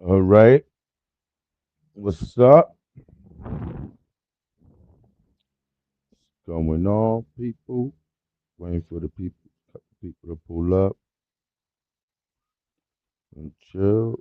All right. What's up? Going on, people? Waiting for the people to pull up and chill.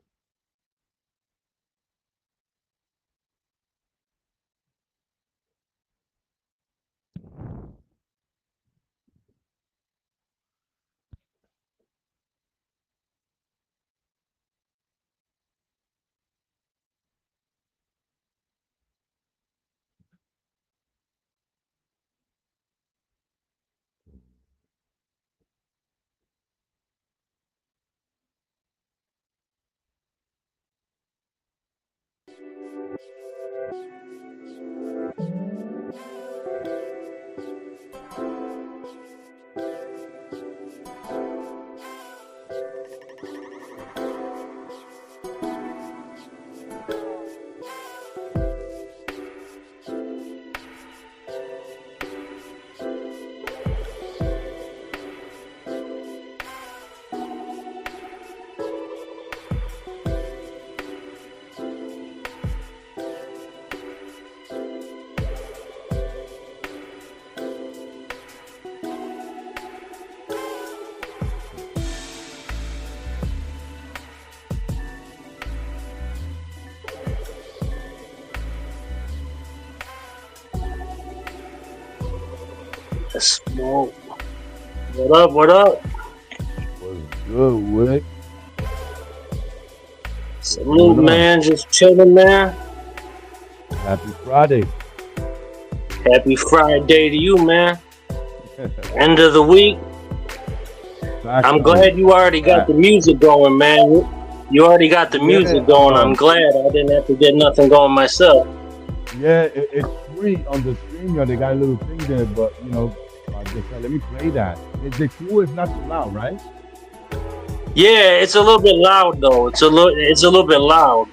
Smoke. What up? What up? What's good, Wick? What's Salute, going on? man. Just chilling, man. Happy Friday. Happy Friday to you, man. End of the week. Facts I'm on it. glad you already got Facts. the music going, man. You already got the Yeah, music going. I'm glad I didn't have to get nothing going myself. yeah, it's free on the stream. They got a little thing there, but I just said, let me play that. Is it cool? It's not too loud, right? Yeah, it's a little bit loud though. It's a little bit loud.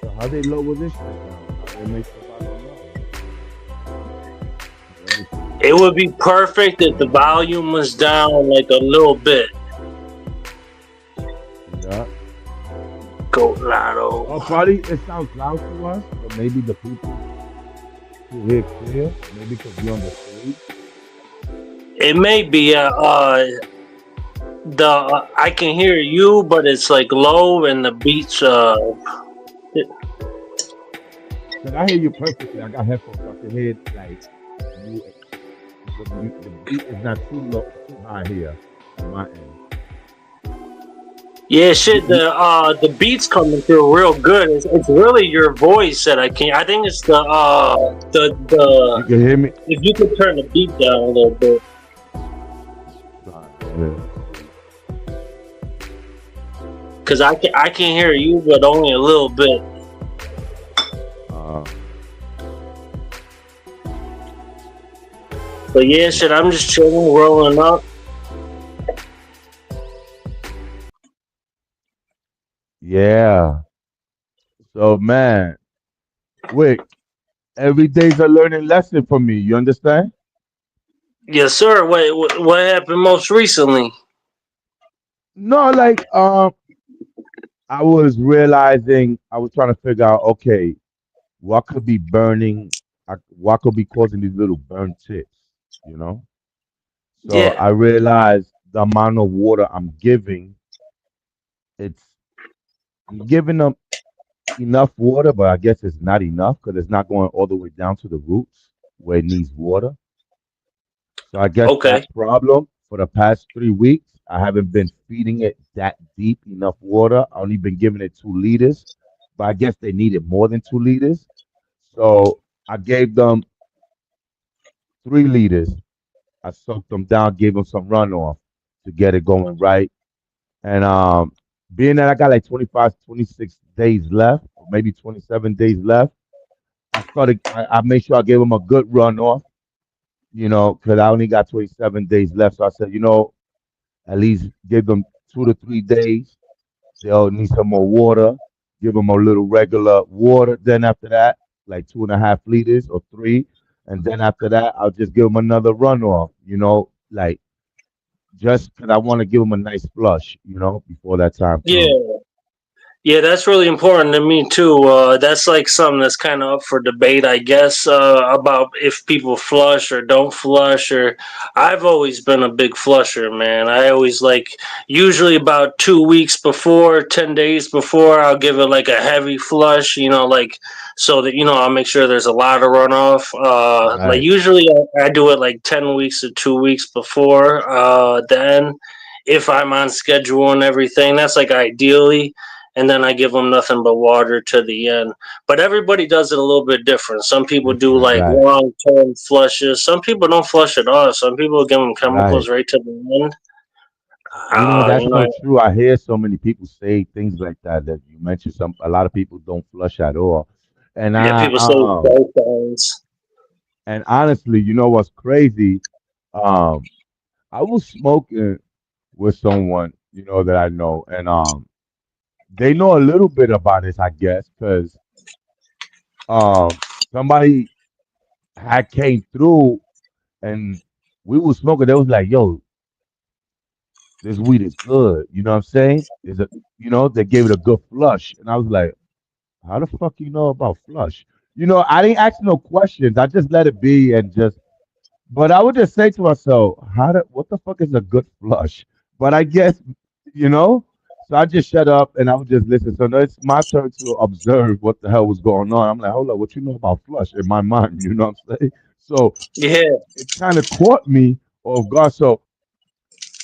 So how they lower this shit down? How they make sure I don't know? Let me see. It would be perfect if the volume was down like a little bit. Yeah. Go Oh, Lotto. probably it sounds loud to us, but maybe the people who hear clear, maybe because we're on the stage. It may be the I can hear you, but it's like low and the beats. Because I hear you perfectly. I got headphones, so I can hear like you. The beat is not too low, too high here on my end. Yeah, You, shit. you, The beats coming through real good. It's really your voice that I can't. I think it's the you can hear me? if you could turn the beat down a little bit, Yeah, let's see. cause I can hear you, but only a little bit. Uh, But yeah, shit. I'm just chilling, rolling up. yeah. So, man, Wick, every day's a learning lesson for me. You understand? Yes, sir. What happened most recently? No, like, I was realizing, I was trying to figure out, okay, what could be burning, what could be causing these little burn tips, you know? So Yeah. I realized the amount of water I'm giving, it's, I'm giving them enough water, but I guess it's not enough because it's not going all the way down to the roots where it needs water. So I guess Okay. that problem for the past 3 weeks, I haven't been feeding it that deep enough water. I only been giving it 2 liters, but I guess they needed more than 2 liters. So I gave them 3 liters. I soaked them down, gave them some runoff to get it going right. And being that I got like 25, 26 days left, or maybe 27 days left, I made sure I gave them a good runoff, because I only got 27 days left. So I said, at least give them 2 to 3 days. They'll need some more water. Give them a little regular water. Then after that, like 2.5 liters or three. And then after that, I'll just give them another runoff, like just because I want to give them a nice flush, before that time comes. Yeah. Yeah, that's really important to me too. That's like something that's kind of up for debate, I guess, about if people flush or don't flush. Or I've always been a big flusher, man. I always like usually about 2 weeks before, 10 days before, I'll give it like a heavy flush. Like so that I'll make sure there's a lot of runoff. Like Right. usually I do it like 10 weeks to 2 weeks before. Then if I'm on schedule and everything, that's like ideally, and then I give them nothing but water to the end. But everybody does it a little bit different. Some people do Different. like Right. long term flushes. Some people don't flush at all. Some people give them chemicals Right. right to the end. That's You so know, true. I hear so many people say things like that that you mentioned. A lot of people don't flush at all. And yeah, I people say dry signs. and honestly, you know what's crazy? Um, I was smoking with someone, that I know, and they know a little bit about this, I guess, because somebody had came through and we was smoking. They was like, "Yo, this weed is good." You know what I'm saying? Is it? They gave it a good flush, and I was like, "How the fuck you know about flush?" I didn't ask no questions. I just let it be and just. But I would just say to myself, what the fuck is a good flush? But I guess, you know, so I just shut up and I would just listen. So now it's my turn to observe what the hell was going on. I'm like, hold up, what you know about flush in my mind? You know what I'm saying? So Yeah, it kind of caught me off guard. So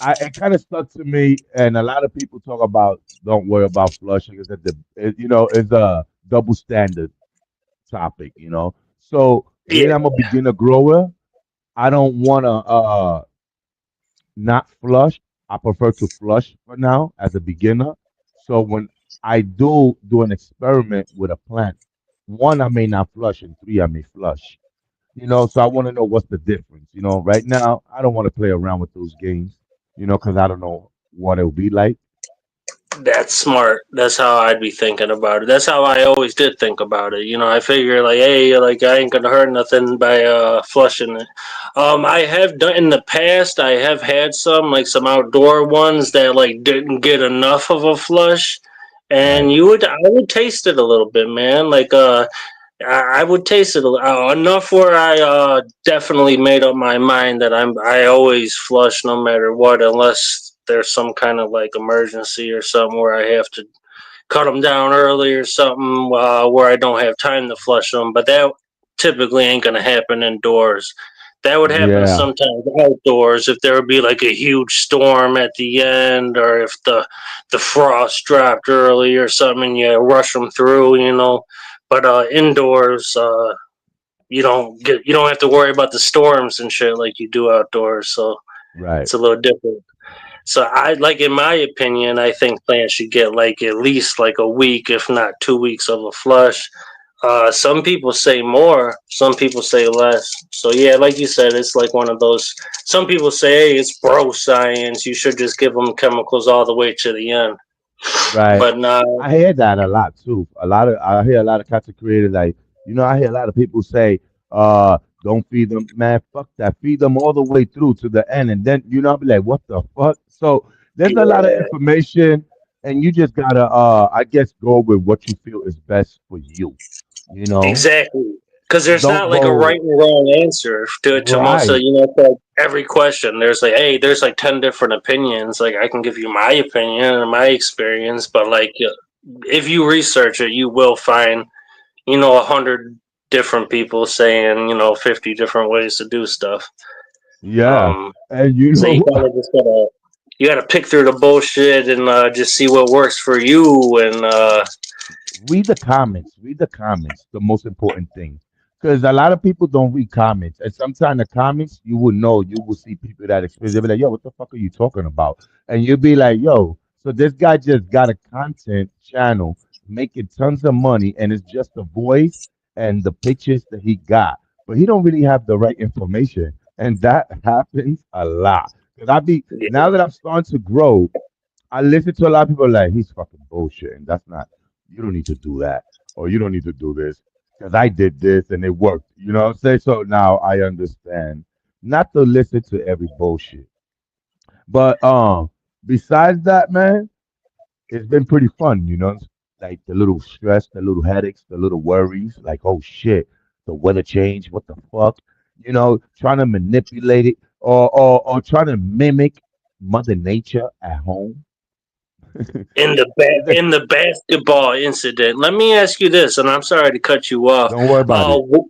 it kind of stuck to me. And a lot of people talk about don't worry about flushing. Is that it's a double standard topic. So being yeah, I'm a beginner grower, I don't want to not flush. I prefer to flush for now as a beginner. So when I do an experiment with a plant, one I may not flush, and three I may flush. So I want to know what's the difference. Right now I don't want to play around with those games. Because I don't know what it'll be like. that's smart. That's how I'd be thinking about it. That's how I always did think about it. I figure like, hey, like I ain't gonna hurt nothing by flushing it. I have done in the past. I have had some outdoor ones that like didn't get enough of a flush, and Right. I would taste it a little bit, man. Like I would taste it enough where I definitely made up my mind that I always flush no matter what, unless there's some kind of like emergency or something where I have to cut them down early or something, where I don't have time to flush them. But that typically ain't gonna happen indoors. That would happen Yeah. sometimes outdoors if there would be like a huge storm at the end, or if the frost dropped early or something, and you rush them through. But indoors, you don't have to worry about the storms and shit like you do outdoors. So Right. it's a little different. So I like, in my opinion, I think plants should get like at least like a week, if not 2 weeks of a flush. Some people say more, some people say less. So yeah, like you said, it's like one of those. Some people say, hey, it's bro science. You should just give them chemicals all the way to the end. Right. But nah, I hear that a lot too. I hear a lot of content creators like, I hear a lot of people say, don't feed them, man, fuck that. Feed them all the way through to the end. And then, I'll be like, what the fuck? So there's a lot of yeah, information and you just gotta I guess go with what you feel is best for you. You know? exactly. Because there's Don't not like a go right and wrong answer to most of, right. it's like every question. There's like, hey, there's like 10 different opinions. Like, I can give you my opinion and my experience, but like, if you research it, you will find, 100 different people saying, 50 different ways to do stuff. Yeah. Um, And so you kind of just gotta pick through the bullshit and just see what works for you. And read the comments. Read the comments. The most important thing, because a lot of people don't read comments, and sometimes the comments you will know. You will see people that experience. They'll be like, "Yo, what the fuck are you talking about?" And you'll be like, "Yo, so this guy just got a content channel making tons of money, and it's just the voice and the pictures that he got, but he don't really have the right information." And that happens a lot. Because I be yeah, now that I'm starting to grow, I listen to a lot of people like he's fucking bullshit, and that's not. You don't need to do that, or you don't need to do this because I did this and it worked. You know what I'm saying? So now I understand not to listen to every bullshit. But besides that, man, it's been pretty fun. like the little stress, the little headaches, the little worries, like, oh shit, the weather change, what the fuck? Trying to manipulate it or trying to mimic Mother Nature at home. In the basketball incident, let me ask you this, and I'm sorry to cut you off. Don't worry about it.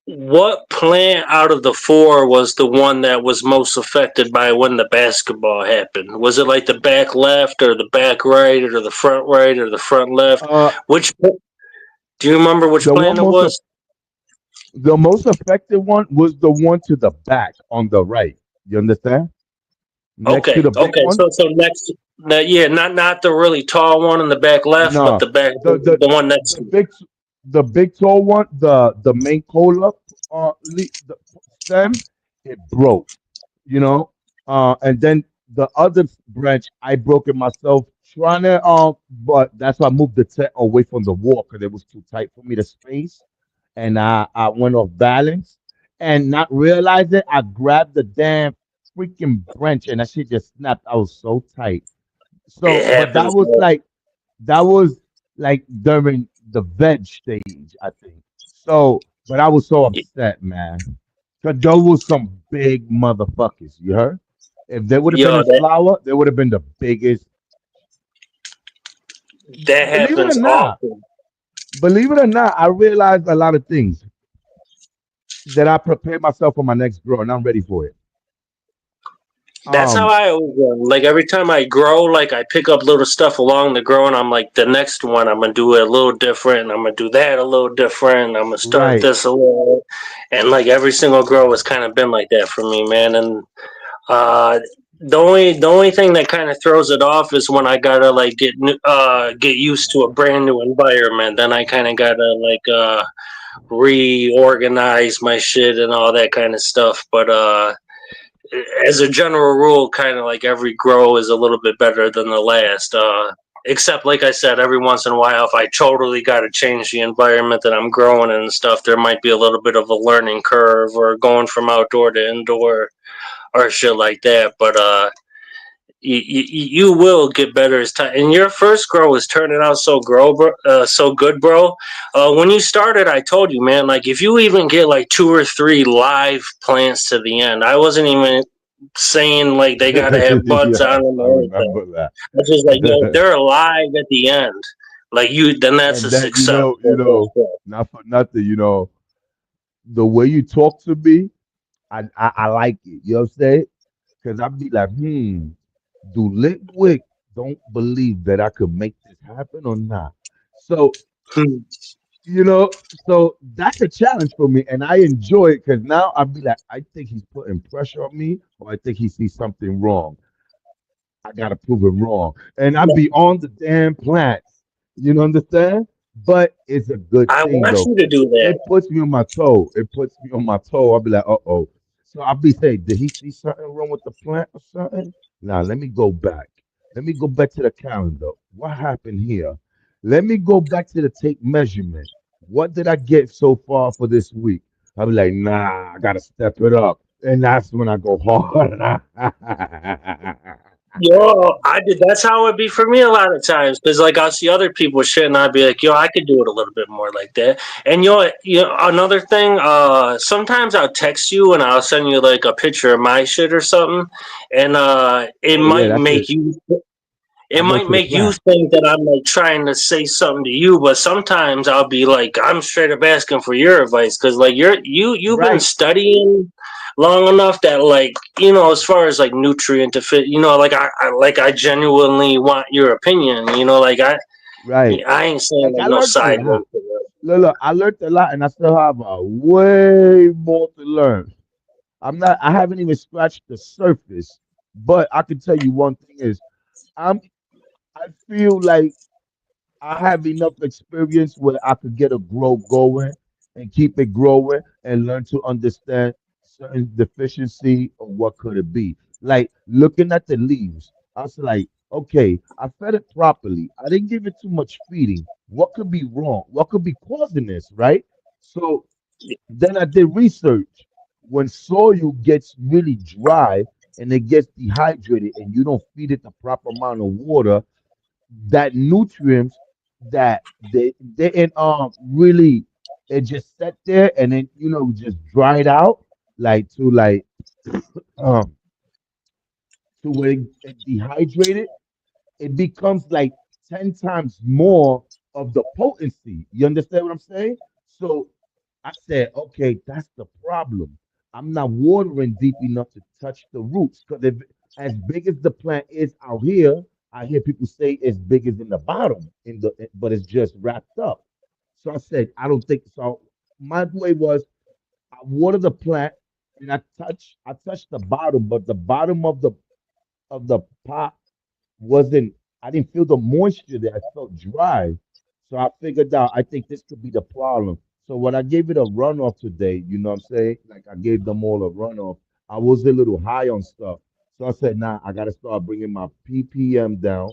What plant out of the four was the one that was most affected by when the basketball happened? Was it like the back left, or the back right, or the front right, or the front left? Uh, Which do you remember which the one plant it most of was? the most effective one was the one to the back on the right. You understand? Next to Okay, the big okay. one. So next, yeah, not the really tall one in the back left, but No, the the the one next the to it. big the big tall one, the main cola the stem, it broke. You know, and then the other branch I broke it myself trying to but that's why I moved the tent away from the wall because it was too tight for me to space, and I went off balance and not realizing I grabbed the damn freaking branch and that shit just snapped. I was so tight. It So, but happens. that was like during the veg stage, I think. So, but I was so upset, man. Cause those was some big motherfuckers. You heard? If they would have been Yo, in flour, they would have been the biggest. that Believe it or happens not, often. I realized a lot of things that I prepared myself for my next grow, and I'm ready for it. That's how Um, I always run. Like every time I grow, like I pick up little stuff along the grow, and I'm like, the next one, I'm gonna do it a little different. I'm gonna do that a little different. I'm gonna start right. this a little, and like every single grow has kind of been like that for me, man. And uh, the only thing that kind of throws it off is when I gotta like get used to a brand new environment. Then I kind of gotta like reorganize my shit and all that kind of stuff. But as a general rule, kind of like every grow is a little bit better than the last. Except, like I said, every once in a while, if I totally got to change the environment that I'm growing and stuff, there might be a little bit of a learning curve or going from outdoor to indoor or shit like that. But you will get better as time. And your first grow is turning out so good, bro. When you started, I told you, man, like if you even get like two or three live plants to the end, I wasn't even saying like they gotta have buds Yeah, on them I or anything. remember that. I was just like, yo, if they're alive at the end, like you, then that's a And that success. not for nothing, the way you talk to me, I like it. You know what I'm saying? Because I'd be like, do Litwick don't believe that I could make this happen or not? So, so that's a challenge for me, and I enjoy it because now I'd be like, I think he's putting pressure on me, or I think he sees something wrong. I gotta prove him wrong. And I'd be on the damn plants. You know understand? But it's a good I thing want though, you to because do that. it puts me on my toe. It puts me on my toe. I'll be like, uh-oh. So I'll be saying, did he see something wrong with the plant or something? Now let me go back. Let me go back to the calendar. What happened here? Let me go back to the tape measurement. What did I get so far for this week? I'll be like, nah, I gotta step it up. And that's when I go hard. Yo, I did. That's how it be for me a lot of times. Because like I'll see other people shit, and I'd be like, yo, I could do it a little bit more like that. And another thing. Sometimes I'll text you and I'll send you like a picture of my shit or something, and Oh yeah, that's it. it I go might to the make you plant. think that I'm like trying to say something to you, but sometimes I'll be like, I'm straight up asking for your advice because like you've been Right, studying long enough that like as far as like nutrient to fit, like I genuinely want your opinion. Like right. I ain't saying Like like I no learned a sideways. lot. Look, I learned a lot, and I still have way more to learn. I haven't even scratched the surface, but I can tell you one thing is, I'm, I feel like I have enough experience where I could get a grow going and keep it growing and learn to understand certain deficiency or what could it be. Like looking at the leaves, I was like, okay, I fed it properly. I didn't give it too much feeding. What could be wrong? What could be causing this, right? So then I did research. When soil gets really dry and it gets dehydrated and you don't feed it the proper amount of water, that nutrients that they didn't really, it just sat there and then just dried out like um to where it dehydrated, it becomes like 10 times more of the potency. You understand what I'm saying? So I said, okay, that's the problem. I'm not watering deep enough to touch the roots. Because if as big as the plant is out here, I hear people say it's big as in the bottom, but it's just wrapped up. So I said, I don't think so. My way was I water the plant and I touch the bottom, but the bottom of the pot wasn't, I didn't feel the moisture there. I felt dry. So I figured out I think this could be the problem. So when I gave it a runoff today, you know what I'm saying? Like I gave them all a runoff. I was a little high on stuff. So I said, nah, I got to start bringing my ppm down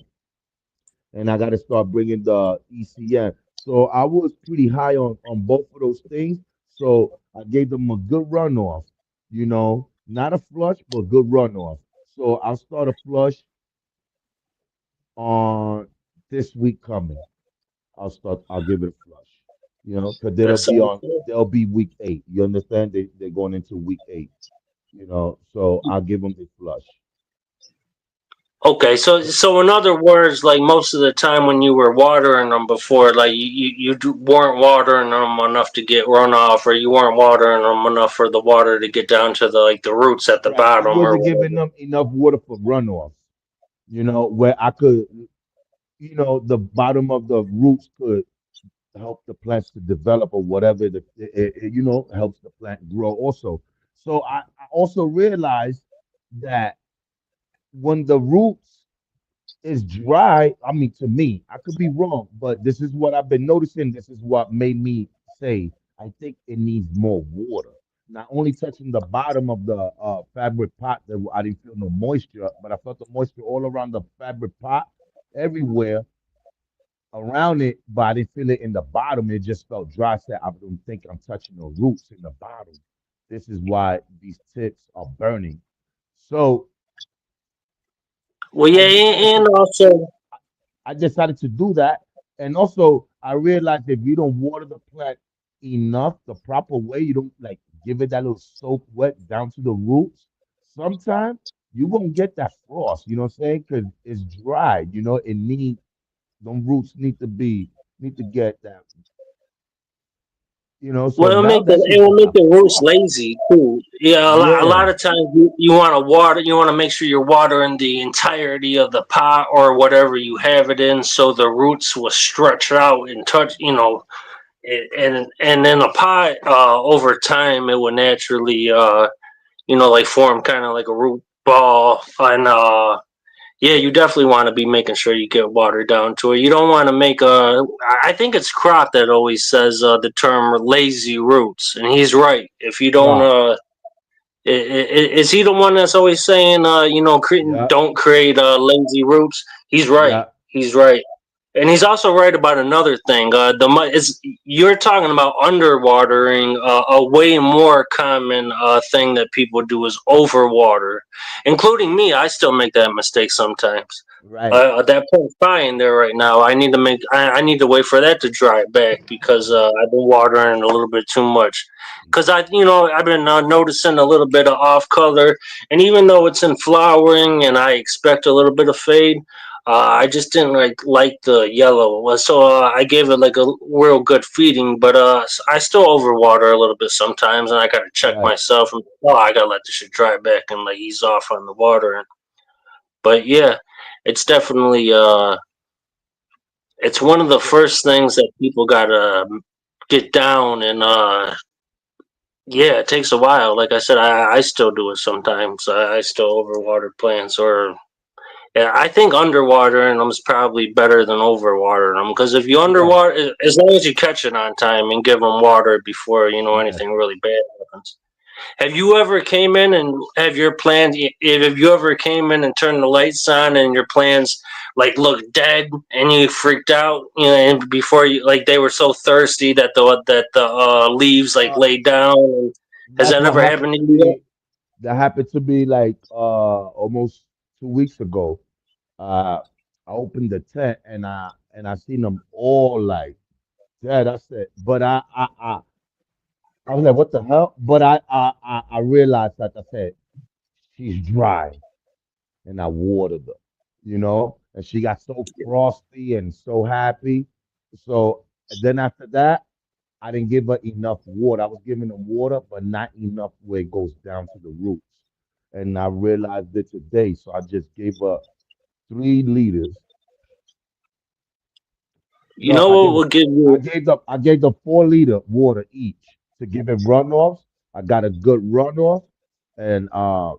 and I got to start bringing the ECM. So I was pretty high on both of those things. So I gave them a good runoff, not a flush, but good runoff. So I'll start a flush on this week coming. I'll give it a flush, because That sounds good. they'll be week 8. You understand? They're going into week 8, so I'll give them the flush. Okay, so in other words, like most of the time when you were watering them before, like weren't watering them enough to get runoff, or you weren't watering them enough for the water to get down to the like the roots at the Right. I bottom or wasn't giving whatever. them enough water for runoffs, where I could, the bottom of the roots could help the plants to develop or whatever helps the plant grow also. So I also realized that when the roots is dry, I mean, to me, I could be wrong, but this is what I've been noticing. This is what made me say, I think it needs more water. Not only touching the bottom of the fabric pot that I didn't feel no moisture, but I felt the moisture all around the fabric pot, everywhere around it, but I didn't feel it in the bottom. It just felt dry. I said, I don't think I'm touching the roots in the bottom. This is why these tips are burning. So Well, I yeah, decided and to also, I decided to do that. And also, I realized if you don't water the plant enough, the proper way, you don't like give it that little soak wet down to the roots, sometimes you won't get that frost, you know what I'm saying? Because it's dry, it needs, them roots need to get that, so well, now that it shit will make got the roots frost. lazy too. Yeah, a Yeah, lot of times you want to water, you want to make sure you're watering the entirety of the pot or whatever you have it in, so the roots will stretch out and touch, and then a pot over time it will naturally like form kind of like a root ball and yeah, you definitely want to be making sure you get water down to it. You don't want to make a. I think it's Crop that always says the term lazy roots, and he's right. If you don't, right. is he the one that's always saying, Yeah, don't create lazy roots? He's right. yeah, He's right. And he's also right about another thing. Is you're talking about underwatering. A way more common thing that people do is overwater, including me. I still make that mistake sometimes. right. That point's fine there right now. I need to wait for that to dry back because I've been watering a little bit too much. Because I've been noticing a little bit of off color, and even though it's in flowering, and I expect a little bit of fade, I just didn't like the yellow. So I gave it like a real good feeding, but I still overwater a little bit sometimes, and I gotta check Right. myself. And I gotta let this shit dry back and like ease off on the water. But yeah, it's definitely it's one of the So first things that people gotta get down, and yeah, it takes a while. Like I said, I still do it sometimes. I still overwater plants, or yeah, I think underwatering them is probably better than overwatering them because if you yeah, underwater, as long as you catch it on time and give them water before yes. anything really bad happens. Have you ever came in and have your plans? If you ever came in and turned the lights on and your plans like looked dead and you freaked out, and before you like they were so thirsty that the leaves like Uh, laid down. Has that's that what ever happened happened to to you yet? me. That happened to me like almost 2 weeks ago. Uh, I opened the tent and and I seen them all like that. I said, but I was like, what the hell? But I realized, like I said, she's dry, and I watered her, and she got so frosty and so happy. So then after that, I didn't give her enough water. I was giving her water, but not enough where it goes down to the roots. And I realized it today, so I just gave her 3 liters. You No, know what will give you? I gave the 4 liter water each to give it runoffs. I got a good runoff, and I,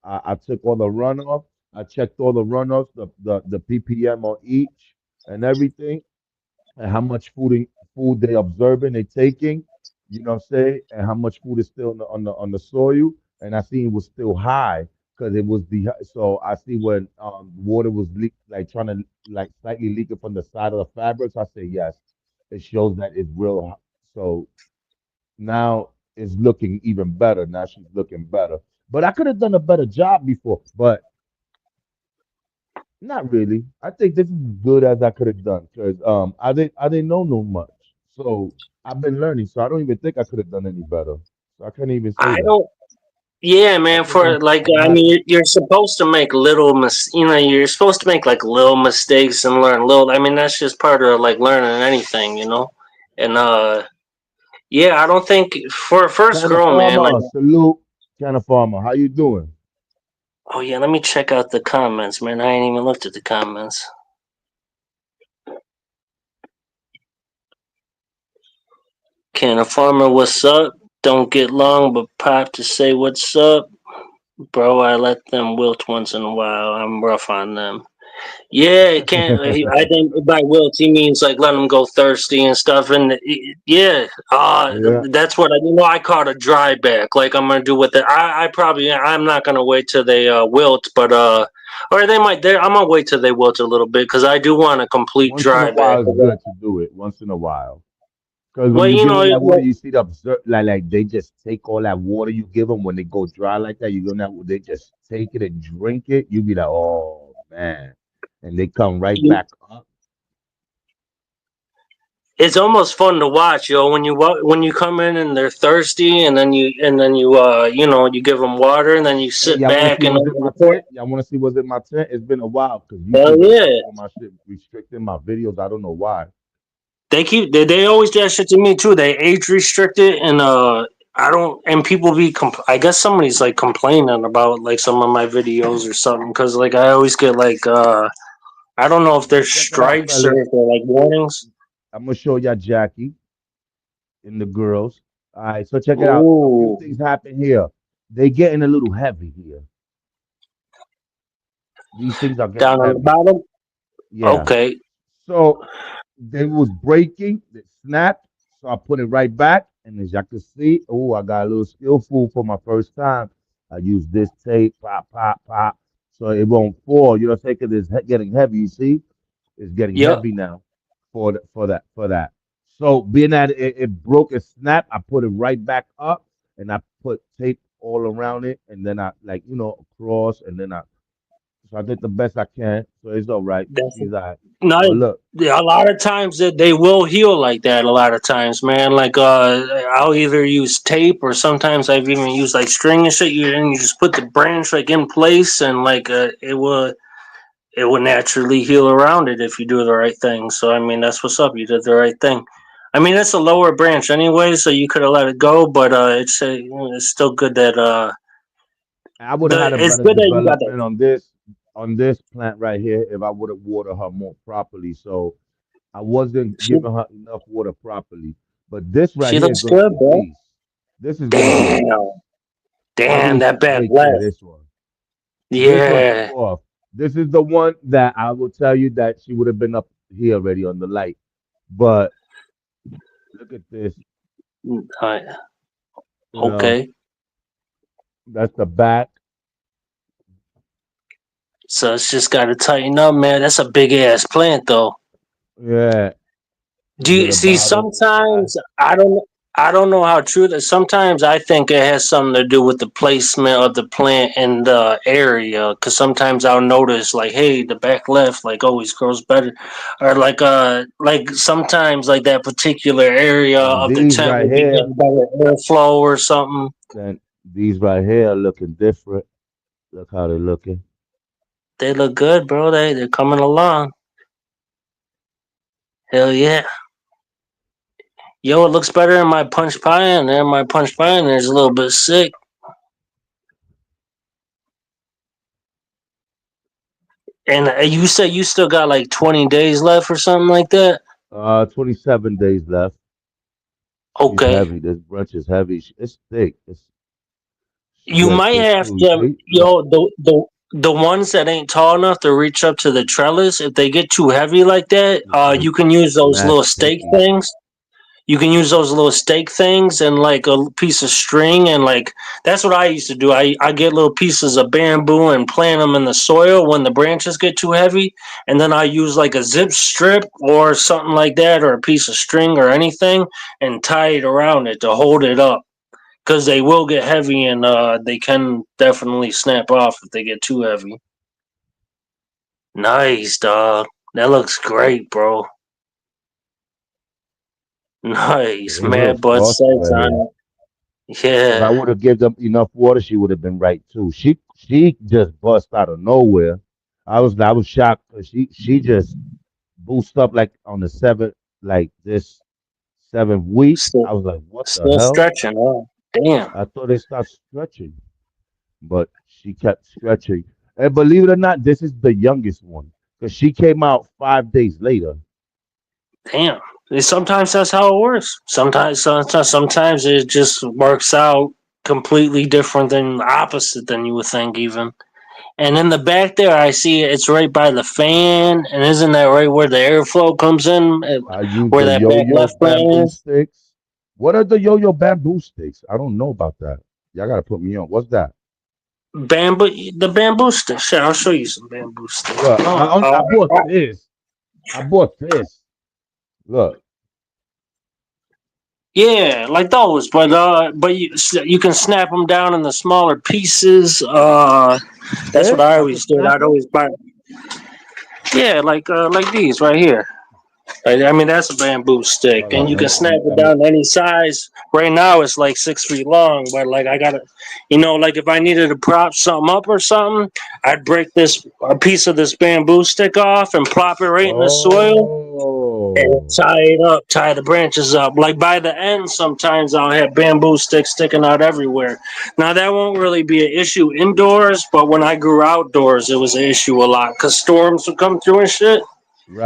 I took all the runoff. I checked all the runoffs, the ppm on each and everything, and how much food they observing, they taking, you know what I'm saying, and how much food is still on the soil. And I seen it was still high because it was the so I see when water was like trying to like slightly leaking from the side of the fabric. So I say yes, it shows that it's real. So now it's looking even better. Now she's looking better. But I could have done a better job before, but not really. I think this is as good as I could have done because I didn't know no much. So I've been learning. So I don't even think I could have done any better. So I can't even say I that. don't. Yeah, I man. think For like, I'm I happy. mean, you're supposed to make you're supposed to make like little mistakes and learn little. I mean, that's just part of like learning anything. And yeah, I don't think for a first China girl, man. Like, Farmer, salute. China Farmer, how you doing? oh yeah, let me check out the comments, man. I ain't even looked at the comments. Can a farmer, what's up? Don't get long, but pop to say what's up, bro. I let them wilt once in a while. I'm rough on them. Yeah, it can't. I think by wilt he means like let them go thirsty and stuff. And yeah, Yeah. that's what I caught a dry back. Like I'm gonna do with it. I'm not gonna wait till they wilt, but or they might. I'm gonna wait till they wilt a little bit because I do want a complete Once in a dry back. while, it's good to do it. Once in a while. Because when Well, you you give know, them that water, you see the like they just take all that water you give them when they go dry like that. You give them that, they just take it and drink it. You be like, oh man, and they come right you, back up. it's almost fun to watch, yo. When you come in and they're thirsty, and then you give them water, and then you Hey, sit y'all want to see back and what's in my tent? Y'all want to see what's in my tent? It's been a while because hell YouTube been yeah. fucking with my shit, restricting my videos. I don't know why. They always do that shit to me too. They age restrict it, and I don't. And people I guess somebody's like complaining about like some of my videos or something because like I always get like I don't know if So there's check it out, strikes or fellas. if they're like warnings. I'm gonna show y'all Jackie and the girls. All right, so check it out. A few Ooh, things happen here. They getting a little heavy here. These things are getting down on the heavy. bottom. Yeah. Okay. So they was breaking, they snapped. So I put it right back. And as y'all can see, oh, I got a little skillful for my first time. I use this tape, pop, pop, pop. So it won't fall. You know what I'm saying? Because it's getting heavy. You see? It's getting Yep. heavy now for that. So being that it broke and snapped, I put it right back up and I put tape all around it. And then I like, across and then so I did the best I can. So it's all right. That's She's all right. not But look, a lot of times that they will heal like that. A lot of times, man. Like I'll either use tape or sometimes I've even used like string and shit. And you just put the branch like in place and like it will naturally heal around it if you do the right thing. So I mean that's what's up. You did the right thing. I mean it's a lower branch anyway, so you could have let it go, but it's still good that I would have had a it's better good that you got that. development on this plant right here if I would have watered her more properly. So I wasn't She giving her enough water properly. But this right she here is looks gonna be good, a bro. beast. This is gonna be a Damn, beast. I damn really that can't bad wait for left. this one. This one took Yeah. off. This is the one that I will tell you that she would have been up here already on the light. But look at this, I, you know, okay. that's the back. So it's just got to tighten up, man. That's a big ass plant, though. Yeah. Do These are you the see? bottom side. Sometimes I don't. I don't know how true that. Sometimes I think it has something to do with the placement of the plant in the area. Because sometimes I'll notice, like, hey, the back left like always grows better, or like sometimes like that particular area And of the these tent right will be here, getting better airflow or something. then these right here are looking different. Look how they're looking. They look good, bro. They're coming along. Hell yeah. Yo, it looks better in my punch pie in there. My punch pie in there's a little bit sick. And you said you still got like 20 days left or something like that? 27 days left. She's Okay. heavy. This brunch is heavy. It's thick. She You got might thick have too. You to, see? Look. yo, the ones that ain't tall enough to reach up to the trellis, if they get too heavy like that, It's gonna you can use those smash little the stake pinky. things. You can use those little stake things and like a piece of string and like that's what I used to do. I get little pieces of bamboo and plant them in the soil when the branches get too heavy, and then I use like a zip strip or something like that or a piece of string or anything and tie it around it to hold it up because they will get heavy and they can definitely snap off if they get too heavy. Nice, dog. That looks great, bro. Nice, It mad looks butt awesome sex right here. on it. If I Yeah. would have given them enough water, she would have been right too. She just bust out of nowhere. I was shocked because she just boosted up like on the seventh, like this 7th week. Still, I was like, what the still hell? stretching. Oh, damn. I thought they stopped stretching, but she kept stretching. And believe it or not, this is the youngest one because she came out 5 days later. Damn. Sometimes that's how it works. Sometimes it just works out completely different than opposite than you would think, even. And in the back there, I see it's right by the fan. And isn't that right where the airflow comes in? I use Where the that back yo-yo left fan bamboo is? sticks. What are the yo-yo bamboo sticks? I don't know about that. Y'all gotta put me on. What's that? The bamboo stick. Shit, I'll show you some bamboo sticks. Look, Oh, I bought this. I bought this. Look, yeah, like those, but you can snap them down into smaller pieces. That's what this I I could always did. snap I'd them. always buy, yeah, like these right here. I mean, that's a bamboo stick, Hold and on, you can let snap me, it let me. down to any size. Right now, it's like 6 feet long, but like I gotta, like if I needed to prop something up or something, I'd break this a piece of this bamboo stick off and plop it right in the soil and Oh, tie it up, tie the branches up. Like by the end, sometimes I'll have bamboo sticks sticking out everywhere. Now that won't really be an issue indoors, but when I grew outdoors, it was an issue a lot because storms would come through and shit.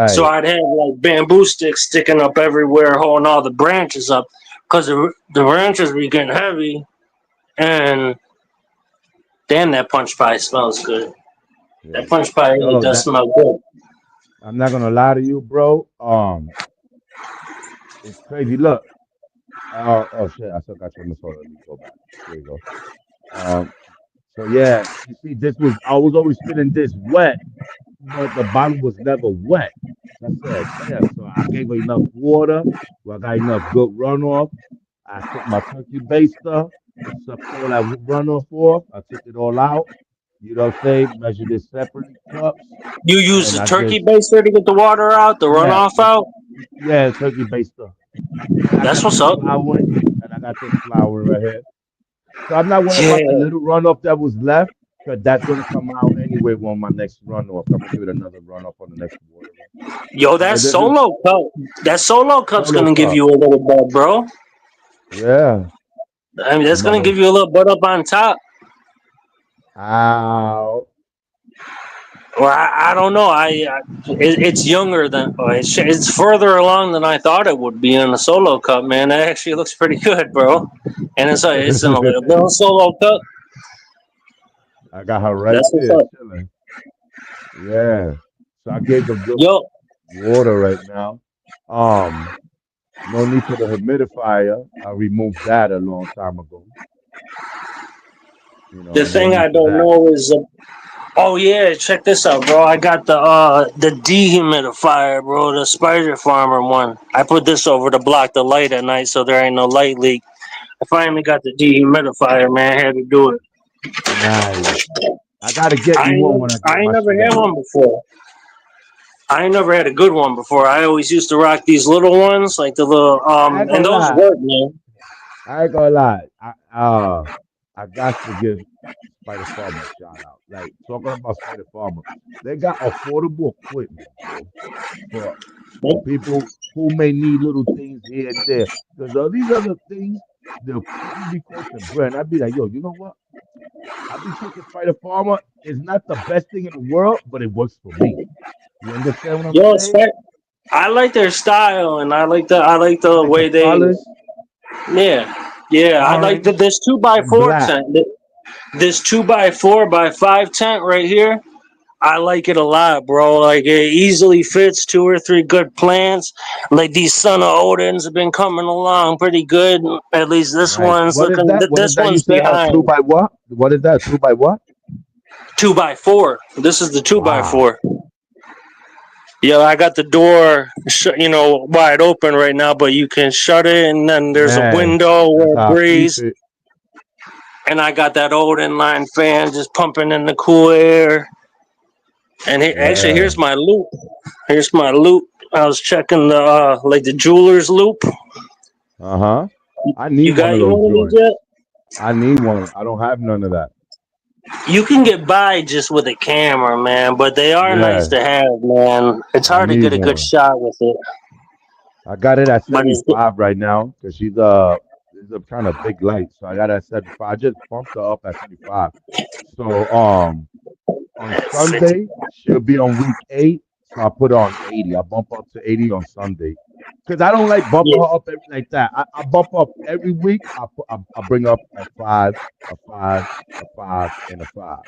So right. I'd have like bamboo sticks sticking up everywhere, holding all the branches up because the branches be getting heavy. And damn, that punch pie smells good. Yeah. That punch pie really Yo, does that smell good. I'm not gonna lie to you, bro. It's crazy. Look. Oh shit, I still got you on the phone. Let me go back. There you go. Um, so yeah, you see, I was always feeling this wet, but the bottom was never wet. So I said, damn. So I gave her enough water. Well, I got enough good runoff. I took my turkey baster, sucked all that runoff off. I took it all out. You know what I'm saying? Measured it separately, cups, You use and the I turkey just, baster to get the water out, the yeah, runoff out. yeah, turkey baster. And I That's got what's this up. flowering, and I got this flowering right here. So I'm not worried about the Yeah. little runoff that was left, because that's gonna come out anyway on my next runoff. I'm gonna give it another runoff on the next watering. Yo, So that this is solo cup. That solo cup's solo gonna give cup. you a little bud, bro. Yeah. I mean, that's gonna Another give you a little butt up on top. ow. Well, I don't know. It's younger than it's further along than I thought it would be in a solo cup, man. That actually looks pretty good, bro. And it's in a little solo cup. I got her right That's what's there up. chilling. Yeah. So I gave them good Yo, water right now. Um, no need for the humidifier. I removed that a long time ago. the No thing need I for don't that. know is Oh yeah, check this out, bro. I got the dehumidifier, bro, the Spider Farmer one. I put this over to block the light at night so there ain't no light leak. I finally got the dehumidifier, man. I had to do it. Nice. I gotta get you one when I I get ain't my never shit had up. one before. I ain't never had a good one before. I always used to rock these little ones, like the little I ain't and gonna those lie. work, man. I ain't gonna lie. I got to give Spider Farmer a shout out. Like talking about Spider Farmer, they got affordable equipment, bro, for people who may need little things here and there. Because these other things, they'll quickly be costing bread. And I'd be like, yo, you know what? I'd be taking Spider Farmer. It's not the best thing in the world, but it works for me. You understand what I'm Yo, saying? I like their style, and I like I the like the way they. colors, Yeah. I like orange this 2x4 and black. tent. This 2x4x5 tent right here. I like it a lot, bro. Like it easily fits 2 or 3 good plants. Like these Son of Odins have been coming along pretty good. At least this Nice. one's What is looking. that? What is This that you one's said? A two behind by what? What is that? Two by what? 2x4. This is the two by Wow. four. Yeah, I got the door, wide open right now, but you can shut it, and then there's a Man, window that's where it how I keep breathes. it. And I got that old inline fan just pumping in the cool air. And actually, Yeah. here's my loop. Here's my loop. I was checking the like the jeweler's loop. Uh-huh. I need You one got of you those one of these joints. yet? I need one. I don't have none of that. You can get by just with a camera, man, but they are nice Yeah, to have, man. It's I hard to need get a good one. shot with it, I got it at but it's 75 right now because she's a kind of big light. So I got it at 75. I just bumped her up at 75. So on Sunday, she'll be on week 8. So I put her on 80. I bump up to 80 on Sunday. Because I don't like bumping yeah. her up like that. I bump up every week. I bring up a 5, a 5, a 5, and a 5.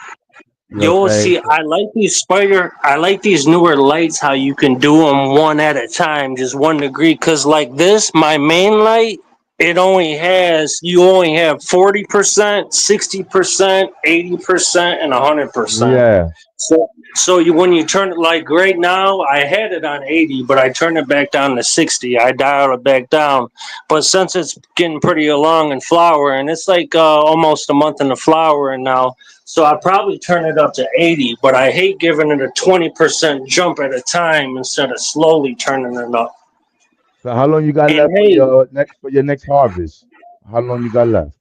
You know what I'm Yo, saying? see, So, I like these newer lights, how you can do them one at a time, just 1 degree. Cause like this, my main light, you only have 40%, 60%, 80%, and 100%. yeah, So when you turn it, like right now, I had it on 80, but I turned it back down to 60. I dialed it back down. But since it's getting pretty along in flower, and it's like almost a month in the flower now, so I probably turn it up to 80. But I hate giving it a 20% jump at a time instead of slowly turning it up. so how long you got And left for hey, your next harvest? How long you got left?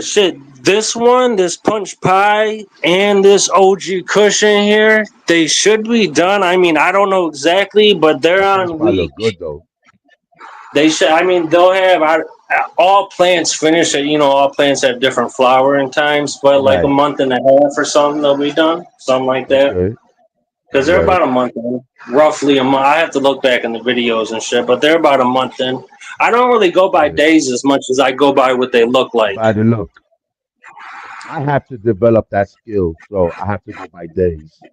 shit. This punch pie, and this OG cushion here, they should be done. I mean, I don't know exactly, but they're That punch on pie week. look good though. They should. I mean, they'll have all plants finish it. All plants have different flowering times, but like a Right. month and a half or something, they'll be done. Something like that. Okay. Because All they're right. about a month in, roughly a month. I have to look back in the videos and shit, but they're about a month in. I don't really go by Yeah. days as much as I go by what they look like. By the look, I have to develop that skill, so I have to go by days.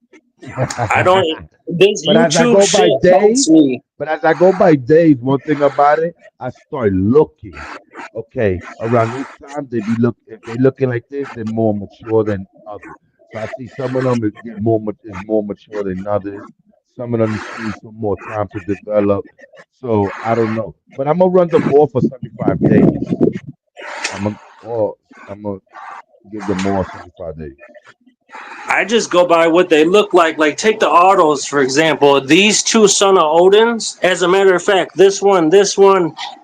I don't. This But as I YouTube go by shit helps days, me. one thing about it, I start looking. Okay, around this time they be look if they looking like this, they're more mature than others. So I see some of them is more mature than others. Some of them just need some more time to develop. So I don't know, but I'm gonna run them all for 75 days. I'm gonna all I'm gonna give them all 75 days. I just go by what they look like. Like, take the autos, for example. These two Son of Odins, as a matter of fact, this one,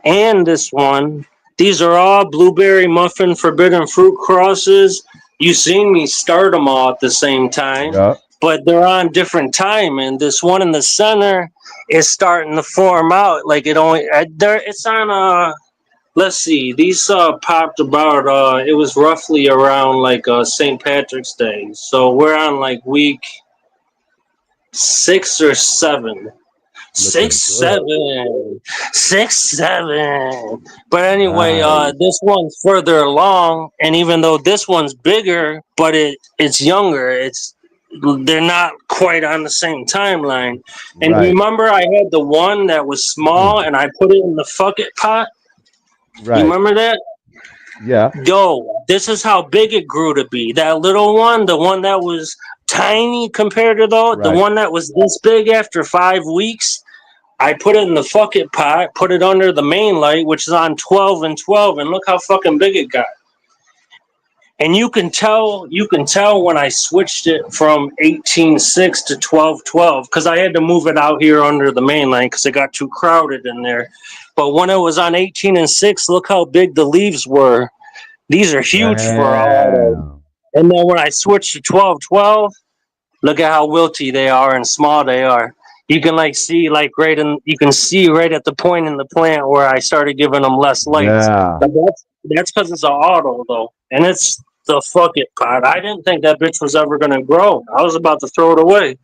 and this one, these are all blueberry muffin forbidden fruit crosses. You seen me start them all at the same time, Yeah, but they're on different time. And this one in the center is starting to form out. Like, it's on let's see. These popped about. It was roughly around like St. Patrick's Day. So we're on like week 6 or 7. looking Six, good. 7, 6, 7. But anyway, Nice. this one's further along, and even though this one's bigger, but it's younger. They're not quite on the same timeline. And Right. remember, I had the one that was small, and I put it in the fuck it pot. You Right. remember that? Yeah. Yo, this is how big it grew to be. That little one, the one that was tiny compared to the Right. one that was this big after 5 weeks. I put it in the fucking pot, put it under the main light, which is on 12 and 12, and look how fucking big it got. And you can tell when I switched it from 18.6 to 12.12 because I had to move it out here under the main line because it got too crowded in there. But when it was on 18.6, look how big the leaves were. These are huge for auto. Damn. And then when I switched to 12.12, look at how wilty they are and small they are. You can see you can see right at the point in the plant where I started giving them less lights. Yeah. But that's because it's an auto though, and it's the fuck it pot. I didn't think that bitch was ever gonna grow. I was about to throw it away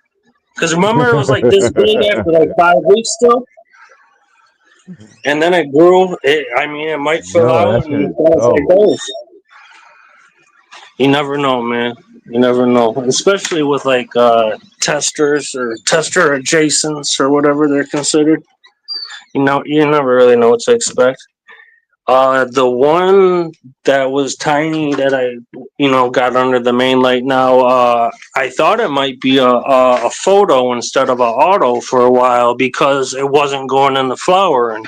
because remember it was like this big after like 5 weeks still, and then it grew. It might fill Yo, that out shit and is that's how it dope. goes. You never know, man. You never know, especially with testers or tester adjacents or whatever they're considered. You never really know what to expect. The one that was tiny that I got under the main light now. I thought it might be a photo instead of an auto for a while because it wasn't going in the flower, and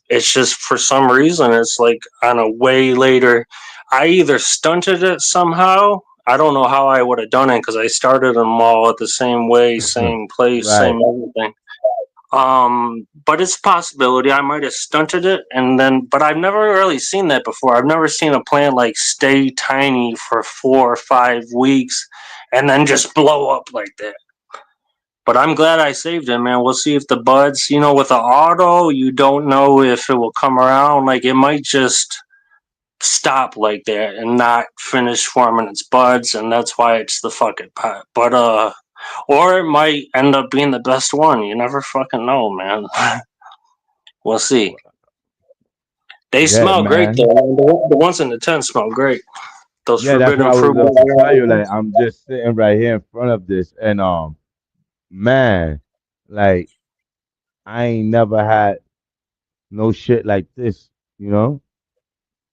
it's just for some reason it's like on a way later. I either stunted it somehow. I don't know how I would have done it because I started them all at the same way, same place, Right. same everything. But it's a possibility I might have stunted it, and then. But I've never really seen that before. I've never seen a plant stay tiny for 4 or 5 weeks, and then just blow up like that. But I'm glad I saved it, man. We'll see if the buds, with the auto, you don't know if it will come around. Like it might just stop like that and not finish forming its buds, and that's why it's the fucking pot. But or it might end up being the best one. You never fucking know, man. We'll see. They Yeah, smell great though. man. Man. The ones in the tent smell great. Those Yeah, that's what forbidden I was fruit. about to tell you. Like, I'm just sitting right here in front of this, and man, like, I ain't never had no shit like this. You know,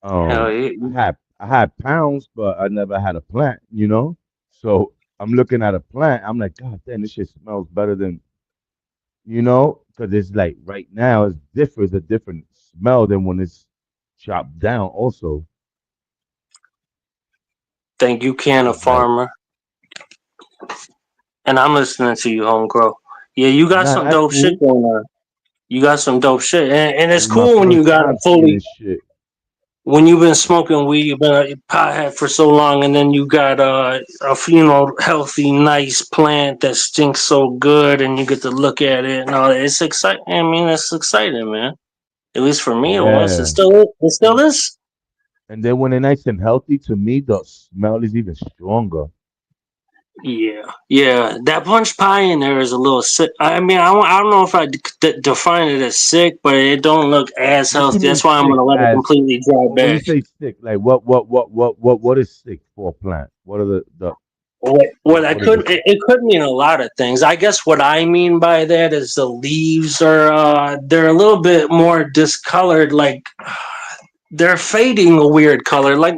Hell I yeah. had pounds, but I never had a plant. You know, so I'm looking at a plant. I'm like, God damn, this shit smells better than because it's like right now it's a different smell than when it's chopped down. Also, Think you can, a it's like, farmer. And I'm listening to you, homegirl. Yeah, you got nah, some that's dope shit cool. going on. You got some dope shit, and it's It's my cool when you first got a time seeing fully this shit. when you've been smoking weed, you've been a pothead for so long, and then you got a healthy, nice plant that stinks so good, and you get to look at it and all that. It's exciting. I mean, it's exciting, man. At least for me, it was. It Yeah. still is. It still And is. and then when it's nice and healthy, to me, the smell is even stronger. Yeah, yeah. That punch pie in there is a little sick. I mean, I don't know if I define it as sick, but it don't look as What you healthy. mean That's why I'm sick? gonna let it As completely dry when you back. say sick, like what is sick for a plant? What are the What I what is could it? it could mean a lot of things. I guess what I mean by that is the leaves are they're a little bit more discolored, like they're fading a weird color, like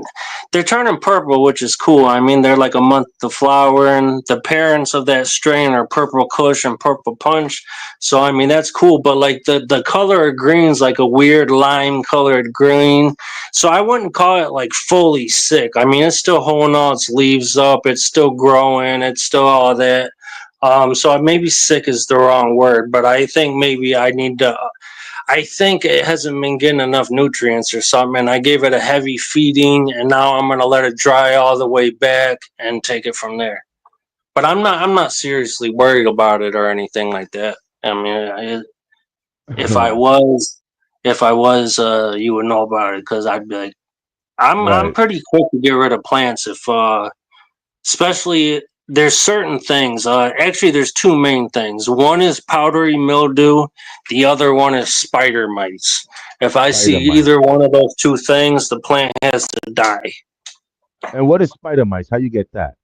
they're turning purple, which is cool. I mean, they're like a month to flower, and the parents of that strain are purple kush and purple punch. So I mean that's cool, but like the color of green's like a weird lime colored green. So I wouldn't call it like fully sick. I mean, it's still holding all its leaves up, it's still growing, it's still all that. So maybe sick is the wrong word, but I think maybe I think it hasn't been getting enough nutrients or something. And I gave it a heavy feeding, and now I'm gonna let it dry all the way back and take it from there. But I'm not seriously worried about it or anything like that. I mean, if I was, you would know about it because I'd be like, I'm Right. pretty quick to get rid of plants if especially there's certain things. Actually, there's two main things. One is powdery mildew. The other one is spider mites. If I see Spider mites. either one of those two things, the plant has to die. And what is spider mites? How you get that?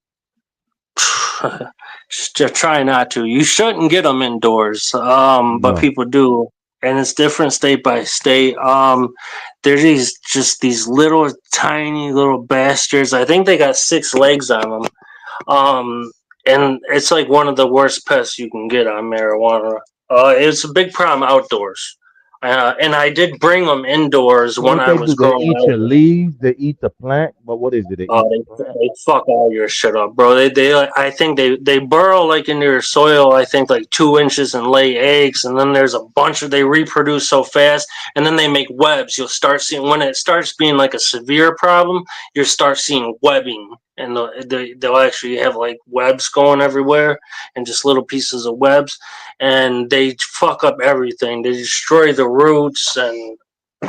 Just try not to. You shouldn't get them indoors, but No. people do. and it's different state by state. There's these little tiny little bastards. I think they got 6 legs on them. And it's like one of the worst pests you can get on marijuana. It's a big problem outdoors. And I did bring them indoors So when what I they was do? They growing eat your out. leaves. They eat the plant. But what is it? They Oh, eat the plant. they fuck all your shit up, bro. I think they burrow like into your soil. I think like 2 inches and lay eggs, and then there's a bunch of they reproduce so fast, and then they make webs. You'll start seeing when it starts being like a severe problem. You start seeing webbing, and they'll actually have like webs going everywhere, and just little pieces of webs, and they fuck up everything. They destroy the roots and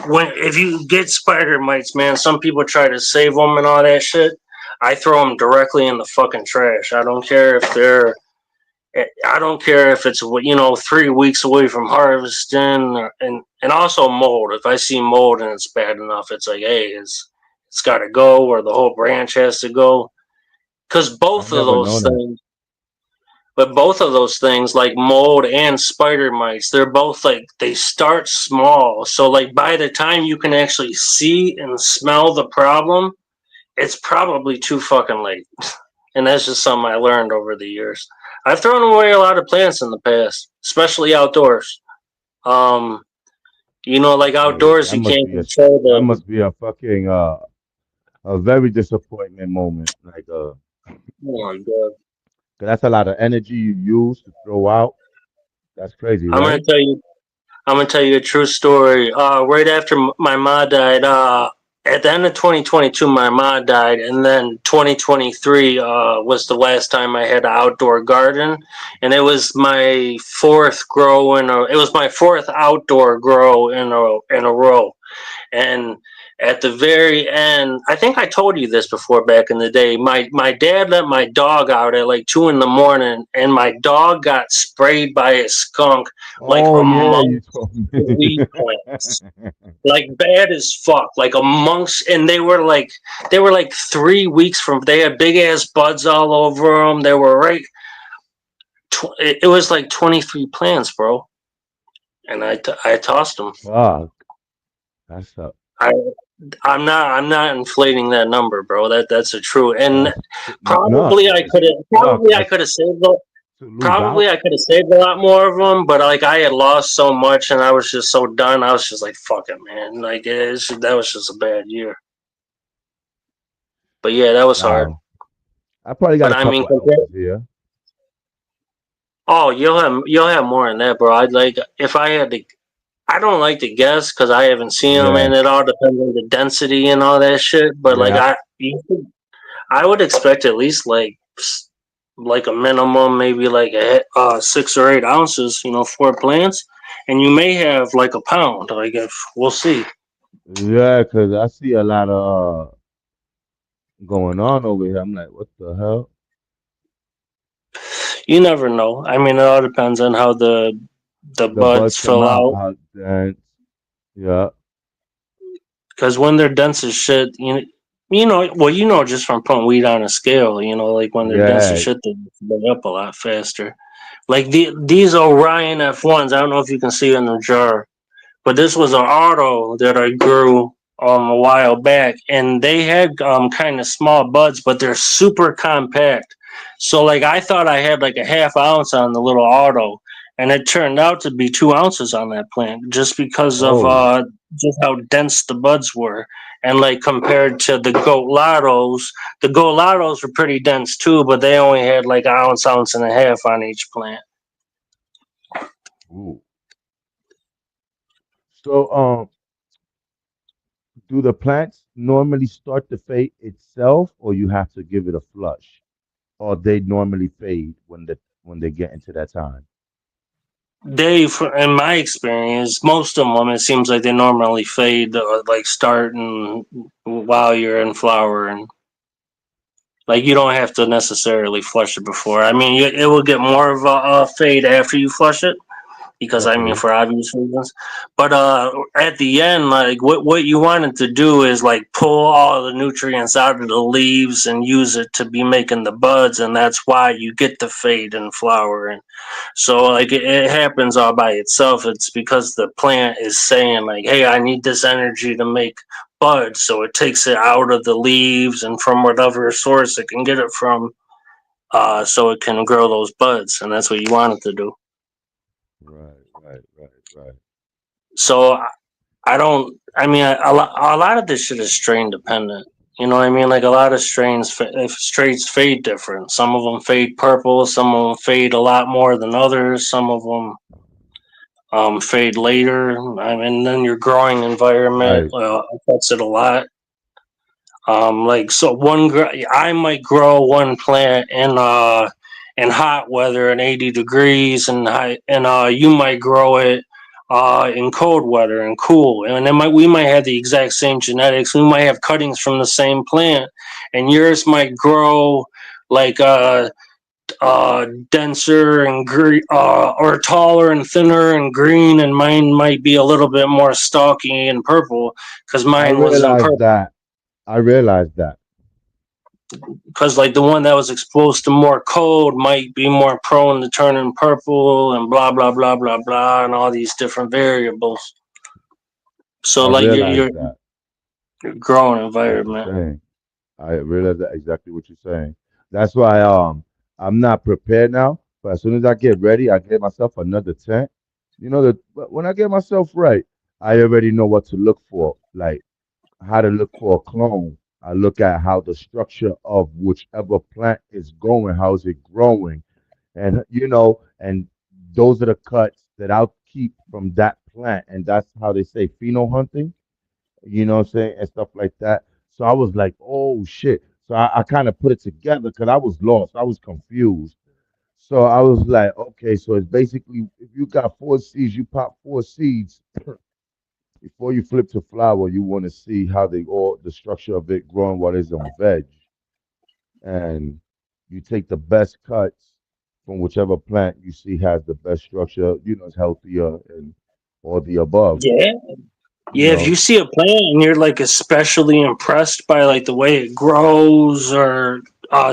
when if you get spider mites, man, some people try to save them and all that shit. I throw them directly in the fucking trash. I don't care if they're. I don't care if it's 3 weeks away from harvesting, and also mold. If I see mold and it's bad enough, it's like, hey, it's got to go, or the whole branch has to go. Because I both of never know those that. things but both of those things, like mold and spider mites, they're both like they start small. So like by the time you can actually see and smell the problem, it's probably too fucking late. And that's just something I learned over the years. I've thrown away a lot of plants in the past, especially outdoors. Um, like Yeah, outdoors, that you must can't be control that the. must be a fucking a very disappointment moment. Like Oh my god! 'cause that's a lot of energy you use to throw out. That's crazy, I'm gonna right? tell you. I'm gonna tell you a true story. Right after my mom died, at the end of 2022, my mom died, and then 2023 was the last time I had an outdoor garden, and it was my fourth grow in a. It was my fourth outdoor grow in a row. And at the very end, I think I told you this before back in the day. My dad let my dog out at like 2 in the morning, and my dog got sprayed by a skunk like Oh yeah, you amongst told me. the weed plants. Like bad as fuck. Like amongst, and they were like 3 weeks from. They had big ass buds all over them. They were right. It was like 23 plants, bro. And I tossed them. Fuck, that's a I I'm not inflating that number, bro. That's a true. And that's no, it's fuck. probably I That's could have saved the to lose probably out. I could have saved a lot more of them, but like I had lost so much and I was just so done. I was just like, fuck it, man. Like that was just a bad year. But yeah, that was hard. Wow, I probably got But a I mean, couple ounces here. oh, you'll have more than that, bro. I'd like if I had to. I don't like to guess because I haven't seen them, Yeah, and it all depends on the density and all that shit. But like yeah. I would expect at least like a minimum, maybe like 6 or 8 ounces. 4 plants, and you may have like a pound. Like if we'll see. Yeah, cause I see a lot of going on over here. I'm like, what the hell? You never know. I mean, it all depends on how the The buds buds come fill out, out. how dense. Yeah, Because when they're dense as shit, well, just from putting weed on a scale, like when they're dense as yeah. shit, they up a lot faster. Like these Orion F1s, I don't know if you can see in the jar, but this was an auto that I grew a while back, and they had kind of small buds, but they're super compact. So like I thought I had like a half ounce on the little auto, and it turned out to be 2 ounces on that plant, just because of Oh, just how dense the buds were. And like compared to the Goat Lottos were pretty dense too, but they only had like an ounce, ounce and a half on each plant. ooh. So, do the plants normally start to fade itself, or you have to give it a flush, or they normally fade when they get into that time? In my experience, most of them, it seems like they normally fade, like starting while you're in flower, and like you don't have to necessarily flush it before. I mean, it will get more of a fade after you flush it, because I mean Okay. for obvious reasons. But at the end, like what you wanted to do is like pull all the nutrients out of the leaves and use it to be making the buds, and that's why you get the fade and flowering. So like it happens all by itself. It's because the plant is saying like, hey, I need this energy to make buds, so it takes it out of the leaves and from whatever source it can get it from, so it can grow those buds, and that's what you want it to do. Right, right, right, right. So I don't. I mean, a lot of this shit is strain dependent. You know what I mean? Like a lot of strains fade different. Some of them fade purple. Some of them fade a lot more than others. Some of them fade later. I mean, then your growing environment Right. affects it a lot. Like so, I might grow one plant in hot weather and 80 degrees, and you might grow it in cold weather and cool, and then we might have the exact same genetics. We might have cuttings from the same plant, and yours might grow like denser and or taller and thinner and green, and mine might be a little bit more stalky and purple because I mine was in realized purple. that. I realized that. Because like the one that was exposed to more cold might be more prone to turning purple and blah blah blah blah blah and all these different variables. So I like realized that. your growing What you're environment. saying. I realize that exactly what you're saying. That's why I'm not prepared now. But as soon as I get ready, I get myself another tent. You know that when I get myself right, I already know what to look for. Like how to look for a clone. I look at how the structure of whichever plant is going, how is it growing, and and those are the cuts that I'll keep from that plant, and that's how they say pheno hunting. You know what I'm saying, and stuff like that. So I was like, oh shit. So I kind of put it together because I was lost, I was confused. So I was like, okay, so it's basically if you got four seeds, you pop four seeds before you flip to flower, you want to see how they all the structure of it growing while it's on veg, and you take the best cuts from whichever plant you see has the best structure, is healthier and all the above, Yeah. you Yeah, if you know. see a plant and you're like especially impressed by like the way it grows or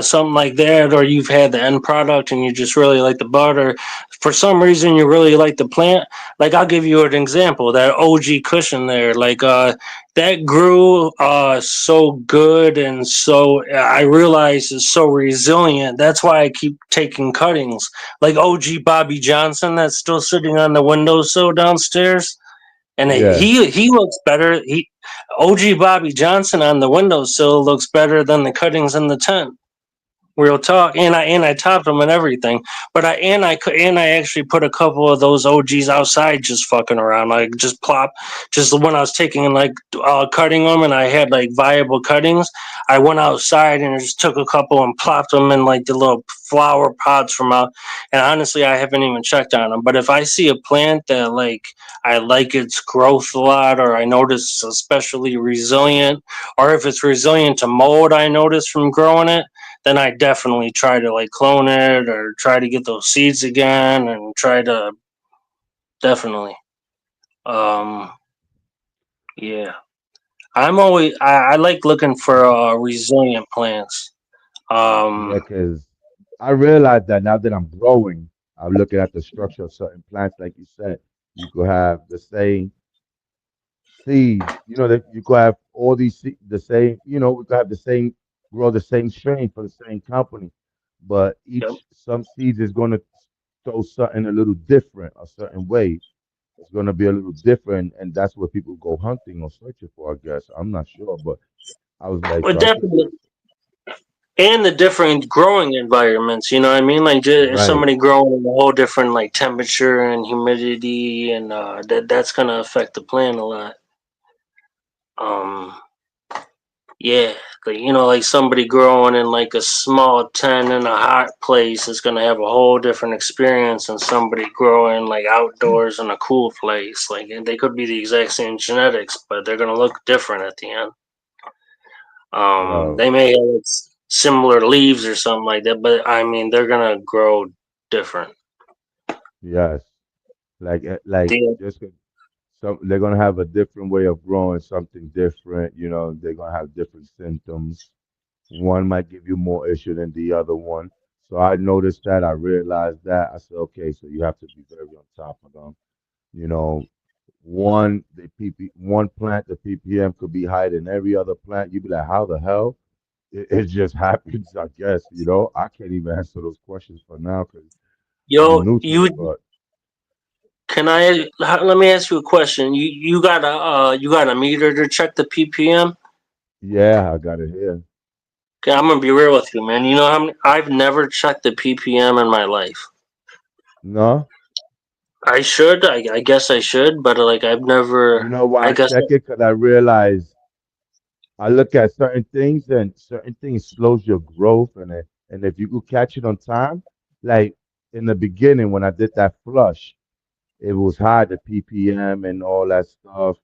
something like that, or you've had the end product and you just really like the bud, or for some reason you really like the plant, like I'll give you an example. That OG cushion there, like that grew so good and so I realize is so resilient. That's why I keep taking cuttings. Like OG Bobby Johnson that's still sitting on the windowsill downstairs, and Yeah, he looks better. He OG Bobby Johnson on the windowsill looks better than the cuttings in the tent. Real talk, and I topped them and everything. But I actually put a couple of those OGs outside, just fucking around, like just plop. Just when I was taking and like cutting them, and I had like viable cuttings, I went outside and just took a couple and plopped them in like the little flower pots from out. And honestly, I haven't even checked on them. But if I see a plant that like I like its growth a lot, or I notice it's especially resilient, or if it's resilient to mold, I notice from growing it, then I definitely try to like clone it or try to get those seeds again and try to definitely. Um, yeah, I like looking for resilient plants. yeah, Um, because I realized that now that I'm growing, I'm looking at the structure of certain plants. Like you said, you could have the same seeds. You know that you could have all these the same. We could have the same grow the same strain for the same company, but yep. each some seeds is going to show something a little different, a certain way. It's going to be a little different, and that's what people go hunting or searching for. I guess I'm not sure, but I was like, But so I took definitely, and the different growing environments. You know what I mean? Like right. somebody growing in a whole different like temperature and humidity, and that's gonna affect the plant a lot. Um, Yeah, like like somebody growing in like a small tent in a hot place is gonna have a whole different experience than somebody growing like outdoors in a cool place. Like and they could be the exact same genetics, but they're gonna look different at the end. Wow. They may have similar leaves or something like that, but I mean they're gonna grow different. Yes. Like Damn. just some they're gonna have a different way of growing something different. You know, they're gonna have different symptoms. One might give you more issue than the other one. So I noticed that. I realized that. I said, okay, so you have to be very on top of them. You know, one plant, the ppm could be higher than every other plant. You'd be like, how the hell? It just happens, I guess. You know, I can't even answer those questions for now because I'm Yo, new to you it. But can I let me ask you a question. You got a meter to check the ppm? yeah, I got it here. Okay, I'm gonna be real with you, man. You know how many, I've never checked the ppm in my life. No, I should. I guess I should, but like I've you never. know why I I guess check it? Because I realize I look at certain things and certain things slows your growth and if you could catch it on time, like in the beginning when I did that flush, it was high, the ppm and all that stuff.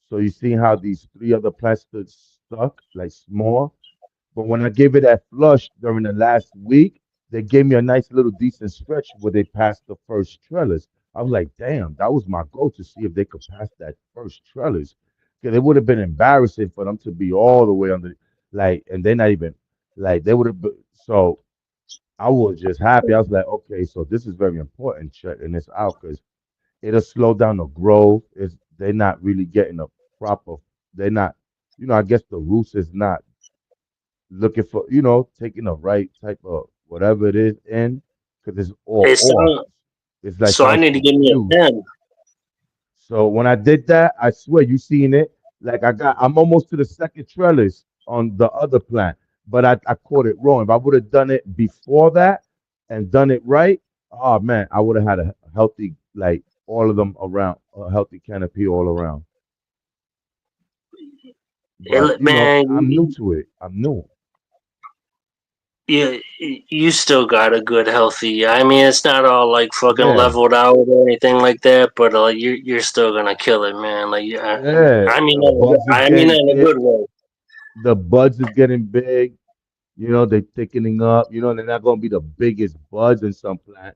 So you see how these three other plants stood stuck, like small. But when I gave it that flush during the last week, they gave me a nice little decent stretch where they passed the first trellis. I was like, damn, that was my goal to see if they could pass that first trellis. Because it would have been embarrassing for them to be all the way under, like, and they're not even, like, they would have been. So I was just happy. I was like, okay, so this is very important, checking this out because it'll slow down the growth. They're not really getting a proper, they're not, I guess the roots is not looking for, taking the right type of whatever it is in, because it's all it's off. It's like so. I sounds need to give me a confused. pen. So when I did that, I swear you seen it. Like I'm almost to the second trellis on the other plant, but I caught it wrong. If I would have done it before that and done it right, oh man, I would have had a healthy, like all of them around, a healthy canopy all around. But Man, I'm new to it. I'm new. you still got a good healthy. I mean, it's not all like fucking Yeah, leveled out or anything like that, but you're still gonna kill it, man. Like yeah, yeah. The buds is I mean that getting in a big. good way. The buds is getting big. They're thickening up. They're not gonna be the biggest buds in some plant,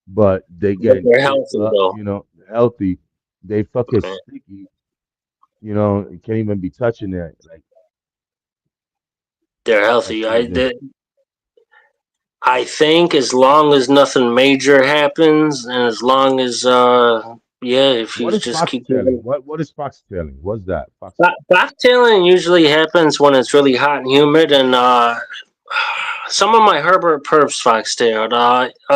but they But getting they're thick healthy up. though. Healthy. They fucking Man. sticky. You can't even be touching it. Like They're that's healthy. crazy. I think as long as nothing major happens, and as long as yeah, if you What is just keep foxtailing? moving. What is foxtailing? What's that? Fox. Backtailing usually happens when it's really hot and humid, and some of my Herbert Perps foxtailed.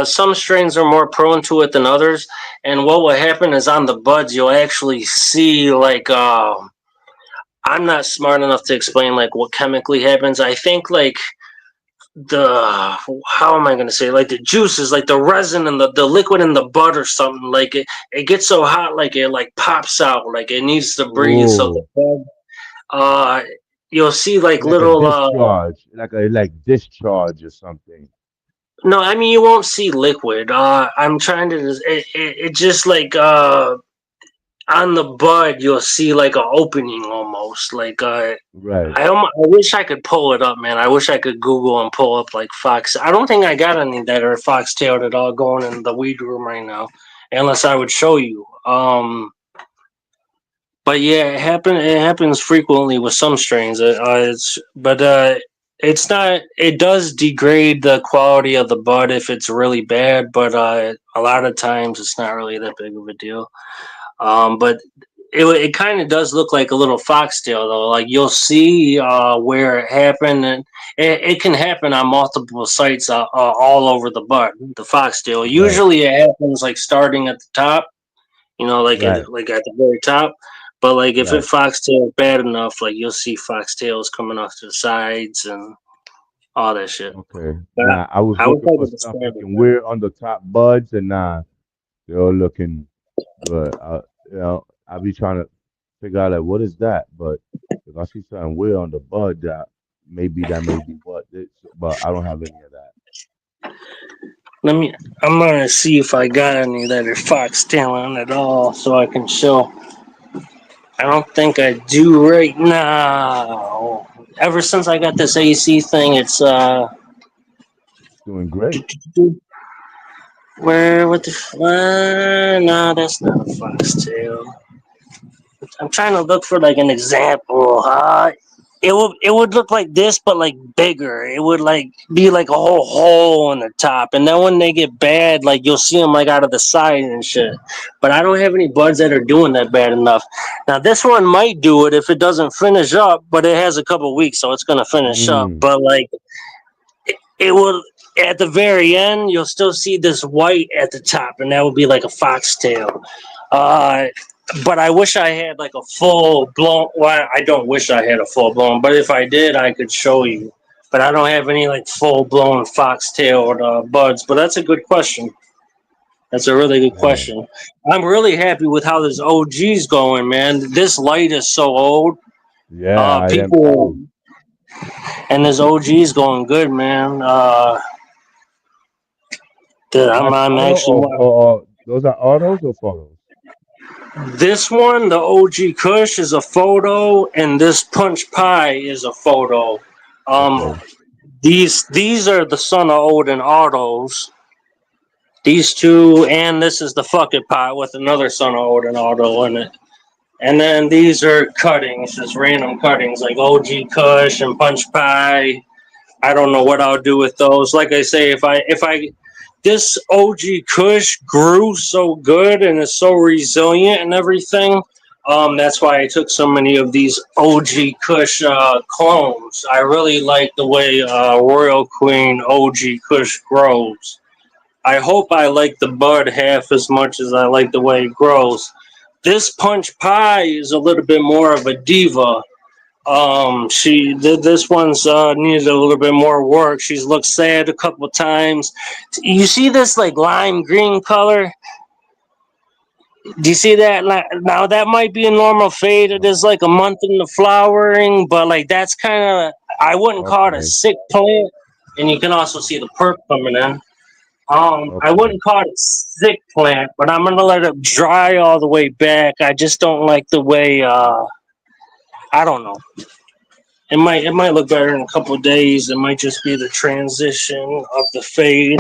Some strains are more prone to it than others, and what will happen is on the buds you'll actually see like I'm not smart enough to explain like what chemically happens. I think like the how am I gonna say like the juices, like the resin and the liquid in the bud or something. Like it gets so hot, like it like pops out, like it needs to breathe. So the Oh, bud, uh, you'll see like like a little discharge, like discharge or something. no, I mean you won't see liquid. I'm trying to. It just like on the bud, you'll see like an opening almost. Like Right. I wish I could pull it up, man. I wish I could Google and pull up like fox. I don't think I got any that are foxtailed at all going in the weed room right now, unless I would show you. But yeah, it happens frequently with some strains. It's not. It does degrade the quality of the bud if it's really bad, but a lot of times it's not really that big of a deal. But it kind of does look like a little foxtail though. Like you'll see where it happened, and it can happen on multiple sites all over the bud. The foxtail. Right. Usually it happens like starting at the top, Right. like at the very top. But like if it Right. foxtails bad enough, like you'll see foxtails coming off to the sides and all that shit. Okay. But Nah, I was I wish looking I for could stuff describe it, looking man. weird on the top buds, and nah, they're all looking good. I'll be trying to figure out like what is that, but if I see something weird on the bud, that may be what it's, but I don't have any of that. Let me. I'm gonna see if I got any that are foxtailing at all, so I can show. I don't think I do right now. Ever since I got this AC thing, it's Doing great. Where? What the? No, that's not a foxtail. I'm trying to look for like an example. It would look like this, but like bigger. It would like be like a whole hole in the top, and then when they get bad, like you'll see them like out of the side and shit. But I don't have any buds that are doing that bad enough. Now this one might do it if it doesn't finish up, but it has a couple weeks, so it's gonna finish up. Mm. But like it will at the very end, you'll still see this white at the top, and that would be like a foxtail. Uh, but I wish I had like a full blown. Well, I don't wish I had a full blown, but if I did, I could show you. But I don't have any like full blown foxtailed buds. But that's a good question. That's a really good Yeah. question. I'm really happy with how this OG's going, man. This light is so old. Yeah, I am People too. and this OG's going good, man. That's I'm auto actually or those are autos or photos? This one, the OG Kush, is a photo, and this Punch Pie is a photo. Um, Okay. these are the son of Odin autos. These two, and this is the Fuck It Pie with another son of Odin auto in it. And then these are cuttings, just random cuttings like OG Kush and Punch Pie. I don't know what I'll do with those. Like I say, if I this OG Kush grew so good and is so resilient and everything. That's why I took so many of these OG Kush clones. I really like the way Royal Queen OG Kush grows. I hope I like the bud half as much as I like the way it grows. This Punch Pie is a little bit more of a diva. This one's needed a little bit more work. She's looked sad a couple times. You see this like lime green color? Do you see that? Like, now that might be a normal fade. It is Uh, like a month in the flowering, but like that's kind of I wouldn't call it a okay. sick plant. And you can also see the perk coming in. I Okay. wouldn't call it a sick plant, but I'm gonna let it dry all the way back. I just don't like the way. I don't know. It might look better in a couple of days. It might just be the transition of the fade.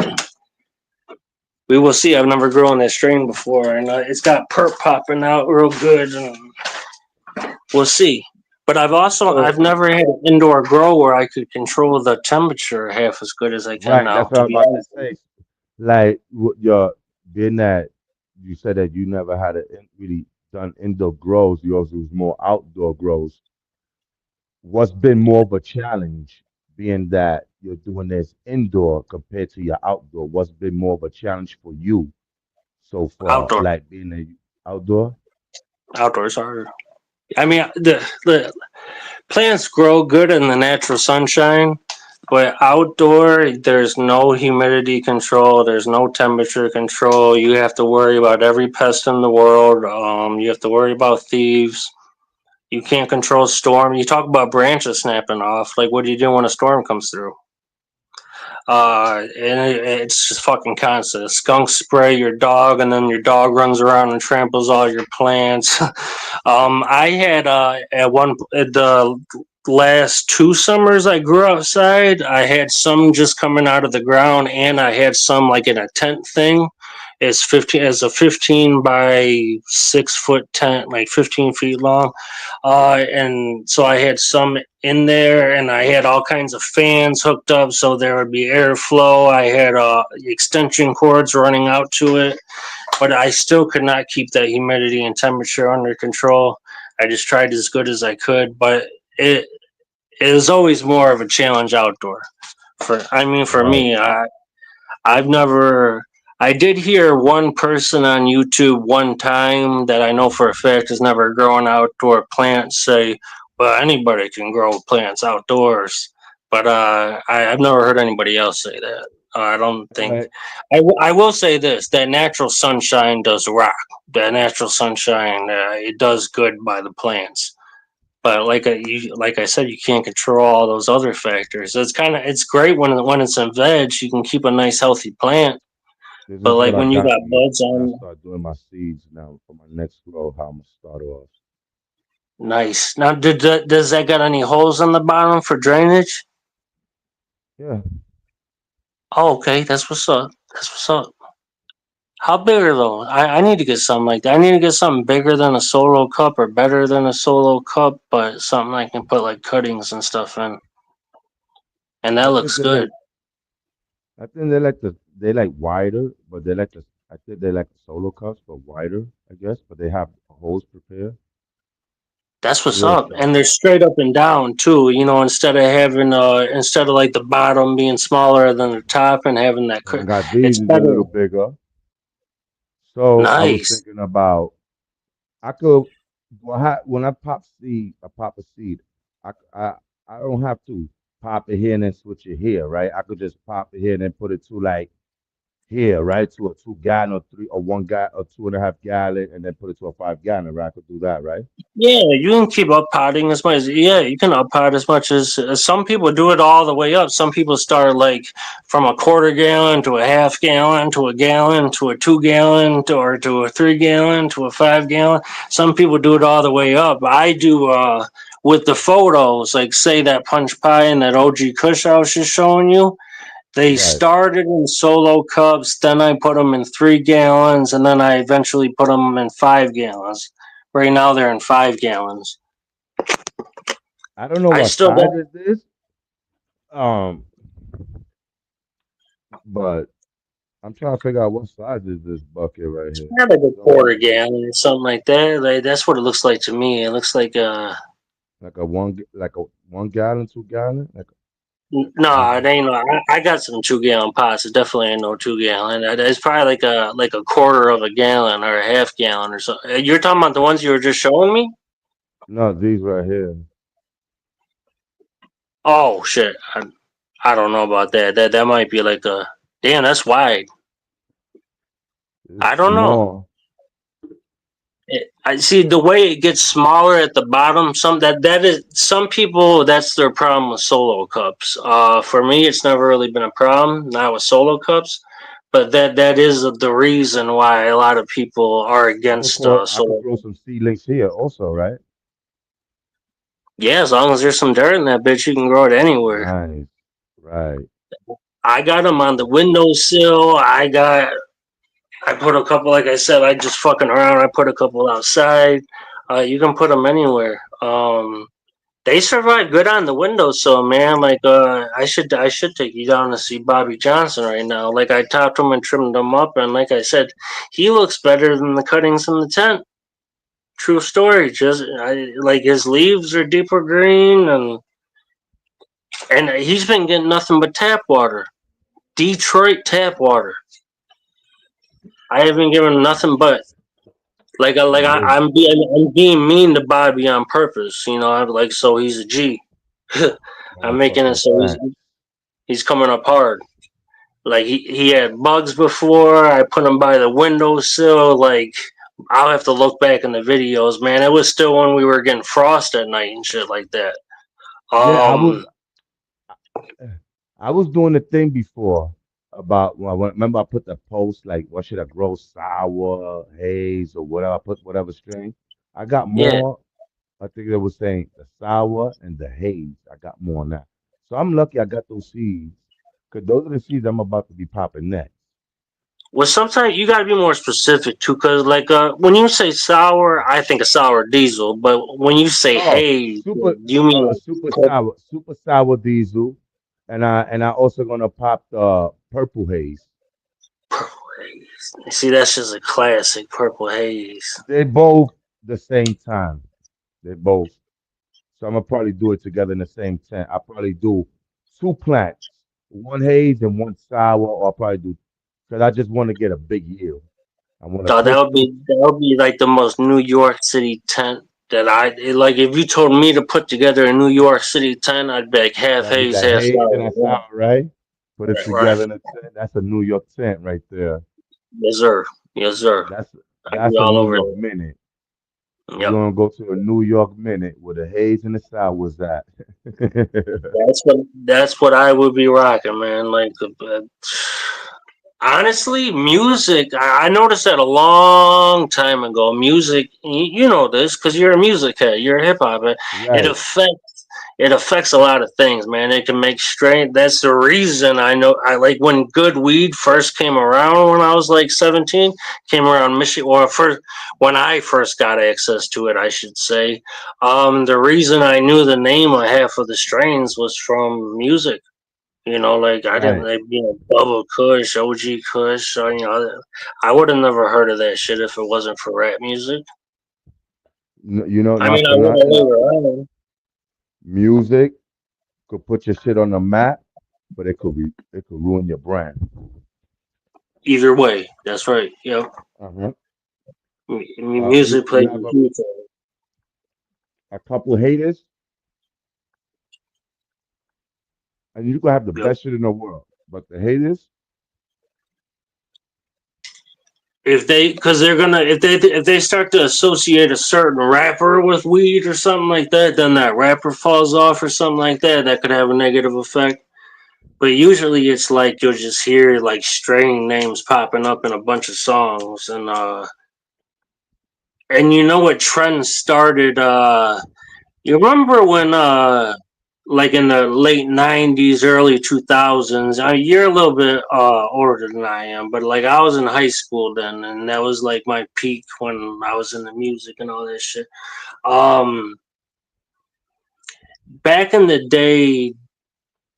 We will see. I've never grown that strain before, and it's got perp popping out real good. And we'll see. But I've So never had an indoor grow where I could control the temperature half as good as I can right, now. that's what To I was be about to honest, say. Like your being that you said that you never had really done indoor grows, yours was more outdoor grows. What's been more of a challenge being that you're doing this indoor compared to your outdoor? What's been more of a challenge for you so far, outdoor like being a outdoor? outdoors are. I mean, the plants grow good in the natural sunshine, but outdoor, there's no humidity control, there's no temperature control. You have to worry about every pest in the world. You have to worry about thieves. You can't control storm. You talk about branches snapping off. Like, what do you do when a storm comes through? It's just fucking constant. Skunks spray your dog, and then your dog runs around and tramples all your plants. I had at the last 2 summers I grew outside. I had some just coming out of the ground, and I had some like in a tent thing. It's 15 as a 15 by 6 foot tent, like 15 feet long, and so I had some in there, and I had all kinds of fans hooked up so there would be airflow. I had extension cords running out to it, but I still could not keep that humidity and temperature under control. I just tried as good as I could, but it it is always more of a challenge outdoor. For Right. me, I've never. I did hear one person on YouTube one time that I know for a fact has never grown outdoor plants say, "Well, anybody can grow plants outdoors," but I've never heard anybody else say that. I don't think. But I will say this: that natural sunshine does rock. That natural sunshine, it does good by the plants. But like I said, you can't control all those other factors. It's great when it's in veg, you can keep a nice healthy plant. this But is like what I when you got got for you. buds When I on, start doing my seeds now for my next grow, how I'm gonna start off. nice. Now, does that got any holes in the bottom for drainage? Yeah. Oh, okay, that's what's up. That's what's up. How big are those? I need to get something like that. I need to get something bigger than a solo cup or better than a solo cup, but something I can put like cuttings and stuff in, and that I think looks they good. like. I think they like wider, but they like the. I think they like the solo cups, but wider. I guess, but they have holes prepared. That's They're what's real up, and sharp. they're straight up and down too. You know, instead of like the bottom being smaller than the top and having that, And I got these it's is a better. little bigger. So I was Nice. thinking about I could when I pop seed, I pop a seed. I I I don't have to pop it here and then switch it here, right? I could just pop it here and then put it to like here, right? To a 2 gallon or three or 1 gallon or 2.5 gallon, and then put it to a 5 gallon, right? I could do that, right? Yeah, you can keep up potting as much. Yeah, you can up pot as much as some people do it all the way up. Some people start like from a quarter gallon to a half gallon to a gallon to a 2 gallon or to a 3 gallon to a 5 gallon. Some people do it all the way up. I do with the photos, like say that punch pie and that OG Kush I was just showing you. They Right. started in solo cups, then I put them in 3 gallons, and then I eventually put them in 5 gallons. Right now they're in 5 gallons. I don't know I what still got size is this, um, but I'm trying to figure out what size is this bucket right here. like a quarter So gallon or something like that. Like that's what it looks like to me. It looks like like a 1 gallon, 2 gallon, like one no, it gallon. ain't. I got some 2 gallon pots. It definitely ain't no 2 gallon. It's probably like a quarter of a gallon or a half gallon or something. You're talking about the ones you were just showing me? No, these right here. Oh shit! I don't know about that. That might be like a damn. That's wide. It's I don't know. small. I see the way it gets smaller at the bottom. That is some people. That's their problem with solo cups. For me, it's never really been a problem. Not with solo cups, but that is the reason why a lot of people are against I could solo grow cups. some seedlings here also, right? Yeah, as long as there's some dirt in that bitch, you can grow it anywhere. Nice. Right. I got them on the windowsill. I put a couple, like I said, I just fucking around. I put a couple outside. You can put them anywhere. They survive good on the windowsill, man. Like, I should take you down to see Bobby Johnson right now. Like, I topped him and trimmed him up, and like I said, he looks better than the cuttings in the tent. True story. Like his leaves are deeper green, and he's been getting nothing but tap water. Detroit tap water. I haven't given him nothing but Nice. I'm being mean to Bobby on purpose, you know. I'm like so he's a G. I'm making it Motherfucking so fact. he's coming up hard. Like he had bugs before. I put him by the windowsill. Like I'll have to look back in the videos, man. It was still when we were getting frost at night and shit like that. Yeah, Um, I was doing the thing before about well, remember I put the post like what should I grow sour, haze, or whatever. I put whatever string. I got yeah. more. I think they were saying the sour and the haze. I got more on that. So I'm lucky I got those seeds because those are the seeds I'm about to be popping next. Well, sometimes you gotta be more specific too, cause like when you say sour, I think of sour diesel. But when you say Oh, haze, you mean like super sour diesel, and I also gonna pop the purple haze. purple haze. See, that's just a classic purple haze. They both the same time. They both. So I'm gonna probably do it together in the same tent. I'll probably do two plants, one haze and one sour, or I'll probably do because I just want to get a big yield. I want to So push through. that would be like the most New York City tent that like. If you told me to put together a New York City tent, I'd be like half That'd be haze, that half haze and sour. that Yeah, sour, right? Put it right. together in a tent. That's a New York tent right there. Yes, sir. Yes, sir. That's I'd be that's a all New over York there. minute. We're Yep. gonna go to a New York minute where the haze and the sour was at. That's what I would be rocking, man. Like, honestly, music. I noticed that a long time ago. Music, you know this because you're a music head. You're a hip hop head. It Right. affects. it affects a lot of things, man. It can make strain. That's the reason I know. I like when good weed first came around when I was like 17, came around Michigan, or first when I first got access to it, I should say. The reason I knew the name of half of the strains was from music. You know, like I didn't, Right. like, Bubba Kush, OG Kush. I would have never heard of that shit if it wasn't for rap music. You know, I not mean, for I would have nothing. later on. Music could put your shit on the map, but it could ruin your brand. Either way, that's right. Yep. Uh-huh. Music You plays have a huge role. a couple haters, and you can have the Yep. best shit in the world, but the haters, If they, because they're gonna, if they start to associate a certain rapper with weed or something like that, then that rapper falls off or something like that. That could have a negative effect. But usually, it's like you'll just hear like strain names popping up in a bunch of songs, and you know what trend started. You remember when like in the late '90s, early 2000s. You're a little bit older than I am, but like I was in high school then, and that was like my peak when I was in the music and all that shit. Um, Back in the day,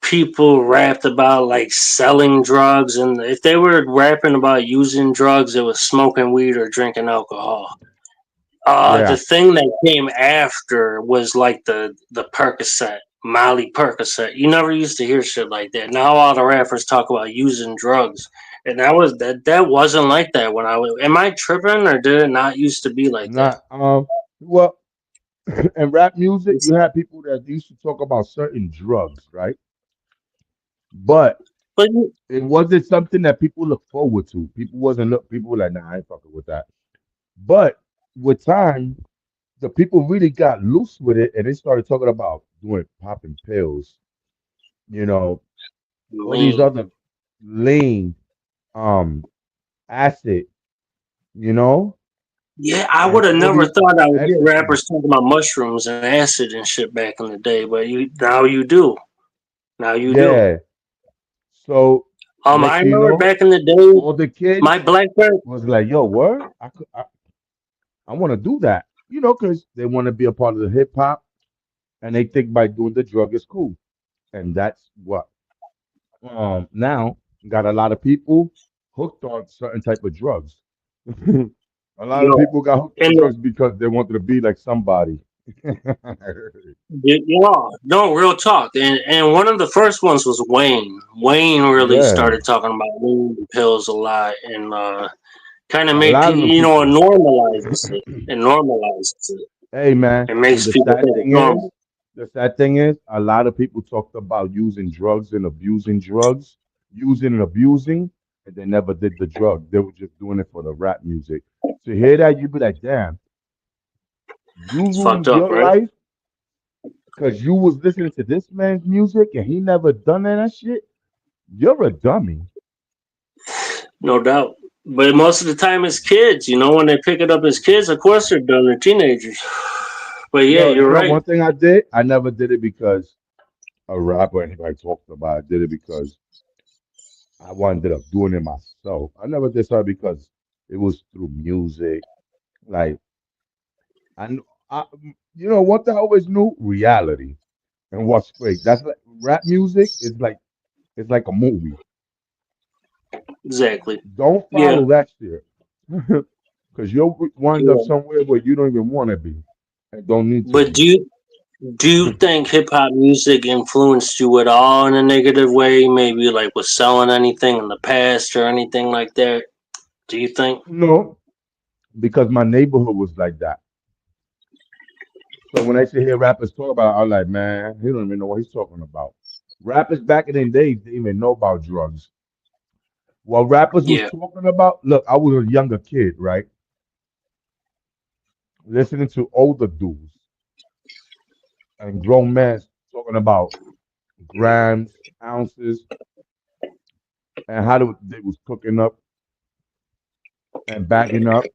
people rapped about like selling drugs, and if they were rapping about using drugs, it was smoking weed or drinking alcohol. The yeah, thing that came after was like the Percocet, Molly Percocet. You never used to hear shit like that. Now all the rappers talk about using drugs, and that wasn't like that when I was. Am I tripping, or did it not used to be like that? not well, in rap music, you have people that used to talk about certain drugs, right? But But it wasn't something that people look forward to. People were like, nah, I ain't fucking with that. But with time, the people really got loose with it and they started talking about doing popping pills, you know, all these lean. other lean, um, acid, you know, Yeah, I and would have all never these thought I would hear ecstasy. rappers talking about mushrooms and acid and shit back in the day. But you do. Now you do. Yeah. So I next thing you remember know, back in the day, all the my kids black friend. was like, yo, what? I want to do that, because they want to be a part of the hip hop and they think by doing the drug is cool. And that's what now got a lot of people hooked on certain type of drugs. A lot of Yo, people got hooked on and drugs because they wanted to be like somebody. yeah, no, real talk. And one of the first ones was Wayne. Wayne really Yeah, started talking about weed and pills a lot, and kind of a made lot of people, them it people. normalizes it. It normalizes it. Hey man, It and makes people think it's normal. the sad thing is, a lot of people talked about using drugs and abusing drugs, using and abusing, and they never did the drug. They were just doing it for the rap music. To hear that, you'd be like, damn, you It's fucked ruined up, your right? life because you was listening to this man's music and he never done that shit. You're a dummy. No doubt. But most of the time, it's kids. When they pick it up as kids, of course they're done. They're teenagers. But yeah, Yo, you're right. one thing I did, I never did it because a rapper or anybody talked about it. I did it because I ended up doing it myself. I never did something because it was through music. Like I, kn- I one thing I always knew: reality and what's fake. That's like rap music is like it's like a movie. Exactly. Don't Yeah. follow that shit because you'll wind up Yeah. somewhere where you don't even want to be and don't need to But be. do you think hip hop music influenced you at all in a negative way? Maybe like was selling anything in the past or anything like that? Do you think? No, because my neighborhood was like that. So when I hear rappers talk about it, I'm like, man, he don't even know what he's talking about. Rappers back in the day didn't even know about drugs. What rappers was Yeah. talking about, look, I was a younger kid, right? Listening to older dudes and grown men talking about grams, ounces, and how they was cooking up and bagging up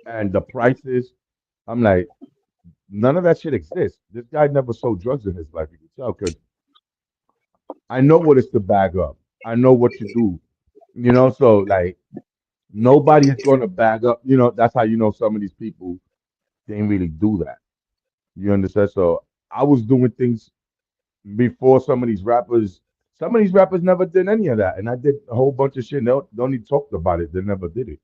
and the prices. I'm like, none of that shit exists. This guy never sold drugs in his life. You can tell because I know what it's to bag up. I know what you do. So like nobody is going to bag up. That's how you know some of these people didn't really do that. You understand? So I was doing things before some of these rappers. Some of these rappers never did any of that, and I did a whole bunch of shit. They only talked about it. They never did it.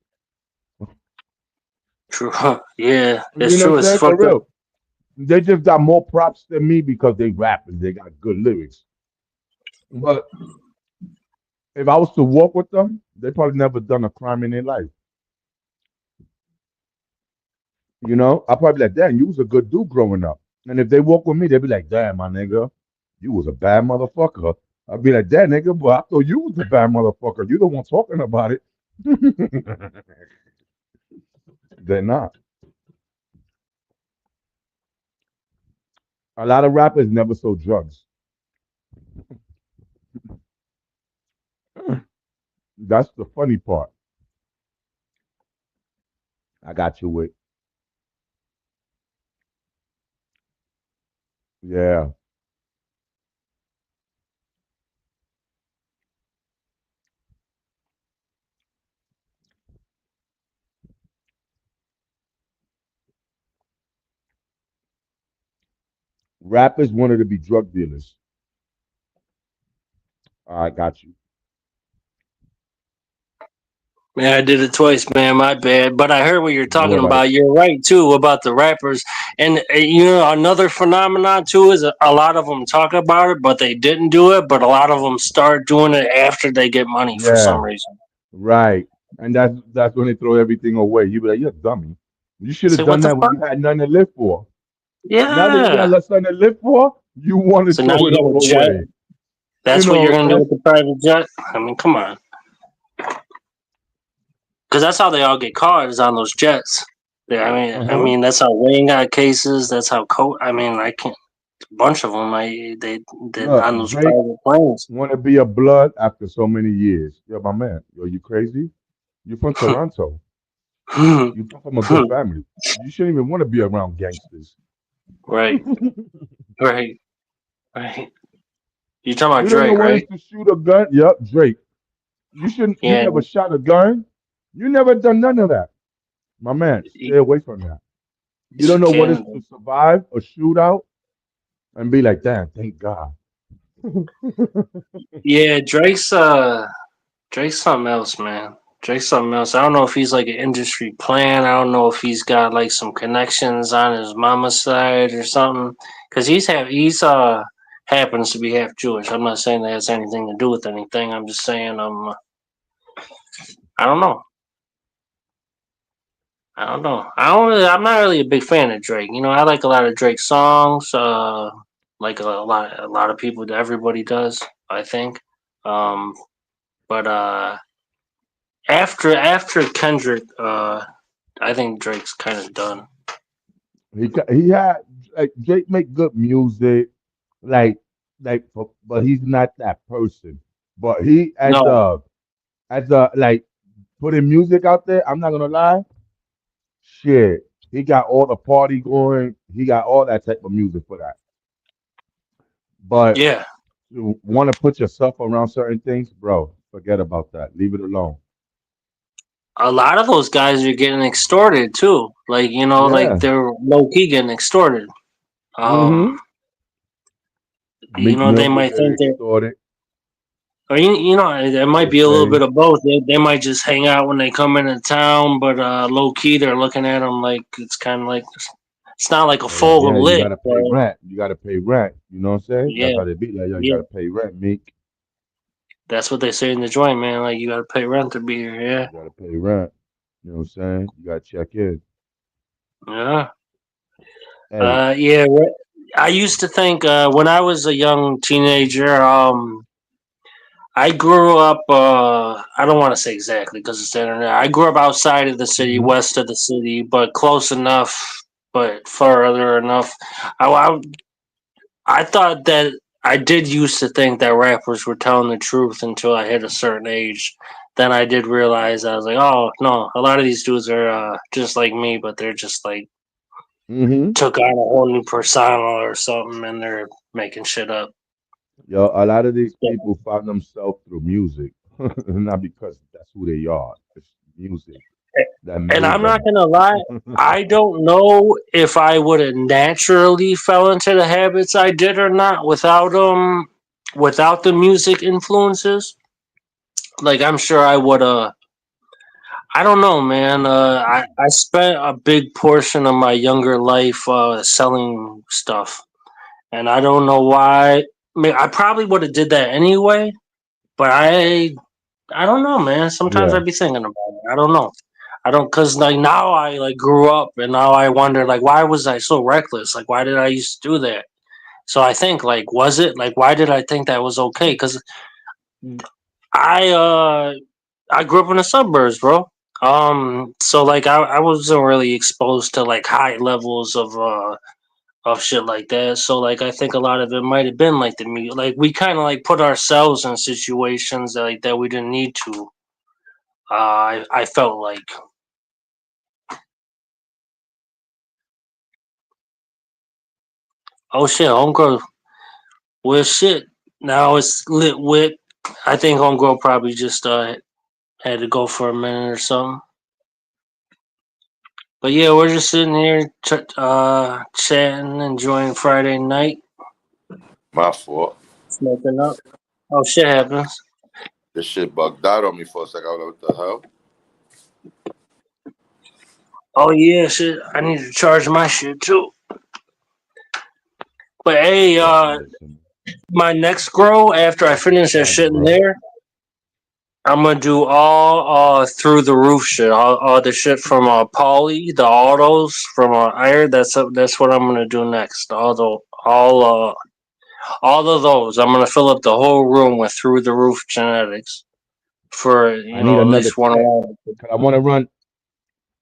True. Yeah, it's You know what true. I'm It's saying? For fucked up. real. They just got more props than me because they rap and they got good lyrics. But if I was to walk with them, they probably never done a crime in their life. I probably be like, damn, you was a good dude growing up. And if they walk with me, they'd be like, damn, my nigga, you was a bad motherfucker. I'd be like, damn, nigga, but I thought you was the bad motherfucker. You the one talking about it. They're not. A lot of rappers never sold drugs. That's the funny part. I got you with. Yeah. Rappers wanted to be drug dealers. I got you. Man, I did it twice, man. My bad. But I heard what you're You talking all right. about. You're right too about the rappers, and another phenomenon too is a lot of them talk about it, but they didn't do it. But a lot of them start doing it after they get money for some Yeah. reason. Right. And that's when they throw everything away. You be like, you're a dummy. You should have Say done what the that when fuck? you had nothing to live for. Now that you got Yeah. something to live for, you want to So now throw it you got a all jet. away. You That's what know you're what I'm gonna do saying? with the private jet. I mean, come on, because that's how they all get caught is on those jets. Yeah, I Uh-huh. mean that's how Wayne got cases. That's how I mean, I can't. A bunch of them, they did Look, on those Drake private planes. want to be a blood after so many years. Yo, my man, yo, you crazy? You from Toronto. You come from a good family. You shouldn't even want to be around gangsters. Right, right, right. You talking about You don't know Drake, what it's right? to shoot a gun. Yep, Drake. You Yeah, never shot a gun. You never done none of that. My man, stay away from that. You he's don't from know what it's Canada. to survive a shootout and be like, damn, thank God. Yeah, Drake's something else, man. Drake's something else. I don't know if he's like an industry plan. I don't know if he's got like some connections on his mama's side or something. Cause he's happens to be half Jewish. I'm not saying that has anything to do with anything. I'm just saying I don't know. I don't know. I'm not really a big fan of Drake. I like a lot of Drake songs. Like a lot of people. Everybody does. I think. Um, but after Kendrick, I think Drake's kind of done. He had like Drake make good music, like but he's not that person. But he No. as a like putting music out there. I'm not gonna lie, shit. He got all the party going. He got all that type of music for that. But Yeah. you want to put yourself around certain things, bro, forget about that. Leave it alone. A lot of those guys are getting extorted too. Like like Yeah. they're low key getting extorted. Um, Mm-hmm. Meek they Mill was might think they're extorted. or it might Little be a little bit Shane. of both. They might just hang out when they come into town, but low key they're looking at them like it's kind of like it's not like a They're like, yeah, full you lick, gotta pay but rent. You gotta pay rent. You know what I'm saying? That's yeah, how they be like, yo, you yeah, gotta pay rent, Meek. that's what they say in the joint, man. Like you got to pay rent to be here. Yeah, You gotta pay rent. You know what I'm saying? You gotta check in. yeah, Hey, yeah. I used to think when I was a young teenager. I grew up. I don't want to say exactly because it's the internet. I grew up outside of the city, hmm west of the city, but close enough, but further enough. I, I thought that I did used to think that rappers were telling the truth until I hit a certain age. Then I did realize I was like, oh no, a lot of these dudes are just like me, but they're just like Mm-hmm. took on a whole new persona or something, and they're making shit up. Yo, a lot of these Yeah. people found themselves through music, not because that's who they are. It's music that And made I'm not them. gonna lie, I don't know if I would have naturally fell into the habits I did or not without the music influences. Like I'm sure I would have. I don't know, man. I spent a big portion of my younger life selling stuff, and I don't know why. I mean, I probably would have did that anyway, but I don't know, man. Sometimes Yeah, I'd be thinking about it. I don't know. I don't, cause like now I like grew up, and now I wonder like why was I so reckless? Like why did I used to do that? So I think like was it like why did I think that was okay? Cause I I grew up in the suburbs, bro. So like I wasn't really exposed to like high levels of shit like that. So like I think a lot of it might have been like the music. Like we kind of like put ourselves in situations that like that we didn't need to. I felt like oh shit, homegirl. Well shit. Now it's lit wit. I think homegirl probably just had to go for a minute or something. But yeah, we're just sitting here chatting, enjoying Friday night, My fault. smoking up. Oh shit happens. This shit bugged out on me for a second. I don't know what the hell. Oh yeah, shit. I need to charge my shit too. But hey, yeah, I'm listening. my next grow after I finish that Thanks, shit in bro. there, I'm gonna do all through the roof shit. All the shit from Poly, the autos from Iron. That's what I'm gonna do next. All of those. I'm gonna fill up the whole room with through the roof genetics for I need at another least one tank round. because I want to run.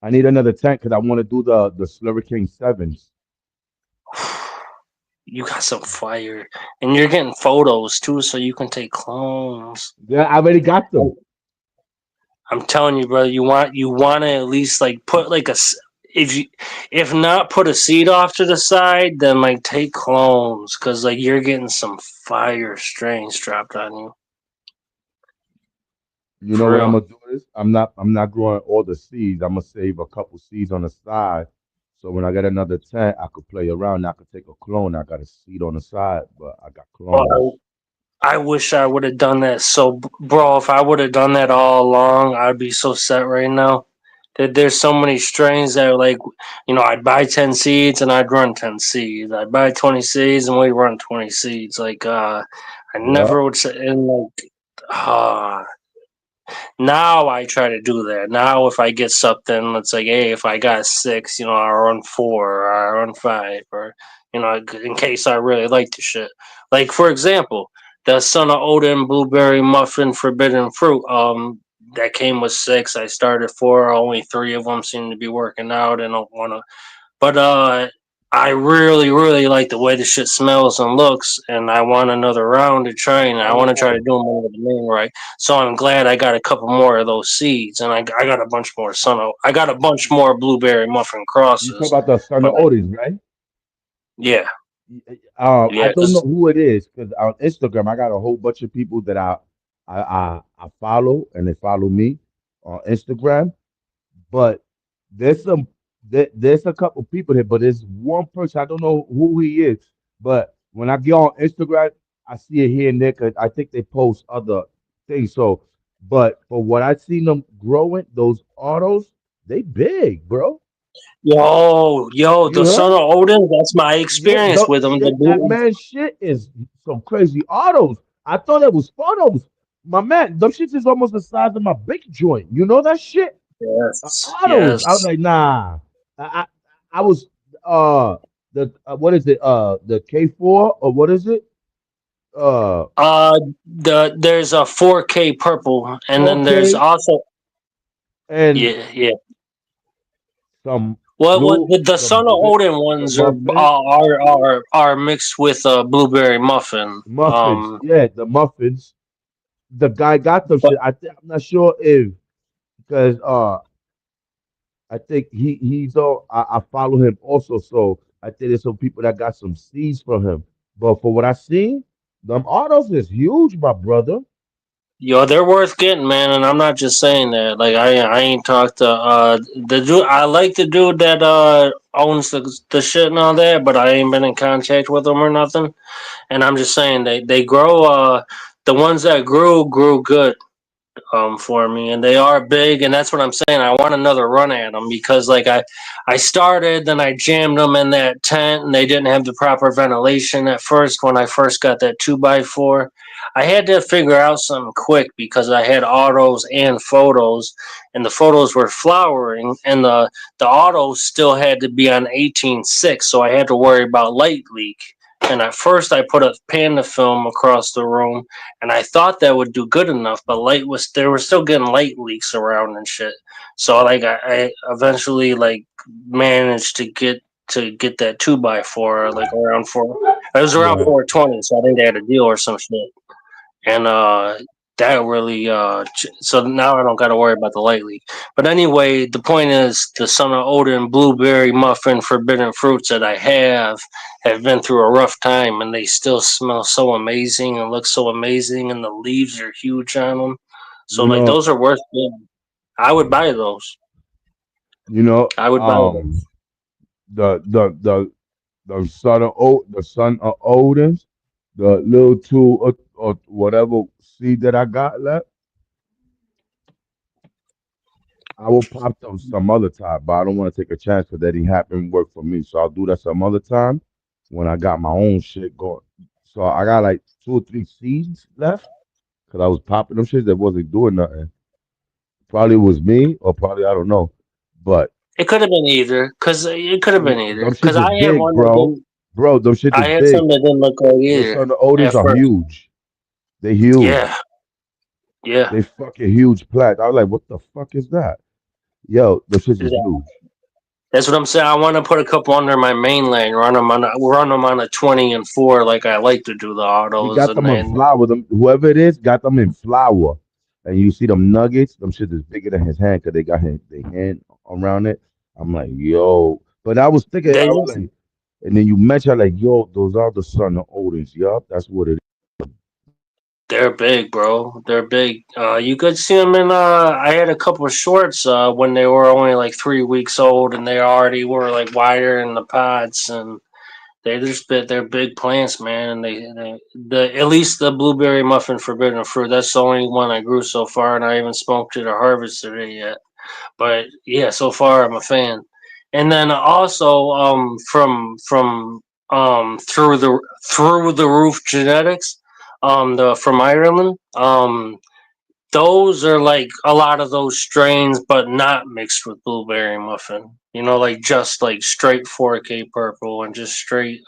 I need another tank because I want to do the Slurricane sevens. You got some fire, and you're getting photos too, so you can take clones. Yeah, I already got them. I'm telling you, brother. You want to at least like put like if you if not put a seed off to the side, then like take clones because like you're getting some fire strains dropped on you You know for what I'm real. gonna do is I'm not growing all the seeds. I'm gonna save a couple seeds on the side. So when I get another tank, I could play around. I could take a clone. I got a seed on the side, but I got clones. Oh, I wish I would have done that. So, bro, if I would have done that all along, I'd be so set right now. There's so many strains that are like, I'd buy 10 seeds and I'd run 10 seeds. I'd buy 20 seeds and we'd run 20 seeds. Like, I Yeah. never would say, and like, uh, now I try to do that. Now, if I get something, it's like, hey, if I got six, I run four or I run five, or in case I really like the shit. Like for example, the Son of Odin Blueberry Muffin Forbidden Fruit. That came with six. I started four. Only three of them seem to be working out, and I don't want to. But I really, really like the way the shit smells and looks, and I want another round to try, and I Son of want to try to Odin. do them over the main right. So I'm glad I got a couple more of those seeds, and I got a bunch more I got a bunch more blueberry muffin You talk crosses. about the Son But of Odin, right? yeah, I yeah, don't know because who it is because on Instagram I got a whole bunch of people that I follow and they follow me on Instagram. But there's some there's a couple people here, but there's one person I don't know who he is. But when I get on Instagram, I see it here and there 'cause I think they post other things. So, but for what I seen them growing, those autos, they big, bro. yo, You the Son heard? of Odin. That's my Yeah, experience with them. The that blue. man shit is some crazy autos. I thought it was photos. My man, them shits is almost the size of my big joint. You know that shit? Yes, Autos. I was yes. like, nah. I was the what is it? The K4 or what is it? Uh There's a 4K purple, and then there's 4K also and yeah, yeah. some What blue, the Son of Odin the ones muffin, are mixed with a blueberry muffin. muffins. Yeah, the muffins. The guy got them But shit. I'm not sure if because I think he's all. I follow him also, so I think there's some people that got some seeds from him. But for what I seen, them autos is huge, my brother. Yo, they're worth getting, man, and I'm not just saying that. Like I ain't talked to the dude. I like the dude that owns the shit and all that, but I ain't been in contact with him or nothing. And I'm just saying they grow. The ones that grew good. For me, and they are big, and that's what I'm saying. I want another run at them because, like, I started, then I jammed them in that tent, and they didn't have the proper ventilation at first. When I first got that 2x4, I had to figure out something quick because I had autos and photos, and the photos were flowering, and the autos still had to be on 18.6, so I had to worry about light leak. And at first, I put a panda film across the room, and I thought that would do good enough, but light was there were still getting light leaks around and shit. So like I eventually like managed to get that 2x4 like around four. It was around Yeah, 420, so I think they had a deal or some shit. And that really so now I don't got to worry about the light leak. But anyway, the point is the Son of Odin blueberry muffin forbidden fruits that I have been through a rough time, and they still smell so amazing and look so amazing, and the leaves are huge on them. So you like know, those are worth getting. I would buy those. you know, I would buy those. the son of Odin's, the little two or whatever seed that I got left. I will pop them some other time, but I don't want to take a chance because that he happened work for me. So I'll do that some other time when I got my own shit going. So I got like 2 or 3 seeds left because I was popping them shit that wasn't doing nothing. Probably was me, or probably I don't know. But It could have been either, cause it could have been either, them cause shits is I had big, one that bro. didn't. Bro, them shit I is had big. some that didn't look like Those either son of Odins at are first. huge. They huge. Yeah, yeah. They fucking huge plants. I was like, what the fuck is that? Yo, those shits is Yeah. huge. That's what I'm saying. I want to put a couple under my main lane, run them on a 20 and 4, like I like to do the He autos, got and them in then flour. Them whoever it is got them in flour, and you see them nuggets. Them shit is bigger than his hand because they got his they hand around it. I'm like, yo, but I was thinking, they I was like, and then you mentioned like, yo, those are the son of Odins. Yup, that's what it is. they're big, bro. They're big. You could see them in. I had a couple of shorts when they were only like 3 weeks old, and they already were like wider in the pods, and they're big plants, man. And they the at least the blueberry muffin forbidden fruit. That's the only one I grew so far, and I haven't smoked it or harvested it yet. But yeah, so far I'm a fan. And then also from through the roof genetics, the from Ireland, those are like a lot of those strains, but not mixed with blueberry muffin. You know, like just like straight 4K purple and just straight.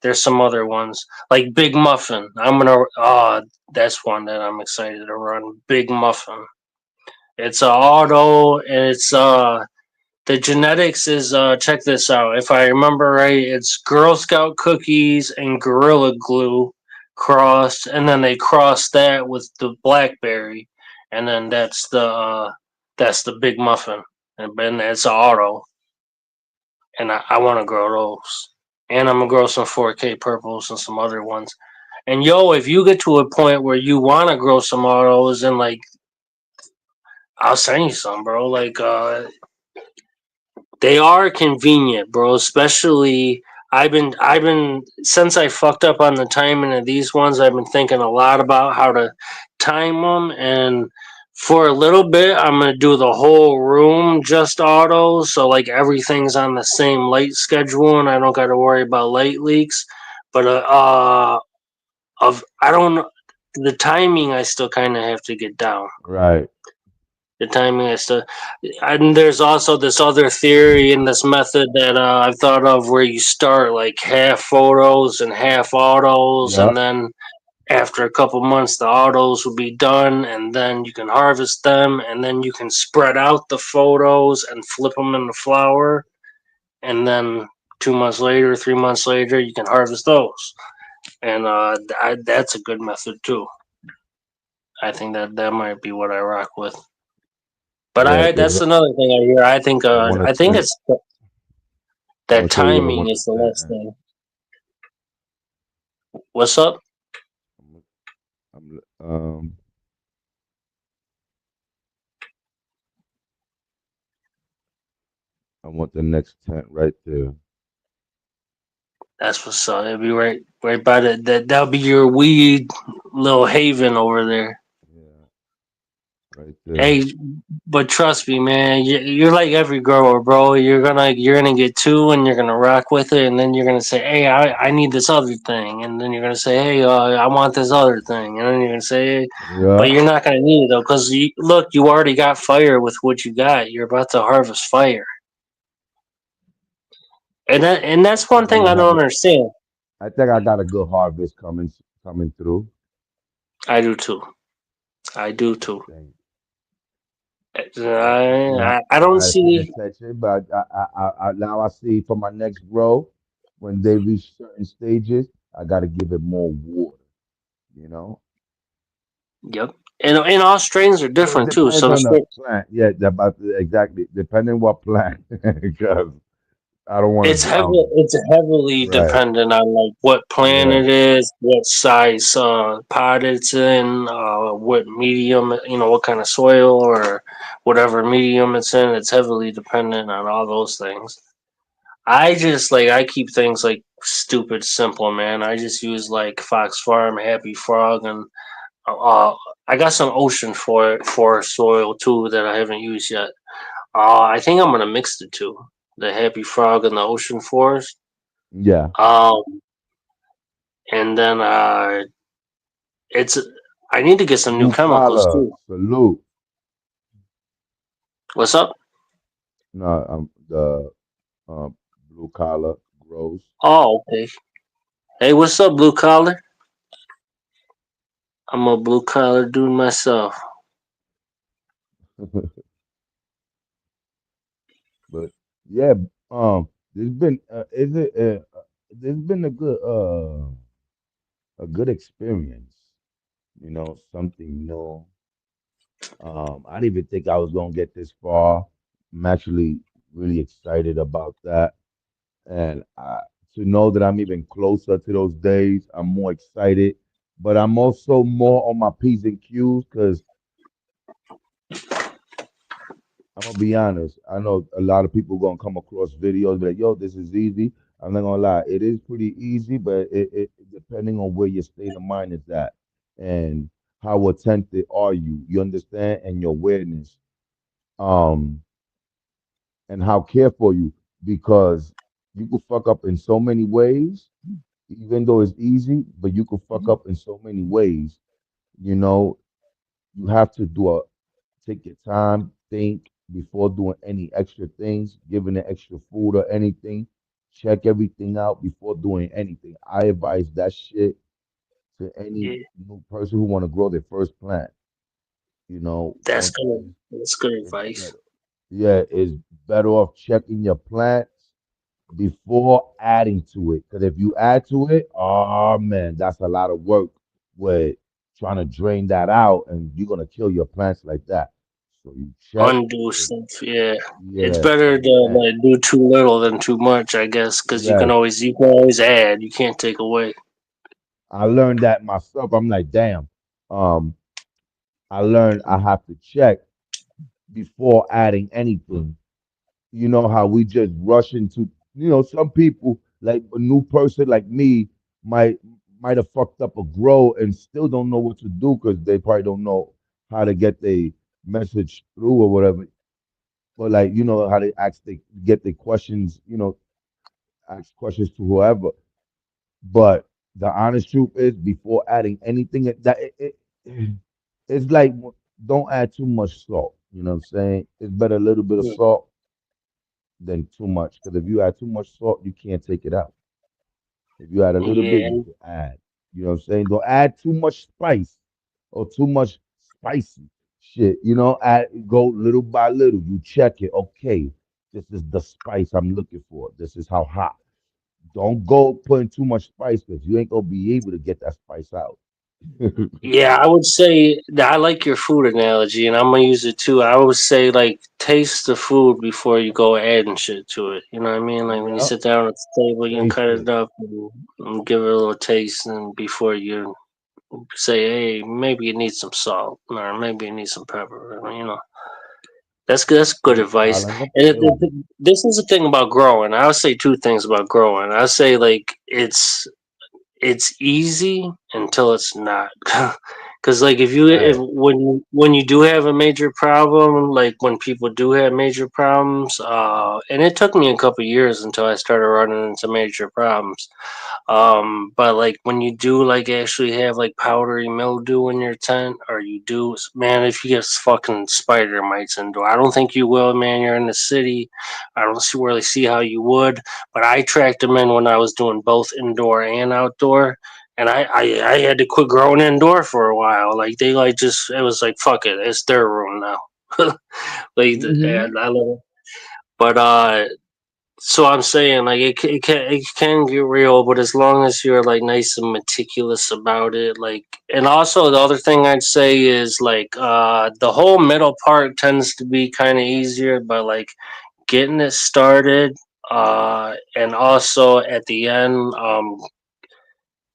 There's some other ones like Big Muffin. I'm gonna. That's one that I'm excited to run. Big Muffin. It's a auto, and it's the genetics is check this out. If I remember right, it's Girl Scout cookies and Gorilla Glue crossed, and then they cross that with the blackberry, and then that's the big muffin, and it's an auto, and I want to grow those, and I'm gonna grow some 4K purples and some other ones. And yo, if you get to a point where you want to grow some autos, and like I'll send you some, bro. Like they are convenient, bro. Especially I've been since I fucked up on the timing of these ones. I've been thinking a lot about how to time them, and for a little bit, I'm gonna do the whole room just auto, so like everything's on the same light schedule, and I don't got to worry about light leaks. But of I don't know the timing. I still kind of have to get down. Right. The timing is to, and there's also this other theory in this method that I've thought of where you start like half photos and half autos, and Yup. then after a couple months the autos will be done, and then you can harvest them, and then you can spread out the photos and flip them in the flower, and then 2 months later, 3 months later, you can harvest those, and that's a good method too. I think that might be what I rock with. But Yeah, I that's another thing I hear. I want to I think thank. it's I'm that gonna tell you what I timing want to is the thank. less thing. What's up? I'm, I want the next tent right there. That's what's up. It'll be right by that'll be your weed little haven over there. Yeah, right there. Hey, but trust me, man, you're like every grower, bro. You're gonna get two, and you're gonna rock with it, and then you're gonna say, "Hey, I need this other thing," and then you're gonna say, "Hey, I want this other thing," and then you're gonna say, hey, but Yeah, you're not gonna need it though, because look, you already got fire with what you got. You're about to harvest fire, and I that's one think I'm thing I gonna have don't it. understand. I think I got a good harvest coming through. I do too. I do I too. think. I I don't had to pay see. attention, but now I see for my next grow, when they reach certain stages, I got to give it more water. You know, Yep, and all strains are but it different too. depends Some on the strains. plant. Yeah, exactly. Depending what plant, because I don't want to drown them. It's heavily Right. dependent on like what plant Yeah. it is, what size pot it's in, what medium, what kind of soil or whatever medium it's in. It's heavily dependent on all those things. I just like I keep things like stupid simple, man. I just use like Fox Farm, Happy Frog, and uh, I got some ocean for soil too that I haven't used yet. I think I'm gonna mix the two, the Happy Frog and the Ocean Forest. Yeah. Um, and then it's I need to get some new Blue chemicals collar too. salute. What's up? No, the blue collar grows. Oh, okay. Hey, what's up, blue collar? I'm a blue collar dude myself. But yeah, there's been is it there's been a good experience. Something new. I didn't even think I was gonna get this far. I'm actually really excited about that, and to know that I'm even closer to those days, I'm more excited. But I'm also more on my P's and Q's because I'm gonna be honest. I know a lot of people gonna come across videos be like, "Yo, this is easy." I'm not gonna lie, it is pretty easy, but it depending on where your state of mind is at and how attentive are you. You understand, and your awareness, um, and how careful you, because you could fuck up in so many ways, even though it's easy, but you could fuck up in so many ways. You know, you have to take your time, think before doing any extra things, giving it extra food or anything. Check everything out before doing anything. I advise that shit to any Yeah, new person who want to grow their first plant. that's One thing good. is That's good it's advice. better. Yeah, it's better off checking your plants before adding to it. Because if you add to it, oh man, that's a lot of work with trying to drain that out, and you're gonna kill your plants like that. So you check. Undo stuff. Yeah, it's Yeah, better to and like do too little than too much, I guess, because yes, you can always add. You can't take away. I learned that myself. I'm like, damn. Um, I learned I have to check before adding anything. You know how we just rush into, some people like a new person like me might might have fucked up a grow and still don't know what to do because they probably don't know how to get the message through or whatever. But like, how they get the questions, ask questions to whoever. But the honest truth is, before adding anything, it's like don't add too much salt. You know what I'm saying? It's better a little bit of Yeah, salt than too much. Because if you add too much salt, you can't take it out. If you add a little bit, you yeah, can add. You know what I'm saying? Don't add too much spice or too much spicy shit. Go little by little. You check it. Okay, this is the spice I'm looking for. This is how hot. Don't go putting too much spice because you ain't gonna be able to get that spice out. Yeah, I would say that I like your food analogy, and I'm gonna use it too. I would say like taste the food before you go adding shit to it. You know what I mean? Like when you Yeah, sit down at the table, you can taste cut it it. up and give it a little taste, and before you say, "Hey, maybe you need some salt, or maybe you need some pepper," you know. That's good. That's good advice. Profiling the And flavor. this is the thing about growing. I would say two things about growing. I would say like it's easy until it's not. Because like if Right. when you do have a major problem, like when people do have major problems, and it took me a couple years until I started running into major problems. But like when you do like actually have like powdery mildew in your tent, or you do, man, if you get fucking spider mites indoor, I don't think you will, man. You're in the city. I don't really see how you would, but I tracked them in when I was doing both indoor and outdoor. And I had to quit growing indoor for a while. Like they like just it was like fuck it, it's their room now. Like Hmm. and I love it. But so I'm saying like it can get real, but as long as you're like nice and meticulous about it, like, and also the other thing I'd say is like the whole middle part tends to be kind of easier, but like getting it started, and also at the end,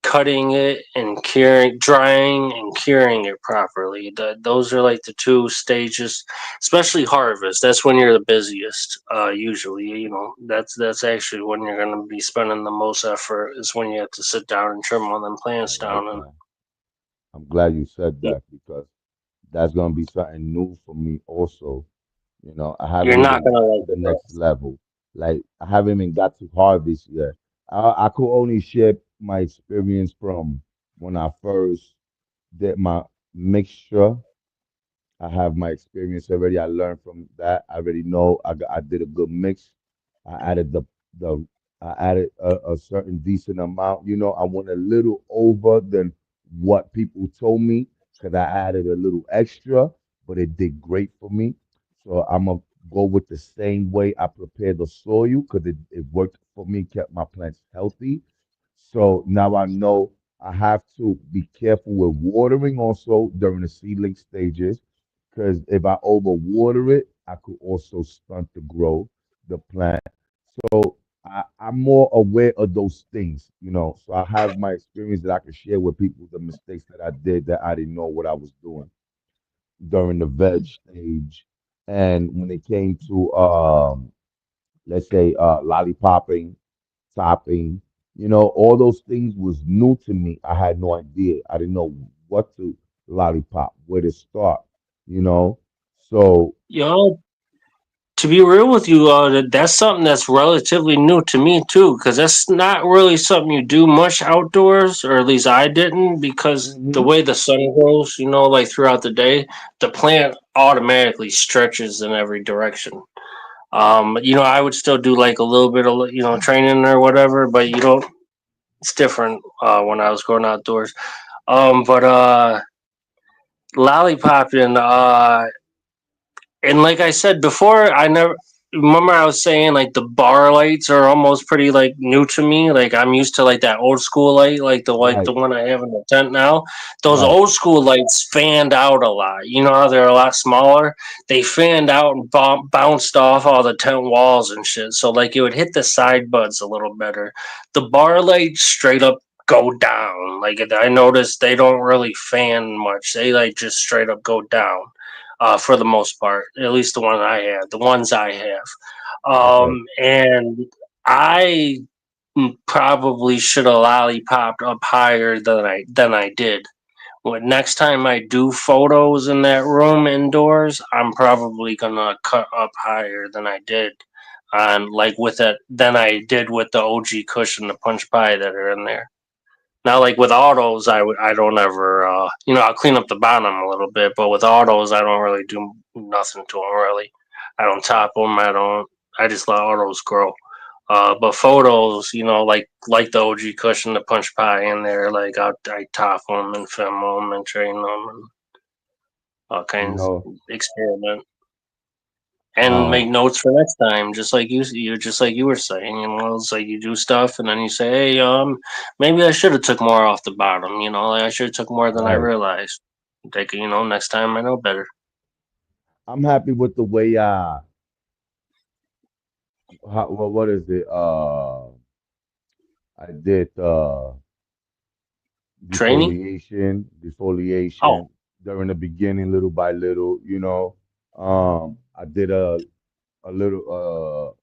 cutting it and curing, drying and curing it properly. Those are like the two stages, especially harvest. That's when you're the busiest. Usually, you know, that's actually when you're gonna be spending the most effort. Is when you have to sit down and trim all them I plants like down, and that. I'm glad you said that because that's gonna be something new for me also. You know, I you're haven't not even gonna got like to the it, bro. next level. Like I haven't even got to harvest yet. I could only share my experience from when I first did my mixture. I have my experience already. I learned from that. I already know I did a good mix. I added the I added a certain decent amount. You know, I went a little over than what people told me because I added a little extra, but it did great for me. So I'm gonna go with the same way I prepared the soil because it worked for me, kept my plants healthy. So now I know I have to be careful with watering also during the seedling stages because if I overwater it, I could also stunt the growth, the plant. So I'm more aware of those things, you know. So I have my experience that I can share with people, the mistakes that I did that I didn't know what I was doing during the veg stage. And when it came to let's say lollipopping, topping, you know, all those things was new to me. I had no idea. I didn't know what to lollipop, where to start, you know. So Yo, to be real with you, that's something that's relatively new to me too, because that's not really something you do much outdoors, or at least I didn't, because the mhm, way the sun goes, you know, like throughout the day, the plant automatically stretches in every direction. You know, I would still do like a little bit of training or whatever, but you don't. It's different when I was going outdoors. But lollipopping, and like I said before, I never remember I was saying like the bar lights are almost pretty like new to me. Like I'm used to like that old school light, like the right, one I have in the tent now. Those right. old school lights fanned out a lot. You know how they're a lot smaller. They fanned out and bounced off all the tent walls and shit. So like it would hit the side buds a little better. The bar lights straight up go down. Like I noticed they don't really fan much. They like just straight up go down, for the most part. At least the ones I have. Okay. And I probably should have lollipopped up higher than I did. When next time I do photos in that room indoors, I'm probably gonna cut up higher than I did on like with that than I did with the OG cushion, the punch pie that are in there. Now, like with autos, I don't ever, I'll clean up the bottom a little bit, but with autos, I don't really do nothing to them really. I don't top them. I just let autos grow. But photos, like the OG cushion, the punch pie in there, like I top them and film them and train them and all You kinds know, experiment. and Um, make notes for next time. Just like you were saying. It's like you do stuff, and then you say, "Hey, maybe I should have took more off the bottom. Like I should have took more than I right. realized. Take next time I know better." I'm happy with the way what is it? I did Training. Oh, defoliation during the beginning, little by little, I did a little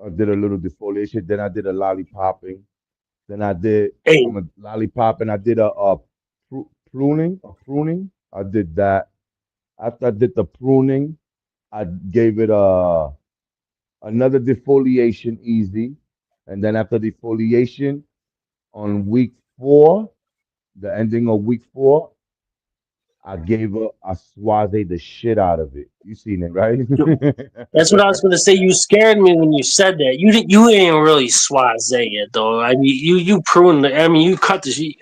I did a little defoliation, then I did a lollipopping, then I did hey, from a lollipopping, I did a pruning. I did that. After I did the pruning, I gave it another defoliation easy. And then after defoliation on week 4, the ending of week 4, I gave her a swaze the shit out of it. You seen it, right? that's what I was gonna say. You scared me when you said that. You ain't really swaze it though. I mean, you pruned. You cut you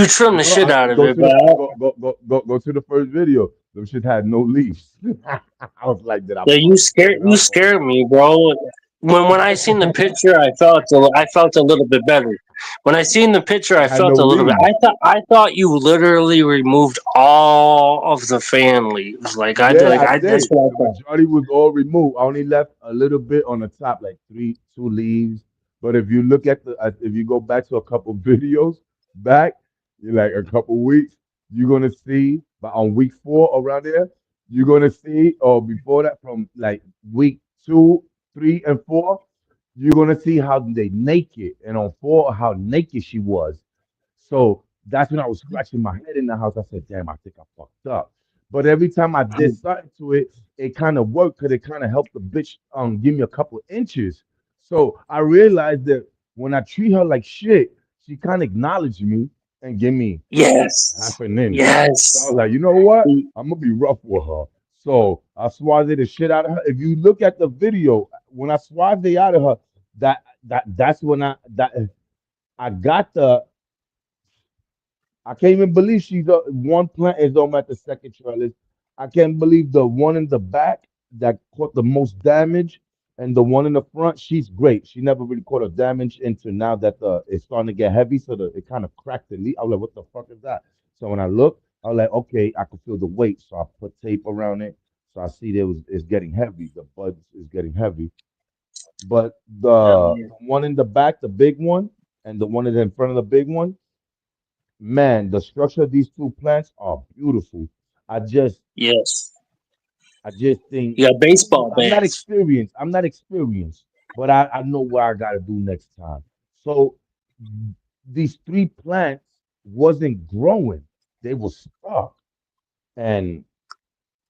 trimmed the No, shit out of go it, to the but go to the first video. Them shit had no leaves. I was like, did I yeah, fuck something you up? scared me, bro. When I seen the picture, I felt a little bit better. When I seen the picture, It I had no felt a little bit. leaves. I thought you literally removed all of the fan leaves. Yeah, I That's did. what I The thought. majority was all removed. I only left a little bit on the top, like two leaves. But if you look at if you go back to a couple videos back, like a couple weeks, you're gonna see. But on week 4 around there, you're gonna see, or before that, from like week 2, 3, and 4, you're gonna see how they naked, and on 4, how naked she was. So that's when I was scratching my head in the house. I said, damn, I think I fucked up. But every time I did something to it, it kind of worked because it kind of helped the bitch give me a couple inches. So I realized that when I treat her like shit, she kind of acknowledged me and give me Yes, half an inch. So I yes. was like, you know what? I'm gonna be rough with her. So I swatted the shit out of her. If you look at the video, when I swatted it out of her, that's when I got I can't even believe she's one plant is on at the second trellis. I can't believe the one in the back that caught the most damage, and the one in the front, she's great. She never really caught a damage into now that it's starting to get heavy, so it kind of cracked the leaf. I was like, what the fuck is that? So when I looked, I was like, okay, I could feel the weight, so I put tape around it. So I see it's getting heavy. The buds is getting heavy, but the one in the back, the big one, and the one in front of the big one, man, the structure of these two plants are beautiful. I just, Yes. I just think You got baseball I'm not bats. experienced. I'm not experienced, but I know what I got to do next time. So these 3 plants wasn't growing; they were stuck. And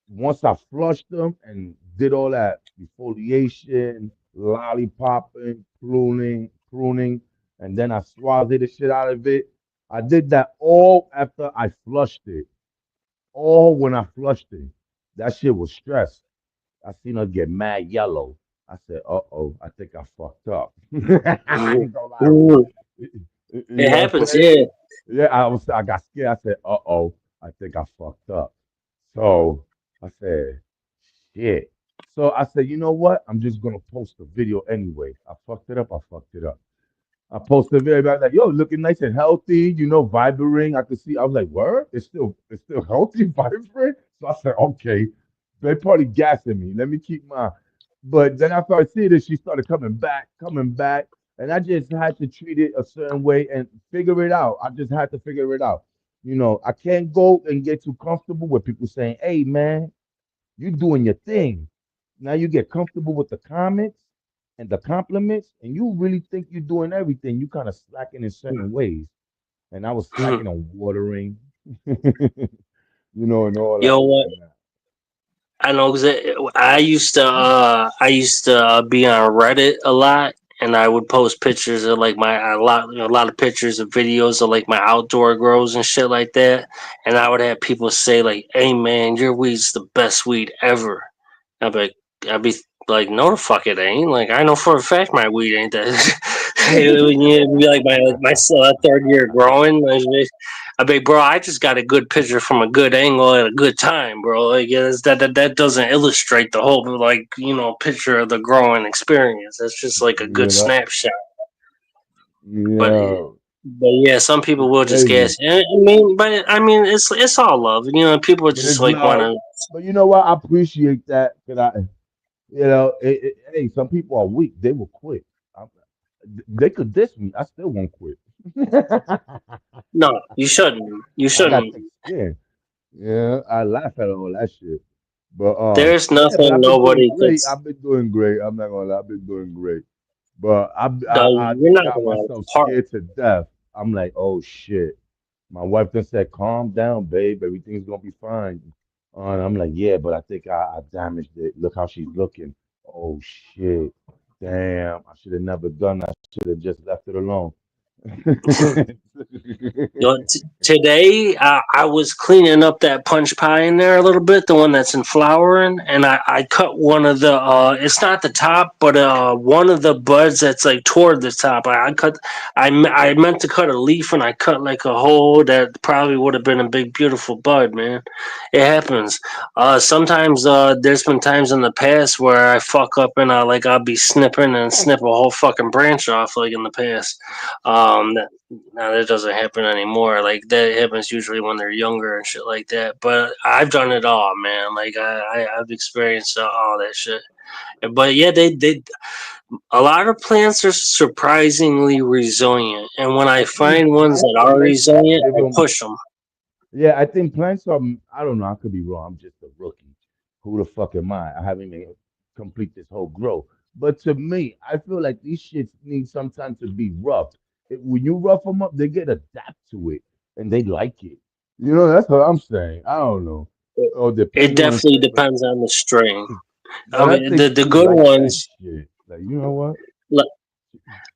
once I flushed them and did all that defoliation, lollipopping, pruning, and then I swabbed the shit out of it. I did that all after I flushed it. All when I flushed it. That shit was stress. I seen her get mad yellow. I said, "Uh-oh, I think I fucked up." I Mhm. ain't gonna lie. Mhm. You It know what I'm happens, saying? yeah. Yeah, I got scared. I said, "Uh-oh, I think I fucked up." So I said, "Shit." So I said, "You know what? I'm just gonna post a video anyway. I fucked it up. I fucked it up." I posted a video about like, yo, looking nice and healthy, vibrating. I could see. I was like, word? It's still healthy, vibrant. So I said, okay, they probably gassing me. Let me keep my. But then after I see this, she started coming back, and I just had to treat it a certain way and figure it out. I just had to figure it out. I can't go and get too comfortable with people saying, "Hey, man, you doing your thing." Now you get comfortable with the comments and the compliments, and you really think you're doing everything. You kind of slacking in certain ways. And I was Mhm. slacking on watering, and all You know that, this what? and that. I know because I used to be on Reddit a lot, and I would post pictures of like a lot of pictures of videos of like my outdoor grows and shit like that, and I would have people say like, "Hey man, your weed's the best weed ever." I'd be like, I'd be like, "No, the fuck it ain't." Like I know for a fact my weed ain't that. When you be like my third year growing, like, I mean, bro, I just got a good picture from a good angle at a good time, bro. Like, that doesn't illustrate the whole, like, picture of the growing experience. That's just like a good Yeah, snapshot. But yeah, yeah, some people it's will just crazy. gas. I mean, it's all love. People It just is like want love. to. But you know what? I appreciate that. Hey, some people are weak. They will quit. I, they could diss me. I still won't quit. No, you shouldn't. You I got shouldn't. thick skin. Yeah, I laugh at all that shit. But There's yeah, but nothing I've been doing nobody could. great. I've been doing great. I'm not gonna lie, I've been doing great. But I You're not got gonna myself part. scared to death. I'm like, oh shit. My wife just said, calm down, babe. Everything's gonna be fine. And I'm like, yeah, but I think I damaged it. Look how she's looking. Oh shit. Damn. I should have never done that. I should have just left it alone. Today, I was cleaning up that punch pie in there a little bit, the one that's in flowering, and I cut one of the. It's not the top, but one of the buds that's like toward the top. I cut. I meant to cut a leaf, and I cut like a hole that probably would have been a big, beautiful bud. Man, it happens. Sometimes there's been times in the past where I fuck up and I'll be snipping and snip a whole fucking branch off like in the past. Um, Now that doesn't happen anymore. Like that happens usually when they're younger and shit like that. But I've done it all, man. Like I've experienced all that shit. But yeah, they a lot of plants are surprisingly resilient, and when I I think find ones plants that are plants resilient, give I them. push them. Yeah, I think plants are. I don't know. I could be wrong. I'm just a rookie. Who the fuck am I? I haven't even complete this whole grow. But to me, I feel like these shits need sometimes to be rough. When you rough them up, they get adapt to it and they like it. That's what I'm saying. I don't know. It, Or it depending on definitely certain. depends on the strain. I But I mean, think the trees good like that ones. shit. Like, you know what?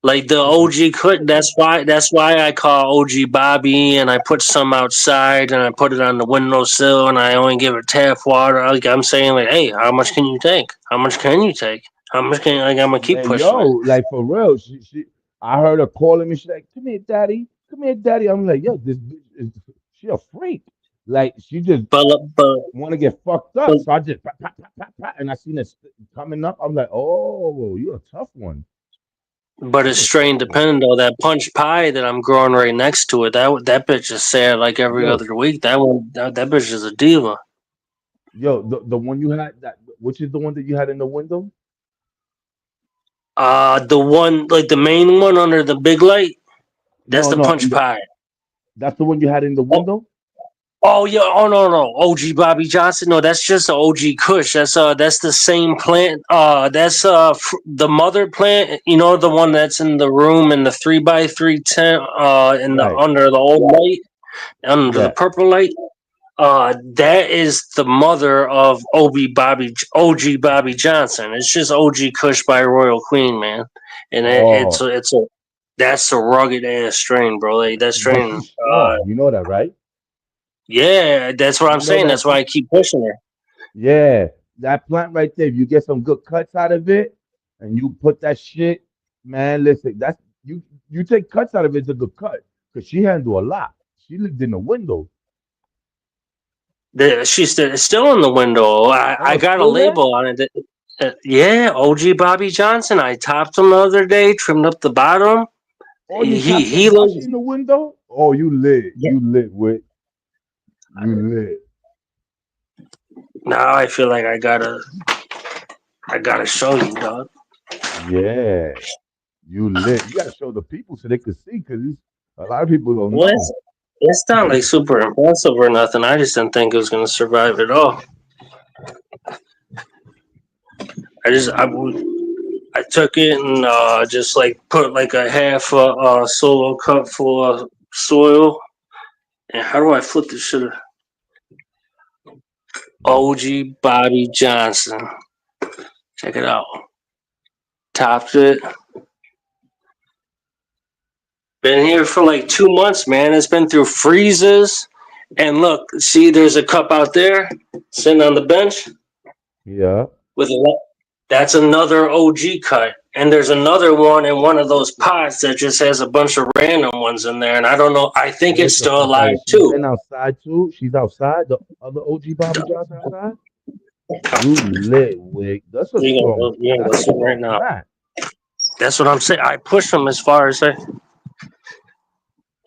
Like the OG cut. That's why I call OG Bobby, and I put some outside, and I put it on the windowsill, and I only give it tap water. Like I'm saying, like, hey, how much can you take? How much can you take? How much can like I'm gonna keep Man, pushing yo, it. like for real. I heard her calling me. She's like, "Come here, daddy. Come here, daddy." I'm like, "Yo, this bitch is she a freak? Like she just But but want to get fucked but up." So I just pat, pat, pat, pat, pat, and I seen it coming up. I'm like, "Oh, you're a tough one. but it's You're a tough strain one." dependent though. That punch pie that I'm growing right next to it, that bitch is sad like every Yo, other week. That bitch is a diva. yo, the one you had that, which is the one that you had in the window? The one like the main one under the big light. That's No, the no, punch pie. that's the one you had in the Oh, window. Oh yeah, oh no, OG Bobby Johnson. No, that's just a OG Kush. That's the same plant. That's the mother plant. You know the one that's in the room in the 3x3 tent. In the Right. under the old light, under the Yeah. purple light. That is the mother of OG Bobby Johnson. It's just OG Kush by Royal Queen, man. And Oh, it's a that's a rugged ass strain, bro. Like that but strain. she's strong. You know that, right? Yeah, that's what I'm You know saying. that. That's why I keep pushing her. Yeah, that plant right there. If you get some good cuts out of it, and you put that shit, man. Listen, that's you. You take cuts out of it, it's a good cut because she handled a lot. She lived in the window. She's still in the window. Oh, I it's got a still there? label on it. Yeah, OG Bobby Johnson. I topped him the other day, trimmed up the bottom. Oh, you He tapped it he while she looks. in the window? Oh, you lit. Yeah. You lit, Wick. You lit. Now I feel like I gotta show you, dog. Yeah, you lit. You gotta show the people so they could see because a lot of people don't Well, know. it's not like super impressive or nothing. I just didn't think it was gonna survive at all. I just I took it and just like put like a half solo cup full of soil. And how do I flip this shit? OG Bobby Johnson. Check it out. Topped it. Been here for like 2 months, man. It's been through freezes. And look, see, there's a cup out there sitting on the bench Yeah. with a. That's another OG cut. and there's another one in one of those pots that just has a bunch of random ones in there, and I don't know. I think What it's the still fuck out alive of she's too. been outside too? She's outside? The other OG Bobby Johnson outside? You lit, Wick. You ain't That's gonna a see it right strong now. plant. That's what I'm saying. I push them as far as it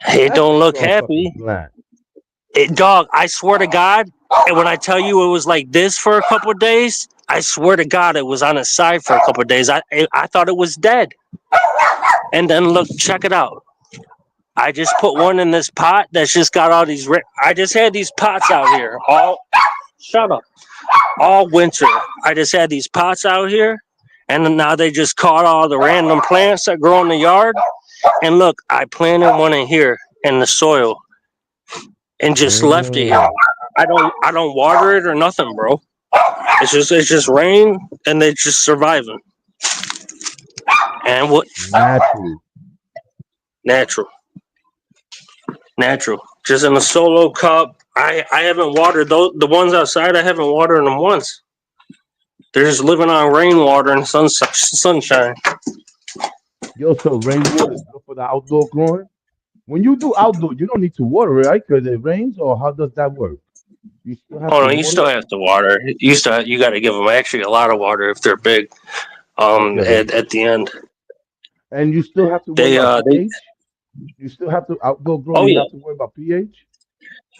That's a don't look strong fucking happy. plant. Dog, I swear to God, and when I tell you it was like this for a couple of days, I swear to God it was on its side for a couple of days. I thought it was dead. And then look, check it out. I just put one in this pot that's just got all these. I just had these pots out here shut up, all winter. I just had these pots out here, and then now they just caught all the random plants that grow in the yard. And look, I planted one in here in the soil and just left it here. Mm, I don't water it or nothing, bro. It's just rain and they just surviving. And what natural. natural. Natural. Just in a solo cup. I haven't watered those the ones outside, I haven't watered them once. They're just living on rainwater and sunshine. Yo, so rainwater is good for the outdoor growing? When you do outdoor, you don't need to water it, right? Because it rains, or how does that work? You still have Oh to no, you water still it? have to water. You got to give them actually a lot of water if they're big. Okay. At the end, And you still have to worry about they. pH? You still have to outdoor growing, Oh you yeah. have to worry about pH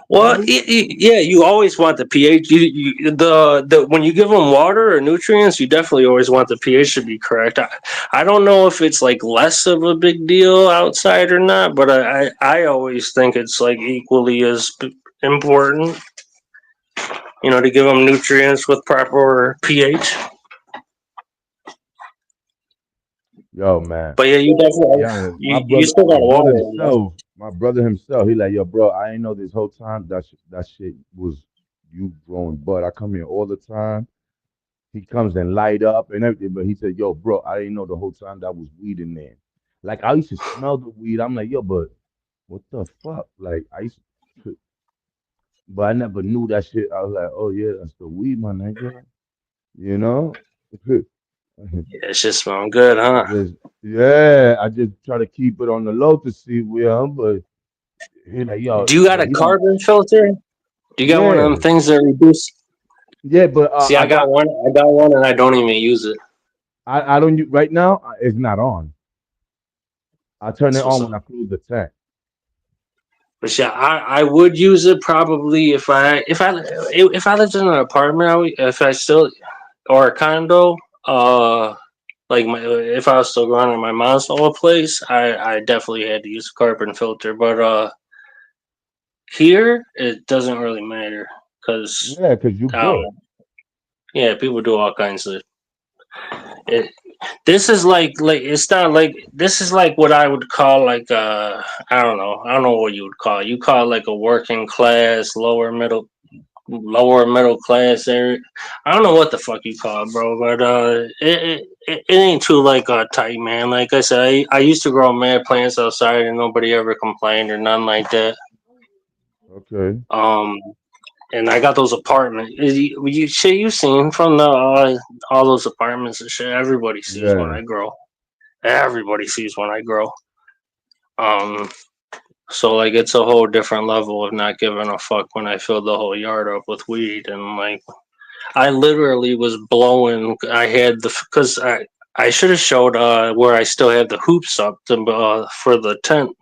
Well, levels? yeah, you always want the pH. The when you give them water or nutrients, you definitely always want the pH to be correct. I don't know if it's like less of a big deal outside or not, but I always think it's like equally as important. To give them nutrients with proper pH. Yo, man. But yeah, you definitely Be honest, you still gotta water them though. my brother himself, he like, yo, bro, I ain't know this whole time that shit was you growing bud. I come here all the time. He comes and light up and everything, but he said, yo, bro, I didn't know the whole time that was weed in there. Like I used to smell the weed. I'm like, yo, but what the fuck? Like I used to, but I never knew that shit. I was like, oh yeah, that's the weed, my nigga. You know? Yeah, it's just smelling good, I huh? just yeah, I just try to keep it on the low to see where I'm, but he like, yo, Do you got but a he don't carbon filter? Do you got one of them yeah. things that reduce? Yeah, but See, I got I got one, and I don't even use it. I don't right now it's not on. I turn it That's what's on up. when I close the tank. But yeah, I would use it probably if I lived in an apartment. If I still or a condo. Like if I was still growing in my mom's old place, I definitely had to use a carbon filter. But here it doesn't really matter because Yeah, because you I don't good. know. Yeah, people do all kinds of it. This is like it's not like this is like what I would call like I don't know what you would call it. You call it like a working class lower middle class area. I don't know what the fuck you call it, bro, but it ain't too like tight, man. Like I said, I used to grow mad plants outside and nobody ever complained or nothing like that. Okay. Um, and I got those apartments. Shit you seen from the all those apartments and shit. Everybody sees when Yeah. I grow. Everybody sees when I grow. Um, so like it's a whole different level of not giving a fuck when I fill the whole yard up with weed and like I literally was blowing. I had the because I should have showed where I still had the hoops up for the tent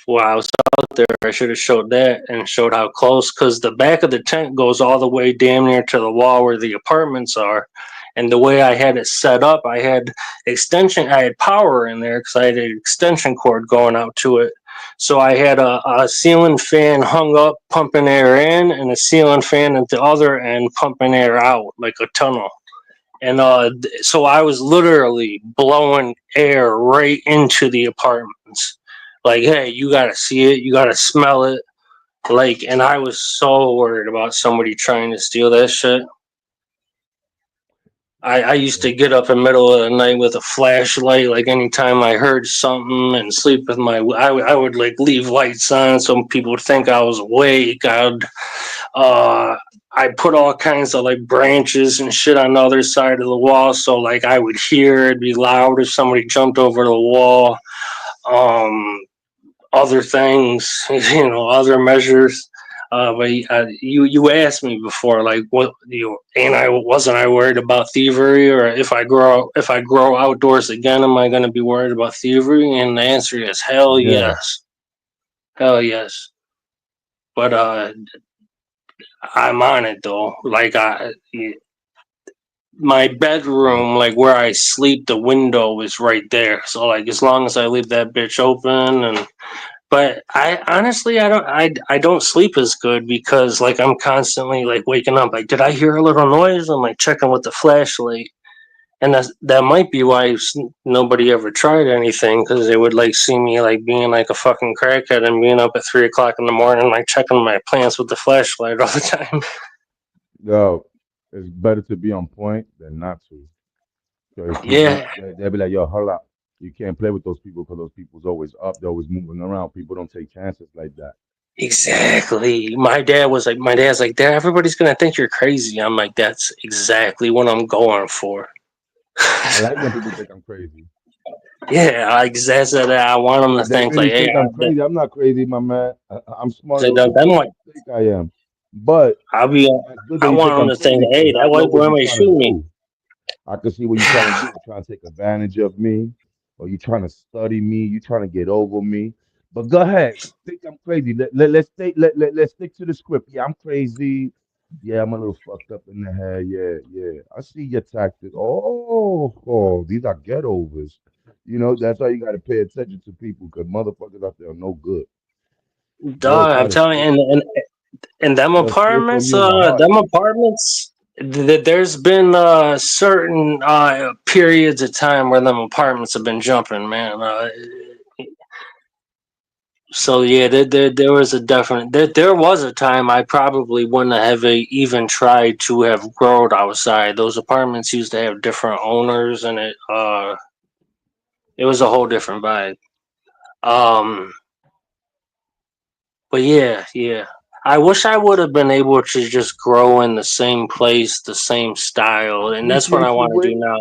while I was out there. I should have showed that and showed how close because the back of the tent goes all the way damn near to the wall where the apartments are. And the way I had it set up, I had I had power in there because I had an extension cord going out to it. So I had a ceiling fan hung up, pumping air in, and a ceiling fan at the other end, pumping air out like a tunnel. And so I was literally blowing air right into the apartments. Like, hey, you gotta see it, you gotta smell it. Like, and I was so worried about somebody trying to steal that shit. I used to get up in the middle of the night with a flashlight, like anytime I heard something, and sleep with I would like leave lights on so people would think I was awake. I put all kinds of like branches and shit on the other side of the wall, so like I would hear it'd be loud if somebody jumped over the wall. Um, Other things, other measures. But you asked me before, like what and I wasn't I worried about thievery, or if I grow outdoors again, am I going to be worried about thievery? And the answer is hell Yeah. yes, hell yes. But I'm on it though. Like my bedroom, like where I sleep, the window is right there. So like as long as I leave that bitch open and but I honestly I don't sleep as good because like I'm constantly like waking up like did I hear a little noise? I'm like checking with the flashlight, and that might be why nobody ever tried anything because they would like see me like being like a fucking crackhead and being up at 3 o'clock in the morning like checking my plants with the flashlight all the time. Yo, it's better to be on point than not to. Because Yeah, people, they'll be like, yo, hold up. You can't play with those people because those people's always up. They're always moving around. People don't take chances like that. exactly. My dad's like, Dad, everybody's gonna think you're crazy. I'm like, that's exactly what I'm going for. I like when people think I'm crazy. Yeah, like that's that. I want them to If they think like, really hey, think I'm crazy, I'm not crazy, my man. I'm smarter than them what like, you think I am. But I'll be. it's good that I you want think them I'm to think, crazy because hey, I that know white what boy you're might trying to shoot me. do. I can see what you're trying to do. You're trying to take advantage of me, or you're trying to study me. You're trying to get over me. But go ahead, think I'm crazy. Let's stick to the script. Yeah, I'm crazy. Yeah, I'm a little fucked up in the head. Yeah, yeah. I see your tactics. Oh, these are get overs. That's why you got to pay attention to people because motherfuckers out there are no good. They'll Dog, try I'm to telling you, steal. and them They'll steal from apartments, you in a heartbeat. there's been certain periods of time where them apartments have been jumping, man. So yeah, there was a definite there was a time I probably wouldn't have even tried to have growed outside. Those apartments used to have different owners, and it was a whole different vibe. Um, but yeah. I wish I would have been able to just grow in the same place, the same I style, and that's what I appreciate you, want to do Wick. now.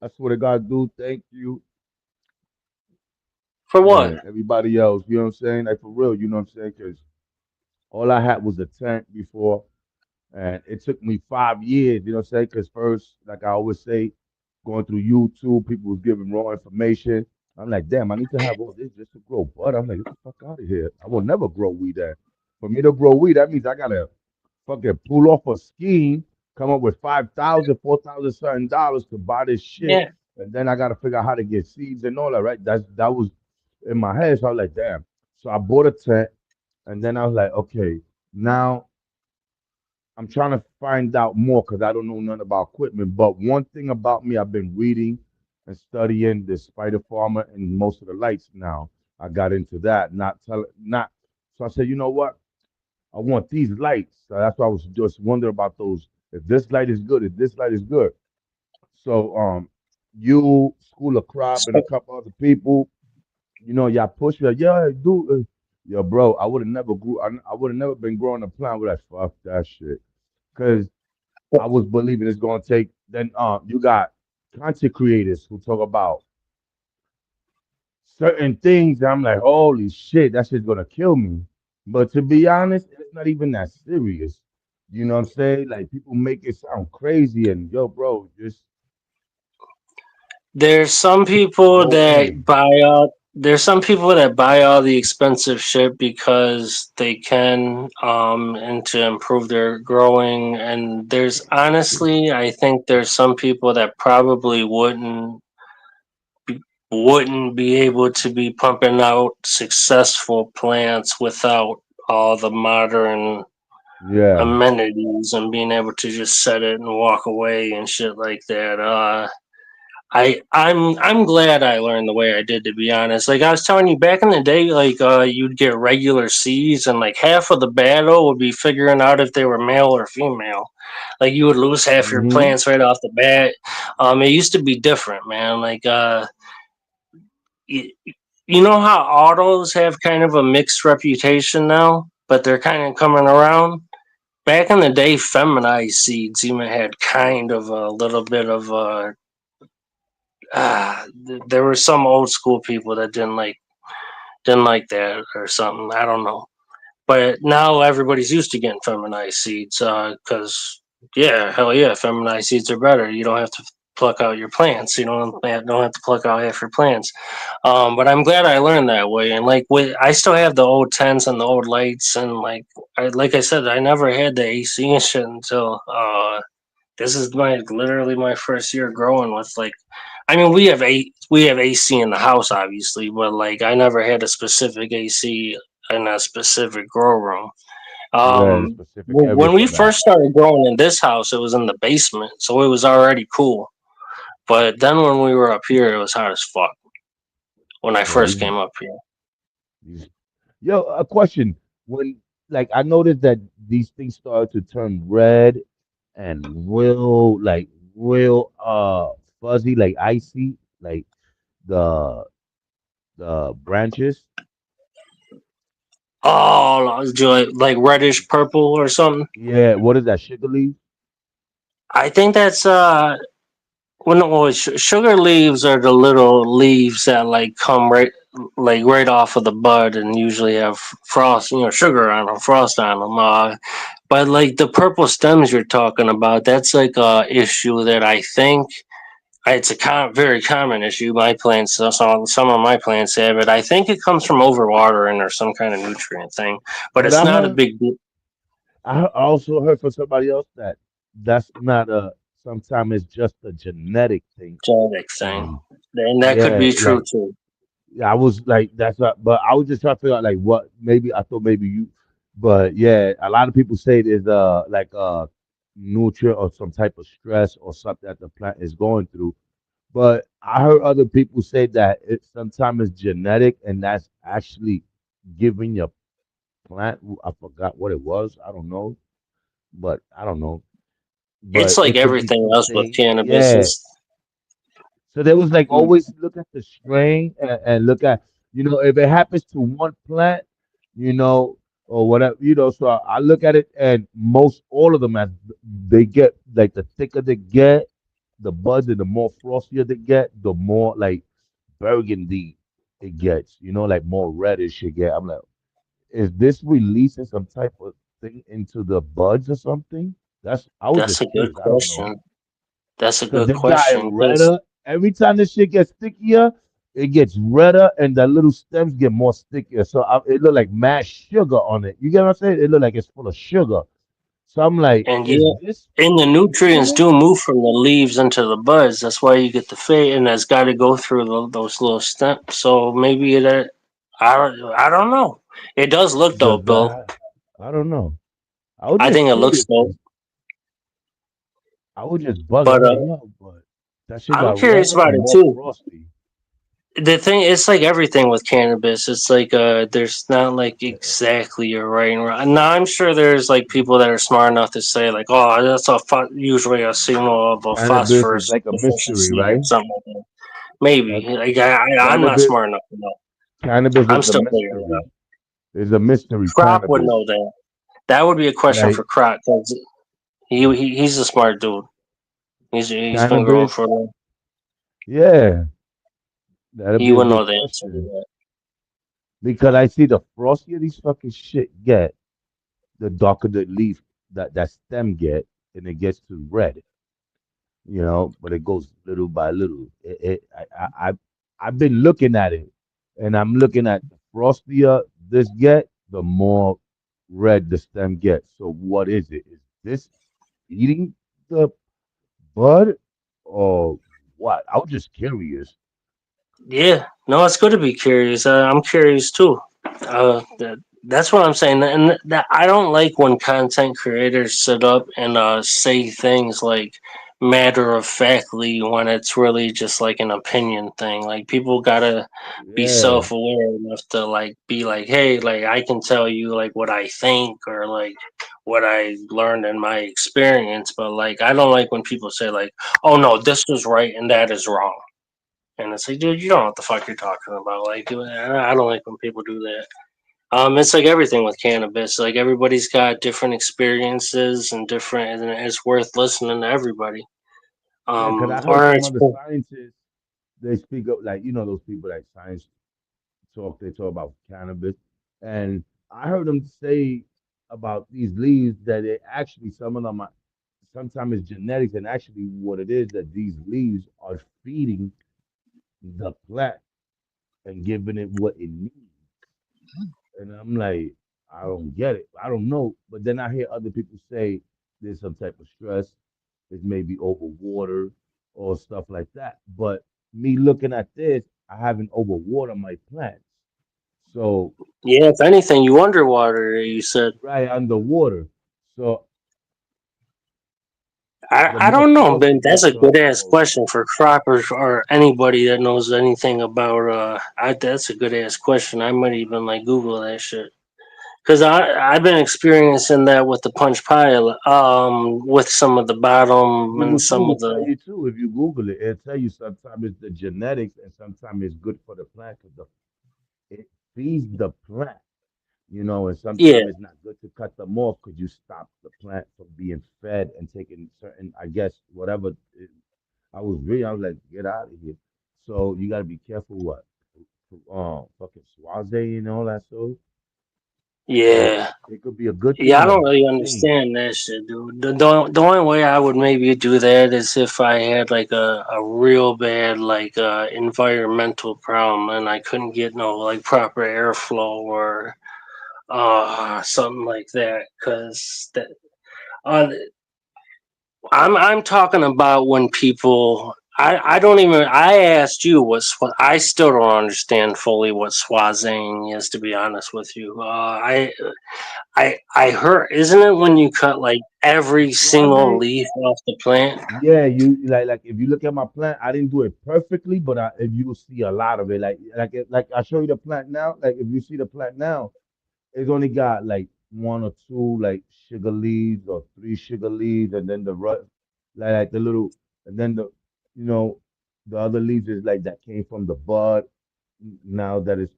I swear to God, dude, thank you. For what? And everybody else, you know what I'm saying? Like for real, you know what I'm saying? Because all I had was a tent before, and it took me 5 years, you know what I'm saying? Because first, like I always say, going through YouTube, people was giving raw information. I'm like, damn, I need to have all this just to grow bud. I'm like, get the fuck out of here. I will never grow weed there. For me to grow weed, that means I gotta fucking pull off a scheme, come up with 5,000, 4,000 certain dollars to buy this shit, Yeah. and then I gotta figure out how to get seeds and all that, right? That was in my head. So I was like, damn. So I bought a tent, and then I was like, okay, now I'm trying to find out more because I don't know nothing about equipment. But one thing about me, I've been reading and studying the spider farmer and most of the lights now. I got into that, not. So I said, you know what? I want these lights. So that's why I was just wondering about those. If this light is good, if this light is good. So you, School of Crop, and a couple other people, y'all push me. Like, yeah, do. Yo, bro, I would have never grew. I would have never been growing a plant with that. Fuck that shit. Cause I was believing it's gonna take. Then you got content creators who talk about certain things. And I'm like, holy shit, that shit's gonna kill me. But to be honest, it's not even that serious. You know what I'm saying? Like people make it sound crazy, and yo, bro, just There's some people go that in. buy all the expensive shit because they can and to improve their growing, and there's honestly I think there's some people that probably wouldn't be able to be pumping out successful plants without all the modern Yeah, amenities and being able to just set it and walk away and shit like that. I'm glad I learned the way I did, to be honest. Like I was telling you back in the day, like you'd get regular seeds and like half of the battle would be figuring out if they were male or female. Like you would lose half your hmm plants right off the bat. It used to be different, man. Like you, you know how autos have kind of a mixed reputation now, but they're kind of coming around. back in the day, feminized seeds even had kind of a little bit of there were some old school people that didn't like that or something. I don't know. But now everybody's used to getting feminized seeds because, yeah, hell yeah, feminized seeds are better. You don't have to pluck out your plants. You don't have to pluck out half your plants. But I'm glad I learned that way. And like, I still have the old tents and the old lights, and like I said, I never had the AC and shit until this is literally my first year growing with like. I mean, we have AC in the house, obviously, but like I never had a specific AC in a specific grow room. Yeah, the specific area When we for that. first started growing in this house, it was in the basement, so it was already cool. But then when we were up here, it was hot as fuck when I Yeah, first came up here. these- yo, a question. When like I noticed that these things started to turn red and real fuzzy, like icy, like the the branches. Oh, like reddish purple or something. Yeah, what is that? Sugar leaf? I think that's well, no, sugar leaves are the little leaves that like come right off of the bud and usually have frost, sugar on them, frost on them. But like the purple stems you're talking about, that's like a issue that I think it's a very common issue. My plants, some of my plants have it. I think it comes from overwatering or some kind of nutrient thing, but But it's not a big deal. I also heard from somebody else that that's not a. Sometimes it's just a genetic thing, Genetic thing, and and that could yeah, be true like too. I was like that's not. But I was just trying to figure out like what maybe I thought maybe you, but yeah, a lot of people say there's like a nutrient or some type of stress or something that the plant is going through. But I heard other people say that it sometimes it's genetic and that's actually giving your plant. I forgot what it was. I don't know, but I don't know. It's But like it could be everything else with something. cannabis. Yeah. Is So they was like always look at the strain and look at if it happens to one plant, you know or whatever. So I look at it and most all of them as they get like the thicker they get, the buds and the more frostier they get, the more like burgundy it gets. Like more reddish it get. I'm like, is this releasing some type of thing into the buds or something? I was That's just a good curious. I don't know. question. That's a Because good it got question. 'Cause redder. Every time this shit gets stickier, it gets redder and the little stems get more stickier. So it look like mad sugar on it. You get what I'm saying? It look like it's full of sugar. So I'm like, and is yeah, this and the fixing nutrients it? do move from the leaves into the buds. That's why you get the fade, and that's got to go through those little steps. So maybe I don't know. It does look Does dope, Bill. that? I don't know. I was I just think it looks curious dope, because I was just bugging. but I'm like, yo, but that shit I'm got curious redder about and it more too. frosty. The thing, it's like everything with cannabis. It's like there's not like Yeah. exactly a right and wrong. Now I'm sure there's like people that are smart enough to say like, oh, that's usually a signal of a Cannabis is phosphorus like a mystery, deficiency or right? something like that. Maybe That like I'm not cannabis smart enough to know. cannabis I'm is a still figuring it mystery. out. It's a mystery. Croc would Cannabis. know that. That would be a question for Like Croc because he's a smart dude. He's been growing cannabis. for long. Yeah, that'll He be a would good know the answer to question. that. Because I see the frostier these fucking shit get, the darker the leaf that stem get, and it gets to red. But it goes little by little. I've been looking at it, and I'm looking at the frostier this get, the more red the stem gets. So what is it? Is this eating the bud or what? I was just curious. Yeah, no, it's good to be curious. I'm curious too. That's what I'm saying, and that I don't like when content creators sit up and say things like matter of factly when it's really just like an opinion thing. Like people gotta be Yeah, self aware enough to like be like, hey, like I can tell you like what I think or like what I learned in my experience, but like I don't like when people say like, oh no, this is right and that is wrong. And it's like, dude, you don't know what the fuck you're talking about. Like, I don't like when people do that. It's like everything with cannabis. Like everybody's got different experiences and different, and it's worth listening to everybody. Yeah, because I heard Or some it's other scientists, they speak up like those people like science talk. They talk about cannabis, and I heard them say about these leaves that they actually some of them are sometimes it's genetics, and actually what it is that these leaves are feeding the plant and giving it what it needs. And I'm like, I don't get it. I don't know. But then I hear other people say there's some type of stress. It's maybe over water or stuff like that. But me looking at this, I haven't overwatered my plants. So yeah. If anything, you underwater. You said. right underwater. So the I more don't know, closer man. it That's gets a to good ass oh, question for croppers or anybody that knows anything about. That's a good ass question. I might even like Google that shit. Cause I've been experiencing that with the punch pile, with some of the bottom and Google too some will of tell the you too. If you Google it, it'll tell you sometimes it's the genetics and sometimes it's good for the plant because it feeds the plant. And yeah sometimes it's not good to cut them off because you stop the plant from being fed and taking certain, I guess, whatever. I was reading, I was like, get out of here. So you got to be careful what, fucking Swaze and all that stuff. So yeah it could be a good thing yeah. I and a don't really bad thing. understand that shit, dude. The only way I would maybe do that is if I had like a real bad like environmental problem and I couldn't get no like proper airflow or something like that. Cause that on I'm talking about when people. I don't even. I asked you I still don't understand fully what swazing is. To be honest with you, I heard. Isn't it when you cut like every single Swaze, leaf off the plant? yeah, you like if you look at my plant, I didn't do it perfectly, but if you will see a lot of it, like I show you the plant now, like if you see the plant now, it's only got like one or two like sugar leaves or three sugar leaves, and then the rest, like the little, and then you know, the other leaves is like that came from the bud. Now that is,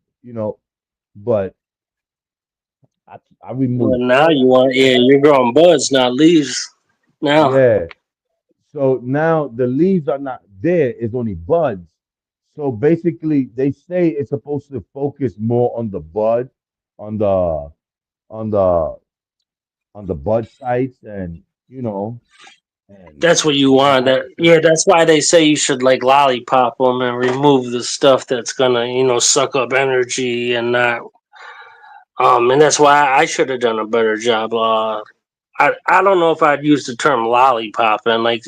but I Well, removed now all you that want. Yeah, stuff. you're growing buds, not leaves. Now Yeah. So now the leaves are not there; it's only buds. So basically, they say it's supposed to focus more on the bud, on the on the on the bud sites and and that's what you the want. That opposite. yeah, that's why they say you should like lollipop them and remove the stuff that's gonna suck up energy and not. And that's why I should have done a better job. I don't know if I'd use the term lollipop. And like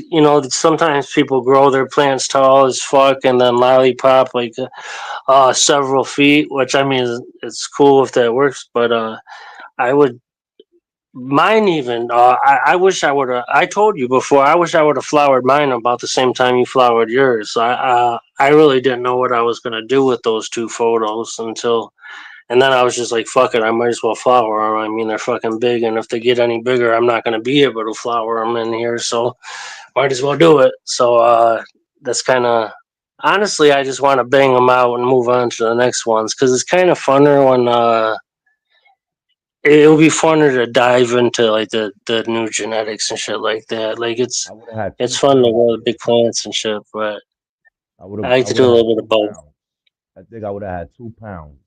sometimes people grow their plants tall as fuck and then lollipop like several feet, which I mean it's cool if that works. But I would mine even. I wish I would have. I told you before. I wish I would have flowered mine about the same time you flowered yours. So I really didn't know what I was gonna do with those two photos until and then I was just like, fuck it, I might as well flower them. I mean, they're fucking big, and if they get any bigger, I'm not going to be able to flower them in here, so might as well do it. So that's kind of. Honestly, I just want to bang them out and move on to the next ones because it's kind of funner when. It'll be funner to dive into like the new genetics and shit like that. Like I would have had it's two fun to pounds grow the here. big plants and shit, but I like I to would do a have had little bit of 2 pounds. both. I think I would have had 2 pounds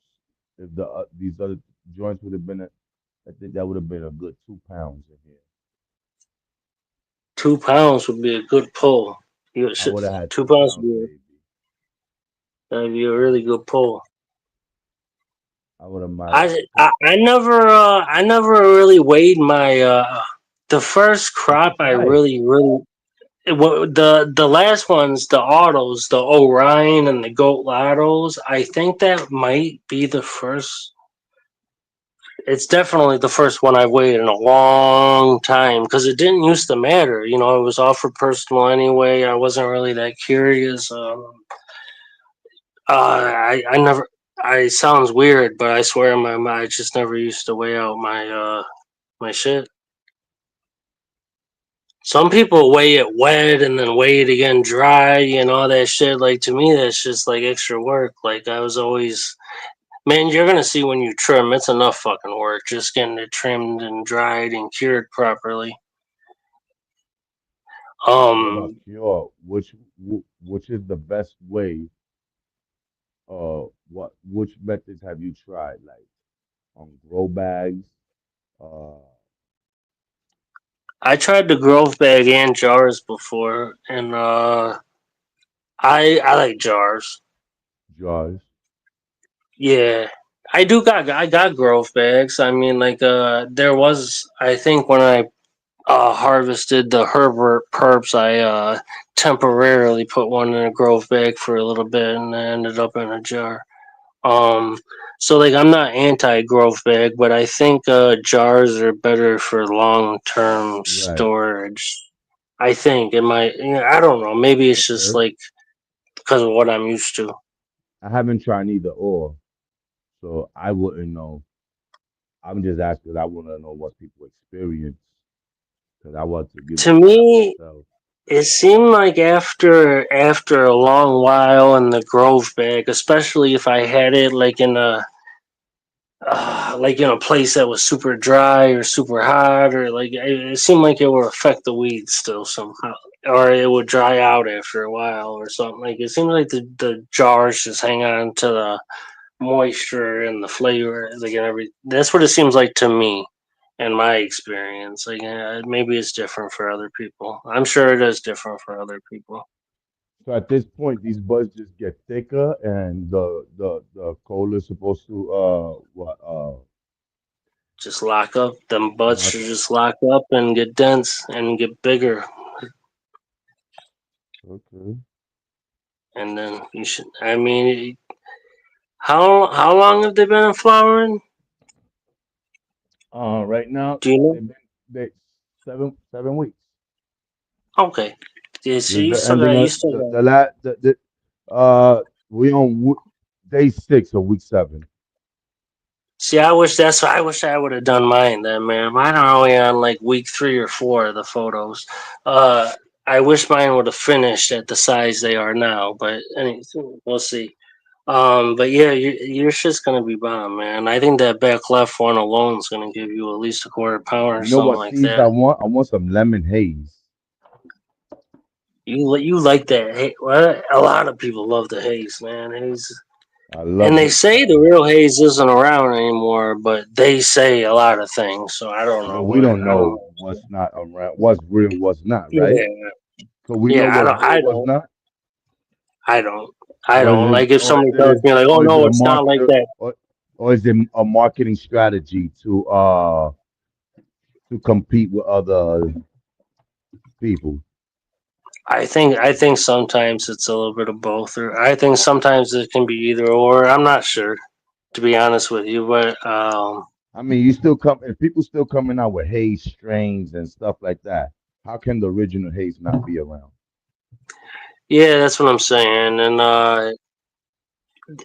if these other joints would have been. I think that would have been a good 2 pounds in here. 2 pounds would be a good pull. You I should would have had 2 pounds pounds, baby. that'd be a really good pull. I would have might have. I never really weighed my the first You crop should I try it. the last ones, the autos, the Orion and the Goat Lottos. I think that might be the first. It's definitely the first one I've weighed in a long time because it didn't used to matter. It was all for personal anyway. I wasn't really that curious. I never. I sounds weird, but I swear in my mind, I just never used to weigh out my shit. Some people weigh it wet and then weigh it again dry and all that shit. Like to me, that's just like extra work. Like I was always Man, you're gonna see when you trim. It's enough fucking work just getting it trimmed and dried and cured properly. What about Um, cure? Which is the best way? Which methods have you tried? Like on grow bags? Uh, I tried the Grove bag and jars before, and I like jars. jars. Yeah, I got Grove bags. I mean, like there was I think when I harvested the Herbert perps, I temporarily put one in a Grove bag for a little bit, and I ended up in a jar. Um, so like I'm not anti Grove bag, but I think jars are better for long term Right. storage. I think it might. I don't know. Maybe it's just Okay. like because of what I'm used to. I haven't tried either or, so I wouldn't know. I'm just asking. I want to know what people experience because I want to, To try me, myself. it seemed like after a long while in the Grove bag, especially if I had it like in a place that was super dry or super hot, or like it seemed like it would affect the weeds still somehow, or it would dry out after a while or something. Like it seems like the jars just hang on to the moisture and the flavor, like and every. That's what it seems like to me, in my experience. Like maybe it's different for other people. I'm sure it is different for other people. So at this point, these buds just get thicker, and the coal is supposed to Just lock up. Them buds lock should up. just lock up and get dense and get bigger, Okay. and then you should. I mean, how long have they been in flowering? Right now Do you know? they've been they 7 weeks. Okay. Yeah, so This is the ending you of still got. the last we on day 6 of week 7. See, I wish I would have done mine then, man. Mine are only on like week 3 or 4 of the photos. Uh, I wish mine would have finished at the size they are now, but we'll see. But yeah, your shit's gonna be bomb, man. I think that back left one alone is gonna give you at least a quarter pound or You know something what like seeds I that. want? I want some lemon haze. You like that? Hey, well, a lot of people love the haze, man. Haze. I And love they it. say the real haze isn't around anymore, but they say a lot of things, so I don't But know we what don't I don't know know. what's not around, what's real, what's not, right? Yeah, So we know yeah, what's real, I what's don't, not, I don't, I don't. Like if or is somebody tells it, me like, oh or is no, it a it's not like market, that. or, or is it a marketing strategy to compete with other people? I think sometimes it's a little bit of both, or I think sometimes it can be either or. I'm not sure, to be honest with you, but I mean, you still come, and people still coming out with haze strains and stuff like that. How can the original haze not be around? yeah, that's what I'm saying. And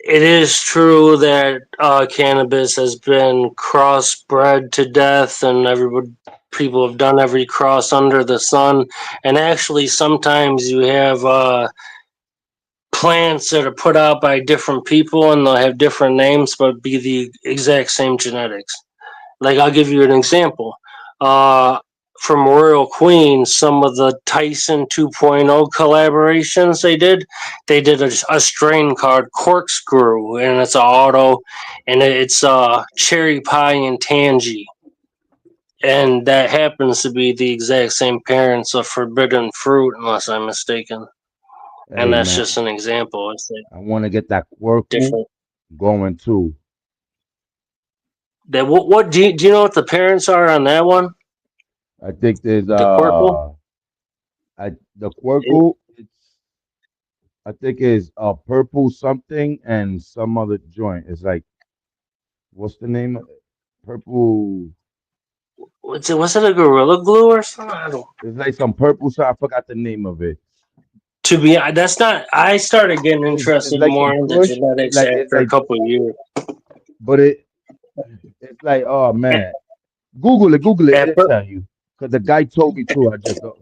it is true that cannabis has been crossbred to death, and everybody people have done every cross under the sun. And actually, sometimes you have plants that are put out by different people, and they'll have different names, but be the exact same genetics. Like I'll give you an example. Uh, from Royal Queen, some of the Tyson 2.0 collaborations they did a strain called Corkscrew, and it's an auto, and it's cherry pie and tangy, and that happens to be the exact same parents of forbidden fruit, unless I'm mistaken. And Hey, that's man, just an example. It's like I want to get that quirkle different. going too. That what do you know what the parents are on that one? I think there's The Quirkle. the quirkle. I think is purple something and some other joint. It's like what's the name of it? Purple. What's it? Was it a Gorilla Glue or something? I don't. It's like some purple. So I forgot the name of it. To be that's not. I started getting It's interested like more some into Kush. genetics It's after a like, couple of years. but it's like oh At, man, Google it. at It'll fir- tell you. Cause the guy told me too. I just don't.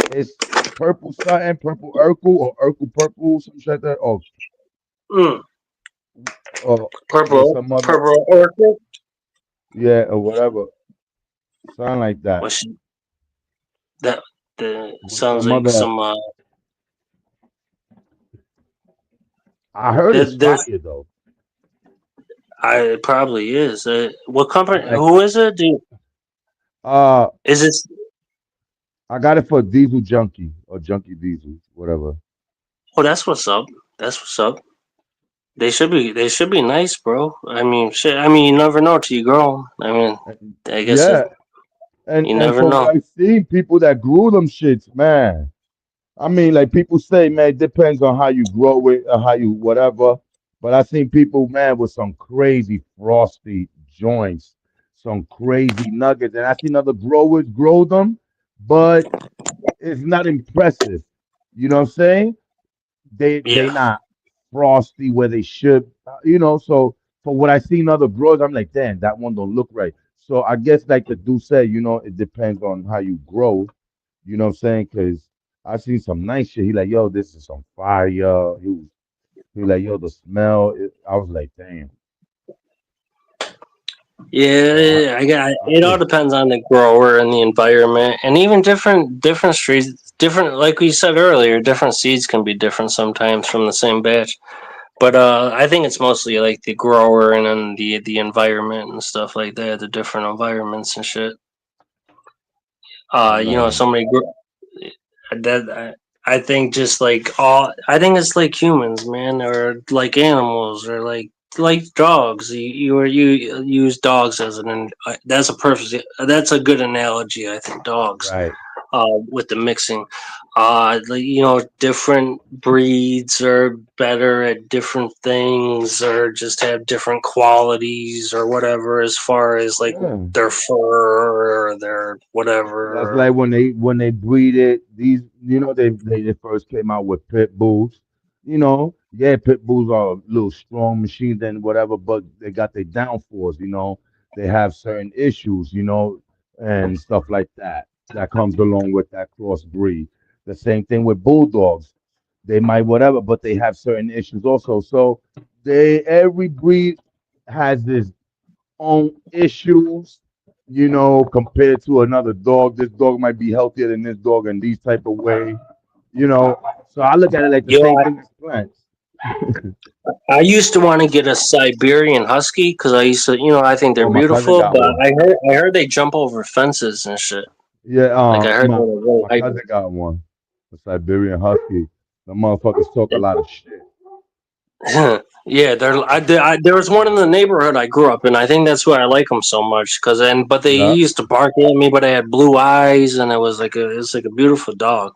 It's purple something, purple Urkel or Urkel purple, some shit like that. Oh, mm, or there's Purple, some other, purple orchid. yeah, or whatever, something like that. What's that? The With sounds some like other, some. I heard it's There's. fire though. It probably is. What company? Like, Who is it? uh, Is it? I got it for Diesel Junkie or Junkie Diesel, whatever. Oh, that's what's up. That's what's up. They should be. They should be nice, bro. I mean, shit. I mean, you never know till you grow 'em. I mean, I guess Yeah, you and never from what know. I've seen, people that grew them shits, man. I mean, like people say, man, it depends on how you grow it or how you whatever. But I seen people, man, with some crazy frosty joints, some crazy nuggets, and I seen other growers grow them, but it's not impressive. You know what I'm saying? They Yeah. not frosty where they should. So for what I seen other growers, I'm like, damn, that one don't look right. So I guess like the dude said, it depends on how you grow. You know what I'm saying? Because I seen some nice shit. He like, yo, this is some fire. He was like, yo, the smell. I was like, damn. So Yeah, I got I it. All just depends on the grower and the environment, and even different streets, different. Like we said earlier, different seeds can be different sometimes from the same batch. But I think it's mostly like the grower and then the environment and stuff like that, the different environments and shit. right. Somebody that I think just like all I think it's like humans, man, or like animals, or like dogs. You use dogs as that's a perfect that's a good analogy. I think dogs Right. with the mixing. Different breeds are better at different things, or just have different qualities, or whatever, as far as like Yeah. their fur or their That's whatever. like when they breed it. These, they first came out with pit bulls. Yeah, pit bulls are a little strong machines and whatever, but they got their downfalls. They have certain issues. And stuff like that that comes along with that crossbreed. The same thing with bulldogs. They might whatever, but they have certain issues also. So every breed has this own issues, compared to another dog. This dog might be healthier than this dog in these type of way, you know. So I look at it like the Yo, same thing as plants. I used to want to get a Siberian Husky because I used to, I think they're Oh, my cousin beautiful, got but one. I heard they jump over fences and shit. Yeah, Like I heard they my were really my cousin got one, a Siberian Husky. The motherfuckers talk a lot of shit. hyper. Yeah, there was one in the neighborhood I grew up in. I think that's why I like them so much. But they Yeah, used to bark at me, but I had blue eyes, and it was like a beautiful dog.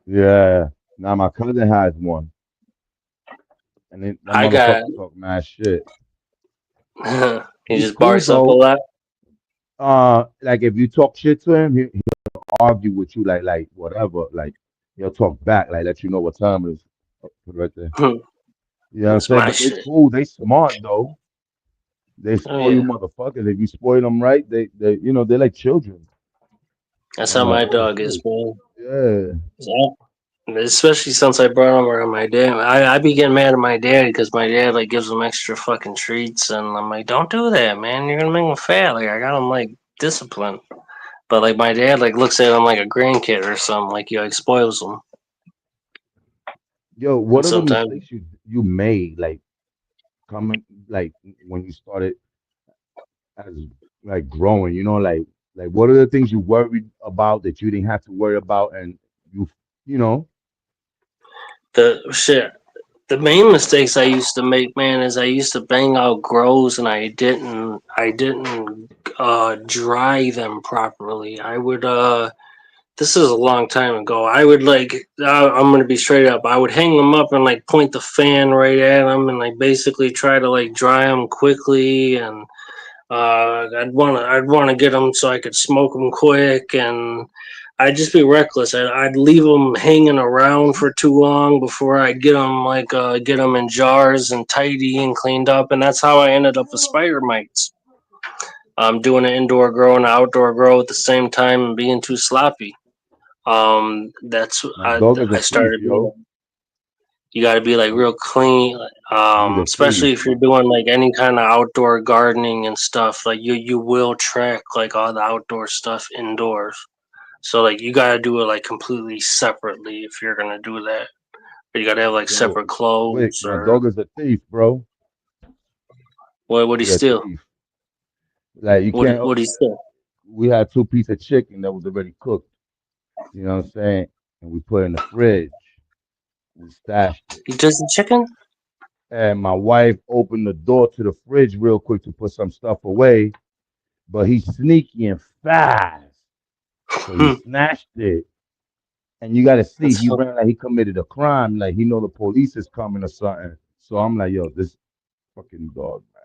yeah. Now my cousin has one, and then that I got motherfucker talk mad shit. he He's just cool barks up a though. lot. Like if you talk shit to him, he'll argue with you like whatever. Like he'll talk back, like let you know what time it is. Oh, put it right there. You know what I'm That's saying? my But they shit. cool. They smart though. They Oh spoil you yeah, motherfuckers. If you spoil them right, they're like children. that's I'm how like, my oh dog is, shit. man. Yeah. Especially since I brought him around my dad. I be getting mad at my dad because my dad like gives him extra fucking treats, and I'm like, don't do that, man. You're gonna make him fat. Like I got him like discipline, but like my dad like looks at him like a grandkid or something. Like he like spoils him, Yo, and what are the sometimes mistakes you made, like coming, like when you started as like growing? Like what are the things you worried about that you didn't have to worry about, and you, you know, the shit. The main mistakes I used to make, man, is I used to bang out grows and I didn't dry them properly. I would this is a long time ago. I would I'm gonna be straight up. I would hang them up and like point the fan right at them and like basically try to like dry them quickly, and I'd wanna get them so I could smoke them quick, and I'd just be reckless. I'd leave them hanging around for too long before I'd get them in jars and tidy and cleaned up, and that's how I ended up with spider mites. Doing an indoor grow and an outdoor grow at the same time and being too sloppy. That's my dog is a I thief, started yo. being You got to be like real clean, Need a especially cage. if you're doing like any kind of outdoor gardening and stuff. Like you will track like all the outdoor stuff indoors. So like you got to do it like completely separately if you're gonna do that. But you got to have like Yo, separate Wick, clothes my or dog is a thief, bro. what? What do you He a steal? thief. Like you can't. What do you steal? We had two pieces of chicken that was already cooked. You know what I'm saying? And we put it in the fridge. We stashed it. He does the chicken? And my wife opened the door to the fridge real quick to put some stuff away, but he's sneaky and fast. So he snatched it. And you gotta see, That's he ran like he committed a crime, like he know the police is coming or something. So I'm like, yo, this fucking dog, man,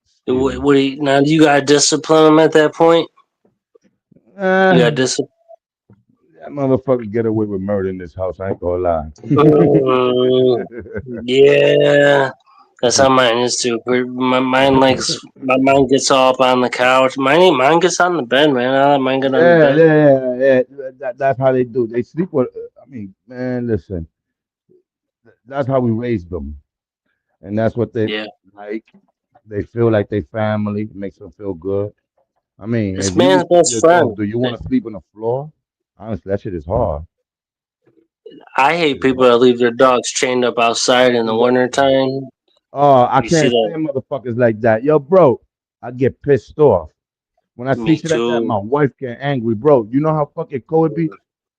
stealing. what do you, now you got to discipline him at that point. You got Uh, discipline. that motherfucker get away with murder in this house. I ain't gonna lie. Mm, yeah, that's how mine is too. Mine likes my mine gets all up on the couch. Mine gets on the bed, man. I let mine get on the Yeah, bed. yeah, yeah. That's how they do. They sleep with. I mean, man, listen. That's how we raised them, and that's what they Yeah, like. They feel like they family. It makes them feel good. I mean, it's if you man's tell best your dog, friend. "Do you want to sleep on the floor?" Honestly, that shit is hard. I That hate shit is people hard. that leave their dogs chained up outside in the wintertime. Oh, I You see can't that? stand motherfuckers like that. Yo, bro, I get pissed off. When I see Me shit like that, too. my wife get angry, bro. You know how fucking cold it be?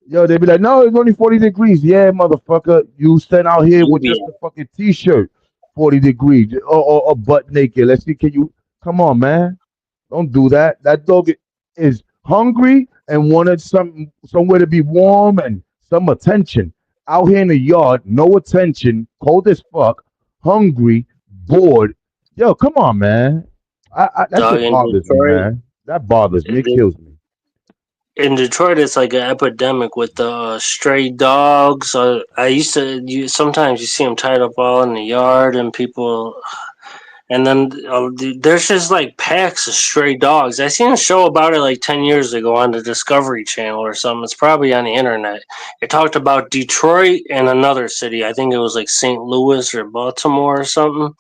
Yo, they be like, no, it's only 40 degrees. Yeah, motherfucker. You stand out here You with be just a fucking t-shirt, 40 degrees, or butt naked. Let's see, can you come on, man? Don't do that. That dog is hungry and wanted somewhere to be warm and some attention. Out here in the yard, no attention, cold as fuck, hungry, bored. Yo, come on, man. That dog shit in bothers me, Detroit. man. That bothers me. It kills me. In Detroit, it's like an epidemic with the stray dogs. I used to. Sometimes you see them tied up all in the yard, and people. And then there's just like packs of stray dogs. I seen a show about it like 10 years ago on the Discovery Channel or something. It's probably on the internet. It talked about Detroit and another city. I think it was like St. Louis or Baltimore or something,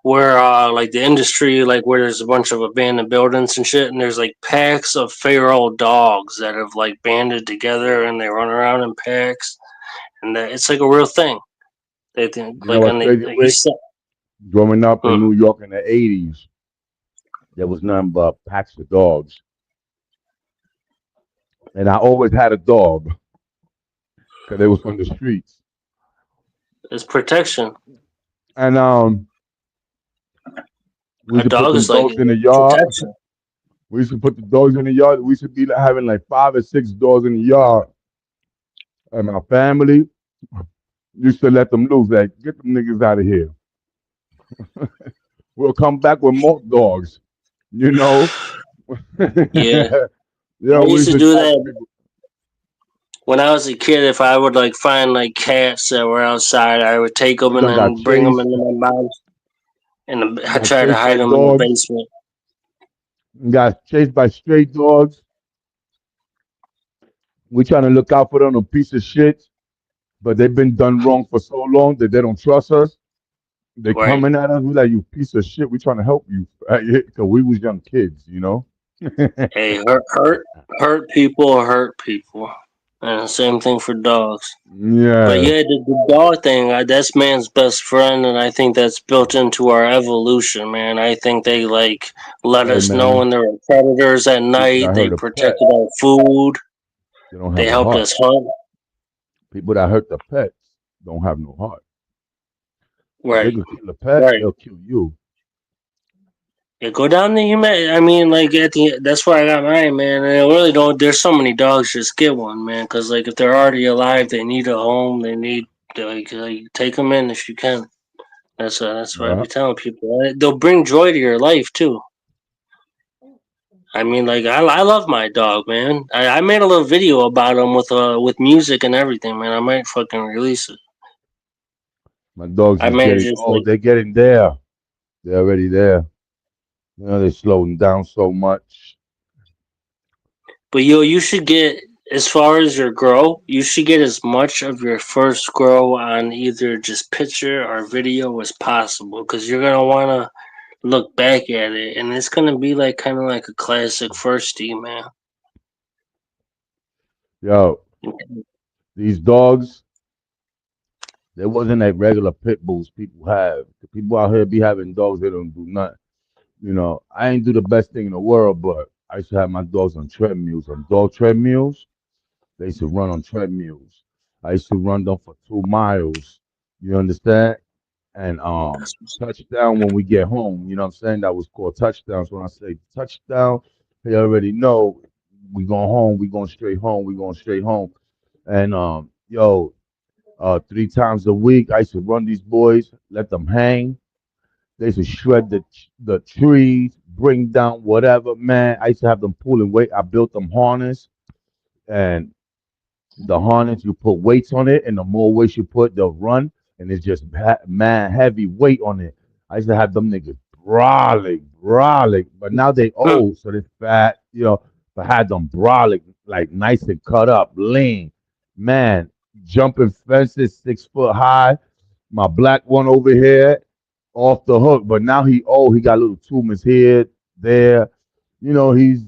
where like the industry, like where there's a bunch of abandoned buildings and shit, and there's like packs of feral dogs that have like banded together and they run around in packs, and it's like a real thing. They think You know like what's and they crazy, like you Wick? said. Growing up in Hmm. New York in the 80s, there was nothing but packs of dogs. And I always had a dog because they was from the streets. It's protection. And we A used to put dog them is like dogs in the yard. protection. We used to put the dogs in the yard. We used to be having like 5 or 6 dogs in the yard. And my family used to let them loose. Like, get them niggas out of here. We'll come back with more dogs, you know? Yeah, Yeah, I we used used to to do tell the that people, when I was a kid. If I would like find like cats that were outside, I would take them you and done got then bring them chased. into my mom's, and You I got try to chased by hide them in the dogs. basement. You got chased by stray dogs. We trying to look out for them, a piece of shit. But they've been done wrong for so long that they don't trust us. They Right? coming at us. We like, you piece of shit. We trying to help you. Because we was young kids, you know? Hey, hurt people hurt people, and the same thing for dogs. But Yeah. yeah, the dog thing, that's man's best friend, and I think that's built into our evolution, man. I think they like let Hey, us know man. when there were predators at People night. that They hurt a pet, protected our food. they don't They have a helped heart. us hunt. People that hurt the pets don't have no heart. If they Right, could kill a pet, right. they'll kill you. Yeah, go down the human. I mean, like at the that's where I got mine, man. And I really don't. There's so many dogs. Just get one, man. Because like if they're already alive, they need a home. They need like take them in if you can. That's what I Uh, be telling people. They'll bring joy to your life too. I mean, like I love my dog, man. I made a little video about him with music and everything, man. I might fucking release it. my dogs I is might getting just old. like, They're getting there. They're already there. You know, they're slowing down so much. but yo, you should get. as far as your grow, you should get as much of your first grow on either just picture or video as possible, because you're gonna wanna look back at it, and it's gonna be like kind of like a classic firstie, man. Yo, these dogs, they wasn't like regular pit bulls people have. The people out here be having dogs, they don't do nothing. You know, I ain't do the best thing in the world, but I used to have my dogs on treadmills, on dog treadmills. They used to run on treadmills. I used to run them for 2 miles. You understand? And That's touchdown when we get home. You know what I'm saying? That was called touchdowns. When I say touchdown, they already know we going home. We going straight home. We going straight home. And yo, 3 times a week, I used to run these boys, let them hang. They used to shred the trees, bring down whatever, man. I used to have them pulling weight. I built them harness, and the harness, you put weights on it, and the more weights you put, they'll run, and it's just mad heavy weight on it. I used to have them niggas brawling, but now they Hmm. old, so they fat, you know. But had them brawling, like nice and cut up, lean, man, jumping fences 6 foot high. My black one over here, off the hook, but now he old. He got little tumors here, there. You know, he's.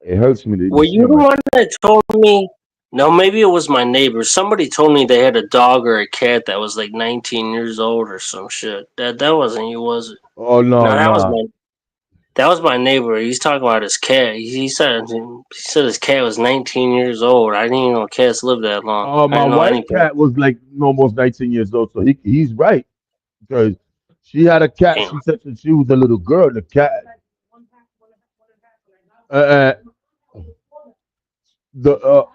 It hurts me to Were see you him the like. one that told me? No, maybe it was my neighbor. Somebody told me they had a dog or a cat that was like 19 years old or some shit. That wasn't you, was it? Oh No, no, no. that was my neighbor. He's talking about his cat. He said his cat was 19 years old. I didn't even know cats live that long. Oh, I my didn't know any wife cat. cat was like almost 19 years old, so he's right because she had a cat. Damn. She said since she was a little girl, the cat. Uh, uh, the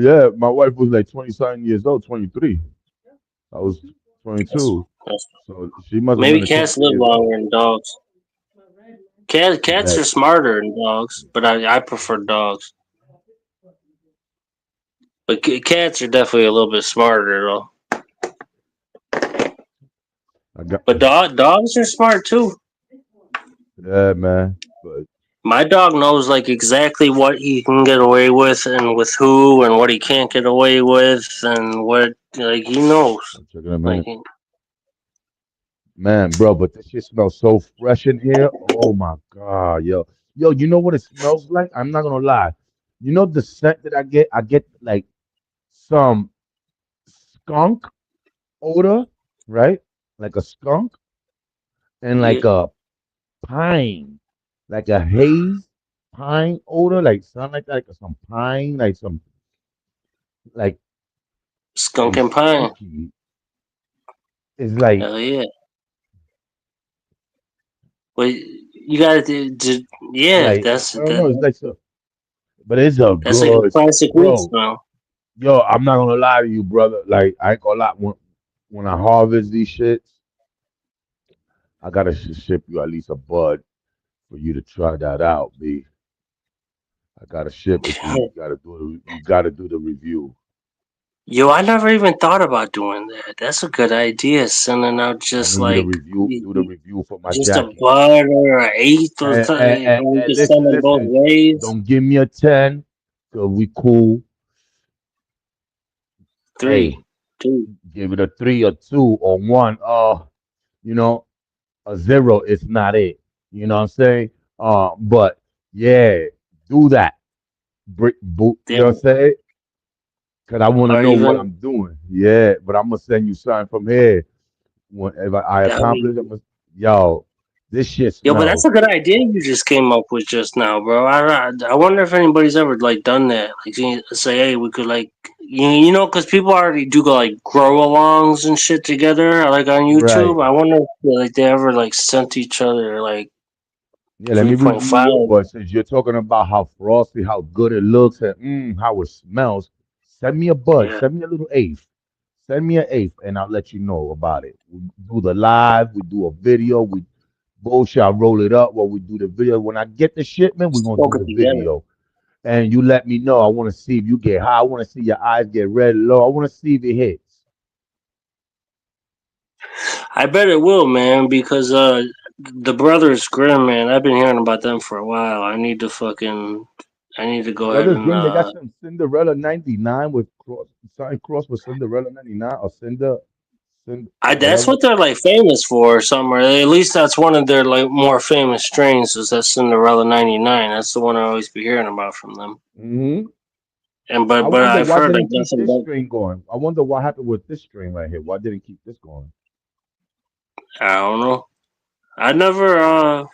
yeah, my wife was like 20 something years old, 23. I was That's, 22, that's, so she must have been maybe like cats 23 live years old. longer than dogs. Cats Yeah, are smarter than dogs, but I prefer dogs. But cats are definitely a little bit smarter though. I got But dogs are smart too. yeah, man. But My dog knows like exactly what he can get away with and with who and what he can't get away with and what like he knows. I'll check in a Like minute, man, bro. But this shit smells so fresh in here. Oh my god, yo, you know what it smells like? I'm not gonna lie. You know the scent that I get? I get like some skunk odor, right? Like a skunk and yeah, like a pine, like a haze pine odor, like something like that, like some pine, like some like skunk it's and pine. smoky. It's like Hell yeah. But you gotta yeah, like that's I don't know. It's like so, but it's a that's like a good classic weed bro. smell. Yo, I'm not gonna lie to you, brother. Like I ain't gonna lie. When I harvest these shits, I gotta ship you at least a bud for you to try that out, B. I gotta ship it to you. You gotta do the review. Yo, I never even thought about doing that. That's a good idea. Sending out I just need a like review. Do the review for my just a Jackie. bud or an eighth or something, or we And could send them both listen. ways. Don't give me a 10, cause we cool. Three, Hey, two. give it a 3 or 2 or 1. You know, a zero is not it. You know what I'm saying? But yeah, do that. You know what I'm Damn. saying? Cause I want to Or know what even I'm doing. Yeah, but I'm gonna send you something from here. Whenever I that accomplish, way. yo, this shit Yo, but that's smells. a good idea you just came up with just now, bro. I wonder if anybody's ever like done that. Like say, hey, we could like because people already do go like grow alongs and shit together, like on Right. YouTube. I wonder if like they ever like sent each other like Yeah, let me review 3.5. your bud. Since you're talking about how frosty, how good it looks, and how it smells, send me a bud. Yeah, Send me a little eighth. Send me an eighth, and I'll let you know about it. We do the live. We do a video. We bullshit. I roll it up while we do the video. When I get the shipment, we're gonna do smoke it the together. video, and you let me know. I want to see if you get high. I want to see your eyes get red, low. I want to see if it hits. I bet it will, man, because the Brothers Grimm, man. I've been hearing about them for a while. I need to go ahead Brothers and Grimm, they got some Cinderella 99 with sign cross with Cinderella 99 or Cinder, That's whatever. what they're like famous for, or something. Or at least that's one of their like more famous strains. Is that Cinderella '99? That's the one I always be hearing about from them. Hmm. And I but wonder I've why heard like didn't keep nothing this but string going. I wonder what happened with this string right here. Why didn't keep this going? I don't know. I never.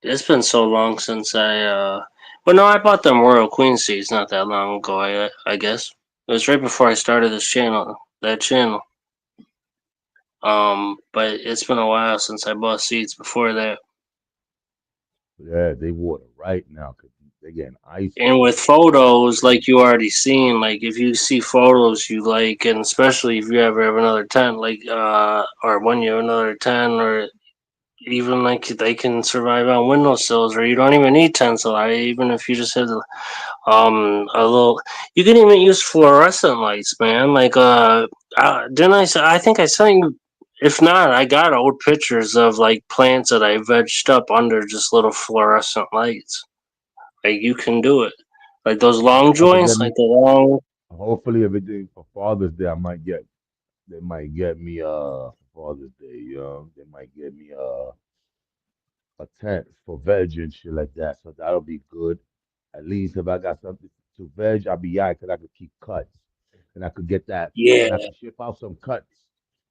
It's been so long since I. Well, no, I bought them Royal Queen seeds not that long ago. I guess it was right before I started this channel. That channel. But it's been a while since I bought seeds before that. Yeah, they water right now because they're getting icy And and with shit. photos, like you already seen, like if you see photos you like, and especially if you ever have another tent, like or when you have another tent, or even like they can survive on windowsills, or you don't even need tents a lot. Even if you just have a little, you can even use fluorescent lights, man. Like didn't I say? I think I sent you. If not, I got old pictures of like plants that I vegged up under just little fluorescent lights. Like you can do it. Like those I long wish I could get joints, like me. the long. Hopefully, if it did for Father's Day, I might get. They might get me for Father's Day. They might get me a tent for veg and shit like that. So that'll be good. At least if I got something to veg, I'll be alright because I could keep cuts and I could get that Yeah, and I could ship out some cuts,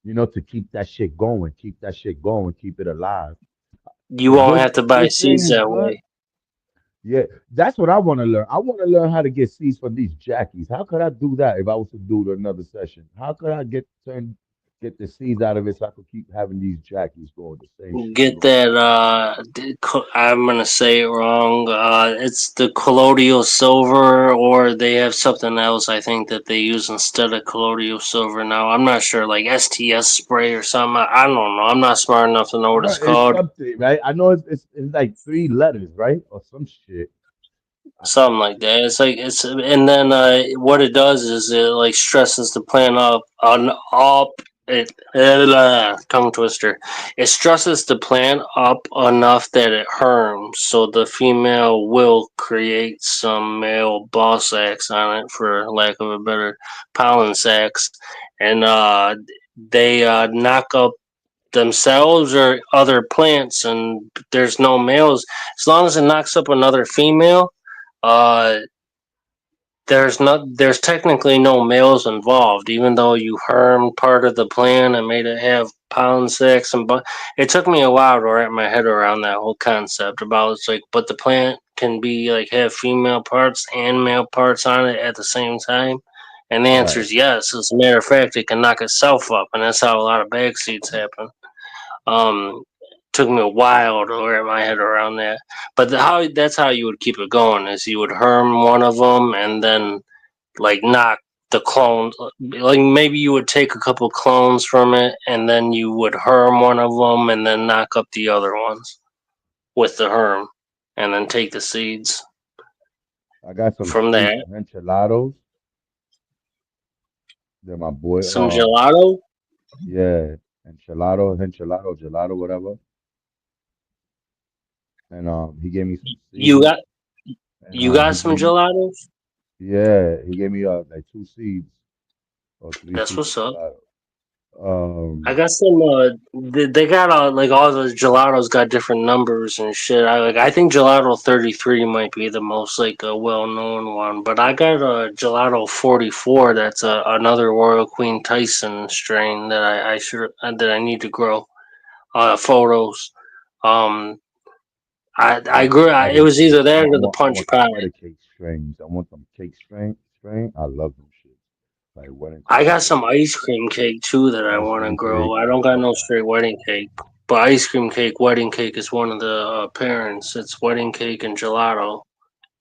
to keep that shit going, keep it alive. you The won't good, have to if buy this thing seeds is that good, way. yeah, that's what I want to learn. I want to learn how to get seeds from these jackies. How could I do that if I was to do another session? How could I get the seeds out of it so I could keep having these jackies going the same shit Get going? that. I'm gonna say it wrong. It's the colloidal silver, or they have something else. I think that they use instead of colloidal silver now. I'm not sure, like STS spray or something. I don't know. I'm not smart enough to know what it's It's called. something, right? I know it's like three letters, right, or some shit. Something like that. It's like it's, and then what it does is it like stresses the plant up on up. It tongue twister. It stresses the plant up enough that it herms, so the female will create some male ball sacks on it, for lack of a better pollen sacks, and they knock up themselves or other plants, and there's no males. As long as it knocks up another female, uh, there's technically no males involved, even though you harmed part of the plant and made it have pollen sacs and but it took me a while to wrap my head around that whole concept about it's like but the plant can be like have female parts and male parts on it at the same time. And the answer Right. is yes. As a matter of fact, it can knock itself up, and that's how a lot of bag seeds happen. Um, took me a while to wrap my head around that. But how that's how you would keep it going is you would herm one of them and then like knock the clones. Like maybe you would take a couple clones from it and then you would herm one of them and then knock up the other ones with the herm, and then take the seeds I got some from seeds that. for enchilados. They're my boy. Some gelato. Yeah, gelato, whatever. And he gave me some You seeds, got and you got he some gave me gelatos. yeah, he gave me like two seeds or three That's seeds what's of up. gelato. I got some. They got like all the gelatos got different numbers and shit. I think gelato 33 might be the most like a well known one, but I got a gelato 44. That's another Royal Queen Tyson strain that I should that I need to grow. Photos. Um, I Yeah, grew. It gelato was either 44. that or the I punch want the pie. wedding cake strains. I want them cake strain. I love them shit. Like wedding I cake got strain. some ice cream cake too that I Ice want to cream grow. cake. I I don't got love no that. straight wedding cake, but ice cream cake, wedding cake is one of the parents. It's wedding cake and gelato,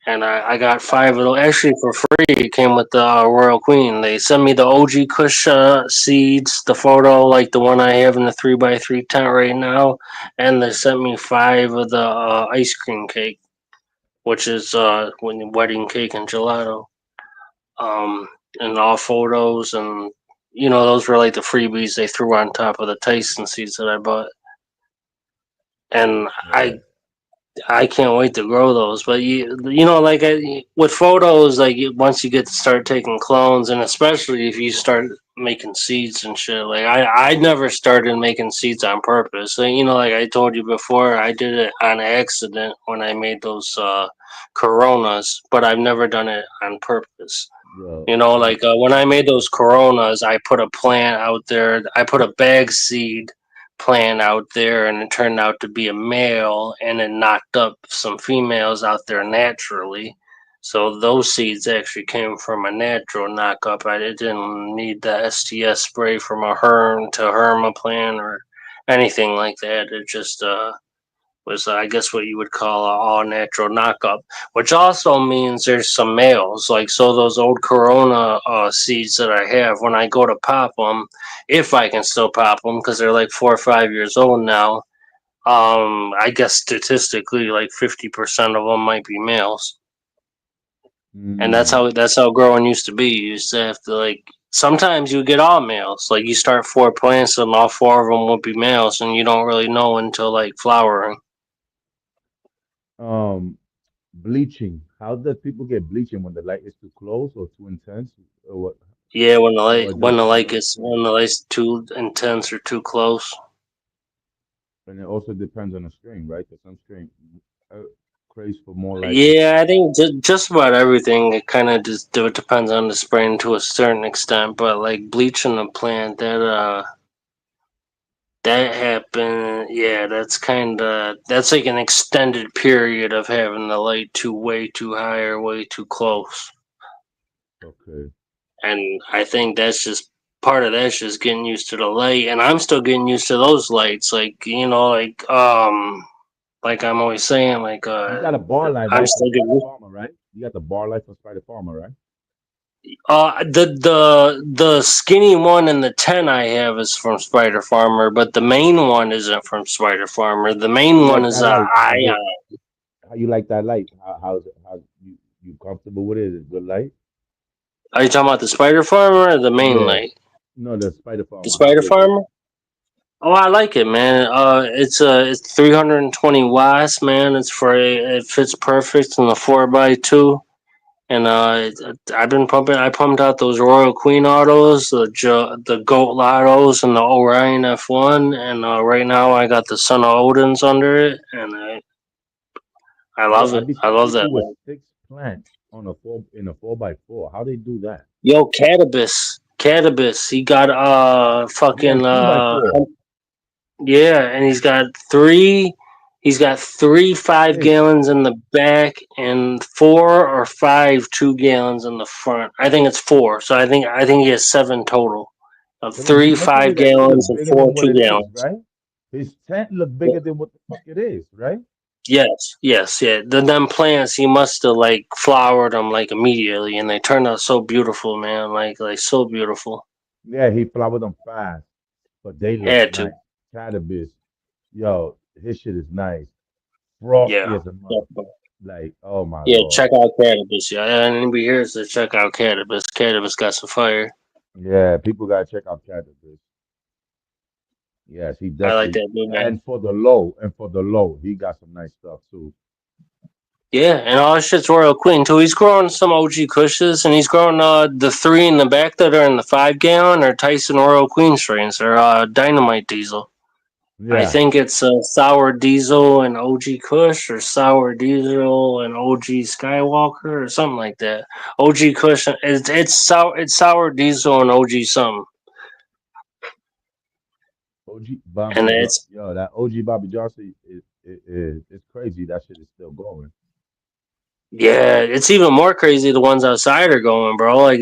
and I got five of those actually for free. It came with the Royal Queen. They sent me the OG Kush seeds, the photo like the one I have in the 3x3 tent right now, and they sent me five of the ice cream cake, which is wedding cake and gelato, um, and all photos, and those were like the freebies they threw on top of the Tyson seeds that I bought. and Yeah. I can't wait to grow those. But you know, like with photos, like once you get to start taking clones, and especially if you start making seeds and shit. Like I never started making seeds on purpose. So, you know, like I told you before, I did it on accident when I made those Coronas, but I've never done it on purpose. Yo, You know, yo, like when I made those Coronas, I put a plant out there. I put a bag seed plant out there, and it turned out to be a male, and it knocked up some females out there naturally. So those seeds actually came from a natural knockup. I didn't need the STS spray from a herm to herma plant or anything like that. It just was, I guess, what you would call an all natural knockup, which also means there's some males. Like, so those old Corona seeds that I have, when I go to pop them, if I can still pop them, because they're like 4 or 5 years old now, I guess statistically, like 50% of them might be males. And mm, that's how growing used to be. You used to have to, like, sometimes you get all males. Like, you start 4 plants and all four of them will be males, and you don't really know until like flowering. um, bleaching. How does people get bleaching when the light is too close or too intense, or what? Yeah, Or just when the light's too intense or too close. and it also depends on the strain, right? Because some strain uh, craves for more light than Yeah, I think just about everything. It kind of just depends on the strain to a certain extent. But like bleaching a plant, that happened. Yeah, that's like an extended period of having the light too way too high or way too close. okay. And I think that's just part of that's just getting used to the light, and I'm still getting used to those lights. Like, you know, like I'm always saying, like You got a bar light, I'm right, from still Spider getting Farmer, right? You got the bar light from Spider Farmer, right? the skinny one and the 10 I have is from Spider Farmer, but the main one isn't from Spider Farmer. The How you main one like is that light? Is Ion. it how you like that light? How's it? How you comfortable with it? Is it good light? Are you talking about the Spider Farmer or the main Yeah. light? No, the Spider The Farmer. How Spider is it? Farmer? Oh, I like it, man. It's 320 watts, man. It fits perfect in the 4x2. And I've been pumping. I pumped out those Royal Queen autos, the Goat Lottos, and the Orion F1. And right now I got the Son of Odin's under it, and I Yo, love I it. be I seeing love that, people with man. 6 plants on a four by four. How they do that? Yo, Catabus. He got He got a fucking 2x4. yeah, and He's got three five Six. gallons in the back and 4 or 5 2 gallons in the front. I think it's four. So I think he has seven total of But if you three look at five it, that shit look gallons and bigger four than what two it is, gallons. right? His tent look bigger than what the fuck it is, right? Yes, yes, yeah. Them plants, he must have like flowered them like immediately, and they turned out so beautiful, man. Like so beautiful. Yeah, he flowered them fast, but they look Had to, nice. Catabis, yo, his shit is nice. Frosty yeah. as a mother. Definitely. Like, oh my Yeah, lord. check out Catabus. Yeah, anybody here to check out Catabus. Catabus got some fire. Yeah, people gotta check out Catabis. Yes, he I like definitely. that dude, man. And for the low, he got some nice stuff too. Yeah, and all this shit's Royal Queen too. He's growing some OG Cushes, and he's growing the three in the back that are in the 5 gallon are Tyson Royal Queen strains. They're Dynamite Diesel. I Yeah, think it's Sour Diesel and OG Kush, or Sour Diesel and OG Skywalker, or something like that. OG Kush, it's Sour Diesel and OG something, OG and Bobby it's yo, that OG Bobby Johnson is it's crazy. That shit is still going. yeah, it's even more crazy. The ones outside are going, bro. Like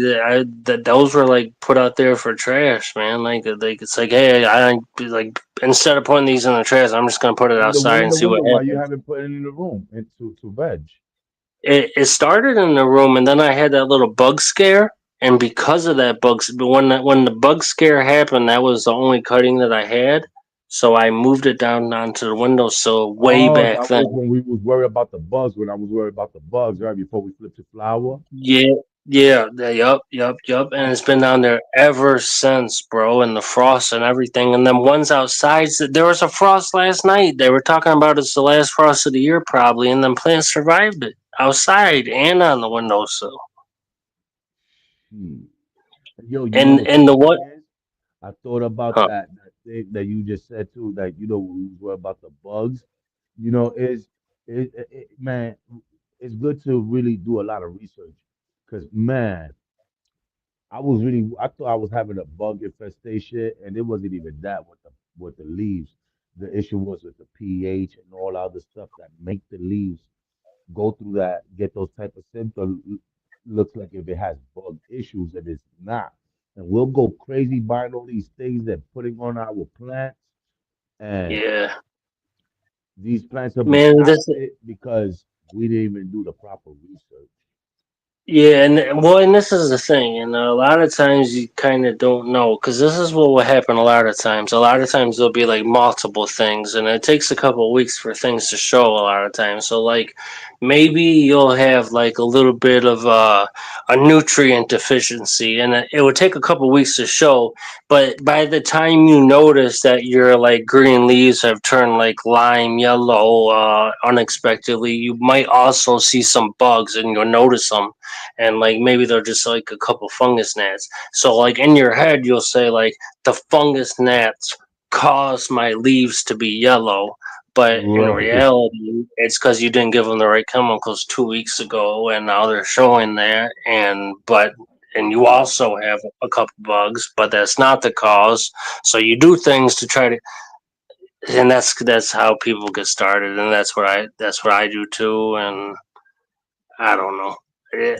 those were like put out there for trash, man. Like it's like, hey, I like instead of putting these in the trash, I'm just gonna put it outside and see what Why you happens. haven't put it in the room into to veg. It started in the room, and then I had that little bug scare, and because of that when the bug scare happened, that was the only cutting that I had. So I moved it down onto the windowsill way Oh, back that was then. when we was worried about the bugs. When I was worried about the bugs, right before we flipped the flower. Yeah, Yeah, yup. And it's been down there ever since, bro. And the frost and everything. And then ones outside, there was a frost last night. They were talking about it's the last frost of the year, probably. And then plants survived it outside and on the windowsill. Hmm. Yo, you know And the and the funny what? thing is, I thought about Huh? that thing that you just said too, that we were about the bugs. You know, man, it's good to really do a lot of research because man, I thought I was having a bug infestation, and it wasn't even that with the leaves. The issue was with the pH and all other stuff that make the leaves go through that, get those type of symptoms. Looks like if it has bug issues, and it's not. And we'll go crazy buying all these things and putting on our plants, and Yeah, these plants will be man. This toxic because we didn't even do the proper research. Yeah, and this is the thing, and a lot of times you kind of don't know because this is what will happen a lot of times. A lot of times there'll be like multiple things, and it takes a couple of weeks for things to show. A lot of times, so like maybe you'll have like a little bit of a nutrient deficiency, and it would take a couple of weeks to show. But by the time you notice that your like green leaves have turned like lime yellow unexpectedly, you might also see some bugs, and you'll notice them, and like maybe they're just like a couple fungus gnats. So like in your head, you'll say like the fungus gnats cause my leaves to be yellow, but in Right. reality, it's because you didn't give them the right chemicals 2 weeks ago, and now they're showing that. And you also have a couple bugs, but that's not the cause. So you do things to try to, and that's how people get started, and that's what I do too. And I don't know.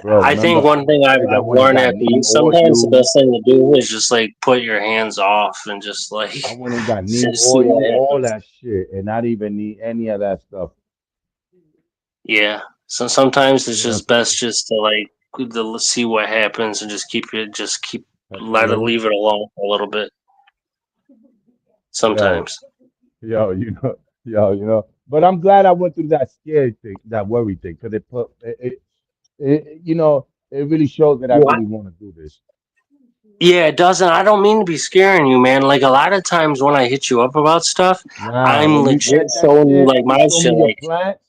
Bro, I think remember I one thing used to I've, say that I've when it learned got after you, neem sometimes the oil, best thing to do is just like put your hands off and just like I went and got neem see oil, what all happens. that shit, and not even need any of that stuff. Yeah. So sometimes it's You know what just I'm best saying? just to like see what happens and just keep let it Hello? leave it alone a little bit. Yo, Sometimes. yo. But I'm glad I went through that scary thing, that worry thing, because it really shows that I What? really want to do this. Yeah, it doesn't. I don't mean to be scaring you, man. Like a lot of times when I hit you up about stuff, Nah, I'm when you legit said that showing you shit like and you my show shit. me your Like, plants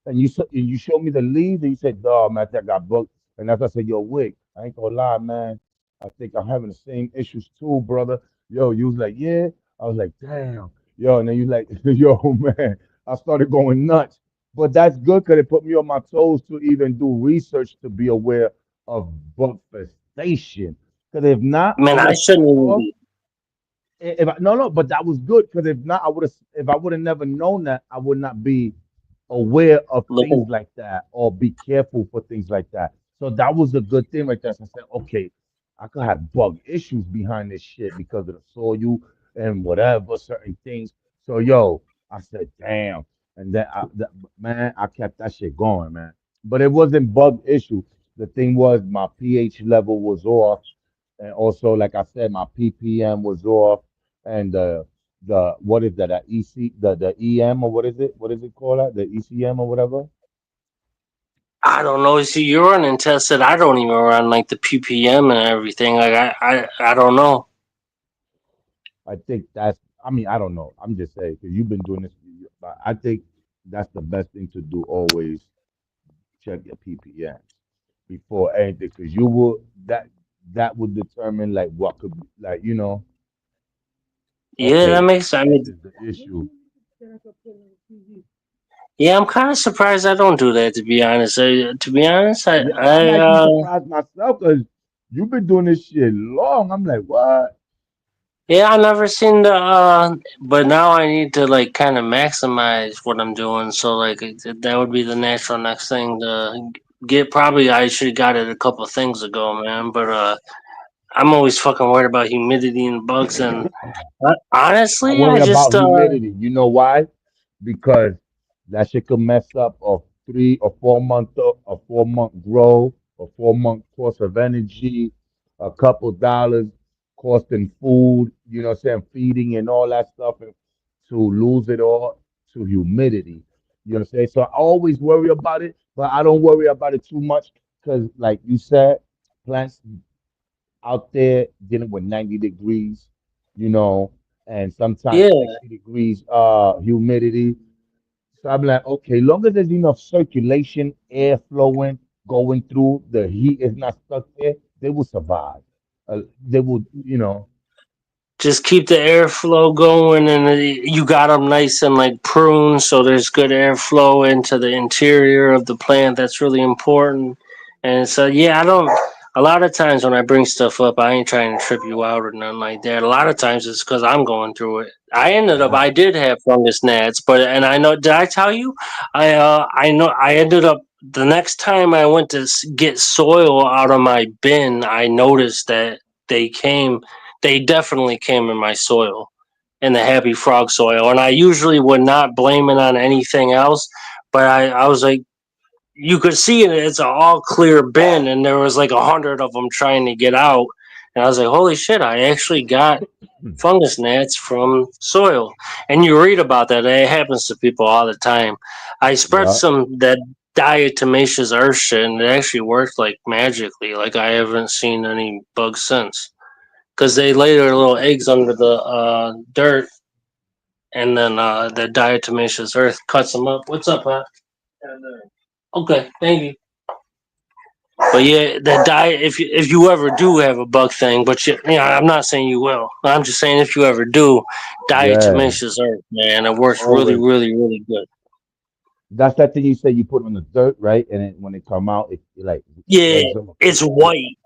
and you showed me the leaves and you said, dog, man, I think I got booked. And as I said, yo, Wick, I ain't gonna lie, man. I think I'm having the same issues too, brother. Yo, you was like, yeah. I was like, damn. Yo, and then you like, yo, man. I started going nuts. But that's good because it put me on my toes to even do research to be aware of bug infestation. Because if not, I man, would I have slept shouldn't even off. be. No, but that was good because if I would have never known that, I would not be aware of things Looking. like that or be careful for things like that. So that was a good thing right there. So I said, okay, I could have bug issues behind this shit because of the soil and whatever certain things. So yo, I said, damn, and man, I kept that shit going, man. But it wasn't bug issue. The thing was my pH level was off, and also, like I said, my ppm was off, and the what is that? That EC the EM or what is it? What is it called? That the ECM or whatever. I don't know. See, you're running tested. I don't even run like the ppm and everything. Like I don't know. I think that's. I mean, I don't know. I'm just saying because you've been doing this, but I think that's the best thing to do. Always check your ppm before anything, because you will that would determine like what could be like Yeah, that okay, makes. I this mean, is the issue. yeah, I'm kind of surprised I don't do that. To be honest, to be honest, Yeah, I'm actually surprised myself because you've been doing this shit long. I'm like, what? yeah, I never seen the. But now I need to like kind of maximize what I'm doing. So like that would be the natural next thing to get. Probably I should have got it a couple things ago, man. But I'm always fucking worried about humidity and bugs. And I honestly, I worry just about humidity. You know why? Because that shit could mess up a 4 month grow, a 4 month cost of energy, a couple dollars costing food, you know what I'm saying, feeding and all that stuff, and to lose it all to humidity. You know what I'm saying? So I always worry about it, but I don't worry about it too much because, like you said, plants out there dealing with 90 degrees, you know, and sometimes Yeah, 60 degrees humidity. So I'm like, okay, long as there's enough circulation, air flowing, going through, the heat is not stuck there, they will survive. They will, you know, just keep the airflow going, and you got them nice and like pruned, so there's good airflow into the interior of the plant. That's really important. And so, yeah, I don't. A lot of times when I bring stuff up, I ain't trying to trip you out or nothing like that. A lot of times it's because I'm going through it. I did have fungus gnats, but and I know. Did I tell you? I know. I ended up the next time I went to get soil out of my bin, I noticed that they came they definitely came in my soil, in the Happy Frog soil. And I usually would not blame it on anything else, but I was like, you could see it. It's an all clear bin, and there was like 100 of them trying to get out. And I was like, holy shit! I actually got fungus gnats from soil. And you read about that. It happens to people all the time. I spread yeah, some that diatomaceous earth shit, and it actually worked like magically. Like I haven't seen any bugs since because they lay their little eggs under the dirt, and then the diatomaceous earth cuts them up. What's up, huh? Okay, thank you. But yeah, the diet. If you ever do have a bug thing, but I'm not saying you will. I'm just saying if you ever do, yeah, diatomaceous earth, man, it works really, always. really, really good. That's that thing you say you put on the dirt, right? And then when they come out, it like Yeah, spreads them it's across the dirt, white.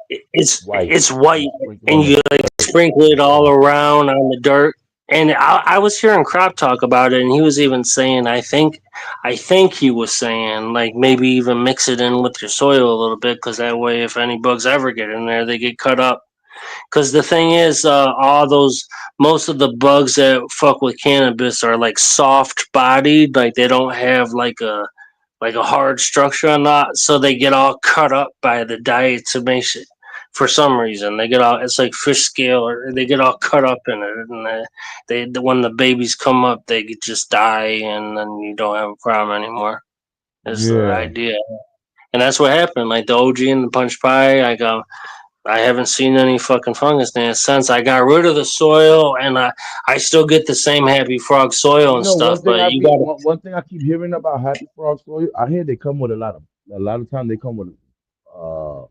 white, It's and white, you sprinkle and on the you like dirt. sprinkle it all Yeah, around on the dirt. And I was hearing Crop talk about it, and he was even saying, I think he was saying like maybe even mix it in with your soil a little bit, because that way, if any bugs ever get in there, they get cut up. Because the thing is, all those most of the bugs that fuck with cannabis are like soft bodied, like they don't have like a hard structure or not, so they get all cut up by the diatomaceous. For some reason, they get all it's like fish scale, or they get all cut up in it, and when the babies come up, they just die, and then you don't have a problem anymore. Is the yeah. idea, and that's what happened. Like the OG and the punch pie, I haven't seen any fucking fungus gnats since. I got rid of the soil, and I still get the same Happy Frog soil You and know, stuff. But you got to one thing I keep hearing about Happy Frog Soil. I hear they come with a lot of time they come with uh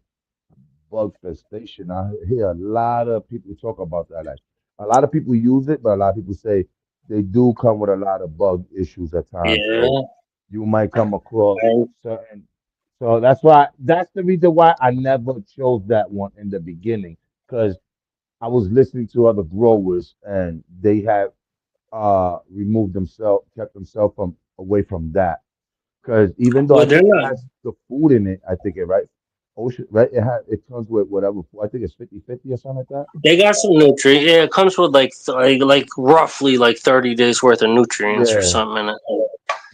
bug festation. I hear a lot of people talk about that. Like a lot of people use it, but a lot of people say they do come with a lot of bug issues at times. So yeah. you might come across I, certain. So that's the reason why I never chose that one in the beginning because I was listening to other growers and they had removed themselves, kept themselves from away from that. Because even though I well, they're think it not. has the food in it, I think it right, ocean right, it comes with whatever food. I think it's 50/50 or something like that. They got some nutrients. Yeah, it comes with like roughly like 30 days worth of nutrients or Yeah, something in it.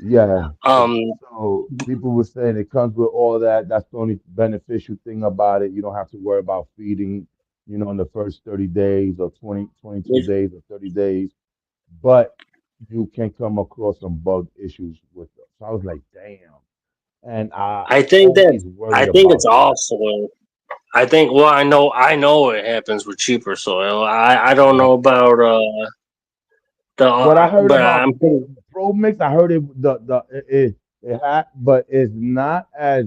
yeah. Um, So people were saying it comes with all that. That's the only beneficial thing about it. You don't have to worry about feeding, in the first 30 days or 22 it, days or 30 days. But you can come across some bug issues with them. So I was like, damn. And I I think that always I worry think it's about all that. soil. I think. Well, I know it happens with cheaper soil. I don't Yeah. know about the What I heard but about I'm pretty. Pro Mix, I heard it had, but it's not as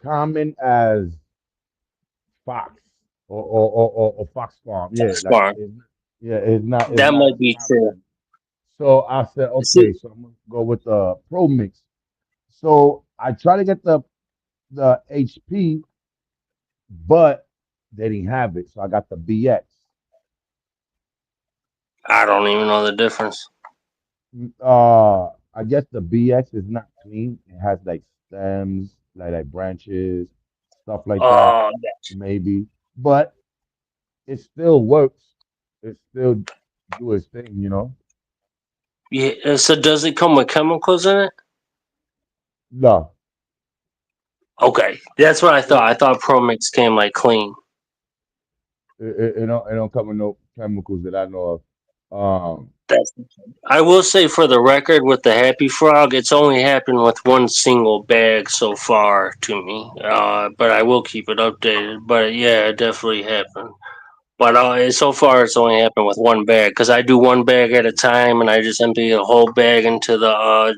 common as Fox or Fox Farm. Yeah, That's like smart. yeah, it's That not might as be common true. as. So I said, okay, See, so I'm gonna go with the Pro Mix. So I try to get the HP, but they didn't have it. So I got the BX. I don't even know the difference. I guess the BX is not clean. It has like stems, like branches, stuff like that, Oh, maybe. But it still works. It still do its thing. yeah. So does it come with chemicals in it? No, Okay, that's what I thought. it, I thought Pro Mix came like clean. it don't come with no chemicals that I know of. That's, I will say for the record, with the Happy Frog, it's only happened with one single bag so far to me. But I will keep it updated. But yeah, it definitely happened. But so far, it's only happened with one bag because I do one bag at a time, and I just empty the whole bag into the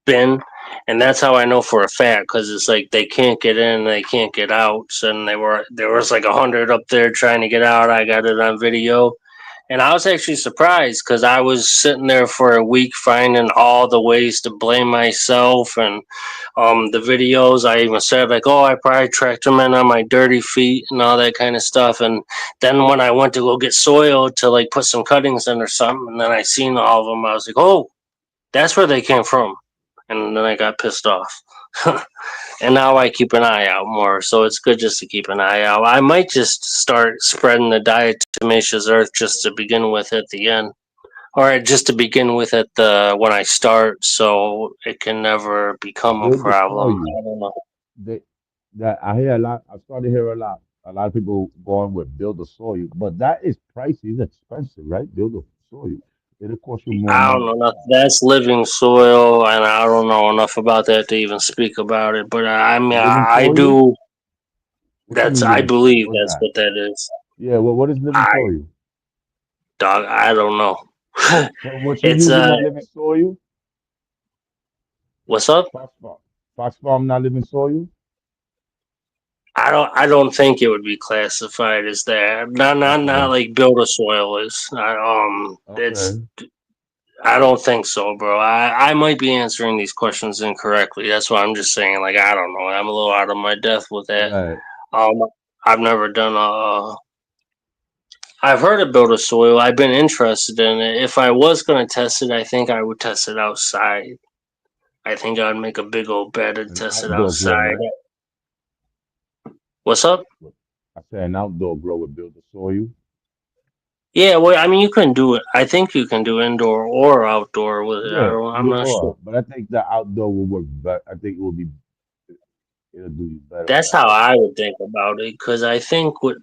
bin, and that's how I know for a fact because it's like they can't get in, they can't get out. So, and there was like 100 up there trying to get out. I got it on video, and I was actually surprised because I was sitting there for a week finding all the ways to blame myself and the videos. I even said like, oh, I probably tracked them in on my dirty feet and all that kind of stuff. And then when I went to go get soil to like put some cuttings in or something, and then I seen all of them, I was like, oh, that's where they came from. And then I got pissed off. And now I keep an eye out more, so it's good just to keep an eye out. I might just start spreading the diatomaceous earth just to begin with at the end, or just to begin with at the when I start, so it can never become a Build the problem. soil. I don't know. They, that I hear a lot. I started to hear a lot. A lot of people going with build a soil, but that is pricey. It's expensive, right? Build a soil. It'll cost you more I don't money. know enough. That's living soil, and I don't know enough about that to even speak about it. But I mean, Living I soil? do. What you mean I living soil? believe What's that's that? what that is. Yeah. Well, what is living I soil? dog. I don't know. So what you It's using that living soil? what's up? Fox farm. Fox farm not living soil. I don't think it would be classified as that. Not Okay. like builder soil is. It's Okay. I don't think so, bro. I might be answering these questions incorrectly. That's why I'm just saying like I don't know. I'm a little out of my depth with that. Right. Um, I've never done I've heard of builder soil. I've been interested in it. If I was gonna test it, I think I would test it outside. I think I'd make a big old bed and An test it outdoor grow, outside. right? What's up? I say an outdoor grow would build the soil. Yeah, well, I mean, you can do it. I think you can do indoor or outdoor with it. Yeah, I'm either not sure. or. But I think the outdoor will work better. I think it will be it'll do you better That's that how way. I would think about it. Because I think with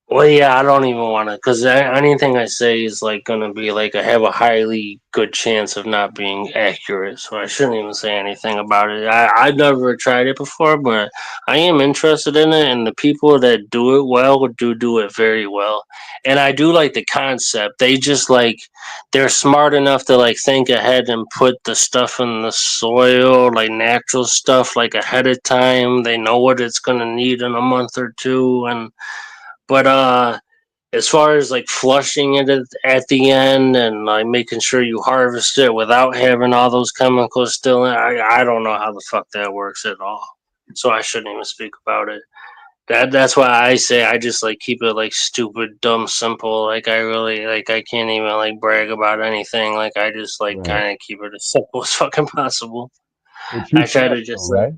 well, yeah, I don't even want to, because anything I say is like gonna be like I have a highly good chance of not being accurate, so I shouldn't even say anything about it. I've never tried it before, but I am interested in it, and the people that do it well do it very well, and I do like the concept. They just like they're smart enough to like think ahead and put the stuff in the soil, like natural stuff, like ahead of time. They know what it's gonna need in a month or two, and but as far as like flushing it at the end and like making sure you harvest it without having all those chemicals still in, I don't know how the fuck that works at all. So I shouldn't even speak about it. That's why I say I just like keep it like stupid, dumb, simple. Like I really like I can't even like brag about anything. Like I just like Right. kind of keep it as simple as fucking possible. But you I try to flush though, just like right?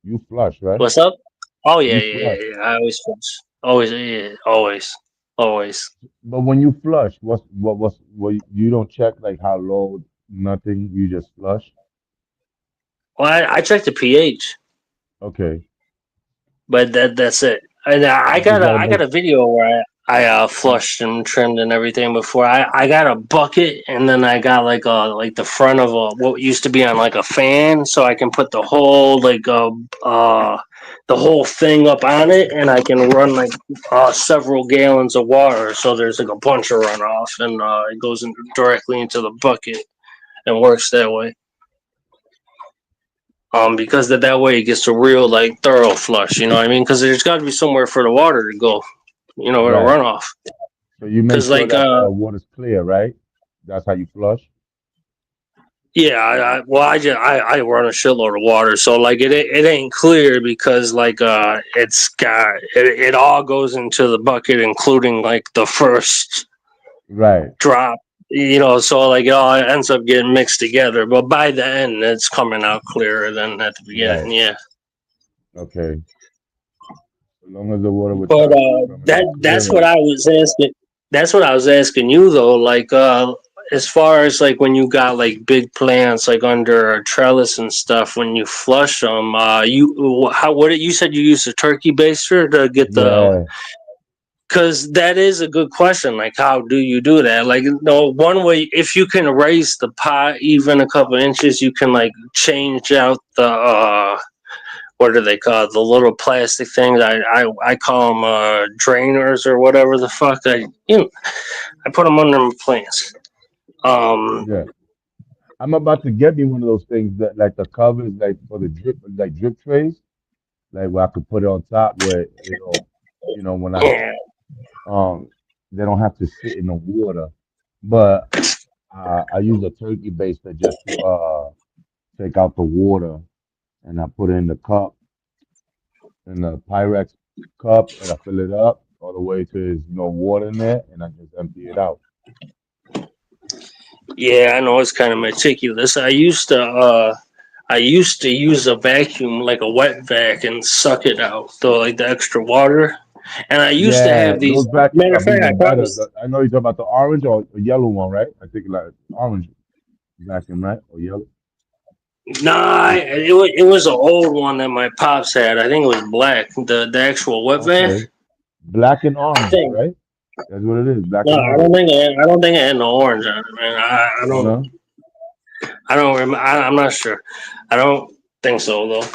You flush, right? what's up? Oh yeah, You yeah, yeah, flush. yeah. I always finish. Always, yeah, always, always. But when you flush, what you don't check like how low, nothing, you just flush. Well, I checked the pH, Okay. but that's it. And You just gotta I got make a video where I you, flushed and trimmed and everything before. I got a bucket and then I got like the front of a what used to be on like a fan, so I can put the whole the whole thing up on it, and I can run like several gallons of water. So there's like a bunch of runoff, and it goes directly into the bucket and works that way. Because that way it gets a real like thorough flush. You know what I mean? Because there's got to be somewhere for the water to go. You know, it'll right. run off. So you make Because sure like that the water's clear, right? That's how you flush. yeah, well I run a shitload of water, so like it ain't clear because like it's got it all goes into the bucket, including like the first Right. drop. You know, so like it all ends up getting mixed together, but by the end it's coming out clearer than at the beginning. Right. Yeah. Okay. As long as the water with But time keep coming out that's what clearer. I was asking. That's what I was asking you though. Like as far as like when you got like big plants like under a trellis and stuff, when you flush them, you how what you said you used a turkey baster to get the Yeah. Because that is a good question. Like, how do you do that? Like, no, one way, if you can raise the pot even a couple inches, you can like change out the what do they call it? The little plastic things? I call them drainers or whatever the fuck. I put them under my plants. Um, Yeah. I'm about to get me one of those things that like the covers like for the drip trays, like where I could put it on top where when yeah, um they don't have to sit in the water. But I use a turkey baster just to take out the water and I put it in the cup in the Pyrex cup and I fill it up all the way to there's no water in there and I just empty it out. yeah. I know it's kind of meticulous. I used to use a vacuum, like a wet vac, and suck it out, so like the extra water. And I used to Yeah, have these. those vacuums Matter of are fact, I even probably better. I know you're talking about the orange or yellow one, right? I think like orange vacuum, right? Or yellow. nah. It was an old one that my pops had. I think it was black. The actual wet vac Okay. Black and orange, thing. right? That's what it is. Black No, and I don't orange. think it. I don't think it had no orange on it, man. I don't. No? I don't remember. I'm not sure. I don't think so though.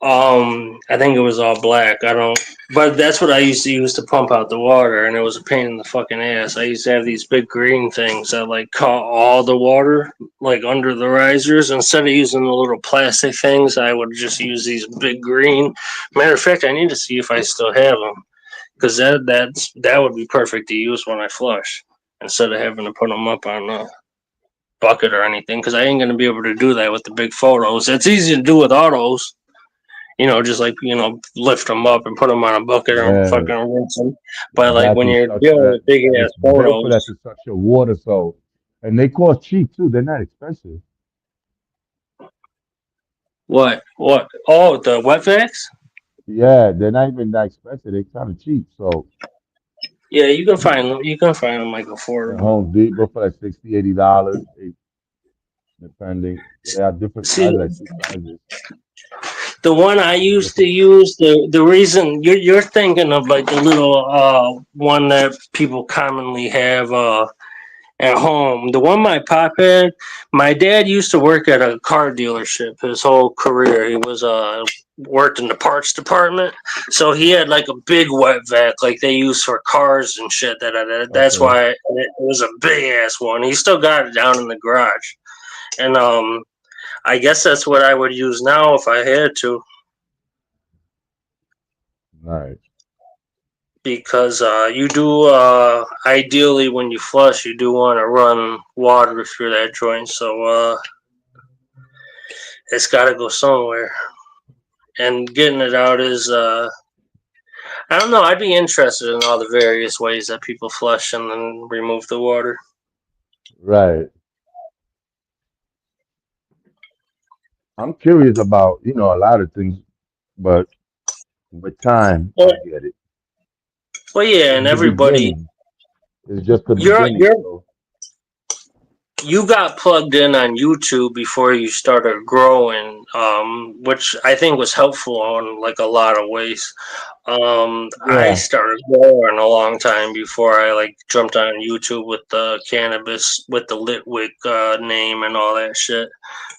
I think it was all black. I don't, but that's what I used to use to pump out the water, and it was a pain in the fucking ass. I used to have these big green things that like caught all the water like under the risers. Instead of using the little plastic things, I would just use these big green. Matter of fact, I need to see if I still have them because that would be perfect to use when I flush instead of having to put them up on a bucket or anything. Because I ain't gonna be able to do that with the big photos. It's easy to do with autos, just like lift them up and put them on a bucket and Yeah. fucking rinse them. But like when Exactly. you're Such dealing that with big ass it's built for photos, that to suck your water so and they cost cheap too. They're not expensive. what? Oh, the wet vacs. Yeah, they're not even that expensive. They're kind of cheap. So Yeah, you can find them. You can find them like at affordable. Home Depot for like $60, $80, depending. They have different See, sizes, like two sizes. the one I used to Different. use, the reason you're thinking of like the little one that people commonly have at home. The one my pop had, my dad used to work at a car dealership his whole career. He was worked in the parts department, so he had like a big wet vac like they use for cars and shit. That's Okay. why it was a big ass one. He still got it down in the garage, and I guess that's what I would use now if I had to, Nice. because you do ideally when you flush, you do want to run water through that joint, so it's got to go somewhere. And getting it out is I don't know. I'd be interested in all the various ways that people flush and then remove the water. Right. I'm curious about, a lot of things, but with time, Well, I'll get it. well, yeah, and It's the everybody, beginning. It's just the you're beginning. you're So, you got plugged in on YouTube before you started growing, which I think was helpful on like a lot of ways. I yeah. started growing a long time before I like jumped on YouTube with the cannabis with the Lit Wick name and all that shit.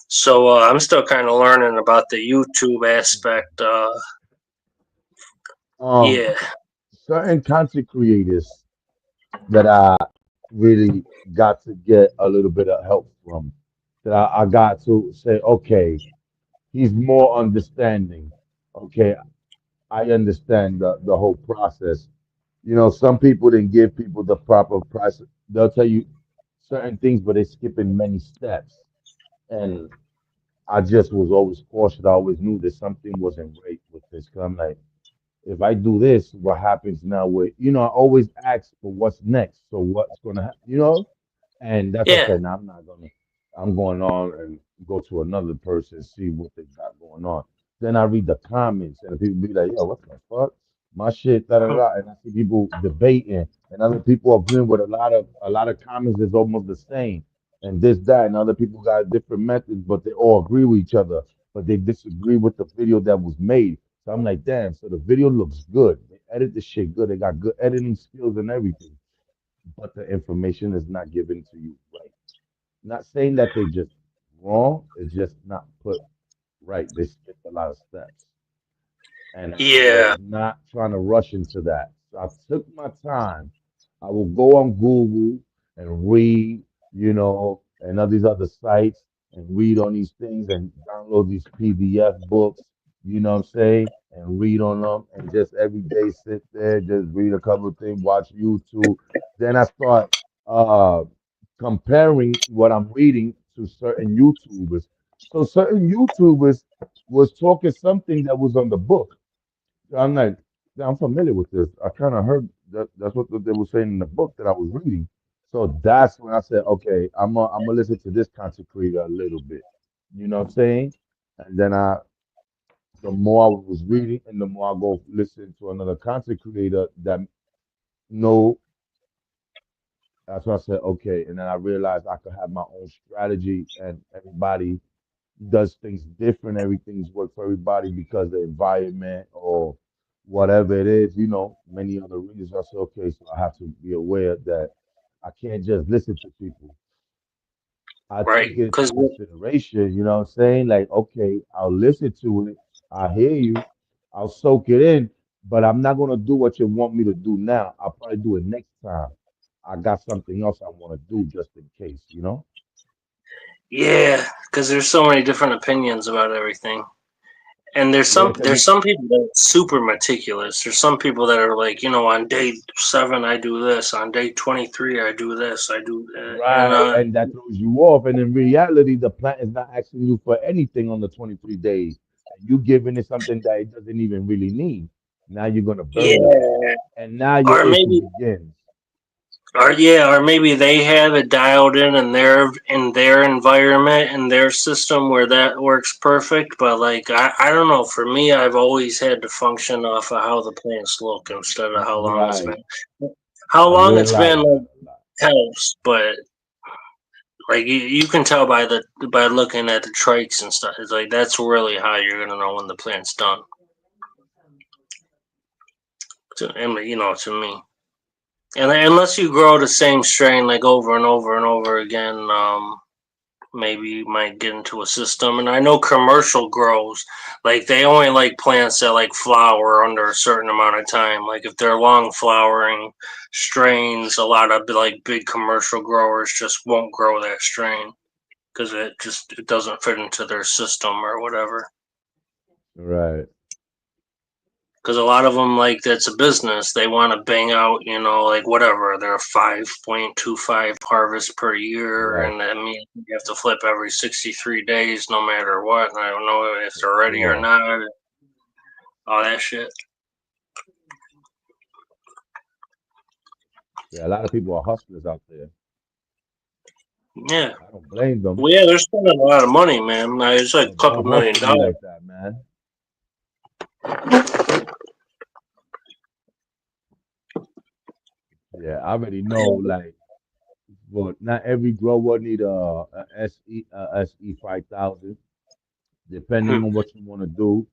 So I'm still kind of learning about the YouTube aspect. Um, Yeah, Certain content creators that I really got to get a little bit of help from, that I got to say, okay, he's more understanding. Okay, I understand the whole process. Some people didn't give people the proper process. They'll tell you certain things, but they're skipping many steps. And I just was always cautious. I always knew that something wasn't right with this. 'Cause I'm like, if I do this, what happens now? I always ask for what's next. So what's gonna happen? And that's what I yeah, said. Now I'm not gonna. I'm going on and go to another person see what they got going on. Then I read the comments and people be like, "Yo, what the fuck? My shit, da da da." And I see people debating and other people agreeing with a lot of comments is almost the same and this that and other people got different methods, but they all agree with each other, but they disagree with the video that was made. So I'm like, damn. So the video looks good. edit the shit good. They got good editing skills and everything, but the information is not given to you right. Not saying that they just wrong. It's just not put right. They skipped a lot of steps. And I was Yeah. not trying to rush into that. So I took my time. I will go on Google and read, and all these other sites and read on these things and download these PDF books, you know what I'm saying, and read on them and just every day sit there, just read a couple of things, watch YouTube. Then I start uh comparing what I'm reading to certain YouTubers. So certain YouTubers was talking something that was on the book. I'm like, yeah, I'm familiar with this. I kind of heard that that's what they were saying in the book that I was reading. So that's when I said, okay, I'm gonna listen to this content creator a little bit. You know what I'm saying? And then the more I was reading, and the more I go listen to another content creator that know. That's when I said, okay. And then I realized I could have my own strategy, and everybody does things different. Everything's work for everybody because the environment or whatever it is, many other reasons. I said, okay, so I have to be aware that I can't just listen to people. I Right. take it into Because consideration, you know what I'm saying? Like, okay, I'll listen to it, I hear you, I'll soak it in, but I'm not gonna do what you want me to do now. I'll probably do it next time. I got something else I want to do just in case, you know? yeah, because there's so many different opinions about everything. And there's Yeah, some because there's some people that are super meticulous. There's some people that are like, on day 7 I do this, on day 23 I do this, I do and right, and that throws you off. And in reality, the plant is not asking you for anything on the 23 days. And you giving it something that it doesn't even really need. Now you're gonna burn the plant. yeah, And now your or issue maybe begins. or maybe they have it dialed in their environment and their system where that works perfect. But like I don't know. For me, I've always had to function off of how the plants look instead of how long it's Right. been. How I long it's realize been like, that a lot. helps, but like you can tell by looking at the trachs and stuff. It's like that's really how you're gonna know when the plant's done. To me, and unless you grow the same strain like over and over and over again, maybe you might get into a system. And I know commercial grows, like they only like plants that like flower under a certain amount of time. Like if they're long flowering strains, a lot of like big commercial growers just won't grow that strain because it doesn't fit into their system or whatever. Right. Because a lot of them, like, that's a business, they want to bang out, like whatever, they're 5.25 harvest per year, Right. and I mean you have to flip every 63 days no matter what. And I don't know if For they're ready or sure. not, all that shit. Yeah, a lot of people are hustlers out there. Yeah. I don't blame them. Well, yeah, they're spending a lot of money, man. Like, it's like a But couple don't million hustle me dollars. like that, man. Yeah, I already know, like, but not every grower need a SE 5000. Depending Hmm. on what you want to do.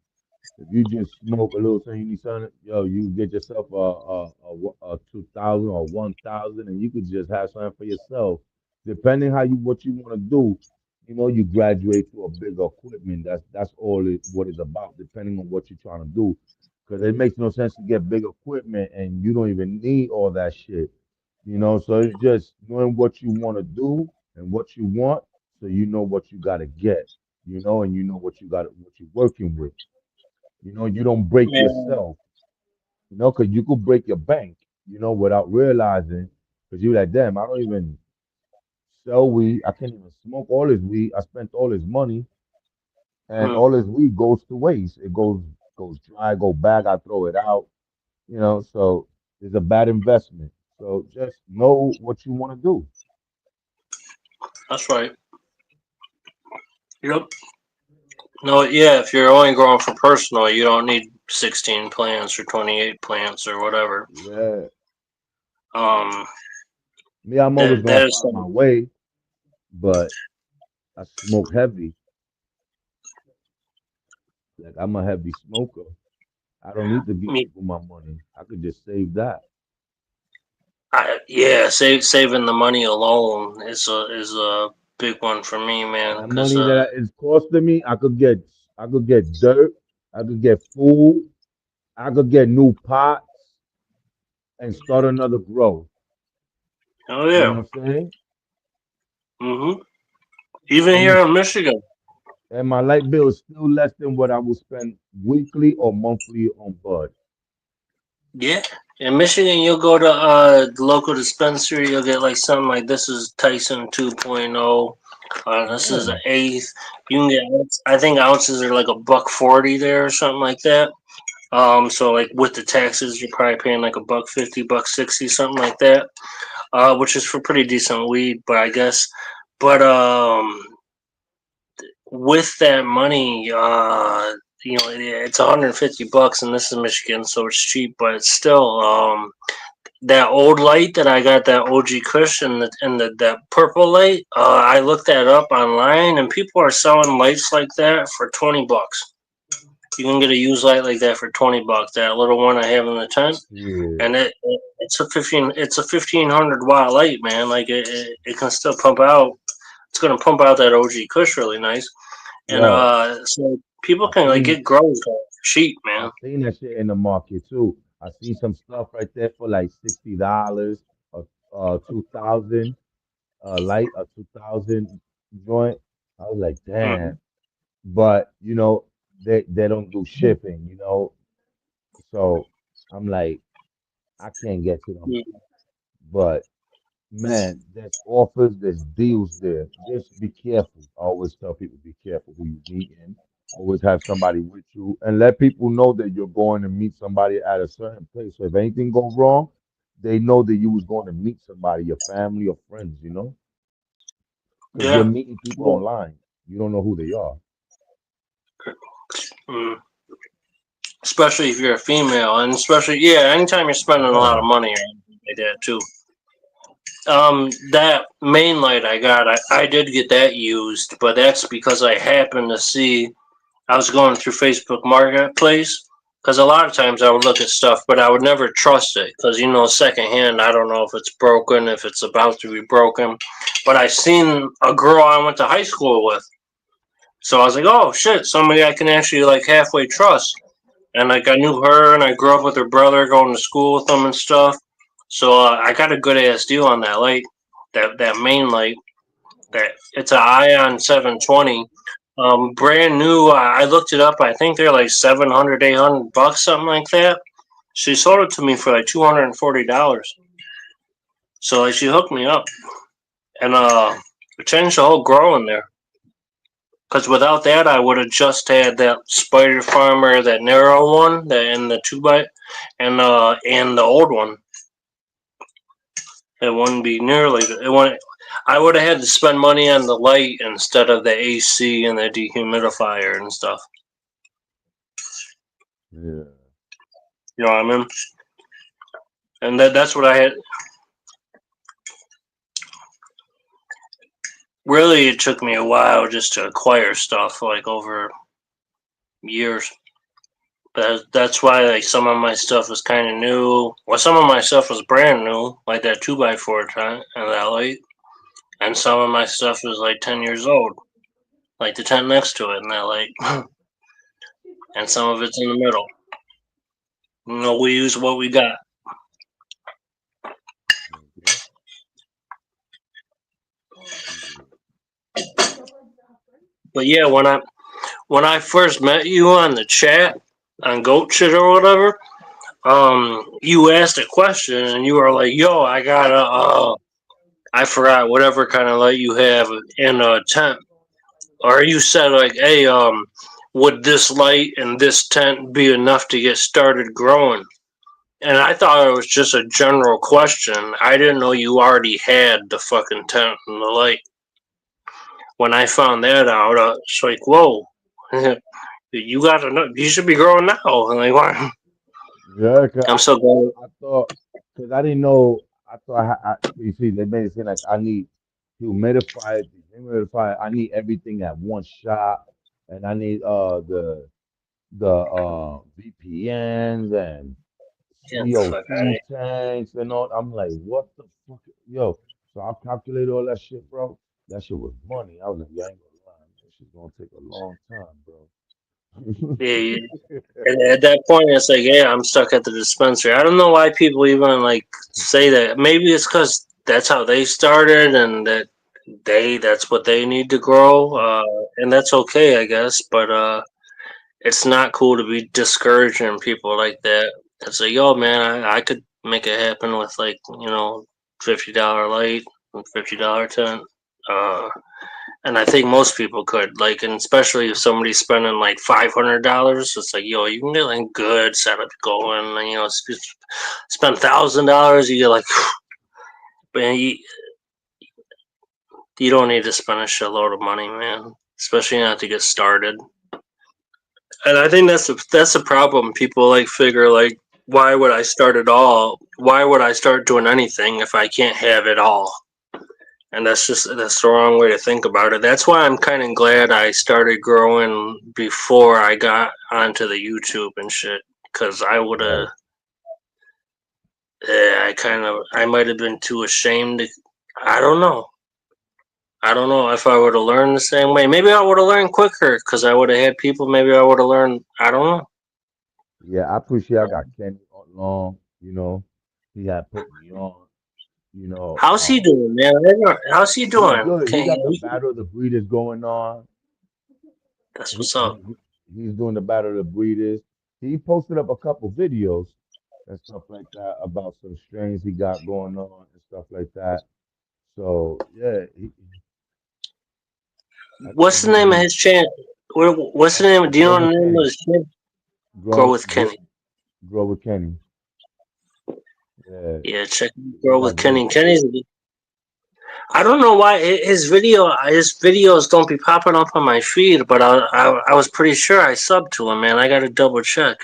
If you just smoke a little thing, you need something, yo, you get yourself a 2000 or 1000, and you could just have something for yourself. Depending how you what you want to do, you graduate to a bigger equipment. That's all what it's about. Depending on what you're trying to do, because it makes no sense to get big equipment and you don't even need all that shit. So it's just knowing what you want to do and what you want, so you know what you got to get. And you know what you're working with. You don't break Yeah. yourself, because you could break your bank, without realizing, because you're like, damn, I don't even sell weed. I can't even smoke all this weed. I spent all this money, and Hmm. all this weed goes to waste. It goes dry, go back. I throw it out. So it's a bad investment. So just know what you want to do. That's right. Yep. No, yeah, if you're only growing for personal, you don't need 16 plants or 28 plants or whatever. Yeah, Um, me, I'm always that gonna that is find my some. way, but I smoke heavy. Like I'm a heavy smoker. I don't need to give Me, people my money. I could just save that. yeah, saving the money alone is a big one for me, man. That Cause money that is costing me, I could get dirt, I could get food, I could get new pots and start another grow. oh You yeah, know what I'm saying? hmm even And here it's in Michigan. and my light bill is still less than what I would spend weekly or monthly on Bud. Yeah. In Michigan, you'll go to the local dispensary. You'll get like something like this is Tyson 2.0. This is an Yeah, eighth. You can get, I think ounces are like a buck 40 there or something like that. So like with the taxes, you're probably paying like a buck 50, buck 60, something like that. Which is for pretty decent weed, but I guess, but with that money, it's 150 bucks, and this is Michigan, so it's cheap, but it's still that old light that I got, that OG Kush and the that purple light. I looked that up online, and people are selling lights like that for 20 bucks. You can get a used light like that for 20 bucks. That little one I have in the tent, yeah. and it's a 1500 watt light, man. Like it can still pump out. It's gonna pump out that OG Kush really nice, and Yo, so people I can like seen get grows cheap, I man. seen that shit in the market too. I seen some stuff right there for like $60, or 2000, light a 2000 joint. I was like, Mm-hmm. damn. But they don't do shipping, So I'm like, I can't get to them. But man, there's offers, there's deals there. Just be careful. I always tell people be careful who you meet in. Always have somebody with you and let people know that you're going to meet somebody at a certain place. So if anything go wrong, they know that you was going to meet somebody, your family or friends, because you're Yeah. meeting people Yeah. online. You don't know who they are. Mm. Especially if you're a female, and especially anytime you're spending a lot of Yeah. money or anything like that too. That main light I got, I did get that used, but that's because I happened to see I was going through Facebook Marketplace. Because a lot of times I would look at stuff, but I would never trust it. Because secondhand, I don't know if it's broken, if it's about to be broken. But I seen a girl I went to high school with, so I was like, oh shit, somebody I can actually like halfway trust. And like I knew her, and I grew up with her brother, going to school with them and stuff. So I got a good ass deal on that light, that main light. That it's an Ion 720, brand new. I looked it up. I think they're like 700, 800 bucks, something like that. She sold it to me for like $240. So like she hooked me up, and it changed the whole grow in there. Because without that, I would have just had that Spider Farmer, that narrow one, that and the two by, and the old one. It wouldn't be nearly. It wouldn't. I would have had to spend money on the light instead of the AC and the dehumidifier and stuff. Yeah. You know what I mean? And that's what I had. Really, it took me a while just to acquire stuff, like over years. But that's why like some of my stuff was kind of new. Well, some of my stuff was brand new, like that 2x4 tent and that light. And some of my stuff was like 10 years old, like the tent next to it and that light. And some of it's in the middle. We use what we got. Okay. Yeah. But yeah, when I first met you on the chat on Goat Shit or whatever, you asked a question and you were like, "Yo, I got a, I forgot whatever kind of light you have in a tent," or you said like, "Hey, would this light and this tent be enough to get started growing?" And I thought it was just a general question. I didn't know you already had the fucking tent and the light. When I found that out, it's like, whoa, you got to know. You should be growing now. I'm like, why? Yeah, 'cause I'm so glad. I thought, because I didn't know, I thought, you see, they made it seem like I need humidifier, dehumidifier, I need everything at one shot, and I need the the VPNs and Get the fuck out of CO2 here. tanks and all. I'm like, what the fuck, yo? So I calculated all that shit, bro. That shit was money. I was like, yeah, I ain't gonna lie, man. This shit's gonna take a long time, bro. Yeah, and at that point, it's like, yeah, I'm stuck at the dispensary. I don't know why people even like say that. Maybe it's because that's how they started, and that's what they need to grow, and that's okay, I guess. But it's not cool to be discouraging people like that. It's like, yo, man, I could make it happen with like $50 light, $50 tent. Uh, and I think most people could, like, and especially if somebody's spending like $500, it's like, yo, you can get like good setup going, and spend $1,000, you get like, man, you don't need to spend a shitload of money, man, especially not to get started. And I think that's a problem. People like figure like, why would I start at all? Why would I start doing anything if I can't have it all? And that's the wrong way to think about it. That's why I'm kind of glad I started growing before I got onto the YouTube and shit. Because I would have, Right. I might have been too ashamed to. I don't know. I don't know if I would have learned the same way. Maybe I would have learned quicker because I would have had people. Maybe I would have learned. I don't know. Yeah, I appreciate I got Kenny on long, you know. He had put me on, you know. How's he doing, man? How's he He's doing? good. He Okay, got the battle of the breeders going on. that's He, what's up. he he's doing the battle of the breeders. He posted up a couple videos and stuff like that about some strains he got going on and stuff like that. So yeah, I What's think the name of he his channel? What's the name? Do you grow know the with name of Kenny. his channel? Grow Grow with grow Kenny. grow with Kenny. Yeah, Yeah, check he Grow got with good. Kenny. I don't know why his videos don't be popping up on my feed, but I was pretty sure I subbed to him, man. I got to double check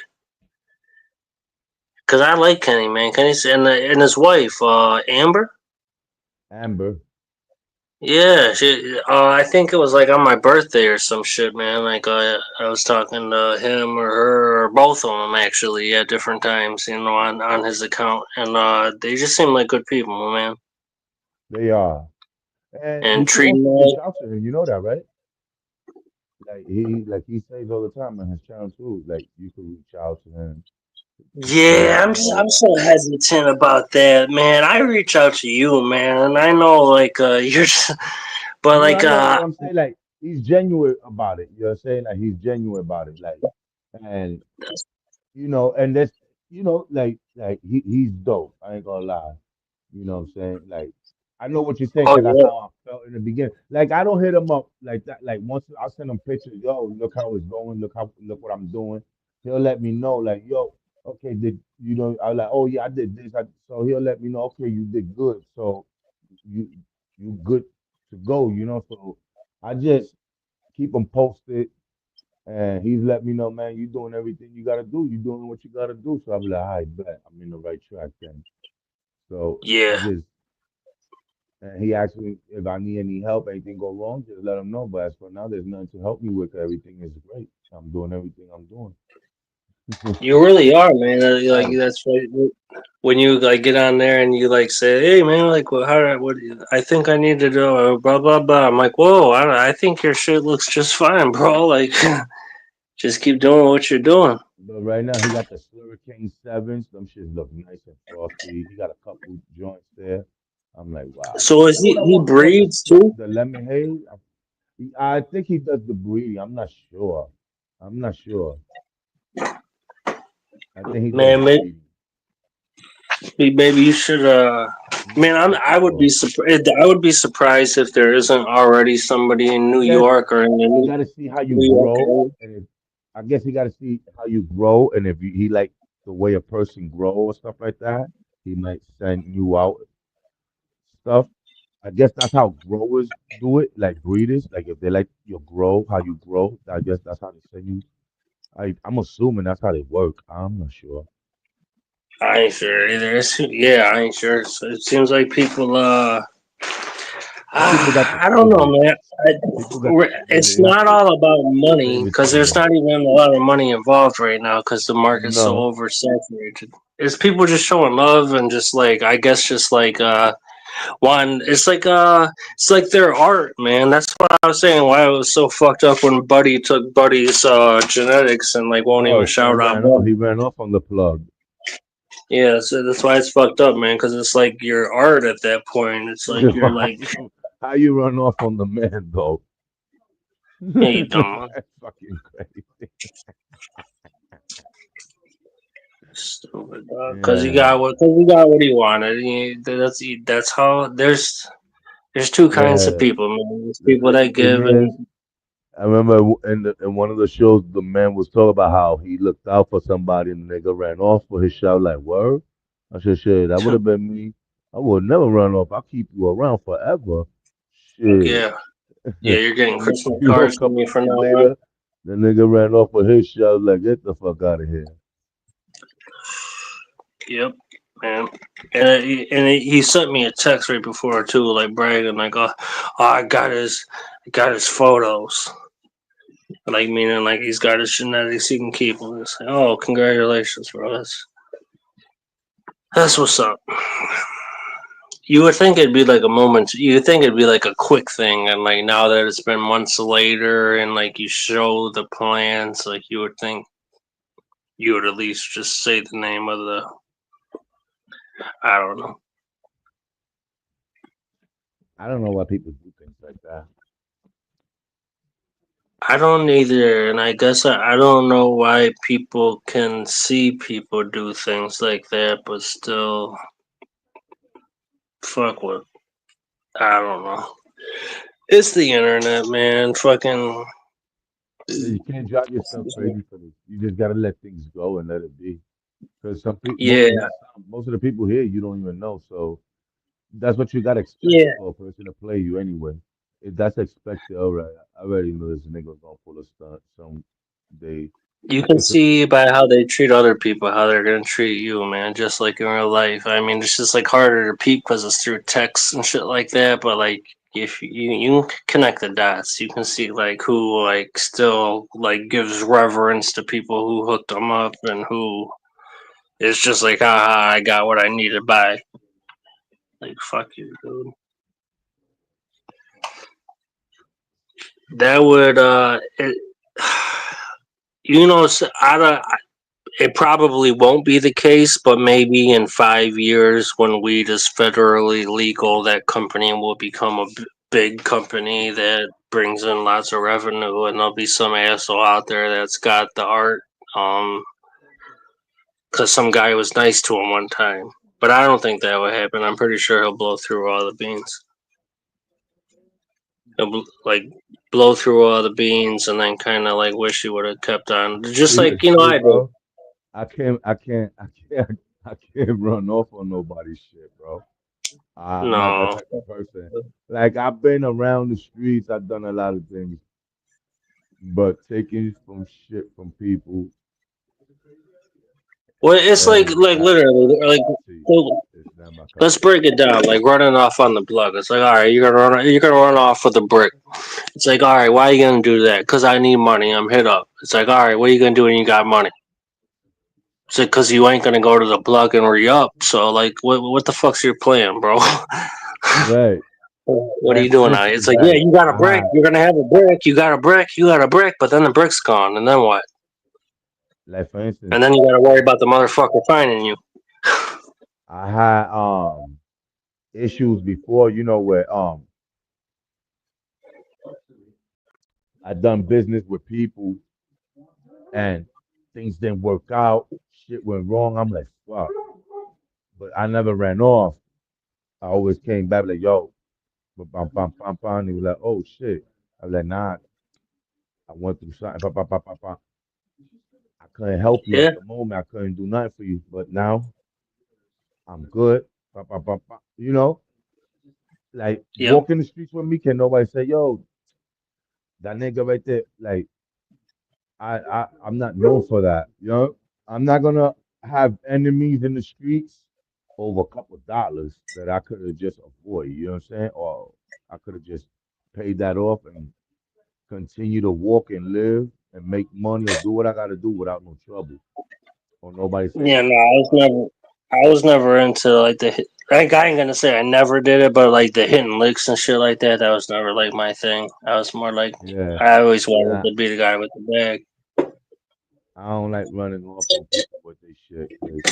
because I like Kenny, man. Kenny's and his wife, Amber. Amber. Yeah, I think it was like on my birthday or some shit, man. Like I was talking to him or her or both of them actually at different times, on his account, and they just seem like good people, man. They are. And you And could treating also me reach out to him. You know that, right? Like he says all the time on his channel too. Like you could reach out to him. You could let yeah, him I'm know. so hesitant about that, man. I reach out to you, man, and I know like you're just, but No, like I know, but I'm saying like he's genuine about it. You know what I'm saying? Like he's genuine about it. Like and and that's he's dope. I ain't gonna lie. You know what I'm saying? Like, I know what you're saying oh because that's yeah, how I felt in the beginning. Like, I don't hit him up like that. Like, once I send him pictures, yo, look how it's going. Look what I'm doing. He'll let me know, like, yo, okay, I'm like, oh yeah, I did this. So he'll let me know, okay, you did good. So you you good to go. So I just keep him posted, and he's let me know, man, you doing everything you gotta do. You doing what you gotta do. So I'm like, all right, bet I'm in the right track then. So I yeah. just and he asked me if I need any help, anything go wrong, just let him know. But as for now, there's nothing to help me with. Everything is great. I'm doing everything I'm doing. You really are, man. Like Right. that's right. When you like get on there and you like say, "Hey, man, like, well, what? I think I need to do blah blah blah." I'm like, "Whoa, I think your shit looks just fine, bro. Like, just keep doing what you're doing." But right now, he got the Slurricane Sevens. Them shits look nice and frosty. He got a couple joints there. I'm like, wow. So is You know what I he want to get breeds too? the lemon haze. I think he does the breeding. I'm not sure. I'm not sure. I think he does the Man, breeding. maybe you should. I'm Man, not too I would be sure. surprised. I would be surprised if there isn't already somebody in New Guess York or in the he got to see how you New York grow, area. and if I guess he got to see how you grow, and if he like the way a person grow or stuff like that, he might send you out stuff. I guess that's how growers do it, like breeders. Like if they like your grow, how you grow, I guess that's how they send you. I'm assuming that's how they work. I'm not sure. I ain't sure either. Yeah, I ain't sure. So it seems like people. Some people got the I don't know, privilege. man. People got the privilege. It's They have not to all about money save it because there's somewhere. not even a lot of money involved right now because the market's so No, oversaturated. It's people just showing love and just like I guess just like one. It's like their art, man. That's what I was saying. Why it was so fucked up when Buddy took Buddy's genetics and like won't even oh, so he shout out ran off. Buddy. He ran off on the plug. Yeah, so that's why it's fucked up, man. Because it's like your art at that point. It's like you're how like, you run off on the man though? hey, you dumb. That's fucking crazy. Stupid dog. Yeah, Cause he got what he wanted. That's how there's two kinds of yeah. people, man. There's people The that thing give is, and I remember in one of the shows, the man was talking about how he looked out for somebody and the nigga ran off for his shot. Like, word? I said, shit, that would have been me. I would never run off. I'll keep you around forever. Shit. yeah, yeah. You're getting And Christmas a cards from couple me from days now on. later, the nigga ran off for his shot. I was like, get the fuck out of here. Yep, man. He sent me a text right before too, like bragging, like, I got his photos, like meaning like he's got his genetics, he can keep them. It's like, oh, congratulations, bro. That's what's up. You would think it'd be like a moment. You would think it'd be like a quick thing, and like now that it's been months later, and like you show the plans, like you would think you would at least just say the name of the. I don't know. I don't know why people do things like that. I don't either, and I guess I don't know why people can see people do things like that, but still fuck with. I don't know. It's the internet, man. Fucking Yeah, you can't drive yourself crazy for this. You just gotta let things go and let it be. Because some people, yeah, most of the people here, you don't even know. So that's what you gotta expect yeah. for a person to play you anyway. If that's expected, all right. I already know this nigga's gonna pull a stunt some day. You can see by how they treat other people how they're gonna treat you, man. Just like in real life. I mean, it's just like harder to peep because it's through text and shit like that. But like, if you can connect the dots, you can see like who like still like gives reverence to people who hooked them up and who is just like, haha, I got what I needed by. Like, fuck you, dude. That would you know, I don't. It probably won't be the case, but maybe in 5 years, when weed is federally legal, that company will become a big company that brings in lots of revenue, and there'll be some asshole out there that's got the art, because some guy was nice to him one time. But I don't think that would happen. I'm pretty sure he'll blow through all the beans. He'll like blow through all the beans and then kind of like wish he would have kept on, just See, like see, I did. bro. I can't run off on nobody's shit, bro. I'm not that No. type of person. Like I've been around the streets, I've done a lot of things, but taking from shit from people, Well, it's that is like not literally my like cup of tea. so It's not my cup let's of tea. break it down. Like running off on the plug. It's like, all right, you're gonna run off with a brick. It's like, all right, why are you gonna do that? Because I need money. I'm hit up. It's like, all right, what are you gonna do when you got money? It's like, because you ain't gonna go to the plug and re up. So like, what the fuck's your plan, bro? Right. What are Like you for doing now? instance, It's like, yeah, right? you got a brick. You're gonna have a brick. You got a brick. You got a brick. But then the brick's gone, and then what? Like for instance, And then you gotta worry about the motherfucker finding you. I had issues before, where I done business with people and things didn't work out, shit went wrong. I'm like, fuck. But I never ran off. I always came back like, yo, bam, bam, bam, bam. And he was like, oh shit. I was like, nah, I went through something. Bam, bam, bam, bam, bam. I couldn't help you Yeah. at the moment. I couldn't do nothing for you. But now I'm good. Bam, bam, bam, bam. Like Yep. walking the streets with me, can nobody say, yo, that nigga right there, like I'm not known for that. I'm not gonna have enemies in the streets over a couple of dollars that I could have just avoided. You know what I'm saying? Or I could have just paid that off and continue to walk and live and make money or do what I got to do without no trouble or nobody saying Yeah, no, nothing about it. I was never into like like I ain't gonna say I never did it, but like the hitting licks and shit like that, that was never like my thing. I was more like Yeah. I always wanted Nah, to be the guy with the bag. I don't like running off on people with their shit because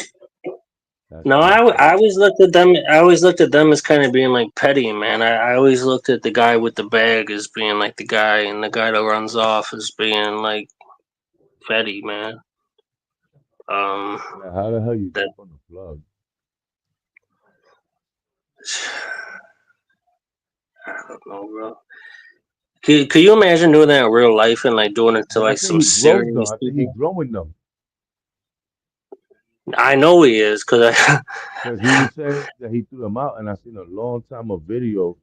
that's No, fucked I up. always looked at them. I always looked at them as kind of being like petty, man. I always looked at the guy with the bag as being like the guy, and the guy that runs off as being like petty, man. Um, Yeah, how the hell you that jump on the plug? I don't know, bro. Could you imagine doing that in real life and like doing it to But I like think some he grows them. serious I think he people? growing them I know he is because I because he was saying that he threw them out, and I seen a long time of video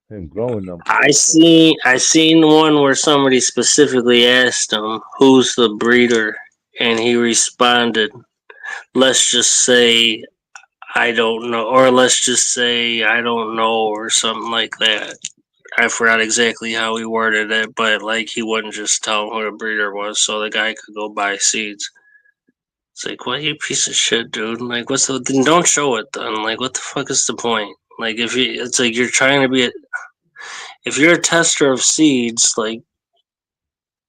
him growing them. So, I seen one where somebody specifically asked him who's the breeder, and he responded, "Let's just say I don't know," or "Let's just say I don't know," or something like that. I forgot exactly how he worded it, but like he wouldn't just tell him who the breeder was, so the guy could go buy seeds. It's like, what, you piece of shit, dude? Like, what's the? Then don't show it. Then, like, what the fuck is the point? Like, if you, it's like you're trying to be, if you're a tester of seeds, like,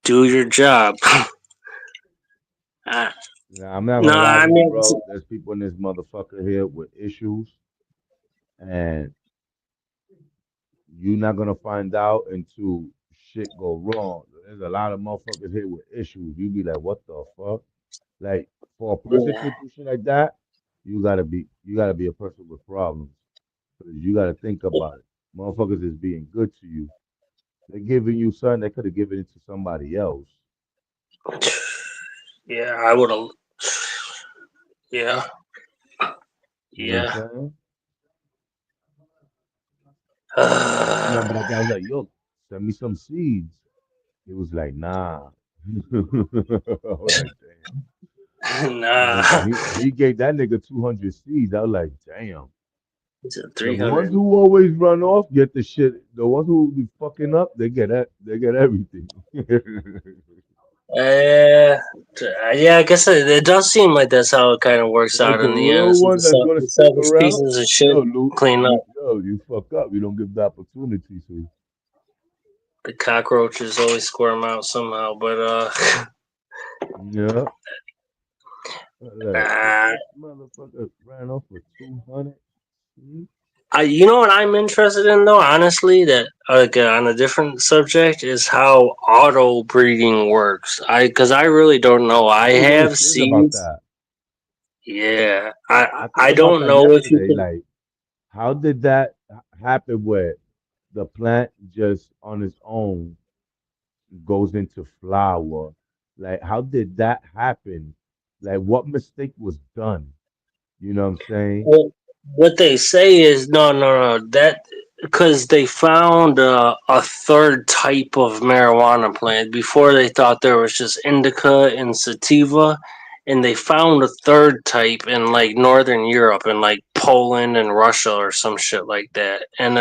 do your job. uh, now I'm not no, gonna lie I to you, mean, bro. There's people in this motherfucker here with issues, and you're not gonna find out until shit go wrong. There's a lot of motherfuckers here with issues. You be like, what the fuck? Like for a person yeah, to do shit like that, you gotta be a person with problems. Cause you gotta think about it. Motherfuckers is being good to you. They're giving you something they could have given it to somebody else. yeah, I would have, yeah, You know what I'm yeah. saying? I remember that guy was like, yo, send me some seeds. He was like, nah. I was like, damn. And Nah, he gave that nigga 200 seeds. I was like, damn. it's a The ones 300. who always run off get the shit. The ones who be fucking up, they get that. They get everything. Uh, yeah, I guess it does seem like that's how it kind of works Like out the in the end. real So one that's gonna the stick selfish around. pieces of shit Yo, Luke, clean up. you fuck up. You don't give the opportunity. So The cockroaches always squirm out somehow, but yeah. Like, if uh, this motherfucker ran off for 200, you know what I'm interested in though, honestly, that on a different subject is how auto breeding works. Because I really don't know. I I was always have curious about seeds. that. Yeah, I thought I about don't that know if you yesterday. can. Like, how did that happen where the plant just on its own goes into flower? Like, how did that happen? Like, what mistake was done? You know what I'm saying? Well, what they say is no, that because they found a third type of marijuana plant. Before they thought there was just indica and sativa, and they found a third type in like northern Europe, in like Poland and Russia or some shit like that. And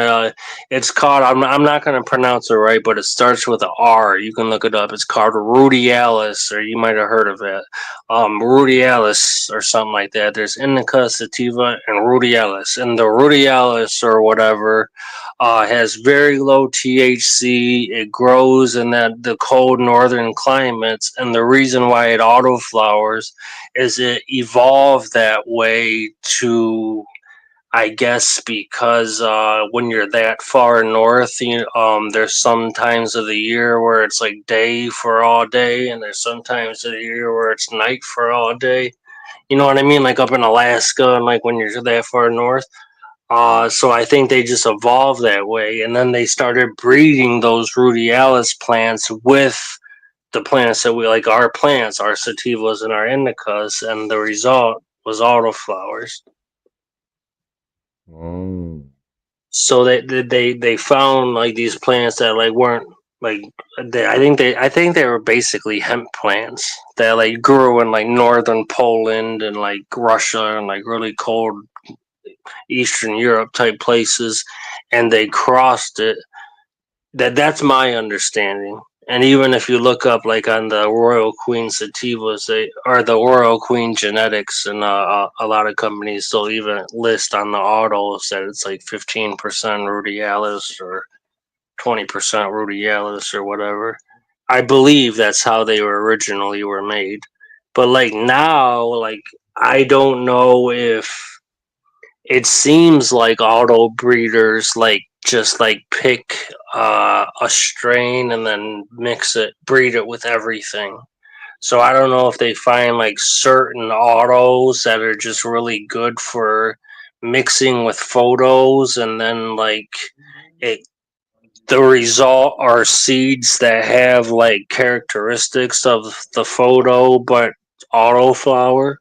it's called, I'm not gonna pronounce it right, but it starts with a R. You can look it up. It's called Rudialis, or you might have heard of it. Rudialis or something like that. There's indica, sativa, and rudialis. And the rudialis or whatever has very low THC. It grows in the cold northern climates, and the reason why it auto flowers is it evolved that way to, I guess, because when you're that far north, there's some times of the year where it's like day for all day, and there's some times of the year where it's night for all day. You know what I mean? Like up in Alaska, and like when you're that far north. So I think they just evolved that way, and then they started breeding those rudialis plants with the plants that we like, our plants, our sativas and our indicas, and the result was autoflowers. Oh, So they found like these plants that like weren't like I think they were basically hemp plants that like grew in like northern Poland and like Russia and like really cold Eastern Europe type places, and they crossed it. That's my understanding. And even if you look up like on the Royal Queen sativas, they are the Royal Queen genetics, and a lot of companies they'll even list on the autos that it's like 15% Rudialis or 20% Rudialis or whatever. I believe that's how they were made. But like now, like I don't know if it seems like auto breeders like just like pick a strain and then mix it, breed it with everything. So I don't know if they find like certain autos that are just really good for mixing with photos, and then like it the result are seeds that have like characteristics of the photo but autoflower.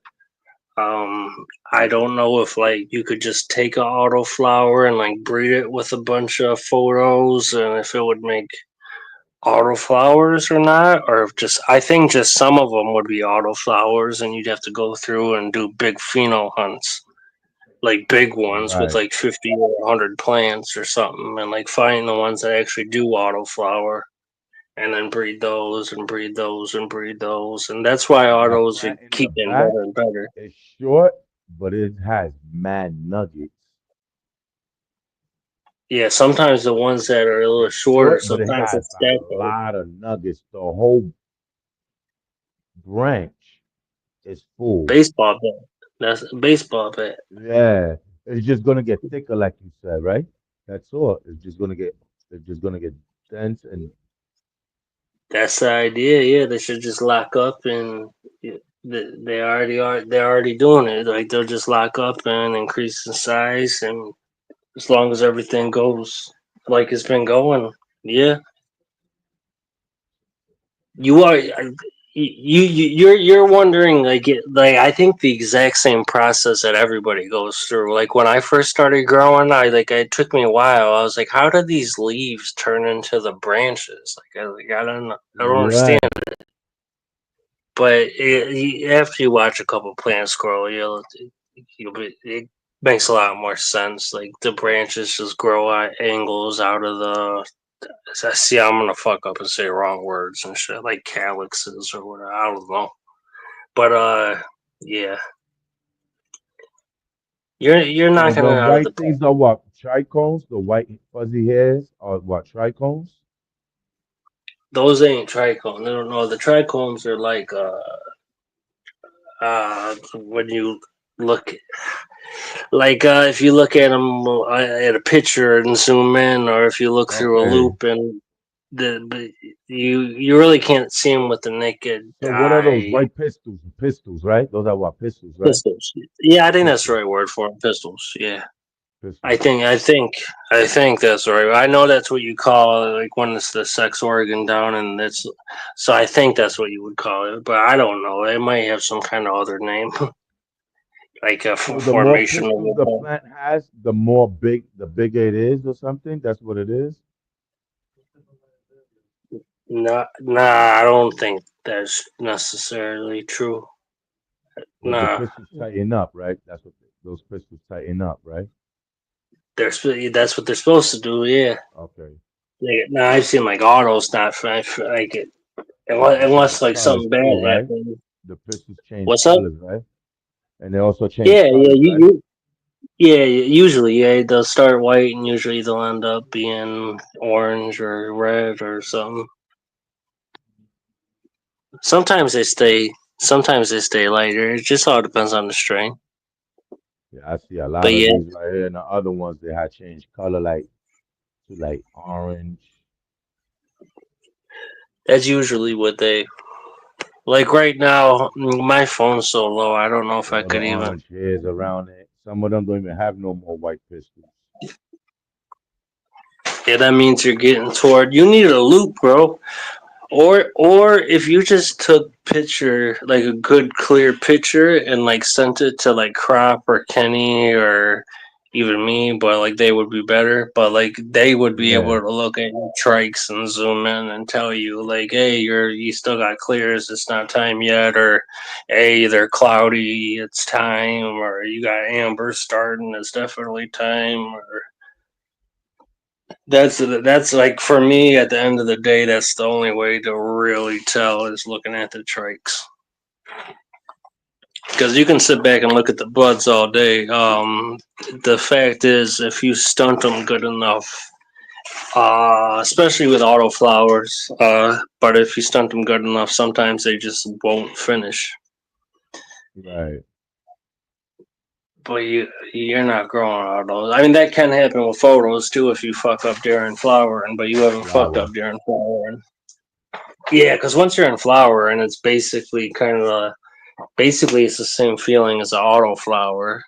I don't know if like you could just take a autoflower and like breed it with a bunch of photos, and if it would make autoflowers or not, or if just I think just some of them would be autoflowers, and you'd have to go through and do big pheno hunts, like big ones with Right. like 50 or 100 plants or something, and like find the ones that actually do autoflower, and then breed those and breed those and breed those, and that's why And that autos are plant in the keeping back better and better. is short, but it has mad nuggets. Yeah, sometimes the ones that are a little It's shorter, short, but it sometimes has it's a stackable. lot of nuggets. The whole branch is full. Baseball bat. That's a baseball bat. Yeah, it's just gonna get thicker, like you said, right? That's all. It's just gonna get dense and That's the idea. Yeah, they should just lock up, and they already are. They're already doing it. Like they'll just lock up and increase the size, and as long as everything goes like it's been going, yeah, you are. You're wondering like I think the exact same process that everybody goes through. Like when I first started growing, it took me a while. I was like, how do these leaves turn into the branches? I don't know. I don't understand. right. But after you watch a couple plants grow, it makes a lot more sense. Like the branches just grow at angles out of the. See, I'm gonna fuck up and say wrong words and shit, like calyxes or whatever. I don't know. But yeah, you're So knocking it the out of the white park. things are what? Trichomes? The white fuzzy hairs are what? Trichomes? Those ain't trichomes. I don't know. The trichomes are like when you look like if you look at them at a picture and zoom in, or if you look through a Okay. loop and but you really can't see them with the naked So what are those eye. white pistols? Pistols, right? Those are what? Pistols, right? Pistols. Yeah, I think that's the Pistols. right word for them. Pistols. Yeah. I Pistols. think I think I think that's right. I know that's what you call it, like when it's the sex organ down, and it's so I think that's what you would call it, but I don't know. It might have some kind of other name, like a So the more formation of pistons the it. plant has, the bigger it is, or something. That's what it is. Nah, I don't think that's necessarily true. But the Nah, pistons tighten up, right? That's what those pistons tighten up, right? that's what they're supposed to do. Yeah. Okay. Nah, I've seen like autos not like it And they unless change like something colors bad too, right? happens. The pistons change What's up? colors, right? And they also change Yeah, yeah, colors, right? usually, yeah, they'll start white and usually they'll end up being orange or red or something. Sometimes they stay lighter. It just all depends on the strain. Yeah, I see a lot But of yeah, these right here, and the other ones they had changed color, like to like orange. that's usually what they like right now. My phone's so low, I don't know if I All the could even. orange hairs around it. Some of them don't even have no more white pistons. Yeah, that means you're getting toward. You need a loop, bro. Or if you just took picture like a good clear picture and like sent it to like Crop or Kenny or even me, but like they would be better. But like they would be Yeah, able to look at your trikes and zoom in and tell you like, hey, you still got clears, it's not time yet, or hey, they're cloudy, it's time, or you got amber starting, it's definitely time, or that's like for me at the end of the day, that's the only way to really tell is looking at the trikes. Because you can sit back and look at the buds all day. The fact is, if you stunt them good enough, especially with auto flowers, but if you stunt them good enough, sometimes they just won't finish. right. But you're not growing autos. I mean, that can happen with photos too if you fuck up during flowering, but you haven't fucked up Flower. during flowering. Yeah, because once you're in flower and it's basically kind of basically it's the same feeling as an auto flower.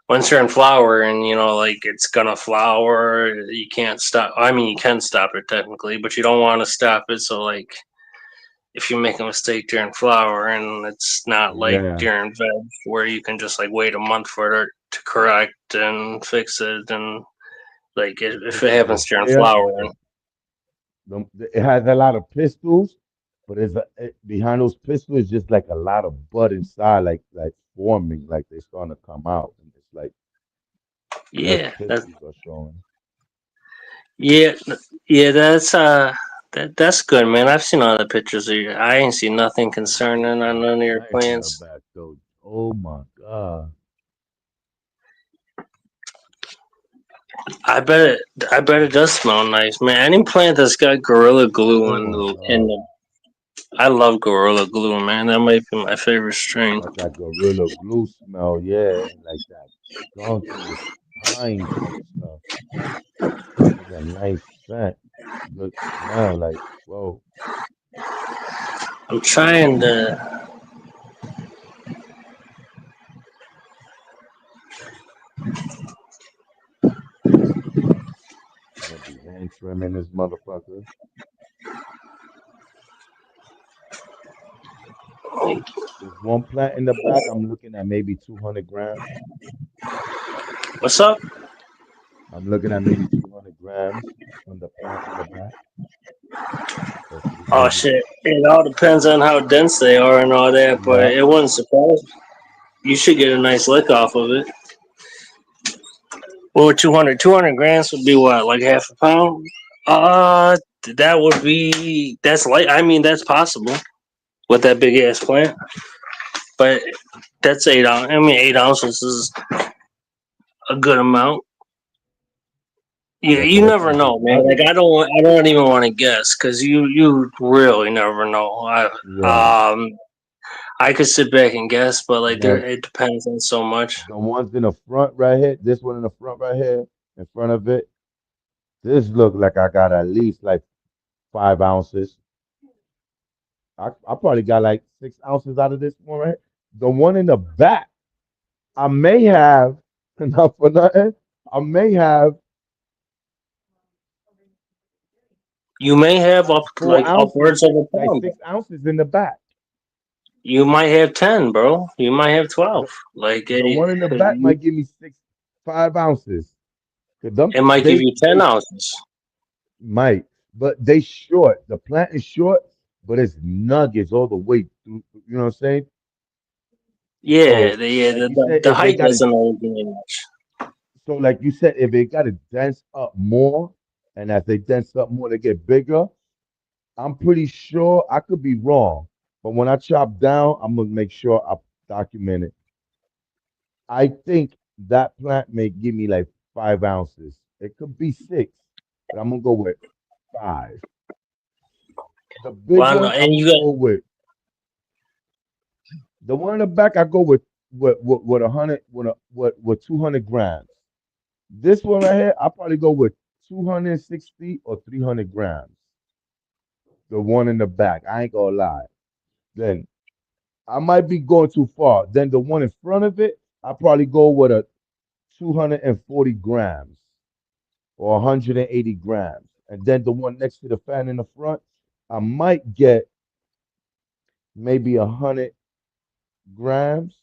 Once you're in flower and like it's gonna flower, you can't stop. I mean, you can stop it technically, but you don't want to stop it. So like, if you make a mistake during flower, and it's not like Yeah. during veg where you can just like wait a month for it to correct and fix it, and like The if it happens pistils during there. flowering, It has a lot of pistils, but behind those pistils is just like a lot of bud inside, like forming, like they're starting to come out, and it's like less yeah, pistils are showing. yeah, yeah, that's good, man. I've seen all the pictures of you. I ain't seen nothing Yeah, this concerning on looks none of your nice in the plants. back though. Oh my God. I bet it. I bet it does smell nice, man. Any plant that's got gorilla glue Oh in my the God. I love gorilla glue, man. That might be my favorite strain. Got that gorilla glue smell, yeah, and like that skunky pine type stuff. It's a nice scent. Good smell, like whoa. I'm trying to. I'm gonna be hand trimming this motherfucker. There's one plant in the back. I'm looking at maybe 200 grams. What's up? I'm looking at maybe 200 grams on the plant in the back, or Oh 300. shit! It all depends on how dense they are and all that, but Yeah, it wouldn't surprise me. You should get a nice lick off of it. Well, 200 grams would be what, like half a pound? Uh, that would be that's light. I mean, that's possible with that big ass plant, but that's 8 ounces. I mean, 8 ounces is a good amount. Yeah, yeah. So you that's never like just know, man. Like nuggets. I don't even want to guess because you really never know. Yeah, I could sit back and guess, but like and there, then it depends on so much. the ones in the front right here, this one in the front right here, in front of it, this look like I got at least like 5 ounces. I probably got like 6 ounces out of this one right here. The one in the back, I may have, not for nothing, I may have You may have up four like ounces, upwards of a like pound. 6 ounces in the back. You might have 10, bro. You might have The 12. Like the one in the back might give me 5 ounces. 'Cause it might give they you 10 ounces. might, but they short. The plant is short, but it's nuggets all the way through. You know what I'm saying? Yeah, So, the yeah like the, you the, said, the if they height got it, doesn't always mean much. so like you said, if they got to dense up more, and as they dense up more, they get bigger. I'm pretty sure I could be wrong, but when I chop down, I'm gonna make sure I document it. I think that plant may give me like 5 ounces. It could be six, but I'm gonna go with five. The big Well, no, one, and I'm you gonna got go with the one in the back. I go with 100 with 200 grams. This one right here, I probably go with 260 or 300 grams. The one in the back, I ain't gonna lie. Then I might be going too far. Then the one in front of it, I probably go with a 240 grams or 180 grams. And then the one next to the fan in the front, I might get maybe 100 grams,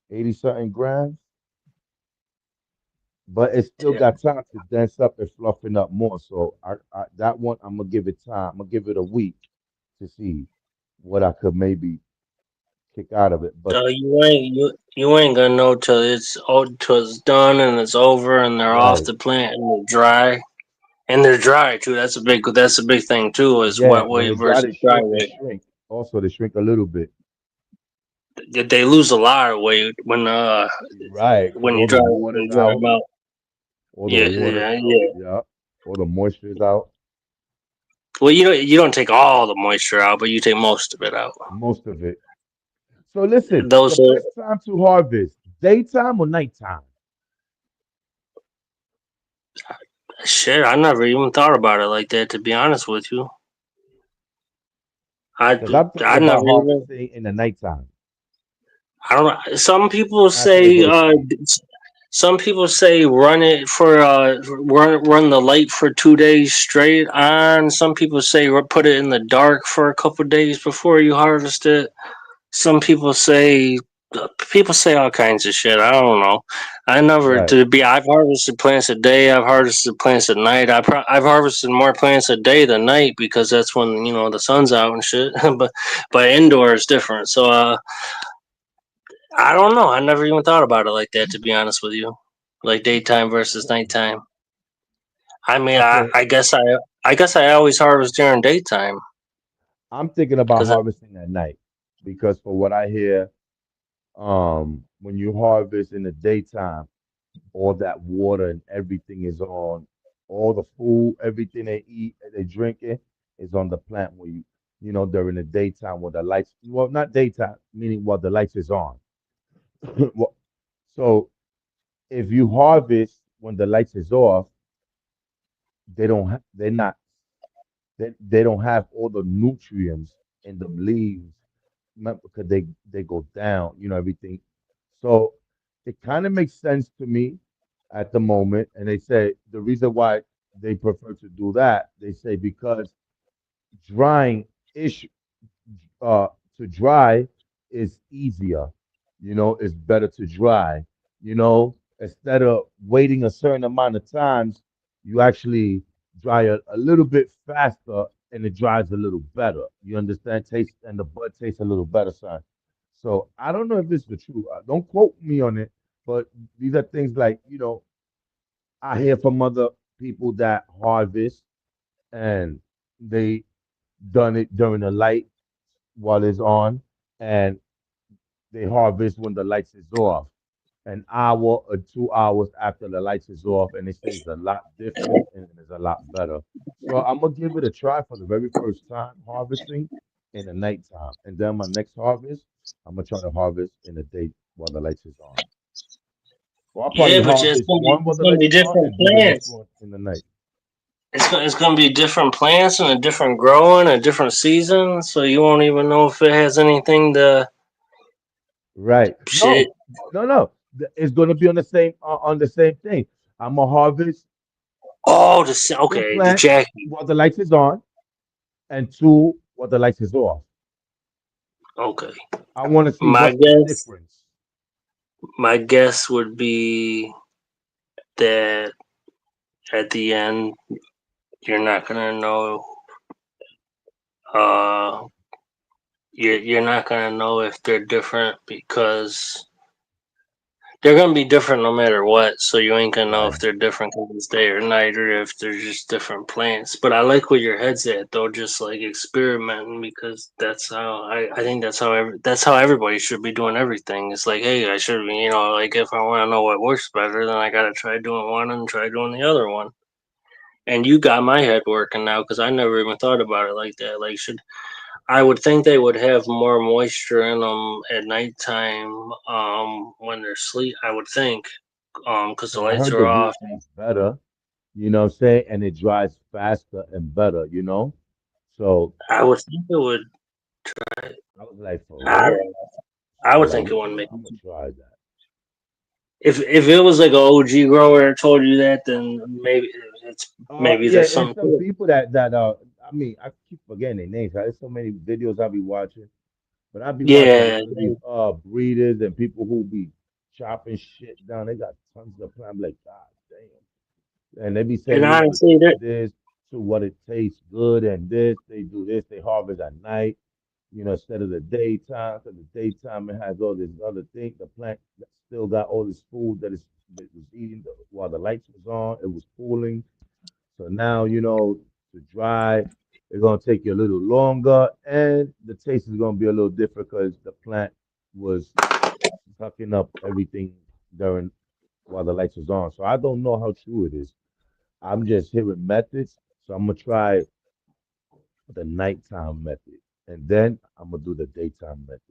80 something grams. but it still Yeah. got time to dance up and fluffing up more. So I that one I'm gonna give it time. I'm gonna give it a week to see what I could maybe kick out of it. But You ain't gonna know till it's done and it's over and they're off right, the plant and they're dry. And they're dry too. That's a big thing too. Is yeah, wet when weight they dry, versus dry they weight. shrink. Also, they shrink a little bit. They lose a lot of weight Right, because all the when water's you dry out, them out. all the Yeah, water's yeah, out. yeah. Yeah, all the moisture's out. Well, you don't take all the moisture out, but you take most of it out. Most of it. So listen, the Those are best time to harvest, daytime or nighttime? shit. I never even thought about it like that. To be honest with you, Because I'm thinking I never about even. harvesting in the nighttime I don't know. after they go to sleep. Some people say run the light for 2 days straight on. Some people say put it in the dark for a couple days before you harvest it. Some people say all kinds of shit. I don't know. I never Right. to be. I've harvested plants a day. I've harvested plants at night. I've harvested more plants a day than night because that's when the sun's out and shit. but indoor is different. So I don't know. I never even thought about it like that. To be honest with you, like daytime versus nighttime. I mean, Okay. I guess I always harvest during daytime I'm thinking about because harvesting at night because for what I hear, when you harvest in the daytime, all that water and everything is on, all the food, everything they eat, they drink it is on the plant where during the daytime where the lights, well, not daytime, meaning while the lights is on. Well, so if you harvest when the lights is off, they're not, they don't have all the nutrients in the leaves because they go down, everything. So it kind of makes sense to me at the moment. And they say the reason why they prefer to do that, they say because drying is uh, to dry is easier. It's better to dry. Instead of waiting a certain amount of times, you actually dry a little bit faster and it dries a little better. You understand? Taste and the bud tastes a little better, son. So I don't know if this is the truth. Don't quote me on it, but these are things like, I hear from other people that harvest and they done it during the light while it's on, and they harvest when the lights is off. An hour or 2 hours after the lights is off, and they say it's a lot different and it's a lot better. So I'm gonna give it a try for the very first time harvesting in the nighttime, and then my next harvest, I'm gonna try to harvest in the day while the lights is on. Or I'll probably yeah, but harvest one while it's the gonna lights be is on different and do the next plants. one in the night. It's gonna be different plants and a different growing, a different season. So you won't even know if it has anything to Right. shit. No. It's gonna be on the same thing. I'm gonna harvest Oh, two okay, the plants Jackie. while the lights is on and two while the lights is off. Okay, I want to see my what's the guess, difference. my guess would be that at the end you're not gonna know. Uh, you're not gonna know if they're different because they're gonna be different no matter what. So you ain't gonna know if Right. they're different because it's day or night, or if they're just different plants. But I like where your head's at though, just like experimenting because I think that's how everybody should be doing everything. It's like, hey, I should be, like if I want to know what works better, then I gotta try doing one and try doing the other one. And you got my head working now because I never even thought about it like that. Like, should I would think they would have more moisture in them at nighttime, when they're asleep. I would think, because the Because I lights heard the are root off. tastes better, what I'm saying? And it dries faster and better, So I would think it would. I was like, for I real? don't know. I I was would like, think it wouldn't make. I'm gonna try that. If it was like a OG grower that told you that, then maybe Yeah, there's and something some to it. people that I mean, I keep forgetting their names. There's so many videos I'll be watching. But I be watching a Yeah, lot of these breeders and people who be chopping shit down. They got tons of plants. I'm like, God And they be And saying you got to honestly, cook that this to what it tastes good, and this they do this. They harvest at night, instead of the daytime. Because the daytime it has all this other thing. The plant still got all this food that was eating while the lights was on. It was cooling. So now, to dry, it's gonna take you a little longer, and the taste is gonna be a little different because the plant was sucking up everything during while the lights was on. So I don't know how true it is. I'm just hearing methods, so I'm gonna try the nighttime method, and then I'm gonna do the daytime method.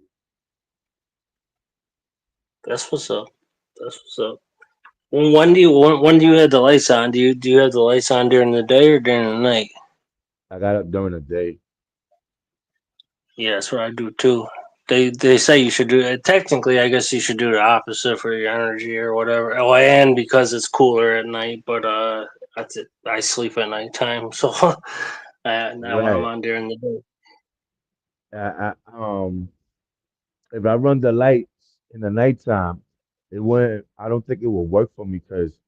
that's what's up. That's what's up. When do you have the lights on? Do you have the lights on during the day or during the night? I got up during the day. Yeah, that's what I do too. They say you should do it. Technically, I guess you should do the opposite for your energy or whatever. Oh, and because it's cooler at night, but that's it. I sleep at nighttime, so not when I'm Right. on during the day. If I run the lights in the nighttime, it wouldn't. I don't think it will work for me because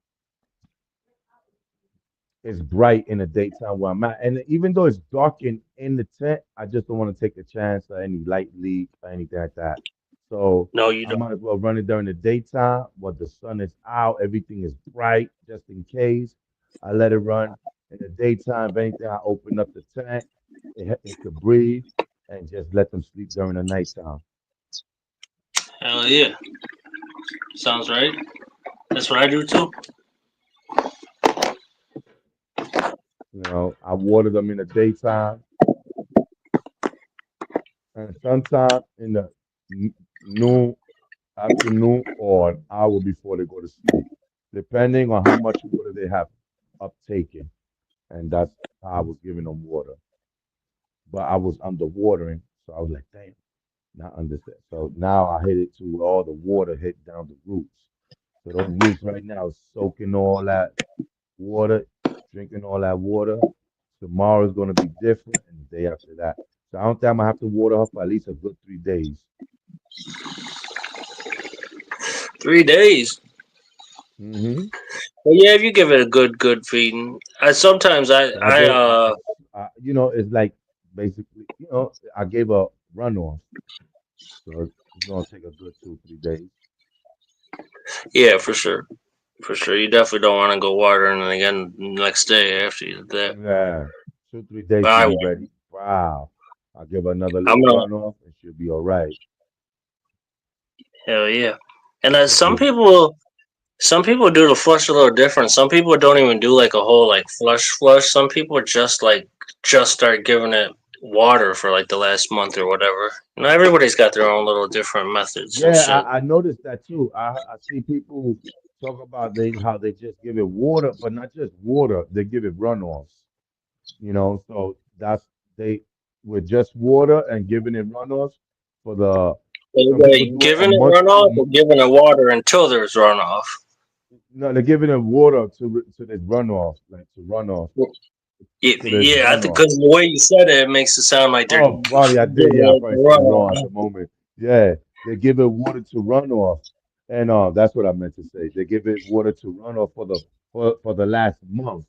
it's bright in the daytime where I'm at. And even though it's dark in the tent, I just don't want to take a chance of any light leak or anything like that. So No, you I don't. might as well run it during the daytime while the sun is out, everything is bright, just in case. I let it run in the daytime. If anything, I open up the tent, it could breathe, and just let them sleep during the nighttime. Hell yeah, sounds right. That's what I do too. I water them in the daytime and sometime in the noon, afternoon, or an hour before they go to sleep, depending on how much water they have uptaken. And that's how I was giving them water. But I was underwatering, so I was like, damn, not understand. So now I hit it to where all the water hit down the roots. So those roots right now is soaking all that water, drinking all that water. Tomorrow's gonna be different, and the day after that. So I don't think I'm gonna have to water her for at least a good 3 days. 3 days. Hmm. But yeah, if you give it a good feeding. I sometimes I So I it's like basically, I gave a runoff, so it's gonna take a good 2, 3 days. yeah, for sure. For sure. You definitely don't want to go watering it again next day after you did that. Yeah, 2, 3 days But should I be will. ready. Wow. I'll give her another I'm little gonna runoff, and she'll be all right. hell yeah. And So give. some people do the flush a little different. Some people don't even do like a whole like flush. Some people just start giving it water for like the last month or whatever. Everybody's got their own little different methods and Yeah, shit. I noticed that too. I see people talk about how they just give it water, but not just water, they give it runoffs. So that's they with just water and giving it runoffs for the some people Anybody do it a giving it month. runoff or giving it water until there's runoff? No, they're giving it water to this runoff, like to runoff Yeah, to this yeah, I think runoff. because the way you said it, it makes it sound like they're Oh, giving probably I did. Yeah, I it probably said it wrong at runoff. the moment. Yeah, they give it water to run off, and that's what I meant to say. They give it water to run off for the last month.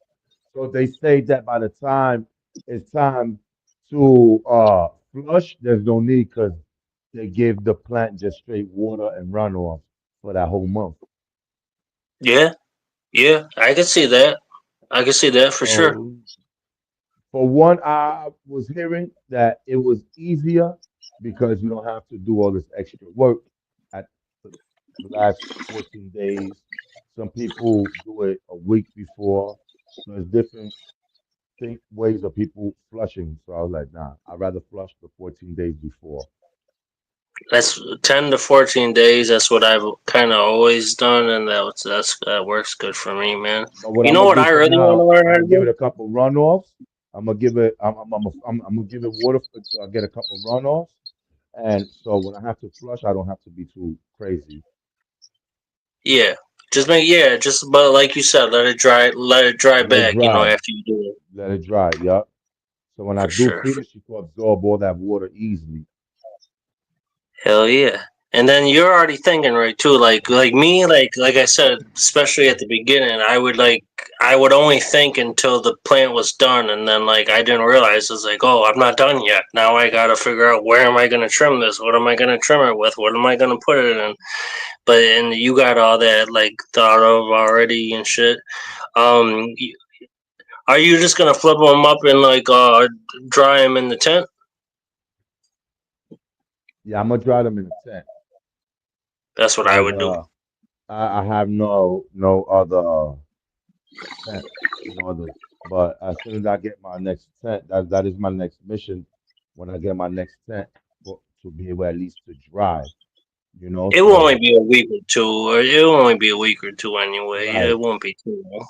So they say that by the time it's time to flush, there's no need because they give the plant just straight water and runoff for that whole month. Yeah, yeah, I can see that. I can see that for sure. So for one, I was hearing that it was easier because you don't have to do all this extra work at the last 14 days. Some people do it a week before. So there's different ways of people flushing. So I was like, nah, I'd rather flush the 14 days before. That's 10 to 14 days. That's what I've kind of always done, and that works good for me, man. But what You I'm know gonna what do I for really want to now, learn I'm how to gonna give it do? a couple runoffs. I'm gonna give it. I'm gonna give it water so I get a couple runoffs. And so when I have to flush, I don't have to be too crazy. Yeah, just but like you said, let it dry Let it back. dry. After you do it, Let it dry. Yup. So when I for do sure. feed it, she can absorb all that water easily. Hell yeah. And then you're already thinking right too, like me, like I said, especially at the beginning, I would only think until the plant was done, and then like I didn't realize it's like, oh, I'm not done yet. Now I gotta figure out where am I gonna trim this? What am I gonna trim it with? What am I gonna put it in? But and you got all that like thought of already and shit. Um, are you just gonna flip them up and like dry them in the tent? Yeah, I'm gonna dry them in a tent That's what I because would do. I have no other tent, no other. But as soon as I get my next tent, that is my next mission. When I get my next tent, to be able at least to dry, you know. It will only So be a week or two, or it'll only be a week or two anyway. It right, won't be too long.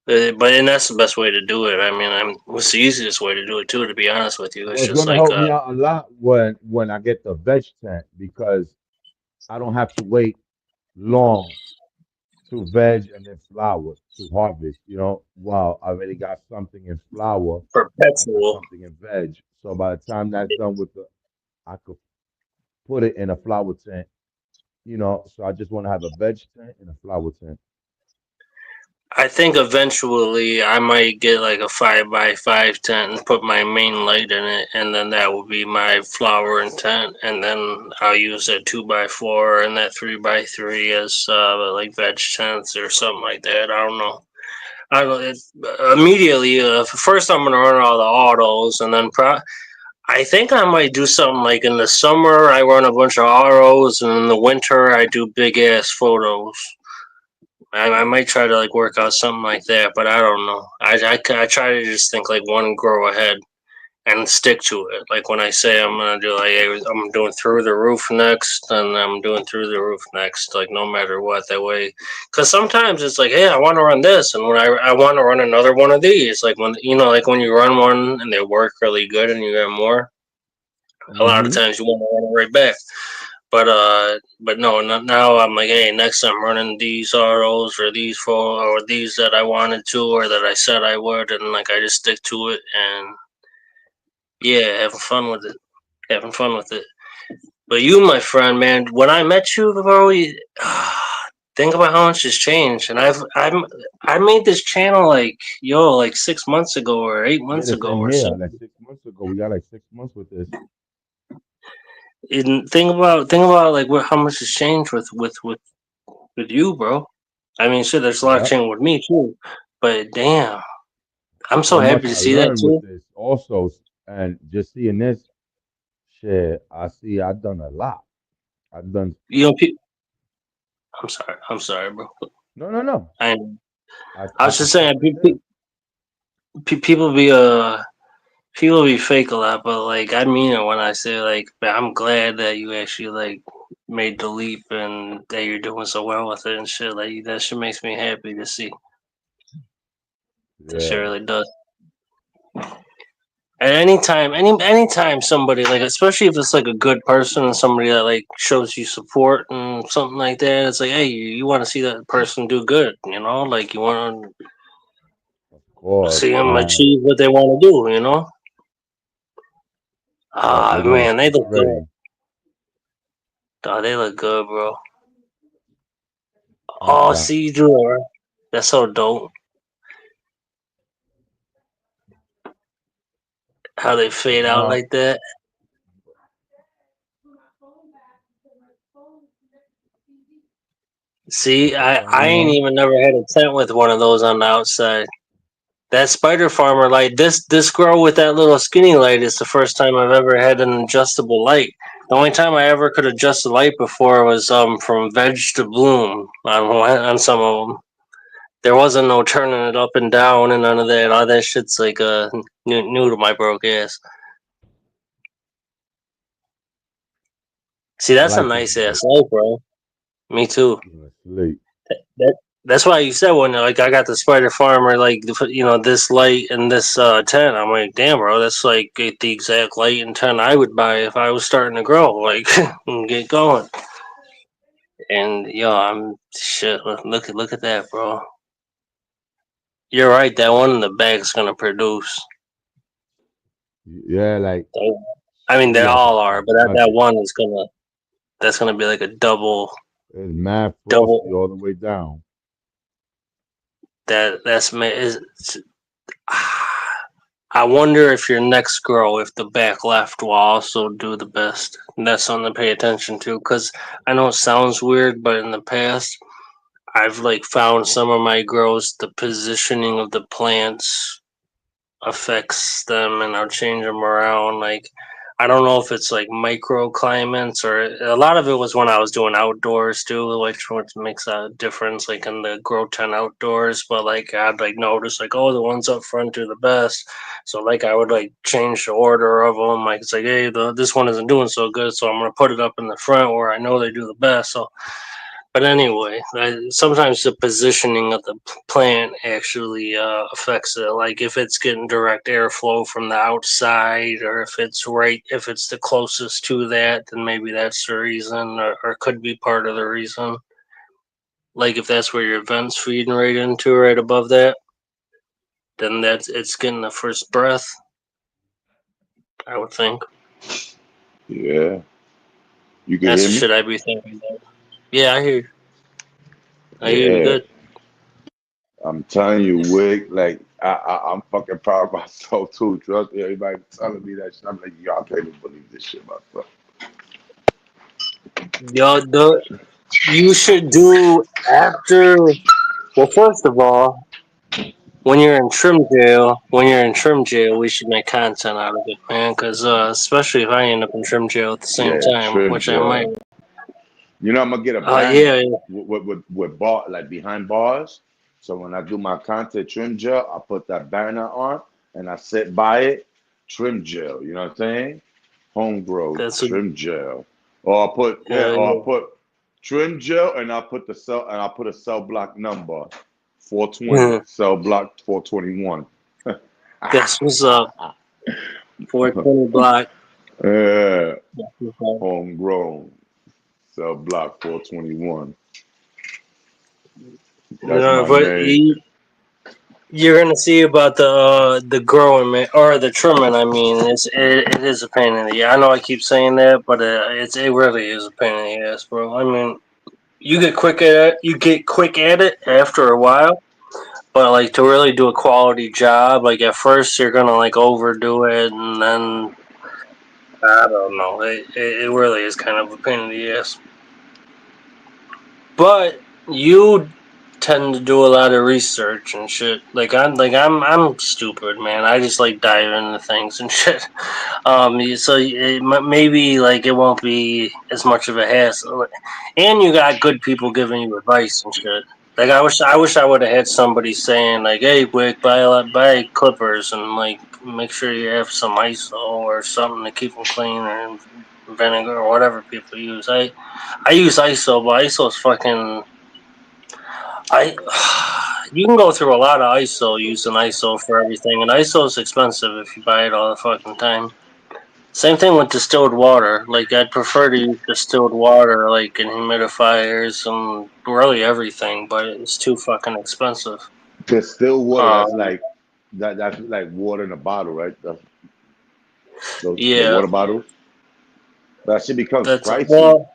But and that's the best way to do it. I mean, what's the easiest way to do it too? To be honest with you, it's well, it's just gonna like help me out a lot when I get the veg tent because I don't have to wait long to veg and then flower to harvest. You know, wow, I already got something in flower, I got perpetual. something in veg. So by the time that's done with I could put it in a flower tent. You know, so I just want to have a veg tent and a flower tent. I think eventually I might get like a 5x5 tent and put my main light in it, and then that will be my flower and tent, and then I'll use that 2x4 and that 3x3 as like veg tents or something like that. I don't know. I don't. Immediately. First, I'm gonna run all the autos, and then I think I might do something like in the summer I run a bunch of autos, and in the winter I do big ass photos. I might try to like work out something like that, but I don't know. I try to just think like one grow ahead and stick to it. Like when I say I'm gonna do like hey, I'm doing through the roof next, and I'm doing through the roof next, like no matter what. That way, because sometimes it's like hey, I want to run this, and when I want to run another one of these, like when like when you run one and they work really good and you get more, a lot of Hmm. times you want to run it right back. But no, now I'm like, hey, next I'm running these autos or these four or these that I wanted to or that I said I would, and like I just stick to it and yeah, having fun with it, having fun with it. But you, my friend, man, when I met you, bro, think about how much has changed. And I made this channel like like 6 months ago or eight Yeah, months the ago same or here. Like something. 6 months ago, we got like 6 months with this. And think about like how much has changed with you, bro. I mean, shit, there's a lot of Yeah. change with me too, but damn, I'm so So happy much to I see that learned with too. this also, and just seeing this shit, I see I've done a lot. I've done. You know, I'm sorry, bro. No, no, no. I I was I just stop saying, right there. people be fake a lot, but like I mean it when I say like, man, I'm glad that you actually like made the leap and that you're doing so well with it and shit. Like that shit makes me happy to see. That shit Yeah. really does. At anytime somebody like, especially if it's like a good person and somebody that like shows you support and something like that, it's like, hey, you want to see that person do good, like you want Of to course. see them And achieve what they want to do. yeah, Ah, they're gonna man, see they it look good. already. Oh, they look good, bro. Thank Oh, God. see you do it, right? That's so dope. How they So fade out now, like that. See, so I ain't now, even never had a tent with one of those on the outside. That spider farmer light, this girl with that little skinny light is the first time I've ever had an adjustable light. The only time I ever could adjust the light before was from veg to bloom on some of them. There wasn't no turning it up and down and none of that. All that shit's like new to my broke ass. See, I that's a like this nice light. ass light, bro. Me too. Going to sleep. That that's why you said when like I got the Spider Farmer like this light and this tent. I'm like, damn, bro, that's like the exact light and tent I would buy if I was starting to grow like and get going. And I'm shit. Look at that, bro. You're right. That one in the back is gonna produce. Yeah, like I mean, they see, all I are, but that started. one is gonna. That's gonna be like a double. It's mad frosty Double. all the way down. That's is. I wonder if your next girl, if the back left, will also do the best. And that's something to pay attention to, because I know it sounds weird, but in the past, I've like found some of my girls, the positioning of the plants affects them, and I'll change them around. Like, I don't know if it's like microclimates, or a lot of it was when I was doing outdoors too, which makes a difference, like in the Grow 10 outdoors. But like I'd like notice like, oh, the ones up front do the best. So like I would like change the order of them. Like it's like, hey, this one isn't doing so good, so I'm gonna put it up in the front where I know they do the best. So but anyway, sometimes the positioning of the plant actually affects it. Like if it's getting direct airflow from the outside, or if it's the closest to that, then maybe that's the reason, or could be part of the reason. Like if that's where your vent's feeding right into, right above that, then it's getting the first breath. I would think. Yeah. You can That's hear the me? shit I'd be thinking about. Yeah, I hear you. I hear you Yeah. good. I'm telling you, Wick, like I'm fucking proud of myself too. Trust me, everybody telling me that shit. I'm like, yo, I can't even believe this shit myself. Yo, you should do after. Well, first of all, when you're in trim jail, we should make content out of it, man. Because especially if I end up in trim jail at the same Yeah, time, trim which I might. gel. You know, I'm gonna get a Yeah, banner yeah, with bar like behind bars. So when I do my content trim gel, I put that banner on and I sit by it. Trim gel, you know what I'm saying? Home grow that's a trim gel. Or I yeah. put trim gel and I put a cell block number 420. Yeah. Cell block 421. That's what's up. 420 block. Yeah, You homegrown. Cell block 421. That's know, my but name. you're gonna see about the growing man, or the trimming. I mean, it is a pain in the ass. I know I keep saying that, but it really is a pain in the ass, bro. I mean, you get quick at it after a while, but like to really do a quality job, like at first you're gonna like overdo it, and then I don't know. It really is kind of a pain in the ass. But you tend to do a lot of research and shit. I'm stupid, man. I just like dive into things and shit. So maybe like it won't be as much of a hassle, and you got good people giving you advice and shit. Like I wish I would have had somebody saying like, "Hey, Wick, buy clippers and like make sure you have some ISO or something to keep them clean, or vinegar or whatever people use." I use ISO, but ISO is fucking. I You can go through a lot of ISO using ISO for everything, and ISO is expensive if you buy it all the fucking time. Same thing with distilled water. Like I'd prefer to use distilled water, like in humidifiers and really everything, but it's too fucking expensive. There's still water. That's Um, like that's like water in a bottle, right? The yeah, water bottles. That shit becomes that's pricey. well.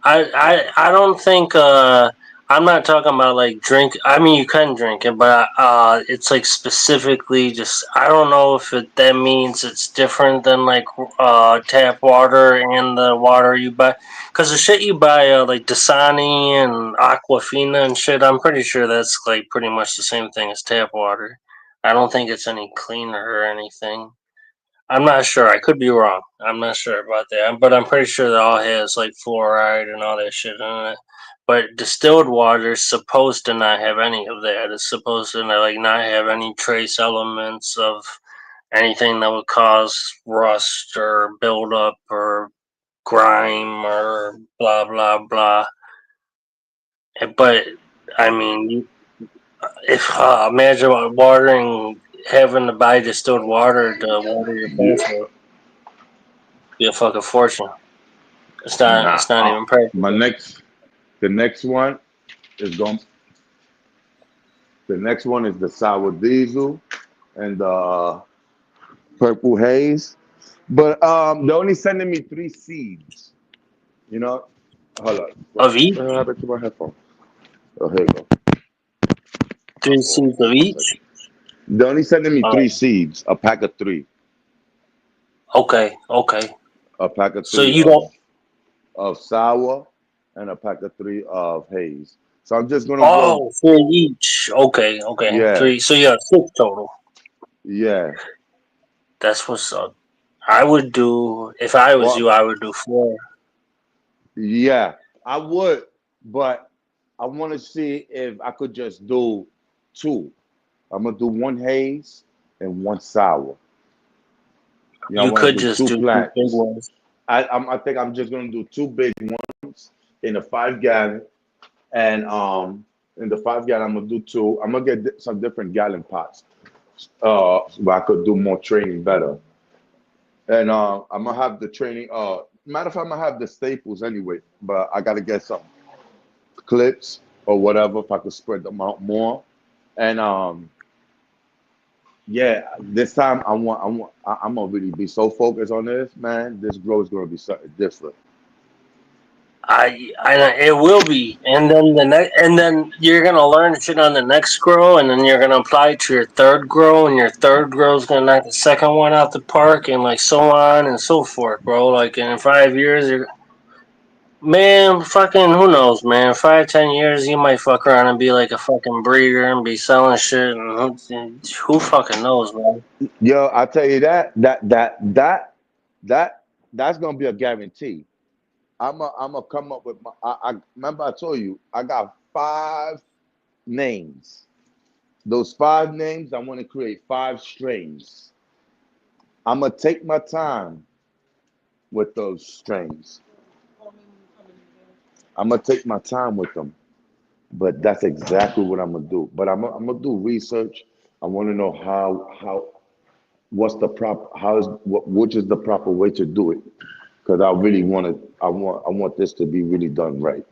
I don't think I'm not talking about like drink. I mean, you can drink it, but it's like specifically just. I don't know if that means it's different than like tap water and the water you buy. Because the shit you buy, like Dasani and Aquafina and shit, I'm pretty sure that's like pretty much the same thing as tap water. I don't think it's any cleaner or anything. I'm not sure. I could be wrong. I'm not sure about that. But I'm pretty sure that all has like fluoride and all that shit in it. But distilled water is supposed to not have any of that. It's supposed to like not have any trace elements of anything that would cause rust or buildup or grime or blah blah blah. But I mean, if imagine watering, having to buy distilled water to water your plants Yeah. with, be a fucking fortune. It's not. Nah. It's not even My practical. the next one is going. The next one is the sour diesel and the purple haze. But they're only sending me 3 seeds. You know, hold up. Of each? What happened to my headphone? Oh, here you go. My 3 seeds fault. of One each? second. They're only sending me three Oh, seeds, a pack of three, okay, okay. a pack of So three you don't. of sour, and a pack of three of haze. So I'm just gonna grow. Oh, 3 each. Okay, okay. Yeah, 3. So you have 6 total. yeah. That's what's up. I would do, if I was you, Well, I would do 4. yeah, I would, but I want to see if I could just do two. I'm gonna do one haze and one sour. You know, I You want could to do just two do 2 big plants. ones. I think I'm just gonna do two big ones in a 5 gallon, and in the 5 gallon I'm gonna do two. I'm gonna get some different gallon pots, where I could do more training better. And I'm gonna have the training. Matter of fact, I'm gonna have the staples anyway, but I gotta get some clips or whatever if I could spread them out more. And yeah, this time I'm gonna really be so focused on this, man. This grow is gonna be something different. It will be, and then and then you're gonna learn shit on the next grow, and then you're gonna apply it to your third grow, and your third grow is gonna knock the second one out the park, and like so on and so forth, bro. Like in 5 years, you're man, fucking who knows, man. 5, 10 years, you might fuck around and be like a fucking breeder and be selling shit, and who fucking knows, man. Yo, I tell you that that's gonna be a guarantee. I'm gonna come up with I remember I told you I got 5 names. Those 5 names, I want to create 5 strains. I'm gonna take my time with those strains. I'm gonna take my time with them. But that's exactly what I'm gonna do. But I'm gonna do research. I want to know how what's the prop how is what which is the proper way to do it, because I really want to I want this to be really done right.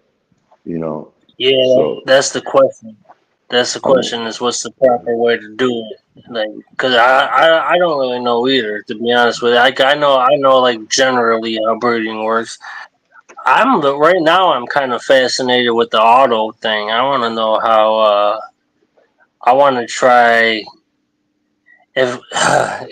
You know, Yeah, so that's the question. That's the I want. question: is what's the proper way to do it? Like, cause I don't really know either, to be honest with you. Like, I know like generally how breeding works. Right now I'm kind of fascinated with the auto thing. I want to know how. I want to try if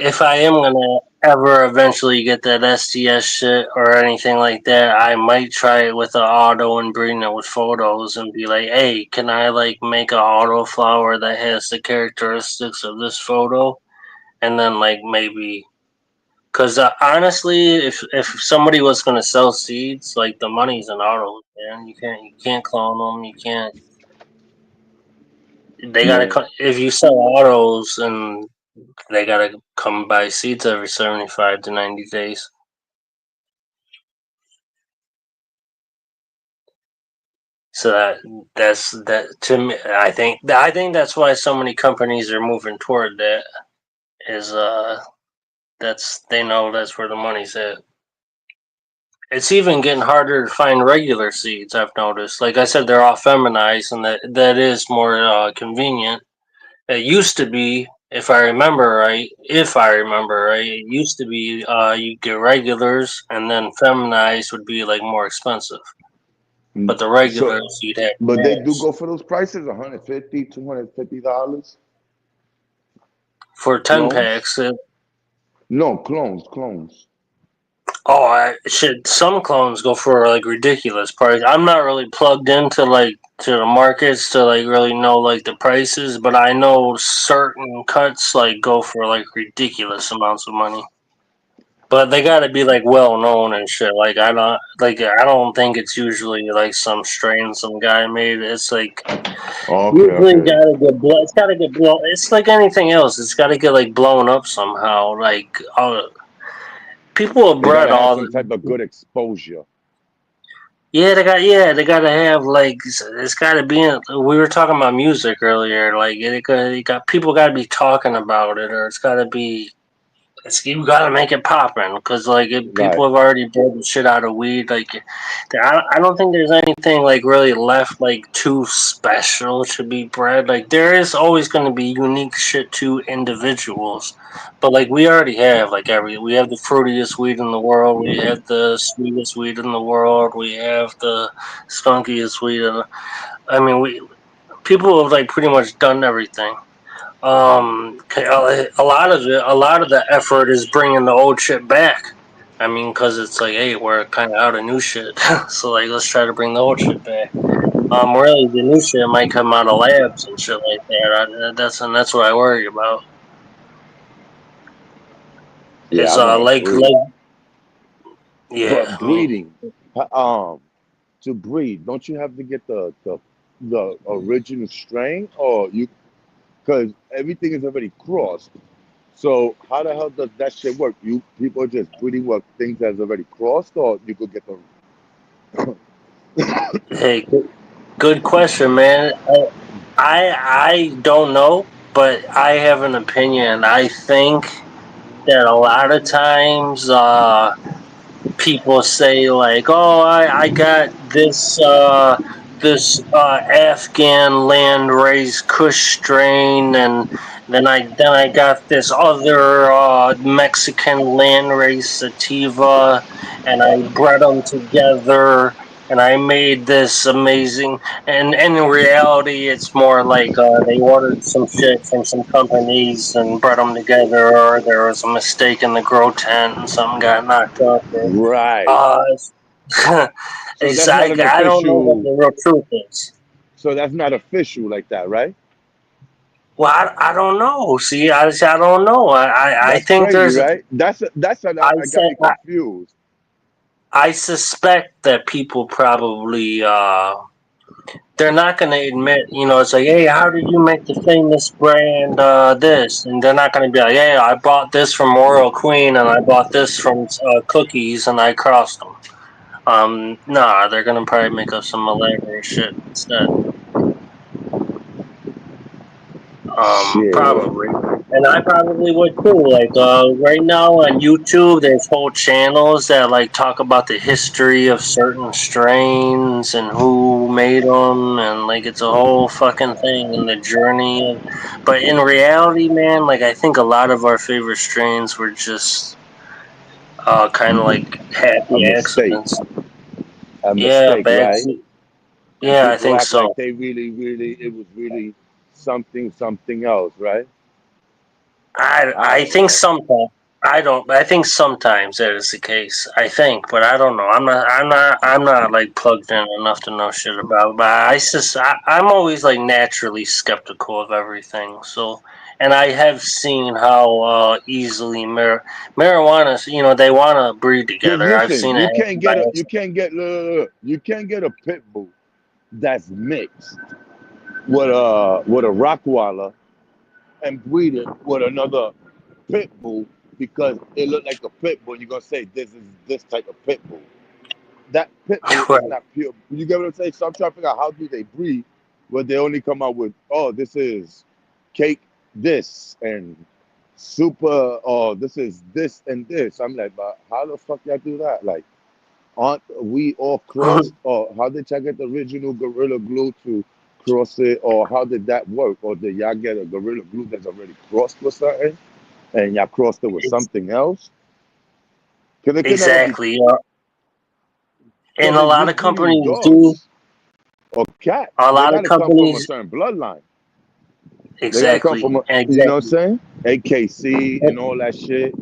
if I am gonna ever eventually get that STS shit or anything like that, I might try it with the auto and breeding it with photos and be like, hey, can I like make an auto flower that has the characteristics of this photo? And then like maybe because honestly, if somebody was gonna sell seeds, like the money's in autos, man. You can't clone them. You can't. They gotta Yeah. come if you sell autos and they gotta come buy seeds every 75 to 90 days. So that's to me. I think that's why so many companies are moving toward that. Is that's they know that's where the money's at. It's even getting harder to find regular seeds. I've noticed. Like I said, they're all feminized, and that is more convenient. It used to be, if I remember right, it used to be you get regulars, and then feminized would be like more expensive. But the So, regulars you'd have to but they do match go for those prices, 150, $250. for 10 packs. Clones? No, clones. Oh, I shit. Some clones go for like ridiculous price. I'm not really plugged into like to the markets to like really know like the prices, but I know certain cuts like go for like ridiculous amounts of money. But they got to be like well known and shit. I don't think it's usually like some strain some guy made. It's like Okay, usually okay. gotta get blow. It's gotta get blown. It's like anything else. It's gotta get like blown up somehow. Like people have They bred gotta have all some type of the. good exposure. Yeah, they gotta have like it's gotta be. We were talking about music earlier. Like it got people gotta be talking about it, or it's gotta be you gotta make it poppin', because like Right. people have already bred the shit out of weed. Like, I don't think there's anything like really left like too special to be bred. Like, there is always going to be unique shit to individuals, but like we already have like we have the fruitiest weed in the world. We have the sweetest weed in the world. We have the skunkiest weed. I mean, we people have like pretty much done everything. A lot of the effort is bringing the old shit back. I mean, because it's like, hey, we're kind of out of new shit, so like, let's try to bring the old shit back. Really, the new shit might come out of labs and shit like that. That's what I worry about. Yeah, Is I want to breed. yeah, But I mean, breeding, to breed, don't you have to get the original strain, or you? Because everything is already crossed. So how the hell does that shit work? You people are just breeding what things that's already crossed, or you could get the hey, good question, man. I don't know, but I have an opinion. I think that a lot of times, people say like, "Oh, I got this Afghan land raised Kush strain, and then I got this other Mexican land raised sativa, and I bred them together." And I made this amazing, and in reality, it's more like they ordered some shit from some companies and bred them together, or there was a mistake in the grow tent and something got knocked up. right. Uh, So it's that's not like an I don't know what official. the real truth is. So that's not official like that, right? Well, I don't know. See, I don't know. I That's think crazy, there's. right? I I got said me confused. I suspect that people probably they're not going to admit. It's like, hey, how did you make the famous brand this? And they're not going to be like, hey, I bought this from Royal Queen and I bought this from Cookies and I crossed them. Nah, they're gonna probably make up some elaborate shit instead. Shit. Probably. And I probably would too. Like, right now on YouTube, there's whole channels that like talk about the history of certain strains and who made them, and like it's a whole fucking thing and the journey. But in reality, man, like I think a lot of our favorite strains were just kind of like A happy mistake. accidents. A Yeah, mistake, bad. right? And Yeah, I people think act like so. they really, it was really something else, right? I I don't think know. sometimes I don't. I think sometimes that is the case. I think, but I don't know. I'm not like plugged in enough to know shit about it. But I'm always like naturally skeptical of everything. So, and I have seen how easily marijuana. They want to breed Because together. I've listen, seen it happen by accident. you can't get a pit bull that's mixed with a Rottweiler and breed it with another pit bull because it looked like a pit bull. You're gonna say this is this type of pit bull. That pit bull is Right. not pure. You get what I'm saying? So I'm trying to figure out how do they breed where they only come out with, oh, this is cake this and super, oh, this is this and this. I'm like, but how the fuck y'all do that? Like, aren't we all crossed? Or how did y'all get the original Gorilla Glue to cross it? Or how did that work? Or did y'all get a Gorilla Glue that's already crossed with something and y'all crossed it with Ex- something else? Because it can never be, exactly. Yeah. And because a if lot you of breeding companies do. dogs or cats, A they lot got of to come from a companies. certain bloodline. They got to come Exactly. from, you know what Exactly. I'm saying? AKC and all that shit,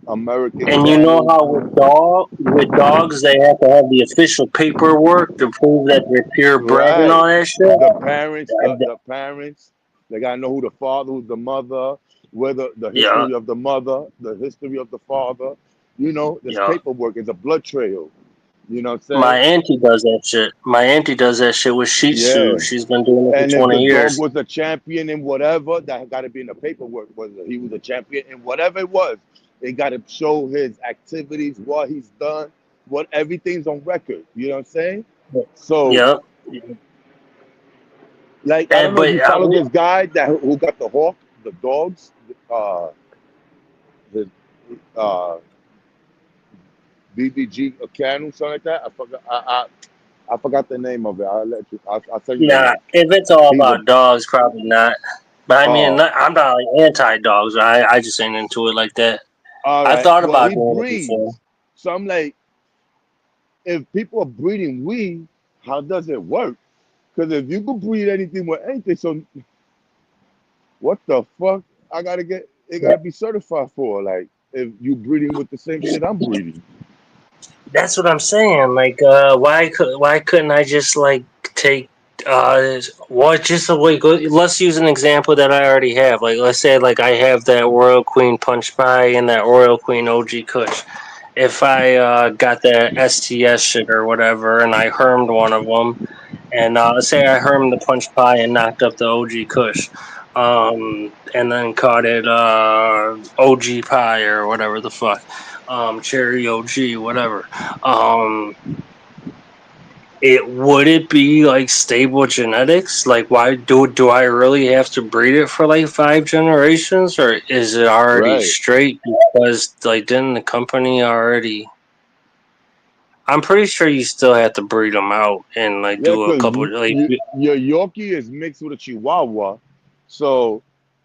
American And you know cattle. how with dogs they have to have the official paperwork to prove that they're purebred and Right. all that shit. The parents, they gotta know who the father, who's the mother, whether the Yeah, history of the mother, the history of the father. You know, this yeah. paperwork is a blood trail. You know what I'm My saying? auntie does that shit. My auntie does that shit with Shih Tzu. Yeah. She's been doing it And for if the 20 dog years. was a champion in whatever, that got to be in the paperwork. Whether he was a champion in whatever it was, they got to show his activities, what he's done, what everything's on record. You know what I'm saying? So, Yeah. like, I don't And know if but you follow this guy that who got the hawk, the dogs. his uh, BBG Canu, something like that. I forgot the name of it. I'll let you. I'll tell you the Nah, link. if it's all He's a about dogs, probably not. But I mean, oh, I'm not like anti-dogs. I just ain't into it like that. all I right. thought Well, about he doing it before. breeds. So I'm like, if people are breeding weed, how does it work? Because if you could breed anything with anything, so what the fuck? I gotta get it. Gotta be certified for. Like, if you breeding with the same shit I'm breeding. That's what I'm saying. Like, why couldn't I just like take what just a way? Let's use an example that I already have. Like, let's say like I have that Royal Queen Punch Pie and that Royal Queen OG Kush. If I got that STS shit or whatever, and I hermed one of them, and let's say I hermed the Punch Pie and knocked up the OG Kush, and then caught it OG Pie or whatever the fuck, Cherry OG, whatever. Um, it would it be like stable genetics? Like, why do I really have to breed it for like 5 generations, or is it already Right. straight because like didn't the company already? I'm pretty sure you still have to breed them out and like Yeah, do a because couple like. your Yorkie is mixed with a Chihuahua. So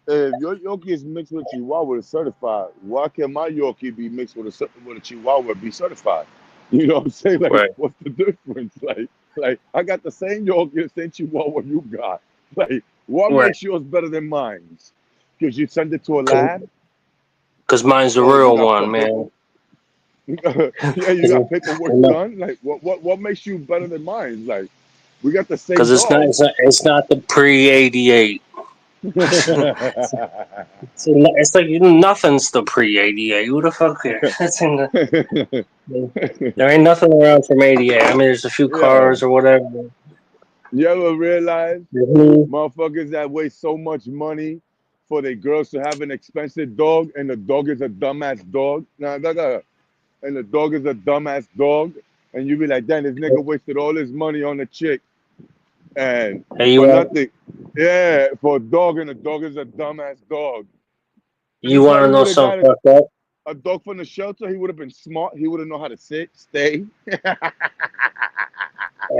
if your Yorkie is mixed with a Chihuahua, it's certified. Why can my Yorkie be mixed with a Chihuahua and be certified? You know what I'm saying? Like, Right, what's the difference? Like I got the same Yorkie, the same Chihuahua you got. Like, what right. makes yours better than mine? Because you send it to a lab Because mine's the and you real got one, paper. man. Yeah, you got paperwork done. Like, what makes you better than mine? Like, we got the same Because dog. it's not the pre 88. It's like nothing's the pre 88. Who the fuck cares? That's in there ain't nothing around from 88. I mean, there's a few Yeah. cars or whatever. You ever realize Mhm. motherfuckers that waste so much money for their girls to have an expensive dog and the dog is a dumbass dog? And the dog is a dumbass dog. And you be like, damn, this nigga wasted all his money on a chick and Hey, for nothing. Yeah, for a dog, and the dog is a dumbass dog. you You want to probably know would have something got fucked up? a dog from the shelter. He would have been smart. He would have known how to sit, stay.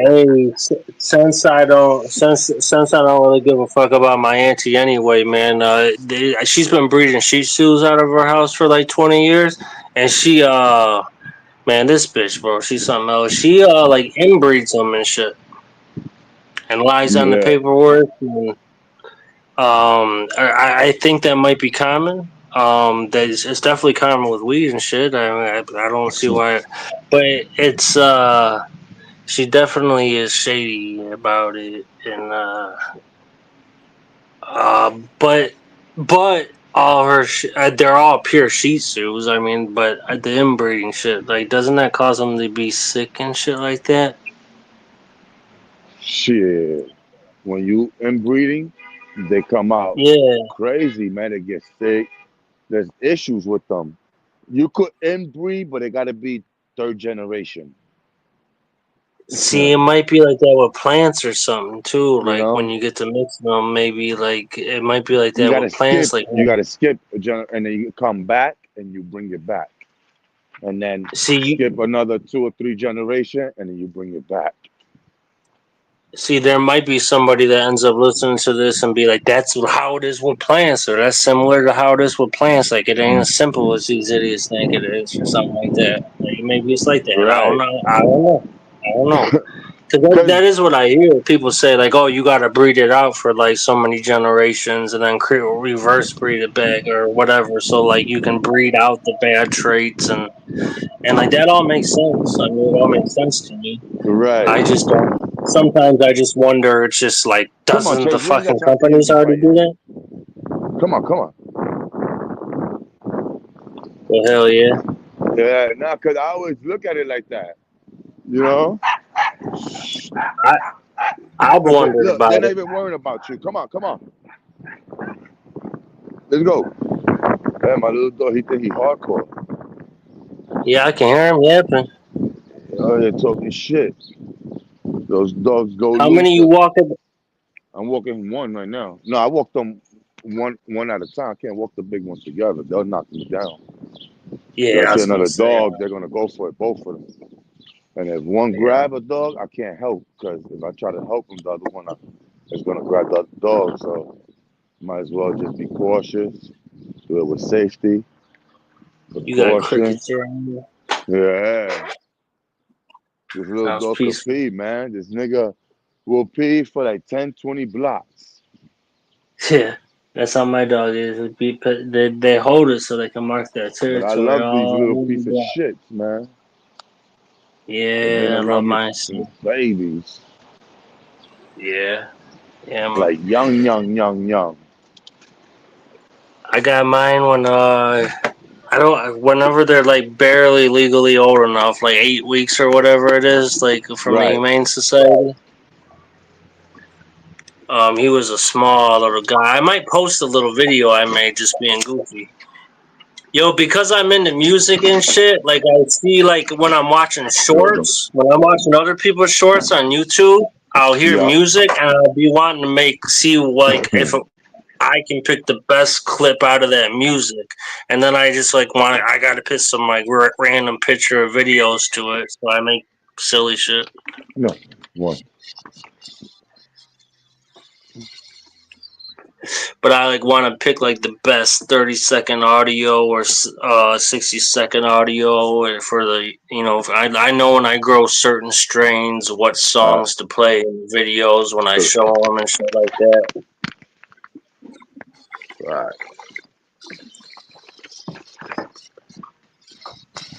Hey, since I don't really give a fuck about my auntie anyway, man. She's been breeding Shih Tzus out of her house for like 20 years, and she man, this bitch, bro, she's something else. She like inbreeds them and shit, and lies on the Yeah. paperwork. And, I think that might be common. That it's definitely common with weed and shit. I don't see why, but it's she definitely is shady about it, and but all her they're all pure Shih Tzus. I mean, but the inbreeding shit, like, doesn't that cause them to be sick and shit like that? Shit. When you inbreeding, they come out Yeah. crazy, man. They get sick. There's issues with them. You could inbreed, but it got to be third generation. See, it might be like that with plants or something too. You Like when know, you get to mix them, maybe like it might be like you that got to with plants. skip. Like, You got to skip and then you come back and you bring it back, and then see, skip another 2 or 3 generation, and then you bring it back. there might be somebody that ends up listening to this and be like, "That's how it is with plants," or "That's similar to how it is with plants." Like, it ain't as simple as these idiots think it is, or something like that. Like, maybe it's like that. I don't Right. know. I don't know. I don't know. Cause that Because is what I hear people say, like, "Oh, you got to breed it out for like so many generations, and then reverse breed it back or whatever, so like you can breed out the bad traits and like that all makes sense. I mean, it all makes sense to me. right. I just don't. Sometimes I just wonder. It's just like, Come on, doesn't the Chase. We ain't got fucking time for you to companies be already do fighting. that? Come on, come on. Well, hell yeah. Yeah, nah, because I always look at it like that. You know? I I've wondered Look, they're about not it. even worrying about you. Come on, come on. Let's go. Yeah, my little dog, he think he hardcore. Yeah, I can hear him yapping. Oh, they're talking shit. Those dogs go How loose. many you walking? I'm walking one right now. No, I walk them one at a time. I can't walk the big ones together. They'll knock me down. Yeah, If I I see was gonna another say. dog, they're gonna go for it, both of them. And if one Yeah. grab a dog, I can't help because if I try to help them, the other one is gonna grab the other dog. So might as well just be cautious, do it with safety, You got precaution. crickets around you. Yeah, this little Sounds dog could peaceful. feed, man. This nigga will pee for like 10, 20 blocks. Yeah, that's how my dog is. They hold it so they can mark their But I territory love these all little over the piece of block. shits, man. They've been Yeah, I love around me mine since too. babies. Yeah, yeah. Like young. I got mine when I don't. Whenever they're like barely legally old enough, like 8 weeks or whatever it is, like from the Right. Humane Society. He was a small little guy. I might post a little video I made just being goofy. Yo, because I'm into music and shit, like I see like when I'm watching shorts, when I'm watching other people's shorts on YouTube, I'll hear Yeah. music and I'll be wanting to see like if I can pick the best clip out of that music, and then I just like I gotta put some like random picture or videos to it, so I make silly shit. No. One. But I like want to pick like the best 30-second audio or 60-second audio or for the I know when I grow certain strains what Right. songs to play in videos when I show them and shit like that. Right.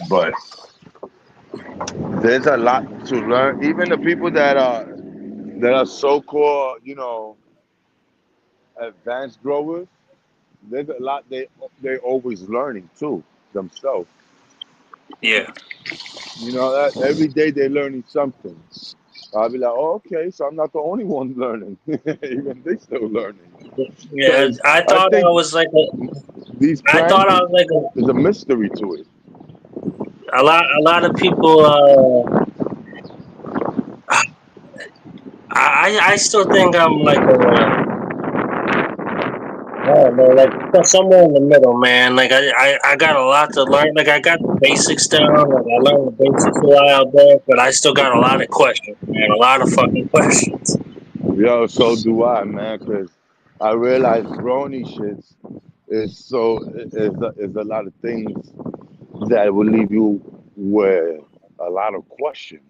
But there's a lot to learn. Even the people that are so-called, advanced growers, there's a lot they always learning too themselves. Yeah. That every day they're learning something. I'll be like, oh, okay, so I'm not the only one learning. Even they still learning. Yeah, Because I think these I thought plants I was like is a mystery to it. a lot of people I still think I'm like I don't know, like somewhere in the middle, man. Like I got a lot to learn. Like I got the basics down. Like I learned the basics a while back, but I still got a lot of questions, man. A lot of fucking questions. Yo, so do I, man, because I realize growing these shits is a lot of things that will leave you with a lot of questions.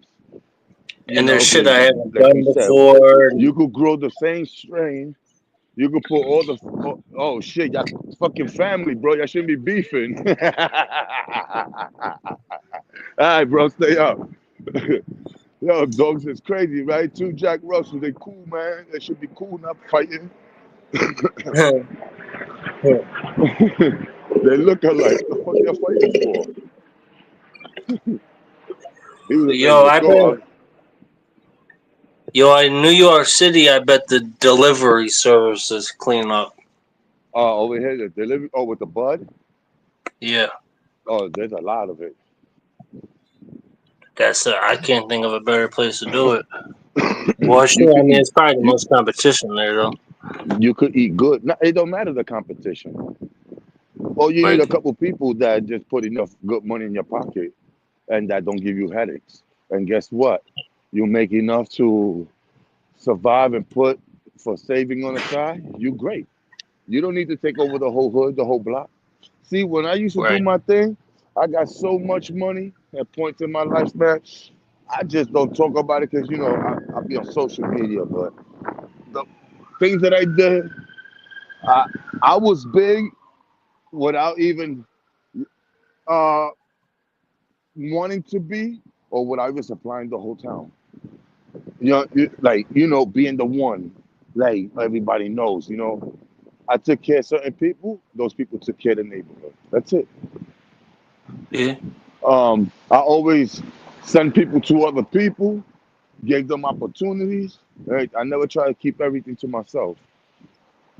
And there's shit Because I haven't like we done said, before. you could grow the same strain. You could put all the oh shit, y'all fucking family, bro. Y'all shouldn't be beefing. All right, bro, stay up. Yo, dogs is crazy, right? Two Jack Russells, they cool, man. They should be cool, not fighting. They look alike. What the fuck y'all fighting for? He was ready Yo, to go. in New York City, I bet the delivery services clean up. Over here, the delivery. Oh, with the bud. Yeah, Oh, there's a lot of it. I can't think of a better place to do it. Well, You sure. I could mean, eat. it's probably the You most competition there, though. you could eat good. No, it don't matter the competition. All you need Like, a couple people that just put enough good money in your pocket and that don't give you headaches. And guess what? You make enough to survive and put for saving on the side. You great. You don't need to take over the whole hood, the whole block. See, when I used to do right, my thing, I got so much money at points in my life, man. I just don't talk about it because I be on social media. But the things that I did, I I was big without even uh, wanting to be, or without even supplying the whole town. Being the one, like everybody knows. I took care of certain people. Those people took care of the neighborhood. That's it. yeah, I always send people to other people, gave them opportunities. Right? I never try to keep everything to myself.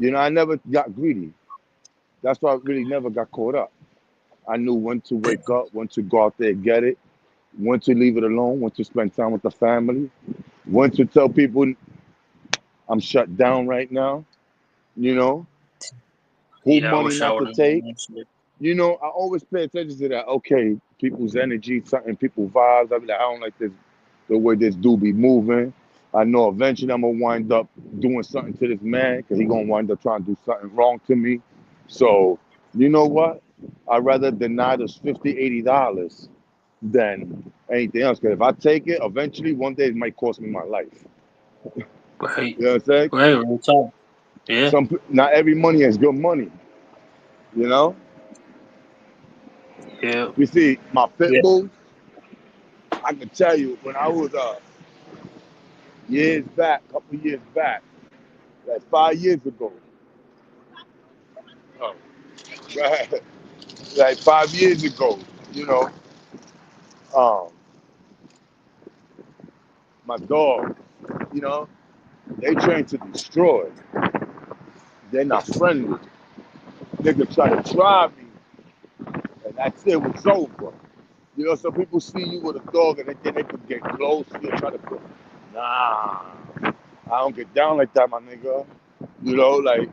I never got greedy. That's why I really never got caught up. I knew when to wake up, when to go out there and get it, when to leave it alone, when to spend time with the family, when to tell people I'm shut down right now, who yeah. I money wish I not would to have done take. that shit. you know, I always pay attention to that. Okay, people's energy, something, people vibes. I be like, I don't like this, the way this dude be moving. I know eventually I'm gonna wind up doing something to this man because he gonna wind up trying to do something wrong to me. So, you know what? I'd rather deny those $50, $80 than anything else. Because if I take it, eventually one day it might cost me my life. Right. You know what I'm saying? Right. Real talk. Yeah. Not every money is good money. You know. Yeah. You see, my pit Yeah. bulls. I can tell you when I was years back, couple years back, like 5 years ago. Oh, like 5 years ago, you know, um, my dog, you know, they train to destroy. They're not friendly. Nigga try to try me, and that's it. Was over. You know, some people see you with a dog, and then they could get close. They try to put. Nah, I don't get down like that, my nigga. You know, like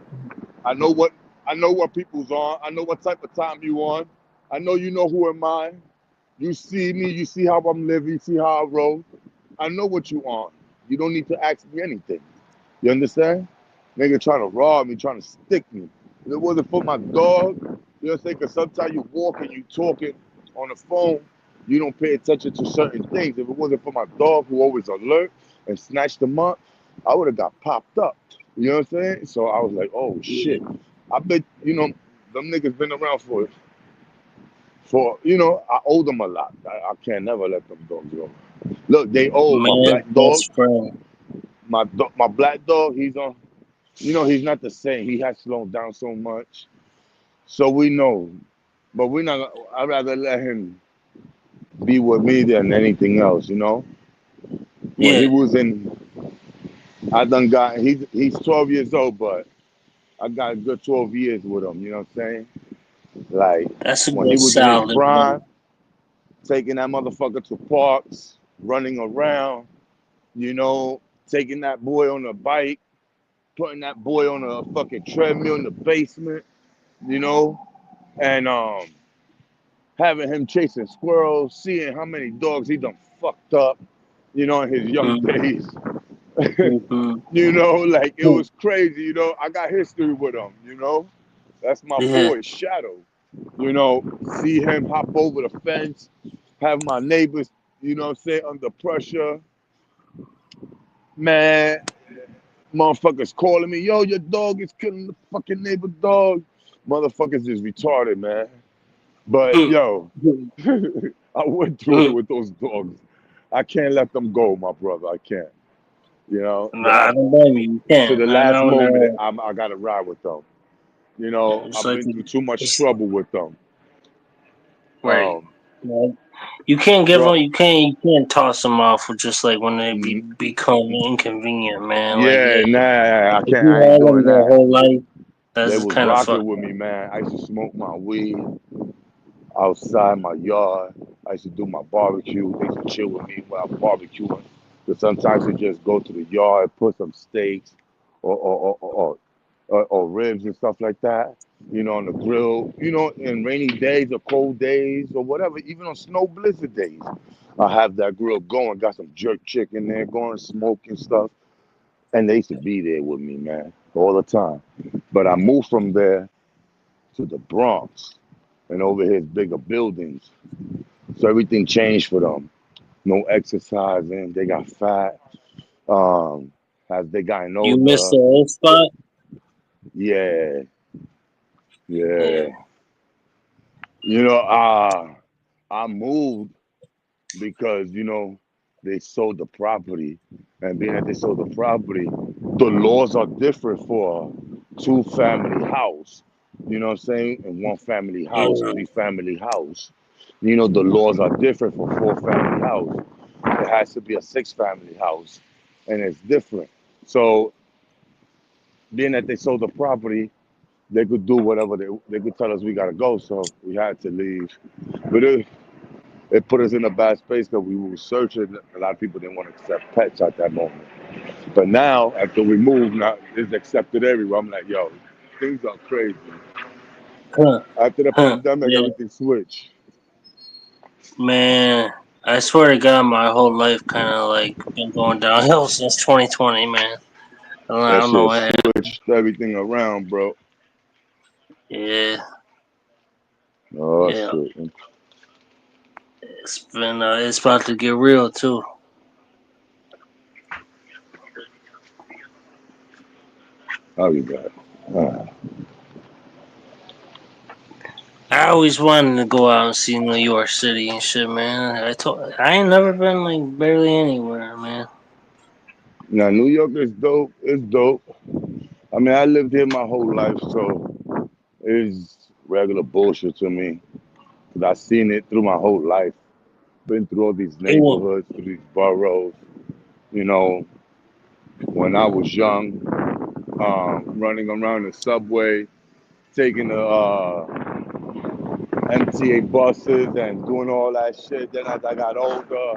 I know what people's on. I know what type of time you on. I know you know who am I. You see me. You see how I'm living. You see how I roll. I know what you on. You don't need to ask me anything. You understand? Nigga trying to rob me, trying to stick me. If it wasn't for my dog, you know what I'm saying? Because sometimes you walking, you talking on the phone, you don't pay attention to certain things. If it wasn't for my dog who always alert and snatched them up, I would have got popped up. You know what I'm saying? So I was like, oh Yeah. shit. I bet, you know, them niggas been around for you know, I owe them a lot. I can't never let them dogs go. Look, they owe my Man's black dog. best friend. My black dog, he's on. You know, he's not the same. He has slowed down so much. So we know, but we're not. I'd rather let him be with me than anything else. You know, when he Yeah. was in, I done got. He's 12 years old, but I got a good 12 years with him. You know what I'm saying? Like That's a when he good was in his solid, prime, man. taking that motherfucker to parks, running around. You know, taking that boy on a bike, putting that boy on a fucking treadmill in the basement. You know, and having him chasing squirrels, seeing how many dogs he done fucked up, you know, in his young Mm-hmm. days. Mm-hmm. You know, like it was crazy, you know. I got history with him, you know. That's my Yeah. boy, Shadow. You know, see him hop over the fence, have my neighbors, you know what I'm saying, under pressure. Man, motherfuckers calling me, yo, your dog is killing the fucking neighbor dog. Motherfuckers is retarded, man. But yo, I went through it with those dogs. I can't let them go, my brother. I can't. You know, Nah, I don't blame you. You to can't. the I last know moment, that. I got to ride with them. You know, It's I've like been through too much it's trouble with them. right. Um, Right. You can't give them. bro, You can't toss them off with just like when they become inconvenient, man. Like yeah, nah, I if can't. you I ain't had doing them their that. whole life, They that's was kind of rocking fucked with me, up. man. I used to smoke my weed outside my yard. I used to do my barbecue. They used to chill with me while I'm barbecuing. But sometimes we just go to the yard, put some steaks or ribs and stuff like that, you know, on the grill, you know, in rainy days or cold days or whatever, even on snow blizzard days. I have that grill going, got some jerk chicken there going, smoking stuff. And they used to be there with me, man, all the time. But I moved from there to the Bronx and over here's bigger buildings. So everything changed for them. No exercising. They got fat. Um, as they gotten You missed the older, old spot. yeah, yeah. Yeah. You know, I moved because, you know, they sold the property. And being that they sold the property, the laws are different for a two-family house. You know what I'm saying? And one family house, Mm-hmm. three-family house. You know, the laws are different for four-family house. It has to be a six-family house. And it's different. So being that they sold the property, they could do whatever they could tell us we gotta go. So we had to leave. But it put us in a bad space because we were searching. A lot of people didn't want to accept pets at that moment. But now, after we moved, now it's accepted everywhere. I'm like, yo, things are crazy. Huh, After the huh, pandemic, yeah, everything switched. man. I swear to God, my whole life kind of like been going downhill since 2020, man. I That don't know shit what happened. switched everything around, bro. Yeah, Oh yeah. shit. It's about to get real too. I'll be back. Ah. I always wanted to go out and see New York City and shit, man. I ain't never been like barely anywhere, man. Now New York is dope. It's dope. I mean, I lived here my whole life, so it's regular bullshit to me. Cause I've seen it through my whole life. Been through all these It will. neighborhoods, through these boroughs. You know, when I was young, running around the subway, taking the MTA buses and doing all that shit. Then as I got older,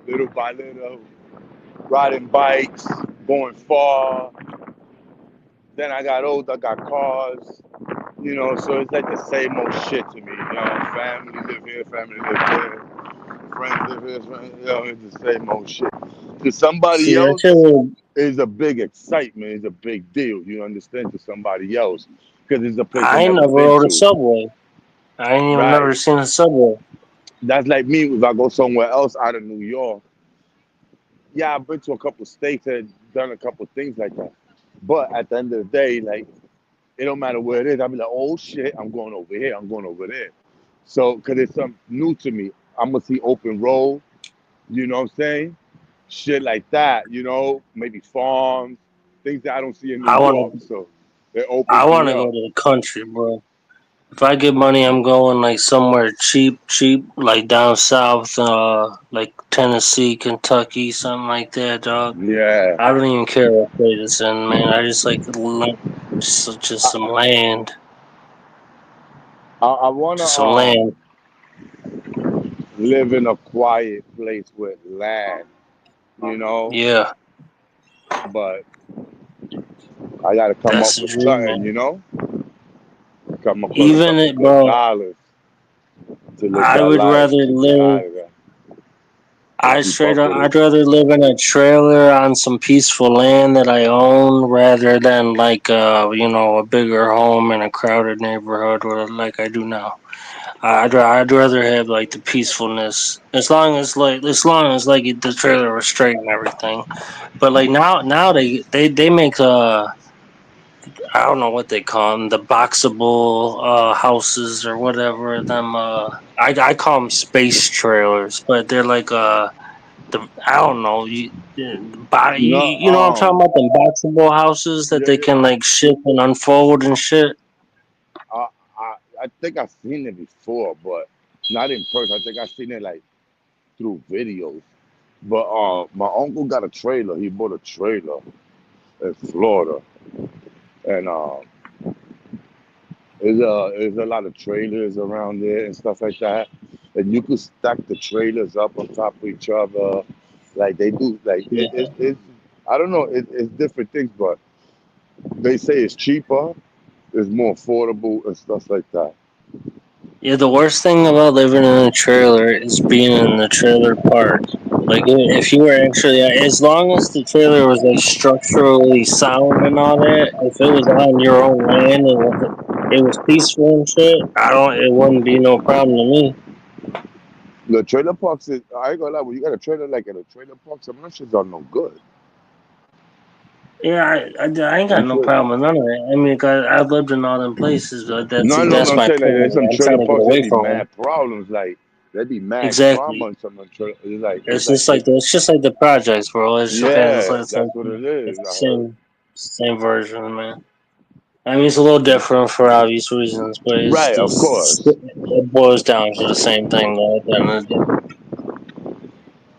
little by little, riding bikes, going far. Then I got older, got cars. You know, so it's like the same old shit to me. You know, family live here, family live there, friends live here, friends, you know, it's the same old shit. To somebody See that shit. else, it's a big excitement. It's a big deal. You understand? To somebody else, because it's a place they I ain't never never been rode a to. subway. I ain't even never Right. seen a subway. That's like me if I go somewhere else out of New York. Yeah, I've been to a couple states and done a couple things like that. But at the end of the day, like it don't matter where it is. I'll be like, oh shit, I'm going over here. I'm going over there. So, because it's something new to me, I'm gonna see open road. You know what I'm saying? Shit like that. You know, maybe farms, things that I don't see in New I York. wanna. So it I opens me wanna go up. to the country, bro. If I get money, I'm going like somewhere cheap, like down south, like Tennessee, Kentucky, something like that, dog. Yeah. I don't even care what state it's in, man. I just like just I, some land, I wanna just some land. live in a quiet place with land. You know, Yeah, but I got to come that's up the with dream, something, man. you know? Come across a Even couple it, good bro. dollars to live I that would life, rather to get live. out of there, to I keep straight up up. with it. I'd rather live in a trailer on some peaceful land that I own, rather than like a bigger home in a crowded neighborhood, like I do now. I'd rather have like the peacefulness, as long as the trailer was straight and everything. But like now they make I don't know what they call them, the boxable houses or whatever. I call them space trailers, but they're like I don't know No, you know what I'm talking about, them boxable houses that yeah, they can yeah. like shift and unfold and shit. I, I think I've seen it before, but not in person. I think I've seen it like through videos. But my uncle got a trailer. He bought a trailer in Florida, and there's a lot of trailers around there and stuff like that. And you could stack the trailers up on top of each other, like they do. Like Yeah. it's I don't know. It's different things, but they say it's cheaper, it's more affordable and stuff like that. Yeah, the worst thing about living in a trailer is being in the trailer park. Like, if you were actually, as long as the trailer was like structurally sound and all that, if it was on your own land and it was peaceful and shit, it wouldn't be no problem to me. The trailer parks is I ain't gonna lie. When you got a trailer like at a trailer park, some of them shits are no good. Yeah, I ain't got Them no shit. problem with none of that. I mean, 'cause I've lived in all them places, but No, no, that's I'm my saying like there's point. some I'm trailer trying to get parks that away be from them. mad problems. Like there be mad drama Exactly. in some of them trailer. It's It's like just like it's just like the projects, bro. yeah, It's like that's what it is. it's the I heard. same version, man. I mean, it's a little different for obvious reasons, but Right, of course. it boils down to the same thing, though. At the end of the day,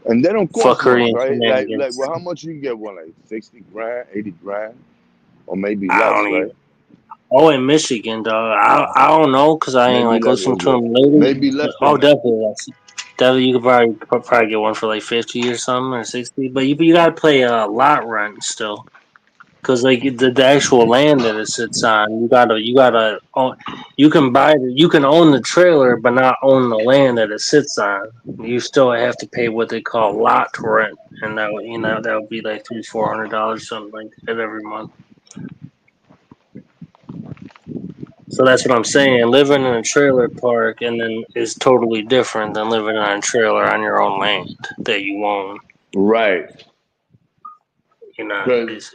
And they don't cost fuckery much, and right? Like shenanigans. well, how much you can get one? Like 60 grand, 80 grand, or maybe I less, don't even. right? Oh, in Michigan, dog. I don't know because I ain't Maybe like less. listening to them lately. Maybe But less oh, than that. definitely, definitely you could probably get one for like 50 or something or 60. But you gotta pay lot rent still. because like the actual land that it sits on, you gotta own, you can own the trailer, but not own the land that it sits on. You still have to pay what they call lot rent, and that would be like $300-400 something like that every month. So that's what I'm saying. Living in a trailer park and then is totally different than living on a trailer on your own land that you own. Right. You know, Because it's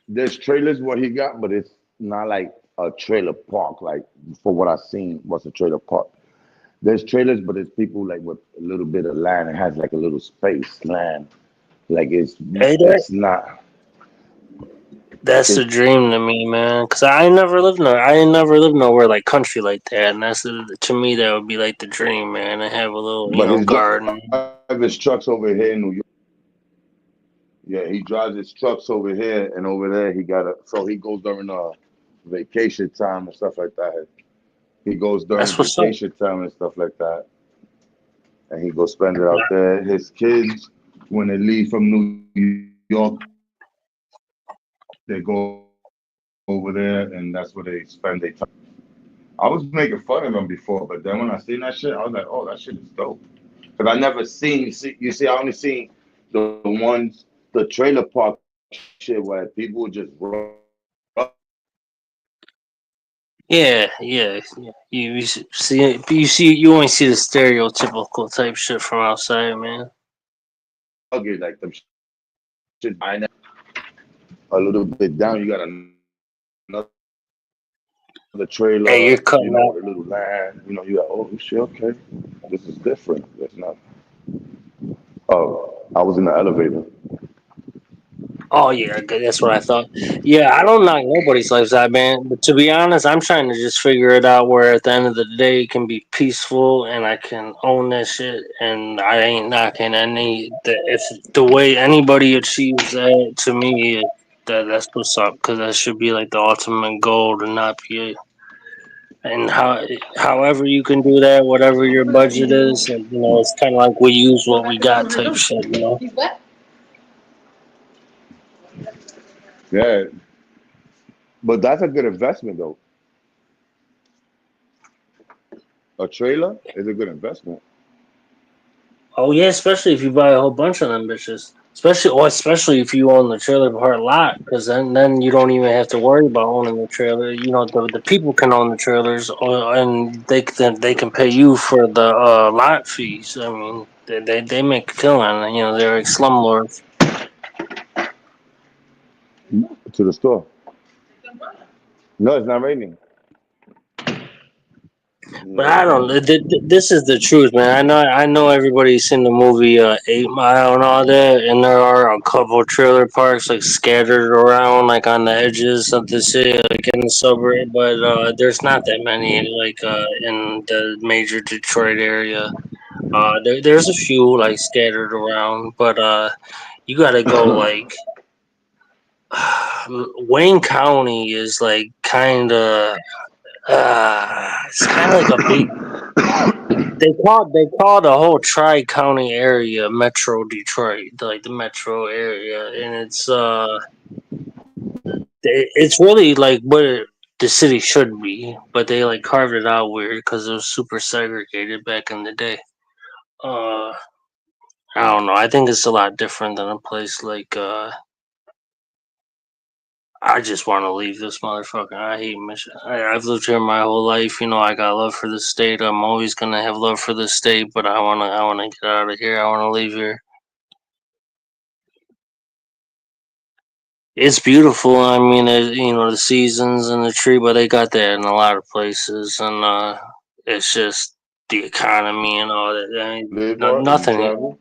there's trailers what he got, but it's not like a trailer park. Like for what I've seen, what's a trailer park? There's trailers, but it's people like with a little bit of land. It has like a little space land. Like hey, it's not that's the it, dream to me, man. Cause I ain't never lived no, I ain't never lived nowhere like country like that, and to me that would be like the dream, man. To have a little, but his garden. drive his trucks over here in New York. Yeah, he drives his trucks over here and over there. He got a so he goes during vacation time and stuff like that. He goes during That's what's up. vacation time and stuff like that, and he goes spend it out there. His kids, when they leave from New York, they go over there, and that's where they spend their time. I was making fun of him before, but then when I seen that shit, I was like, "Oh, that shit is dope." Because I never seen. You see, I only seen the ones, the trailer park shit where people just Yeah. You only see the stereotypical type shit from outside, man. rugged, like them shit. A little bit down, you got another Hey, trailer, you're cutting out. with a little land. You got, oh shit, okay, this is different. It's not. Oh, I was in the elevator. Oh yeah, that's what I thought. Yeah, I don't knock nobody's lifestyle, man. But to be honest, I'm trying to just figure it out where at the end of the day it can be peaceful and I can own that shit, and I ain't knocking any. If the way anybody achieves that, to me, that's what's up. Because that should be like the ultimate goal to not be. And however you can do that, whatever your budget is, like, it's kind of like we use what we got type shit. Yeah, but that's a good investment though. A trailer is a good investment. Oh yeah, especially if you buy a whole bunch of them bitches. Especially if you own the trailer park lot, because then you don't even have to worry about owning the trailer. The people can own the trailers, and they can pay you for the lot fees. I mean, they make a killing. They're like slumlords. To the store. No, it's not raining. But No, I it's don't. not. This is the truth, man. I know everybody's seen the movie 8 Mile and all that, and there are a couple trailer parks like scattered around, like on the edges of the city, like in the suburb. But there's not that many, like in the major Detroit area. There's a few like scattered around, but you got to go like Wayne County is like kind of. It's kind of like a big. They call the whole Tri County area Metro Detroit, like the metro area, and it's really like what the city should be, but they like carved it out weird because it was super segregated back in the day. Uh, I don't know. I think it's a lot different than a place like. I just want to leave this motherfucker. I hate Michigan. I've lived here my whole life. I got love for the state. I'm always gonna have love for the state, but I wanna get out of here. I wanna leave here. It's beautiful. I mean, the seasons and the tree, but they got that in a lot of places, and it's just the economy and all that. I mean, Live or you nothing. travel.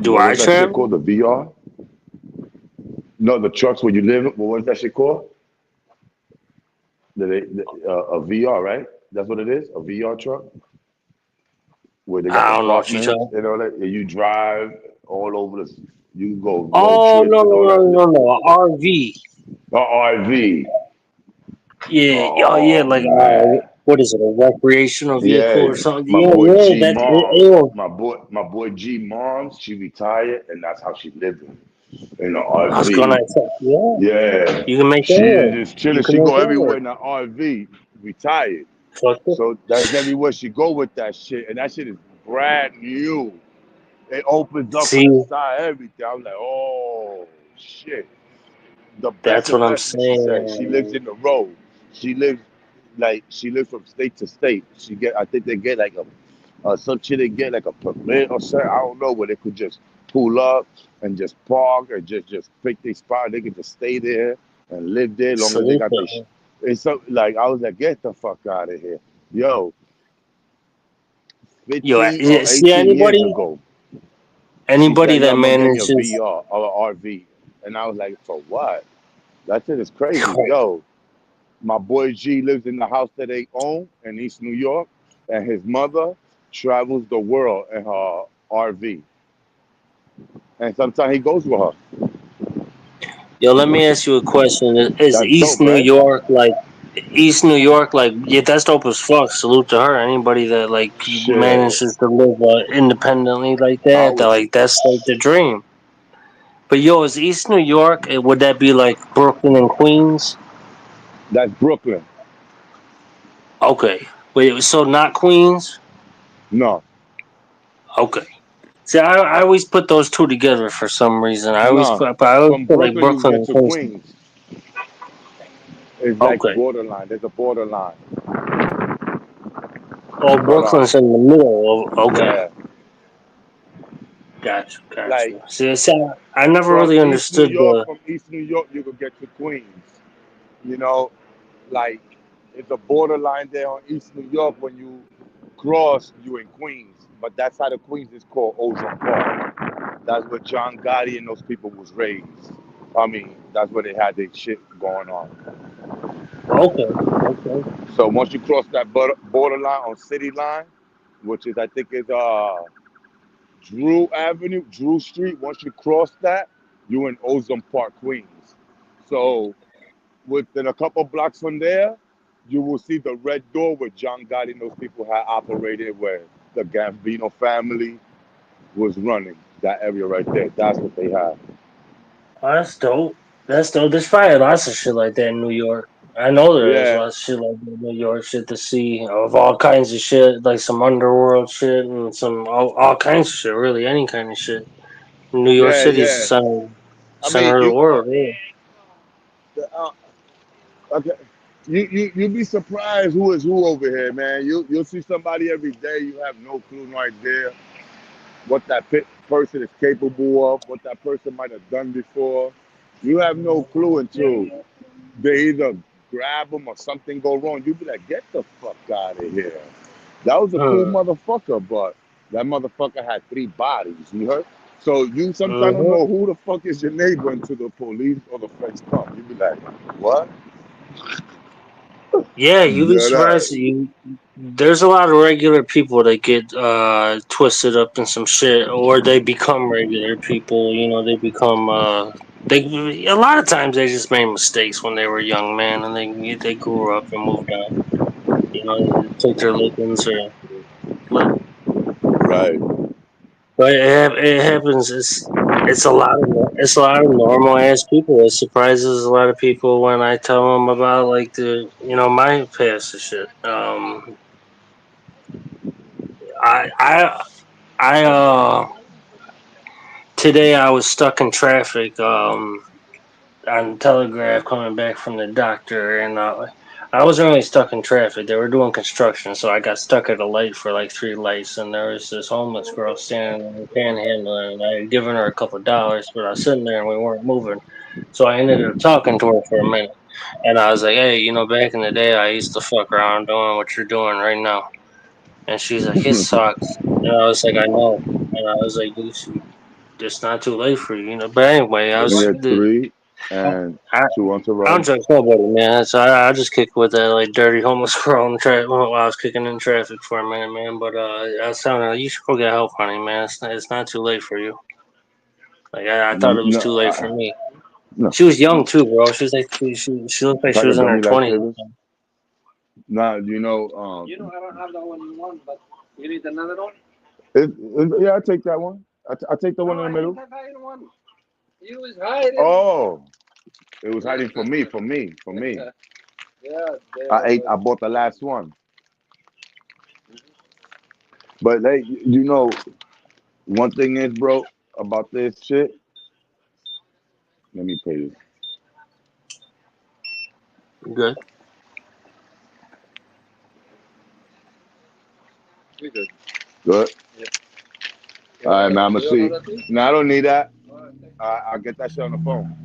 Do What I was that shit travel? called? The VR? No, the trucks where you live. What was that shit called? A VR, right? That's what it is. A VR truck where they got I don't know what you apartments talking. and all that. And you drive all over the. You go road Oh trips no and no all no that. no no RV. A RV. Yeah, oh yeah, Oh like man. what is it, a recreational vehicle Yeah, or something? my Yeah, boy yeah, G that Moms, my boy G Moms, she retired, and that's how she living in the I was gonna RV. say, yeah, Yeah, you can make that she is work. just You chilling. can She make go that everywhere work. in the RV, retired. Fuck it. So that's everywhere she go with that shit, and that shit is brand new. It opens up on See, the side, everything. I'm like, oh shit. The best that's what I'm investment, she said. She lives saying. in the road. She lives she lives from state to state. She get, I think they get like some shit, they get like a permit or something. I don't know, where they could just pull up and just park or just pick their spot. They could just stay there and live there as long as they Salute got to their. her. It's so like I was like, get the fuck out of here, yo. Yo, 15 or see 18 years ago, she anybody said, "Yo, that I'm gonna get me a manages. VR or a RV," and I was like, "For what?" That shit is crazy, yo. My boy G lives in the house that they own in East New York, and his mother travels the world in her RV, and sometimes he goes with her. Yo, let me ask you a question. Is That's East dope, New right? York like East New York? Like, yeah, that's dope as fuck. Salute to her. Anybody that like Shit, manages to live independently like I that, would. like that's like the dream. But yo, is East New York? Would that be like Brooklyn and Queens? That's Brooklyn. Okay, wait, so not Queens? No, Okay. See, I always put those two together for some reason. no. I always From put like Brooklyn, you Brooklyn get and to Queens. Queens. It's like Okay. borderline. There's a borderline, Oh, but Brooklyn's in the middle of. Okay. yeah, Gotcha. like Gotcha. See, I never from really East New understood York, the. you could get to Queens. You know, like it's a borderline there on East New York. When you cross, you in Queens, but that side of Queens is called Ozone Park. That's where John Gotti and those people was raised. I mean, that's where they had their shit going on. Okay. Okay. So once you cross that borderline on City Line, which is I think is Drew Avenue, Drew Street. Once you cross that, you in Ozone Park, Queens. So within a couple blocks from there, you will see the red door where John Gotti and those people had operated, where the Gambino family was running that area right there. That's what they have. Oh, that's dope. That's dope. There's probably lots of shit like that in New York. I know there is Yeah, lots of shit like that in New York. Shit to see of all kinds of shit, like some underworld shit and some all kinds of shit. Really, any kind of shit. New York yeah, City's the yeah. I mean, center of the world. Yeah. uh, okay, you'd be surprised who is who over here, man. You'll see somebody every day. You have no clue, no idea what that person is capable of, what that person might have done before. You have no clue until they either grab them or something go wrong. You be like, get the fuck out of here. That was a cool Hmm. motherfucker, but that motherfucker had 3 bodies. You heard? So you sometimes don't Hmm. know who the fuck is your neighbor until the police or the feds come. You be like, what? Yeah, you'd be Yeah, surprised. that. There's a lot of regular people that get twisted up in some shit, or they become regular people. You know, they become they a lot of times they just made mistakes when they were young, man, and they grew up and moved on. You know, they took their lickings or but Right. it happens. It's a lot of normal ass people. It surprises a lot of people when I tell them about like my past and shit. I I I today I was stuck in traffic on Telegraph coming back from the doctor, and I wasn't really stuck in traffic. They were doing construction, so I got stuck at a light for like 3 lights, and there was this homeless girl standing there panhandling, and I had given her a couple of dollars, but I was sitting there and we weren't moving, so I ended up talking to her for a minute, and I was like, hey, back in the day, I used to fuck around doing what you're doing right now. And she's like, it sucks. And I was like, I know. And I was like, it's not too late for you, But anyway, Let me get 3 I, and I, 2 I don't entourage. judge nobody, man. So I just kick with that like dirty homeless girl in the traffic while I was kicking in traffic for a minute, man. But I was telling her, you should go get help, honey, man. It's not too late for you. Like I thought it was No, too late for me. no. She was young too, bro. She was like she looked like she Tiger, was in bring her me 20s. lifesavers. Now you know. I don't have that one you want, but you need another one. Yeah, I take that one. I take the one No, in the I don't middle. have that one. You was hiding. Oh, it was hiding for me, for me, for me. Yeah, I there ate. was. I bought the last one. But like, you know, one thing is, bro, about this shit. Let me pay you. Good. We good. Good. Yeah. All right, man. I'ma You don't see. have that too? No, I don't need that. All right, thank I'll get that shit on the phone.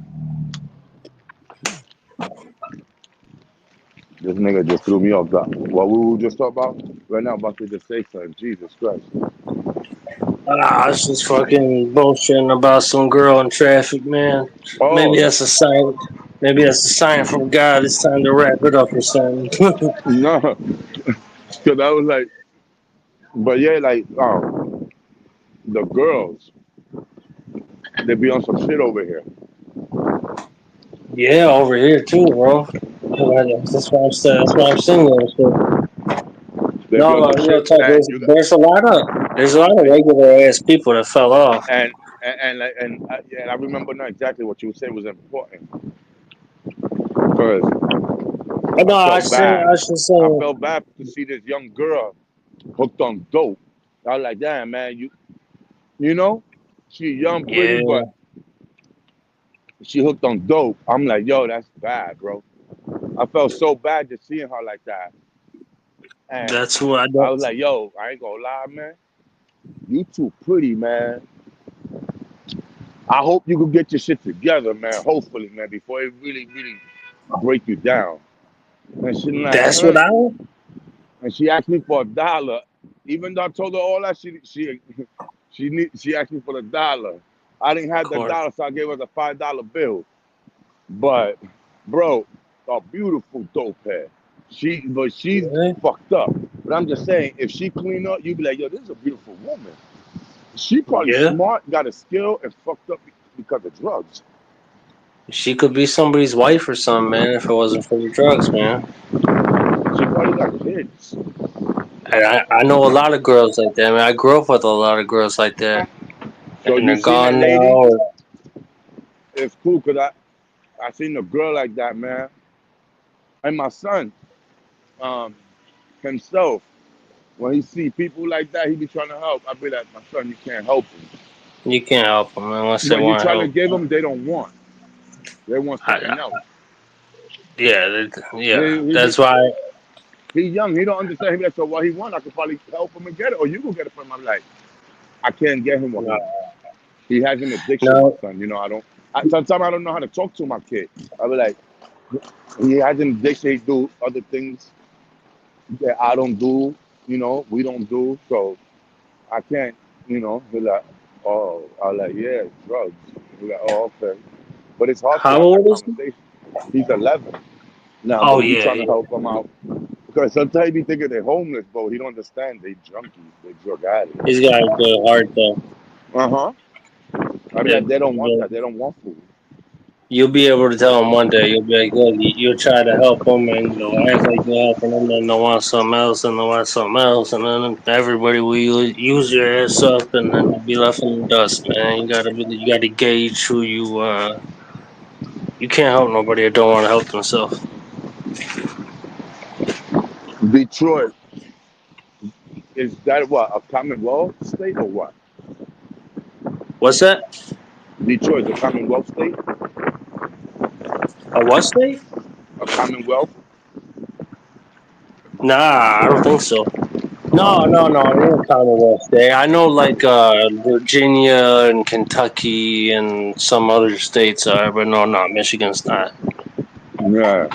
This nigga just threw me off. That what we were just talking about right now. About to just say something. Jesus Christ. I was just fucking bullshitting about some girl in traffic, man. Maybe Oh that's a sign. Maybe that's a sign from God. It's time to wrap it up or something. no, because I was like, but yeah, like the girls, they be on some shit over here. Yeah, over here too, bro. That's why I'm saying. That's why I'm saying that shit. They be on No, some real shit, talk. and you got There's a lot of regular ass people that fell off. and I remember now exactly what you said was important because But I no, felt bad. I should I say, felt bad to see this young girl hooked on dope. I was like, damn, man, you know, she young, pretty, yeah, but she hooked on dope. I'm like, yo, that's bad, bro. I felt so bad just seeing her like that. And that's who I I don't. was like, yo, I ain't gonna lie, man. You too pretty, man. I hope you can get your shit together, man. Hopefully, man, before it really, really break you down. And she like, That's what huh? I. Of And she asked me for $1. Even though I told her all that, she asked me for $1. I didn't have the course. dollar, so I gave her the $5 bill. But, bro, a beautiful dope head. She's Yeah, fucked up. But I'm just saying, if she clean up, you'd be like, yo, this is a beautiful woman. She probably yeah. smart, got a skill, and fucked up because of drugs. She could be somebody's wife or something, man. If it wasn't for the drugs, man. She probably got kids. And I know a lot of girls like that. I mean, I grew up with a lot of girls like that, So and you they're seen that gone lady? now. It's cool because I seen a girl like that, man. And my son, um, himself, when he see people like that, he be trying to help. I be like, my son, you can't help him. You can't help them unless they When you want to try to help. give them, they don't want. They want I, something else. yeah, yeah. He be That's why. he young. He don't understand. He be like, so what he want, I could probably help him and get it, or you go get it from him. I'm like, I can't get him what he No, wants. He has an addiction, my no. son. You know, I don't. Sometimes I don't know how to talk to my kid. I be like, he has an addiction. He do other things that I don't do. You know, we don't do. So I can't. You know, be like, oh, I like, yeah, drugs. Be like, oh, okay. But it's hard to How have that old is he? conversation. He's 11 now, Oh but we yeah, trying to yeah. help him out because sometimes he be thinking they're homeless, but he don't understand they junkies, they drug addicts. He's got a good heart though. Uh-huh. I mean, Yeah, like, they don't want yeah. that. They don't want food. You'll be able to tell him one day. You'll be like, look, you'll try to help them, and they'll act like you're helping them, and they'll want something else, and they'll want something else, and then everybody will use your ass up, and then you'll be left in the dust, man. You gotta gauge who you. You can't help nobody that don't want to help themselves. Detroit, is that what, a Commonwealth state or what? What's that? Detroit is a Commonwealth state? A what state? A Commonwealth? Nah, I don't think so. No, it ain't Commonwealth Day. I know like Virginia and Kentucky and some other states are, but no, not Michigan's not. Yeah.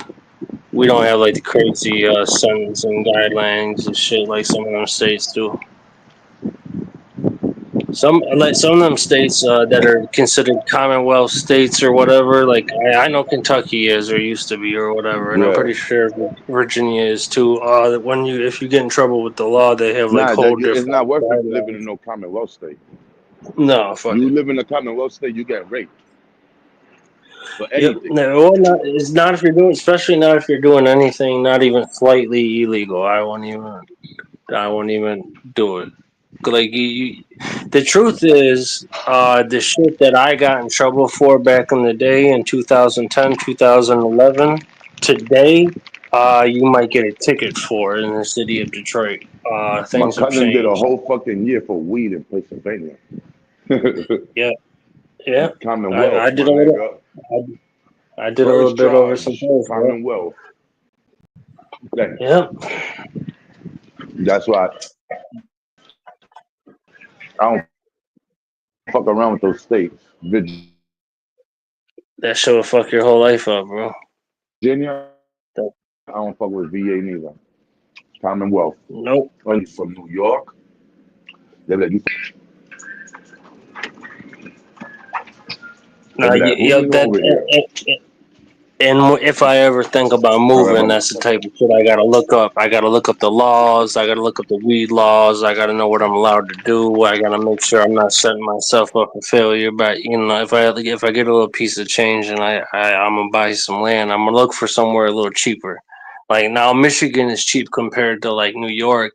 We don't have like the crazy sentencing guidelines and shit like some of them states do. Some of them states that are considered Commonwealth states or whatever. Like I know Kentucky is or used to be or whatever, and I'm Yeah. pretty sure Virginia is too. That when you if you get in trouble with the law, they have like Nah, whole it's different not worth it living guidelines. in no Commonwealth state. No, fuck You it. live in a Commonwealth state, you get raped. for Yep. anything. No, well, it's not if you're doing, especially not if you're doing anything not even slightly illegal. I won't even do it. Like the truth is, the shit that I got in trouble for back in the day in 2010, 2011, today, you might get a ticket for in the city of Detroit. My Things have cousin did a changed. whole fucking year for weed in Pennsylvania. Yeah, yeah. I Commonwealth, did my a little. nigga. I did a little First bit over some charge, pills, bro. Commonwealth. Thanks. Yeah, That's why I don't fuck around with those states. that shit will fuck your whole life up, bro. Virginia, That- I don't fuck with VA neither. Commonwealth. Nope. When you from New York, they let you they No, be like, who yo, you know over here? and if I ever think about moving, that's the type of shit I gotta look up. I gotta look up the laws. I gotta look up the weed laws. I gotta know what I'm allowed to do. I gotta make sure I'm not setting myself up for failure. But if I get a little piece of change and I'm gonna buy some land, I'm gonna look for somewhere a little cheaper. Like now, Michigan is cheap compared to like New York.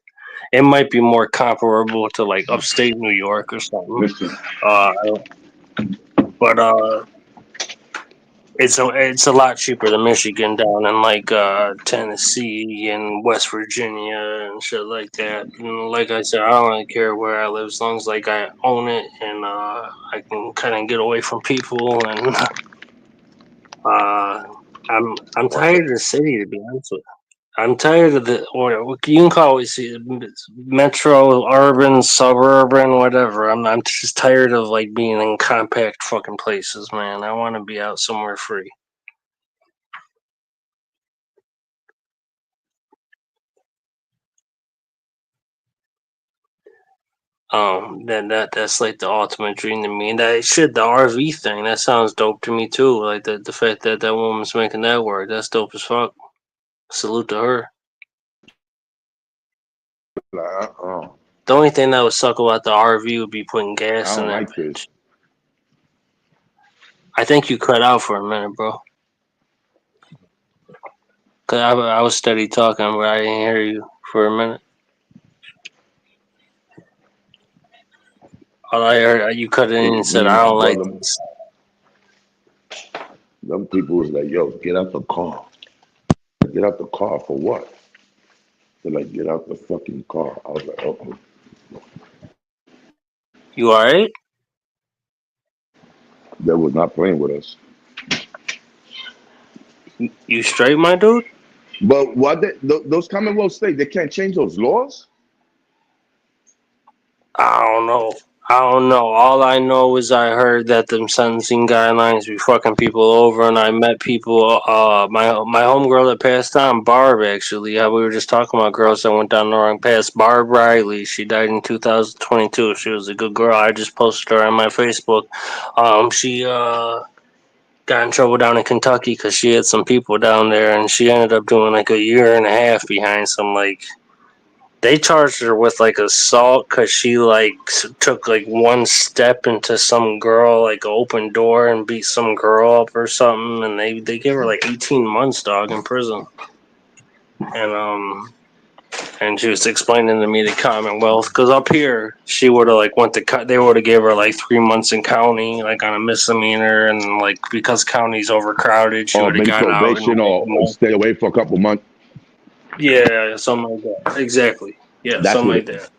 It might be more comparable to like upstate New York or something. Listen, Uh, but it's a lot cheaper than Michigan down in like Tennessee and West Virginia and shit like that. And like I said, I don't really care where I live as long as like I own it and I can kind of get away from people and uh, I'm tired of the city to be honest with you. I'm tired of the, or you can call it metro, urban, suburban, whatever. I'm just tired of like being in compact fucking places, man. I want to be out somewhere free. That's like the ultimate dream to me. And that shit, the RV thing, that sounds dope to me too. Like the fact that that woman's making that work, that's dope as fuck. Salute to her. like, The only thing that would suck about the RV would be putting I gas in don't that like this. bitch. I think you cut out for a minute, bro. Cause I was steady talking, but I didn't hear you for a minute. All I heard, you cut in and Me said, and "I my don't like brother, this." them people was like, yo, get out the car. Get out the car for what? They're like, get out the fucking car. I was like, oh, You alright? they was not playing with us. You straight, my dude? But what those Commonwealth states, they can't change those laws? I don't know. I don't know. All I know is I heard that them sentencing guidelines be fucking people over, and I met people. My homegirl that passed on, Barb. Actually, we were just talking about girls that went down the wrong path. Barb Riley. She died in 2022. She was a good girl. I just posted her on my Facebook. She got in trouble down in Kentucky because she had some people down there, and she ended up doing like a year and a half behind some like they charged her with like assault because she like took like one step into some girl like an open door and beat some girl up or something, and they gave her like 18 months, dog, in prison. And she was explaining to me the Commonwealth because up here she would have like went to they would have gave her like 3 months in county like on a misdemeanor, and like because county's overcrowded she Or would have maybe got out in probation like a or month. stay away for a couple months. Yeah, something like that. Exactly. Yeah, That's something what like it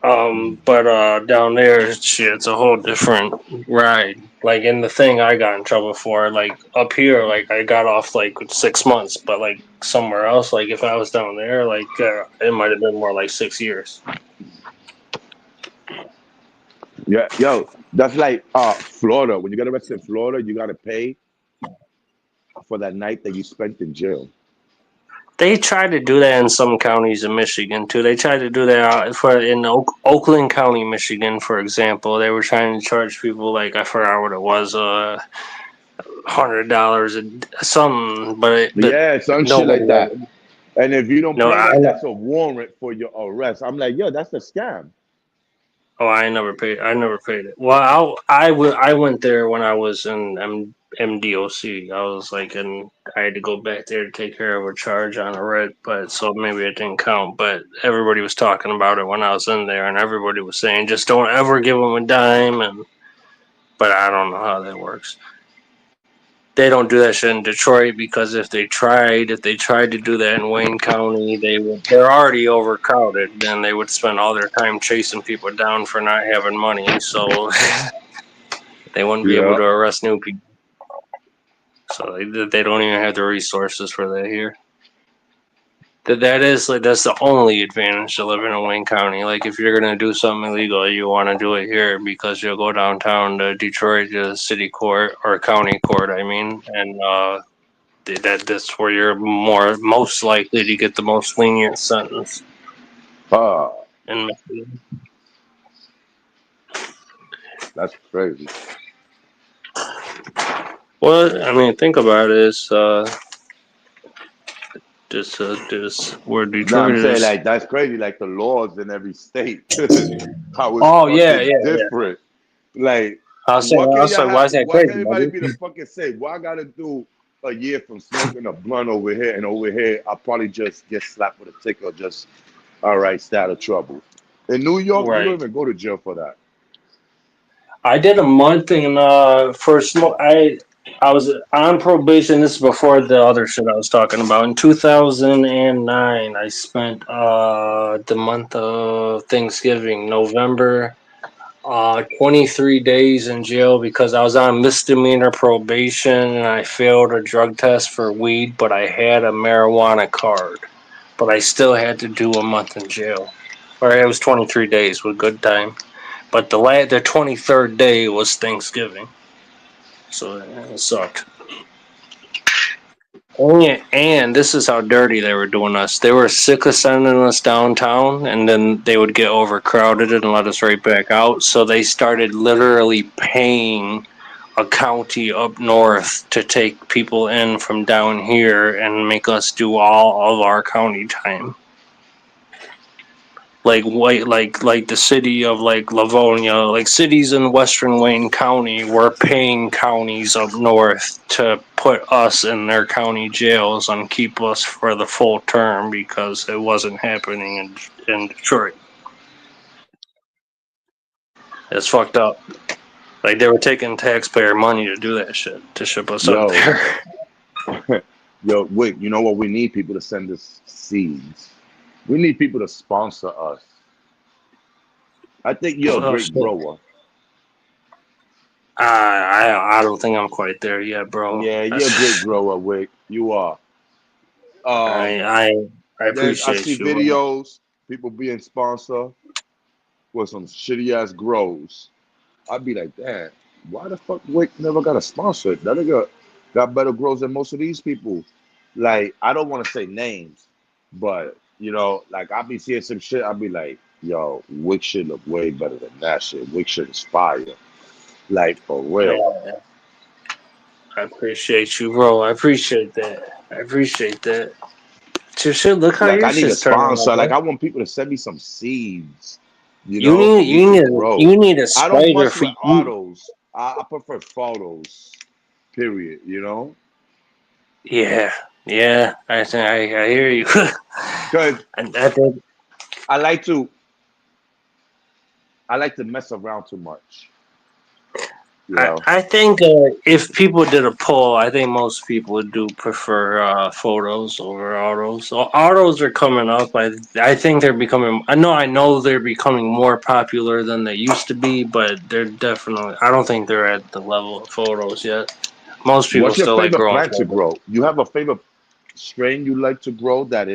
that. But down there, shit, it's a whole different ride. Like in the thing, I got in trouble for. Like up here, like I got off like 6 months, but like somewhere else, like if I was down there, like it might have been more like 6 years. Yeah, yo, that's like Florida. When you get arrested in Florida, you gotta pay for that night that you spent in jail. They tried to do that in some counties in Michigan too. They tried to do that for in Oakland County, Michigan, for example. They were trying to charge people like I forgot what it was, $100 something, but Yeah, some shit nobody like that. wanted. And if you don't No, pay I that, know. that's a warrant for your arrest. I'm like, yo, that's a scam. Oh, I never paid. I never paid it. Well, I went there when I was in MDOC. I was like, and I had to go back there to take care of a charge on a red, but so maybe it didn't count. But everybody was talking about it when I was in there, and everybody was saying, just don't ever give them a dime. And but I don't know how that works. They don't do that shit in Detroit because if they tried to do that in Wayne County, they're already overcrowded and they would spend all their time chasing people down for not having money, so they wouldn't be able Yeah. to arrest new people. So they don't even have the resources for that here. That's the only advantage to living in Wayne County. Like if you're gonna do something illegal, you want to do it here because you'll go downtown to Detroit to city court or county court. I mean, and that's where you're most likely to get the most lenient sentence Ah, in Michigan. that's crazy. Well, I mean, think about it. It's just where No, Detroit I'm saying is. like that's crazy. Like the laws in every state, how it's Oh yeah, fucking yeah, yeah. different. Like, I was saying, what can y'all why have? is that Why can crazy, everybody buddy? be the fucking say? Why I gotta do a year from smoking a blunt over here and over here? I'll probably just get slapped with a ticket or just all right, stay out of trouble. In New York, you don't Right. even go to jail for that. I did a month in for smoke. I was on probation. This is before the other shit I was talking about. In 2009, I spent the month of Thanksgiving, November, 23 days in jail because I was on misdemeanor probation and I failed a drug test for weed, but I had a marijuana card. But I still had to do a month in jail. Or it was 23 days with good time. But the 23rd day was Thanksgiving. So it sucked. And this is how dirty they were doing us. They were sick of sending us downtown, and then they would get overcrowded and let us right back out. So they started literally paying a county up north to take people in from down here and make us do all of our county time. Like the city of like Livonia, like cities in western Wayne County were paying counties up north to put us in their county jails and keep us for the full term because it wasn't happening in Detroit. It's fucked up. Like they were taking taxpayer money to do that shit to ship us up Yo, there. yo, wait. You know what? We need people to send us seeds. We need people to sponsor us. I think you're a Oh great shit. grower. I don't think I'm quite there yet, bro. Yeah, you're a great grower, Wick. You are. Um, I I I see appreciate you, bro. videos, people being sponsored with some shitty ass grows. I'd be like, damn, why the fuck Wick never got a sponsor? That nigga got better grows than most of these people. Like, I don't want to say names, but like I be seeing some shit, I'd be like, yo, Wick should look way better than that shit. Wick should inspire. Like for real. Yeah, I appreciate you, bro. I appreciate that. I appreciate that. Your shit, look how Like your I need a shit's turning out, sponsor. Like bro. I want people to send me some seeds, You for need me you to need grow. you need a I don't spider mess for with you. autos. I prefer photos. Period. Yeah, yeah. I hear you. Because I think I like to I like to mess around too much. You know. I think if people did a poll, I think most people do prefer photos over autos. So autos are coming up. I think they're becoming. I know they're becoming more popular than they used to be, but they're definitely. I don't think they're at the level of photos yet. Most people What's your still like favorite growing plant to photos. grow? You have a favorite strain you like to grow that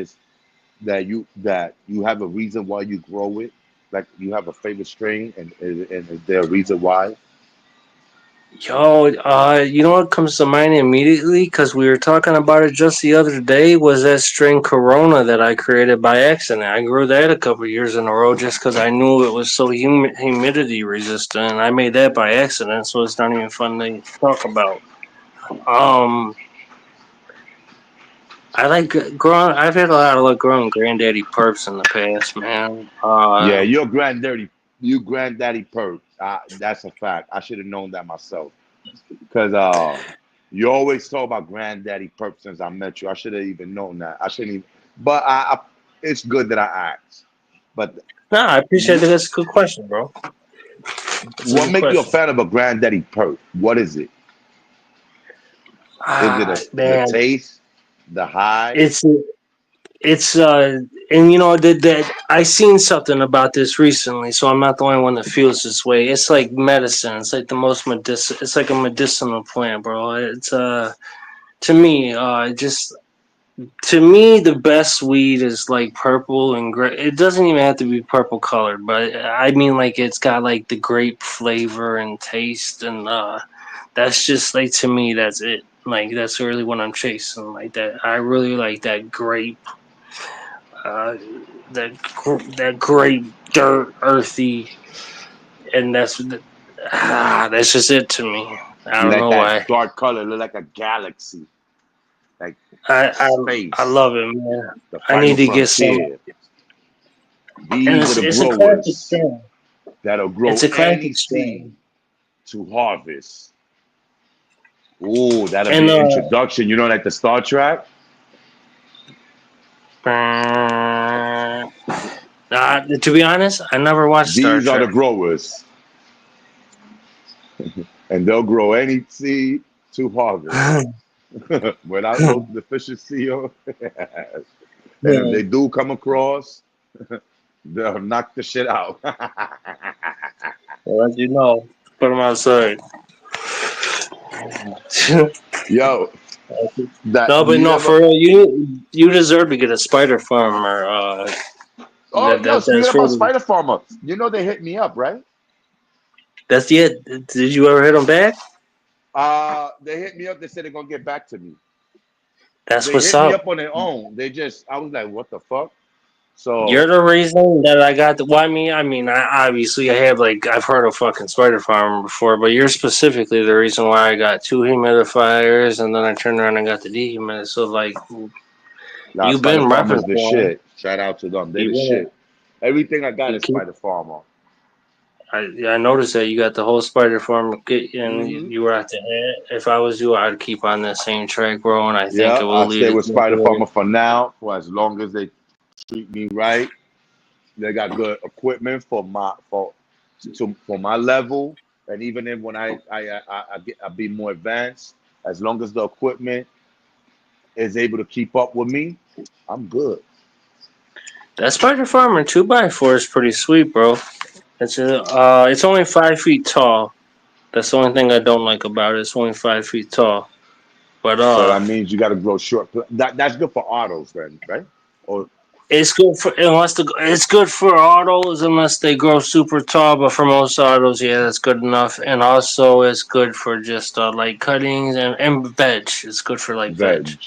you have a reason why you grow it? Like you have a favorite strain and is there a reason why? Yo, you know what comes to mind immediately? Because we were talking about it just the other day. Was that string Corona that I created by accident? I grew that a couple years in a row just because I knew it was so humidity resistant, and I made that by accident, so it's not even fun to talk about. Um, I like growing. I've had a lot of luck growing granddaddy purps in the past, man. Yeah, you're granddaddy. You granddaddy perk. That's a fact. I should have known that myself. Because you always talk about granddaddy perk since I met you. I should have even known that. I shouldn't even. But it's good that I asked. But Nah, I appreciate that. That's a good question, bro. That's a what good make you a question. fan of a granddaddy perk? What is it? Is it the Man, taste, the high? it's it's and you know that I seen something about this recently, so I'm not the only one that feels this way. It's like medicine. It's like the most medicinal. It's like a medicinal plant, bro. It's to me, just to me, the best weed is like purple and gray. It doesn't even have to be purple colored, but I mean like it's got like the grape flavor and taste, and that's just like to me, that's it. Like that's really what I'm chasing. Like that, I really like that grape, uh, that grape dirt, earthy, and that's just it to me. I You don't like know that why. dark color, look like a galaxy, like I I, I space, love it, man. the I need final to get some, frontier. and These are the it's a classic growers thing. that'll It's grow a any classic seed strain. to harvest. Ooh, that'll And be an introduction. You know, like the Star Trek. to be honest, I never watched Star These are the Trek. growers, and they'll grow any seed to harvest without no deficiency. And if they do come across, they'll knock the shit out. Well, as you know, put them outside. Yo, that No, but you no, ever? for real, you deserve to get a spider farmer. Oh, yo, speaking That's about really Spider Farmer, you know they hit me up, right? that's the it. Did you ever hit them back? They hit me up. They said they're gonna get back to me. That's They what's hit me up. up on their own. I was like, what the fuck? You're So the reason that I got the. Well, I obviously I have like I've heard of fucking spider farmer before, but you're specifically the reason why I got two humidifiers, and then I turned around and got the dehumidifier. So like, now you've Spider been Farmer's repping the for 'em. shit. Shout out to them. They You the been shit. Everything I got you is keep. Spider Farmer. I noticed that you got the whole spider farm kit, and Hmm. you were at the end. If I was you, I'd keep on that same track, bro, and I think Yeah, it will I lead stay to with Spider good. Farmer for now, for as long as they treat me right. They got good equipment for my level, and even then when I be more advanced, as long as the equipment is able to keep up with me, I'm good. That spider farmer 2x4 is pretty sweet, bro. It's only 5 feet tall. That's the only thing I don't like about it. It's only 5 feet tall. But So that means you got to grow short. That's good for autos, then, right? Or it's good for it's good for autos unless they grow super tall. But for most autos, yeah, that's good enough. And also, it's good for just like cuttings and veg. It's good for like veg. veg.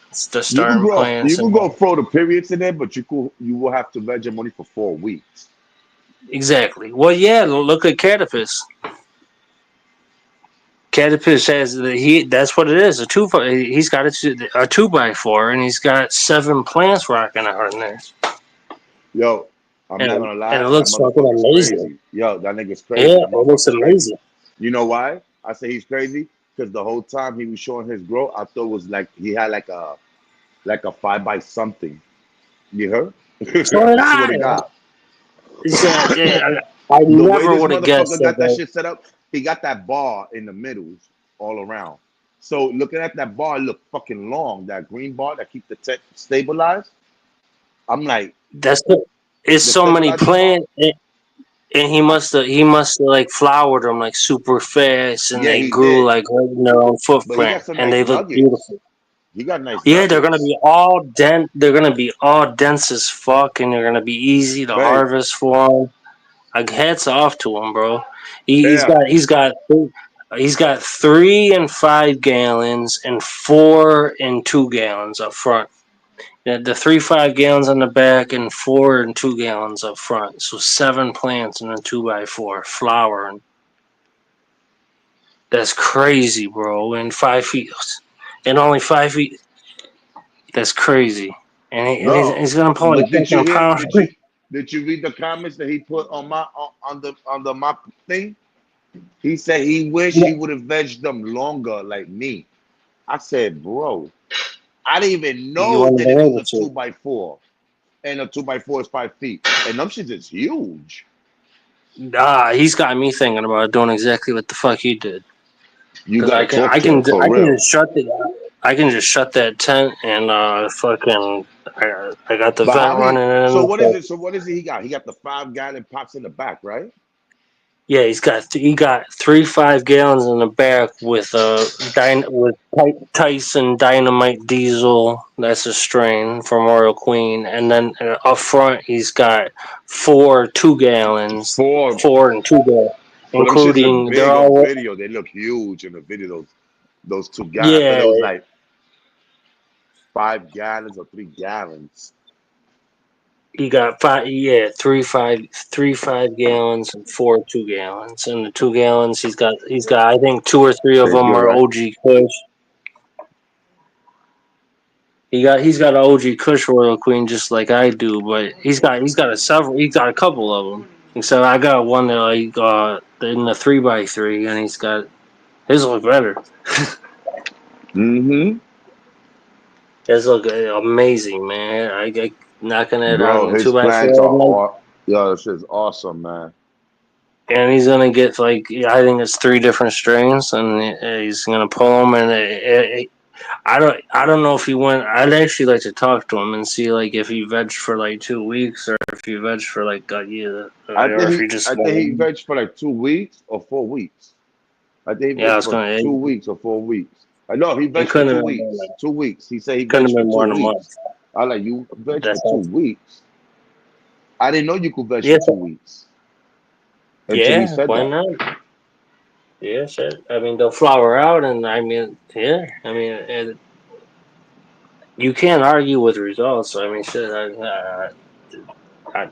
It's the starting You plants can and go throw the periods in there, but you will have to veg them only for 4 weeks. exactly. Well, yeah. Look at Catapis. Catapis has he. That's what it is. He's got a 2x4, and he's got 7 plants rocking out in there, Yo, I'm not and gonna and it lie, that looks fucking motherfucker's amazing. crazy. Yo, that nigga's Yeah, crazy. That it looks motherfucker's crazy. amazing. You know why? I say he's crazy because the whole time he was showing his growth, I thought it was like he had like a five by something. You heard? So did I swear I. to God. Yeah, I The way never this would have guessed motherfucker got that that. shit set up, he got that bar in the middle all around. So looking at that bar, it looked fucking long. That green bar that keep the tech stabilized. I'm like, That's the, it's the so many stabilizer bar. plants, and he must have like flowered them like super fast, and Yeah, they he grew did. like right in their own But he footprint, got some and nice they look nuggets. beautiful. He got nice Yeah, they're gonna nuggets. be all dense. They're gonna be all dense as fuck, and they're gonna be easy to Right. harvest for him. Like hats off to him, bro. He, he's Yeah. got he's got he's got 3 and 5 gallons and 4 and 2 gallons up front. The 3 5 gallons on the back and 4 and 2 gallons up front. So 7 plants in a 2x4 flowering. That's crazy, bro. And 5 feet, and only 5 feet. That's crazy. And No. he's gonna pull a But did you fucking hear pound. Did you read the comments that he put on my on the my thing? He said he wished he would have vegged them longer like me. I said, bro, I didn't even You know want to that it be was able a to. 2x4. And a 2x4 is 5 feet. And them shit is huge. He's got me thinking about doing exactly what the fuck he did. You Because gotta talk to him for I can real. just shut the I can just shut that tent and fucking I got the But vent how he running so in. what is it? So what is it he got? He got the 5 gallon pots in the back, right? Yeah, he got 3 5 gallons in the back with Tyson Dynamite Diesel. That's a strain from Royal Queen, and then up front he's got 4 2 gallons, Four, 4 and 2 gallons, but them shits look including they're big on all video. They look huge in the video. Those 2 gallons. I thought yeah. it was like 5 gallons or 3 gallons. He got three 5 gallons and 4 2 gallons. And the 2 gallons he's got I think 2 or 3 of Tastes them good, are right? OG Kush. He's got an OG Kush Royal Queen just like I do, but he's got a couple of them. Except I got one that like in the 3x3, and he's got his look better. Mm-hmm. His look amazing, man. I knocking it Bro, on his plants are 2x4. all yo, this shit's awesome, man. And he's gonna get like I think it's 3 different strains, and he's gonna pull them. And I don't know if he went. I'd actually like to talk to him and see like if he vegged for like 2 weeks or if he vegged for like a year, or if he just I think he vegged for like 2 weeks or 4 weeks. I think he yeah. I vegged was for gonna. 2 weeks or 4 weeks. I know he It vegged for couldn't two have been more weeks. 2 weeks. He said he couldn't vegged have for been two more than a month. weeks. I like you veg for That's two all. weeks. I didn't know you could veg for Yeah, 2 weeks until he yeah. said Why that. not? Yeah, shit. I mean, they'll flower out, and I mean, yeah. I mean, you can't argue with results. I mean, shit. I,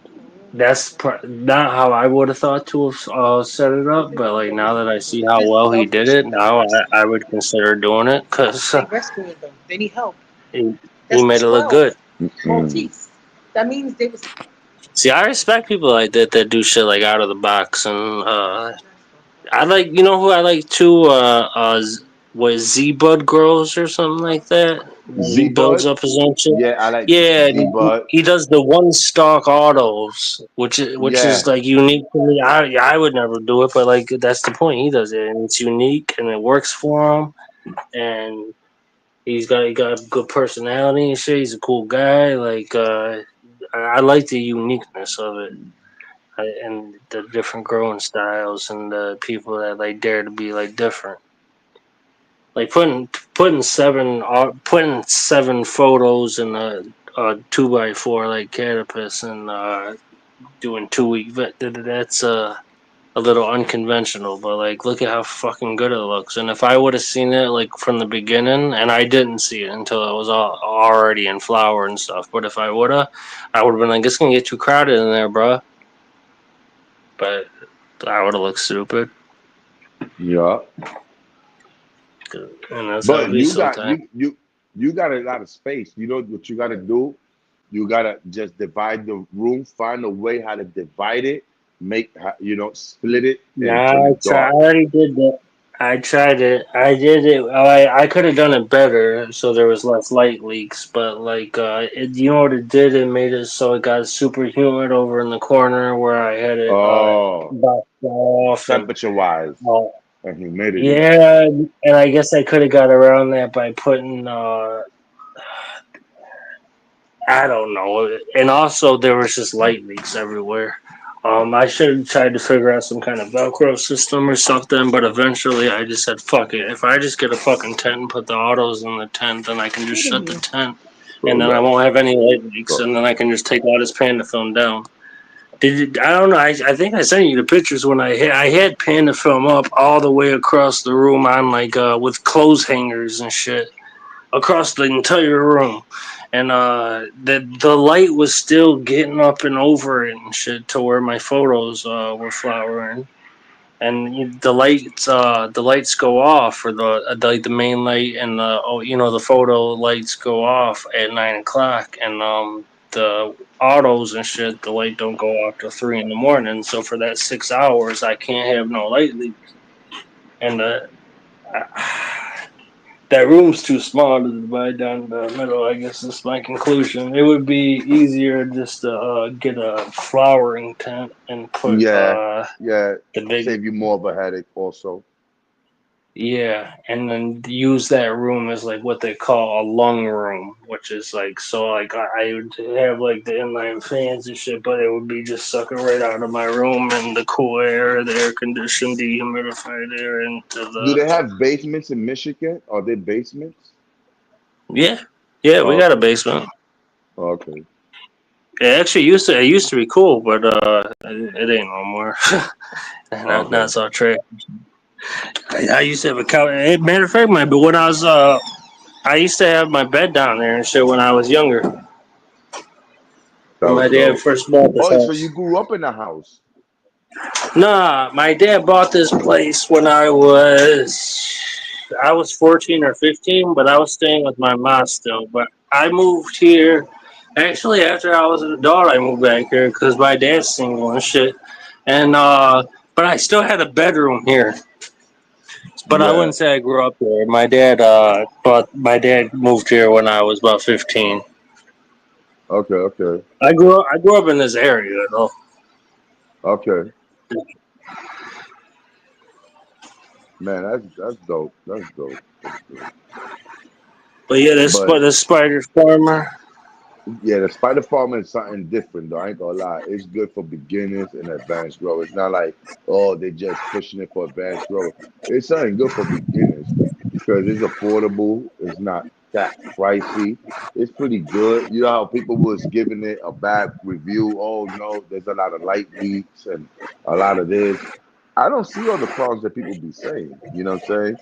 that's not how I would have thought to have set it up. But like now that I see how well he did it, now I would consider doing it because They rescuing them. They need help. he That's made it look 12 good. Maltese. That means they was. See, I respect people like that do shit like out of the box, and I like who I like too. Was Z Bud Grows or something like that. He Z builds Bud? up his own shit. Yeah, I like Yeah, Z Bud. he does the one stock autos, which is Yeah. like unique to me. I would never do it, but like that's the point. He does it, and it's unique, and it works for him. And he got a good personality and shit. He's a cool guy. Like I like the uniqueness of it. And the different growing styles and the people that like dare to be like different. Like putting seven photos in a 2x4 like Catapus and doing 2 week that's a little unconventional, but like look at how fucking good it looks. And if I would have seen it like from the beginning, and I didn't see it until it was already in flower and stuff, but if I would have been like, it's gonna get too crowded in there, bro. But I would have looked stupid. Yeah. And that's how it But be sometimes. you got a lot of space. You know what you gotta do? You gotta just divide the room, find a way how to divide it, split it and turn Nah, it I dark. already did that. I tried it. I did it. I could have done it better, so there was less light leaks. But like, you know what it did? It made it so it got super humid over in the corner where I had it Oh, boxed off, and temperature wise uh, and humidity. yeah, and I guess I could have got around that by putting I don't know. And also, there was just light leaks everywhere. I should have tried to figure out some kind of Velcro system or something, but eventually I just said, fuck it. If I just get a fucking tent and put the autos in the tent, then I can just shut the tent, So and then I that won't have any light leaks, so, and then I can just take all this Panda film down. I don't know. I think I sent you the pictures when I had Panda film up all the way across the room on like with clothes hangers and shit across the entire room, and the light was still getting up and over it and shit to where my photos were flowering, and the lights go off, or the main light and the photo lights go off at 9 o'clock, and the autos and shit, the light don't go off till 3 in the morning. So for that 6 hours, I can't have no light leaks. And that room's too small to divide down the middle. I guess is my conclusion. It would be easier just to get a flowering tent and put Yeah, the yeah. big. Save you more of a headache also. Yeah, and then use that room as like what they call a lung room, which is like so like I would have like the inline fans and shit, but it would be just sucking right out of my room and the cool air, the air conditioned, dehumidified air into Do the they have basements in Michigan? Are they basements? yeah yeah we got a Okay, basement. okay. It actually used to be cool, but it ain't no more. Not Okay. so trash. I used to have a couch. Matter of fact, but when I was I used to have my bed down there and shit when I was younger. That When was my dad dope. first bought this Oh, so you house. grew up in a house. Nah, my dad bought this place when I was 14 or 15, but I was staying with my mom still. But I moved here. Actually, after I was an adult, I moved back here because my dad's single and shit. And but I still had a bedroom here. But I Yeah. wouldn't say I grew up there. My dad moved here when I was about 15. Okay, okay, I grew up in this area though. okay. Man, that's dope. That's dope. That's dope. But yeah, But the spider farmer. yeah, the spider farming is something different though. I ain't gonna lie. It's good for beginners and advanced growers. It's not like, oh, they're just pushing it for advanced growers. It's something good for beginners because it's affordable. It's not that pricey. It's pretty good. You know how people was giving it a bad review. Oh no, there's a lot of light leaks and a lot of this. I don't see all the problems that people be saying. You know what I'm saying?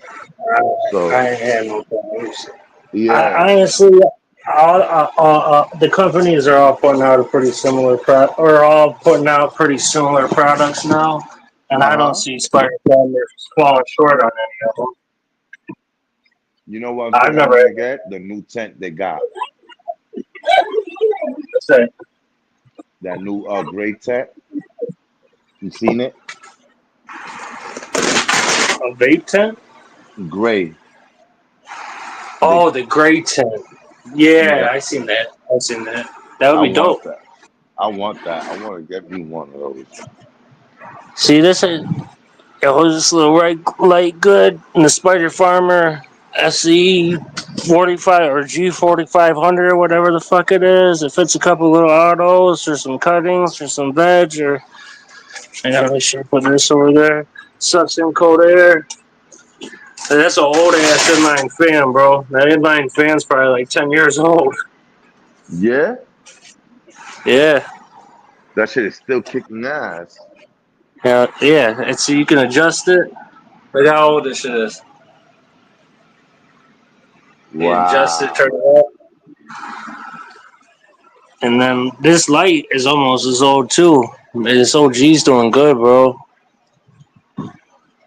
So I ain't had no problems. yeah, I honestly, the companies are all putting out a pretty similar putting out pretty similar products now, and I don't uh-huh. see Spider Farmers falling short on any of them. You know one I've thing I never want to get? The new tent they got. said That new gray tent. You seen it? a vape tent. Gray. They Oh, the gray tent. Yeah, yeah, I seen that. I seen that. That would I be want dope. that. I want that. I want to get me one of those. See, it was this little right light good, and the Spider Farmer SE 45 or G 4500 or whatever the fuck it is. It fits a couple little autos or some cuttings or some veg or I gotta should put this over there. Sucks in cold air. And that's an old ass inline fan, bro. That inline fan's probably like 10 years old. Yeah, Yeah. that shit is still kicking ass. Yeah. It's so you can adjust it. Look how old this shit is. You adjust it, turn Wow. it up. And then this light is almost as old too. This OG's doing good, bro.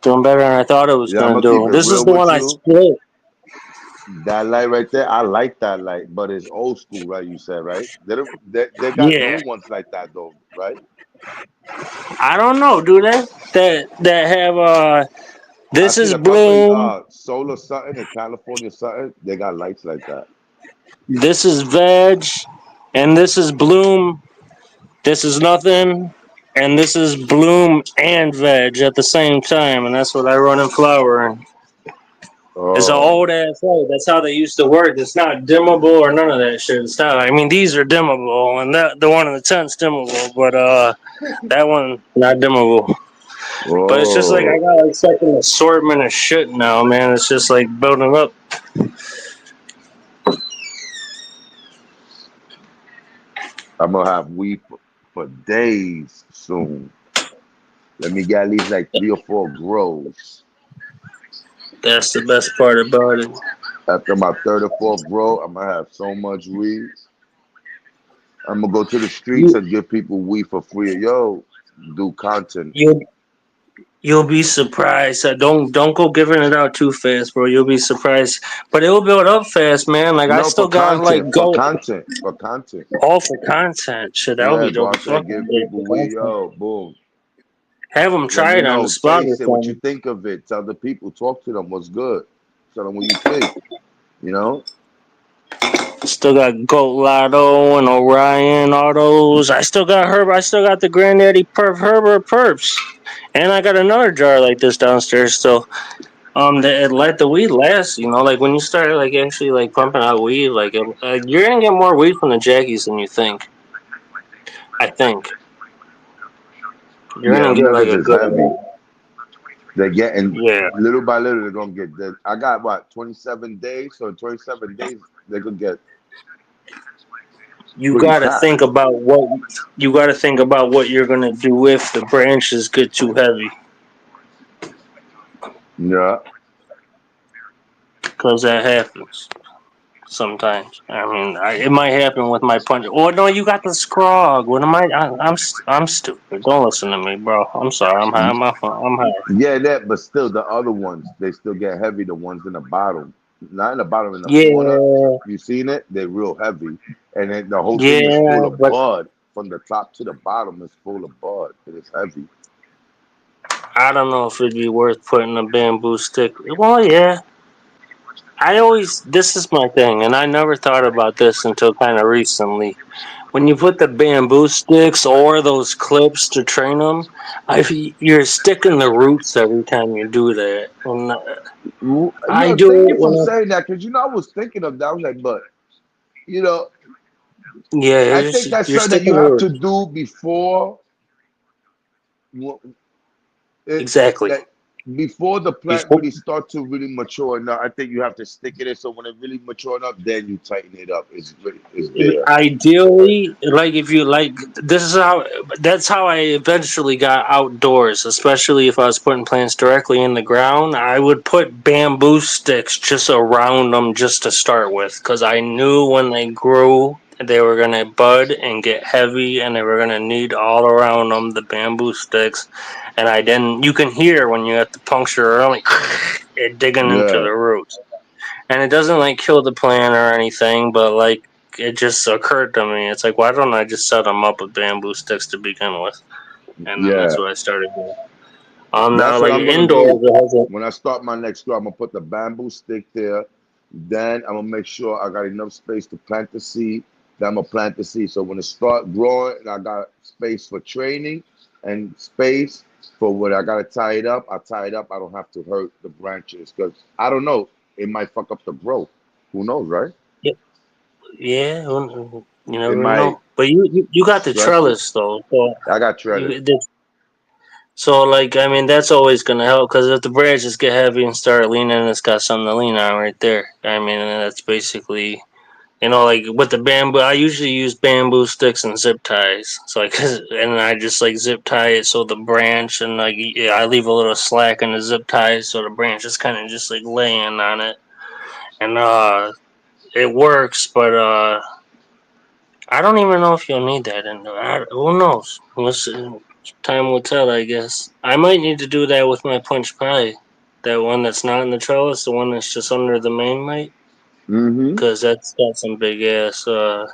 Doing better than I thought it was Yeah, I'm gonna gonna keep do. it This is real the with one I you. split. That light right there, I like that light, but it's old school, right? You said, right? They got new Yeah. ones like that though, right? I don't know, do they? That have I this seen is a couple Bloom, solar something in California something. They got lights like that. this is Veg, and this is Bloom, this is nothing, and this is Bloom and Veg at the same time, and that's what I run in flowering. It's an Oh, old ass light. That's how they used to work. It's not dimmable or none of that shit. It's not. I mean, these are dimmable, and the one in the tent's dimmable, but that one not dimmable. But it's just like I oh. got like such an assortment of shit now, man. It's just like building up. I'm gonna have weed for days soon. Let me get at least like 3 or 4 grows. That's the best part about it. After my third or fourth grow, I'm gonna have so much weed. I'm gonna go to the streets You and give people weed for free. Yo, do content. you You'll be surprised. Don't go giving it out too fast, bro. You'll be surprised. But it'll build up fast, man. Like I No, still for got like content, for go content, for content. all for content. Shit, that'll Yeah, be go dope as out there, fuck. give Like, for people weed, content. yo, boom. Have them Let try me it on the know, spot or taste it, what you something. think of it. Tell the people, talk to them, what's good. Tell them what you think. You know? Still got Goat Lotto and Orion, all those. I still got Herb. I still got the Granddaddy Perp Herbert Perps, and I got another jar like this downstairs still. That let the weed last. You know, like when you start like actually like pumping out weed, like you're gonna get more weed from the Jackies than you think. I think you're Yeah, gonna them get like niggas a is good heavy. They're getting yeah. little by little. They're gonna get that. I got what 27 days. So in 27 days they could get You pretty gotta fat. think about what you're gonna do if the branches get too heavy, Yeah, because that happens. Sometimes, I mean, it might happen with my punch. Oh no, you got the scrog. What am I'm stupid. Don't listen to me, bro. I'm sorry. I'm high. I'm high. yeah, that. But still, the other ones they still get heavy. The ones in the bottom, not in the bottom, in the corner. Yeah, You seen it? They're real heavy, and then the whole thing is full yeah, of but bud. From the top to the bottom is full of bud. It is heavy. I don't know if it'd be worth putting a bamboo stick. Well, yeah. I always this is my thing, and I never thought about this until kind of recently. When you put the bamboo sticks or those clips to train them, you're sticking the roots every time you do that. And I Yo, do thank it you for when saying that because I was thinking of that. I was like, but you know, yeah, I think that's you're something that you sticking have to roots. do before it Exactly. that before the plant Before, really starts to really mature enough. I think you have to stick it in so when it really mature enough, then you tighten it up. It's there. ideally, like if you like, this is how. That's how I eventually got outdoors. Especially if I was putting plants directly in the ground, I would put bamboo sticks just around them just to start with, because I knew when they grew, they were gonna bud and get heavy, and they were gonna need all around them the bamboo sticks. And I didn't. You can hear when you have to puncture early, it digging into Yeah, the roots. And it doesn't like kill the plant or anything, but like it just occurred to me. It's like, why don't I just set them up with bamboo sticks to begin with? And then yeah. that's what I started doing. Now That's what like I'm gonna indoors, do. it hasn't. When I start my next grow, I'm gonna put the bamboo stick there. Then I'm gonna make sure I got enough space to plant the seed. Then I'm gonna plant the seed. So when it start growing, and I got space for training and space for when I gotta tie it up. I tie it up. I don't have to hurt the branches because I don't know. It might fuck up the growth. Who knows, right? Yeah, you It never might know. But you got the stress it. trellis though, so I got trellis. you so like I mean that's always gonna help, because if the branches get heavy and start leaning, it's got something to lean on right there. I mean, and that's basically. Like with the bamboo, I usually use bamboo sticks and zip ties. So like, and I just like zip tie it so the branch, and like yeah, I leave a little slack in the zip ties so the branch is kind of just like laying on it, and it works. But I don't even know if you'll need that. And who knows? Time will tell, I guess. I might need to do that with my punch pie. That one that's not in the trellis, the one that's just under the main mite, Mm-hmm. because that's got some big ass. Well,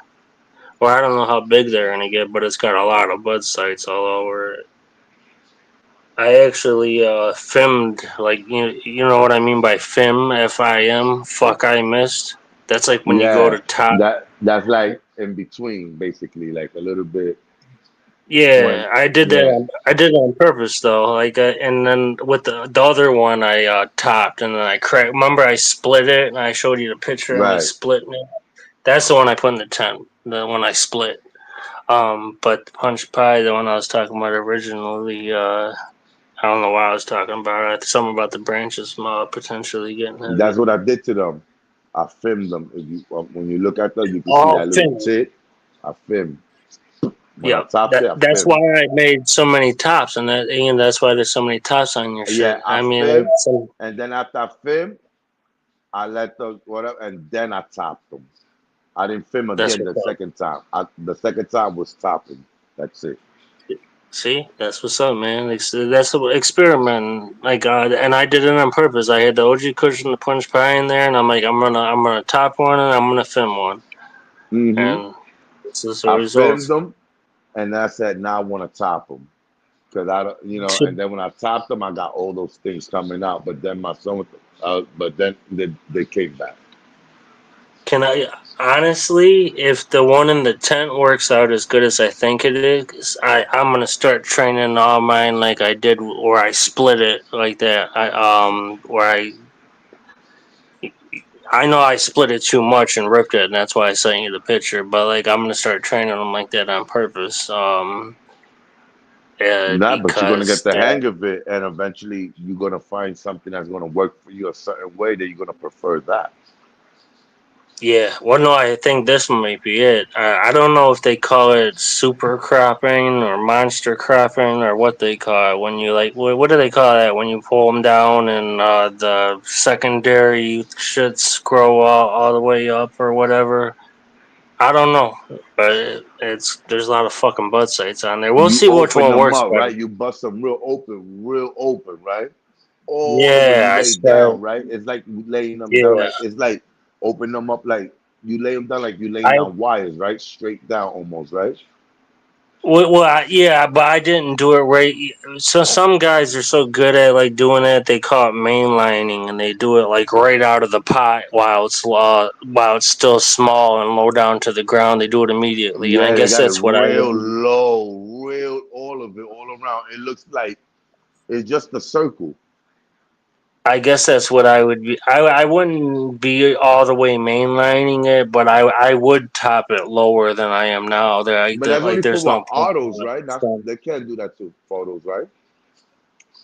I don't know how big they're gonna get, but it's got a lot of bud sites all over it. I actually filmed, like you know what I mean by film, FIM. Fuck, I missed. That's like when you go Yeah. to top. That's like in between, basically, like a little bit when Yeah, I did that. yeah. I did it on purpose though. Like, and then with the other one, I topped, and then I cracked. Remember, I split it, and I showed you the picture of me Right. splitting it. That's the one I put in the tent. The one I split. But the punch pie, the one I was talking about originally, I don't know what I was talking about. Something about the branches potentially getting heavy. That's what I did to them. I filmed them. If you when you look at them, you can see Oh, that little fin. tit. I filmed. When I Yep. topped it, I That's why filmed. I made so many tops, and that's why there's so many tops on your Yeah, shit. I I mean, filmed, so and then after I filmed, I let the whatever, and then I topped them. I didn't film that's again what's the up. second time. The second time was topping. That's it. See, that's what's up, man. That's an experiment. Like, and I did it on purpose. I had the OG cushion, the punch pie in there, and I'm like, I'm gonna top one and I'm gonna film one, Mm-hmm. and this is the I filmed results. them, and I said, now I want to top them. Because I don't, and then when I topped them, I got all those things coming out. But then my son, but then they came back. Can I honestly, if the one in the tent works out as good as I think it is, I'm gonna start training all mine like I did, where I split it like that. Where I know I split it too much and ripped it, and that's why I sent you the picture. But like, I'm gonna start training them like that on purpose. Nah, but you're gonna get Because the hang of it, and eventually you're gonna find something that's gonna work for you a certain way that you're gonna prefer that. yeah, well, no, I think this might be it. I don't know if they call it super cropping or monster cropping or what they call it when you like. What do they call that when you pull them down and the secondary shits grow all the way up or whatever? I don't know, but it's there's a lot of fucking butt sites on there. We'll You see which open one them works up, better. right? You bust them real open, right? All the way you Yeah, I lay start. down, right? It's like laying them down, Yeah, like it's like open them up, like you lay them down, like you laying I down wires, right? Straight down, almost, right? yeah, but I didn't do it right. So some guys are so good at like doing it, they call it mainlining, and they do it like right out of the pot while it's still small and low down to the ground. They do it immediately, and I Yeah, they guess got it that's what I real would. low, real all of it, all around. It looks like it's just a circle. I guess that's what I would be. I wouldn't be all the way mainlining it, but I would top it lower than I am now. But that's Like only for there's no what? point Autos, in right? Not it. they can't do that to photos, right?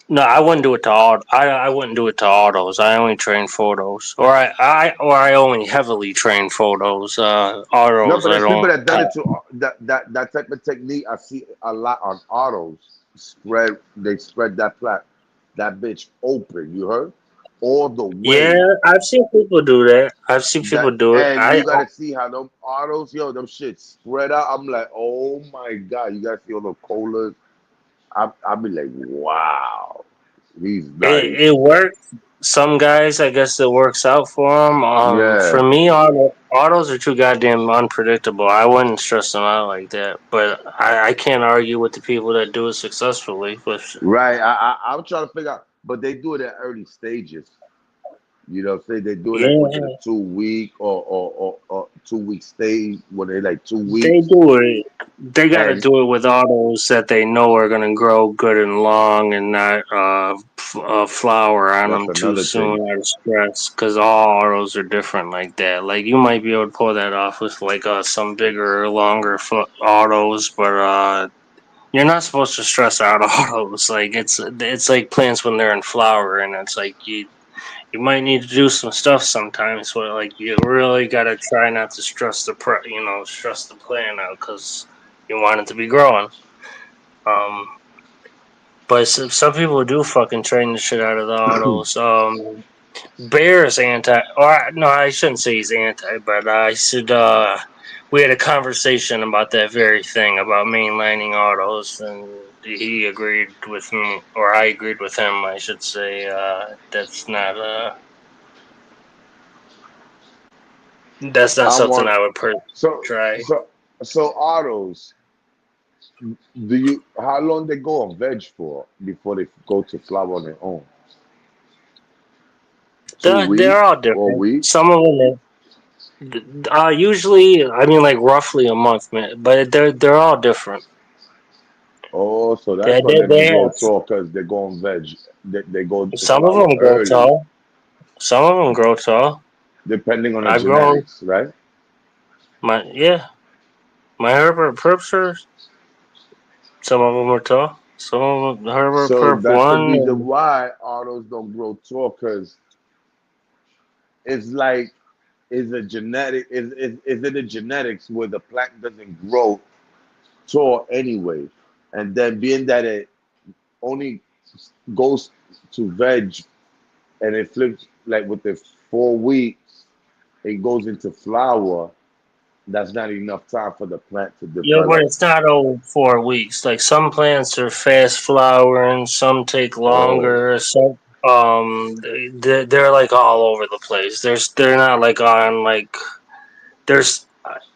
No, I wouldn't do it to I wouldn't do it to autos. I only train photos, or I only heavily train photos. No, Autos, but I there's people don't. that done it to that type of technique. I see a lot on autos. They spread that bitch open. You heard? All the Yeah, way. I've seen people do that. I've seen people That do it. and you gotta see how them autos, yo, them shit spread out. I'm like, oh my god, you gotta see all the colas. I'll be like, wow, he's It nice. works. Some guys, I guess, it works out for them. For Yeah, me, autos are too goddamn unpredictable. I wouldn't stress them out like that. But I can't argue with the people that do it successfully. But right. I'm trying to figure out, but they do it at early stages. Say they do it like within a yeah, 2 week or 2 week stage when they like two they weeks do it. They got to and do it with autos that they know are going to grow good and long, and not flower on that's them too another thing. soon out of stress. Because all autos are different like that. Like you might be able to pull that off with like some bigger, longer autos, but you're not supposed to stress out autos. Like it's like plants when they're in flower, and it's like you might need to do some stuff sometimes where like you really gotta try not to stress stress the plant out because you want it to be growing. Um, but some people do fucking train the shit out of the autos. Bear's anti, or no, I shouldn't say he's anti, but I should. We had a conversation about that very thing about mainlining autos, and he agreed with me, or I agreed with him, I should say. That's not I something want I would personally so try. so so autos. Do you how long they go on veg for before they go to flower on their own? two They're all weeks or a different. week? Some of them, usually, I mean, like roughly a month, man. But they're all different. Oh, so They that's why they, they don't they grow have tall because they go on veg. They go to some of flower them grow early, tall. Some of them grow tall. depending on the I've grown genetics, right? my Herbert Perps are. Some of them are tall. Some of them Herbert So Perp that's the one. reason And why autos don't grow tall because it's like is it a genetics where the plant doesn't grow tall anyway, and then being that it only goes to veg and it flips like with the 4 weeks, it goes into flower. That's not enough time for the plant to Yeah, but develop. it's not over 4 weeks. Like some plants are fast flowering, some take Oh, longer. Some they're like all over the place. They're not like on like there's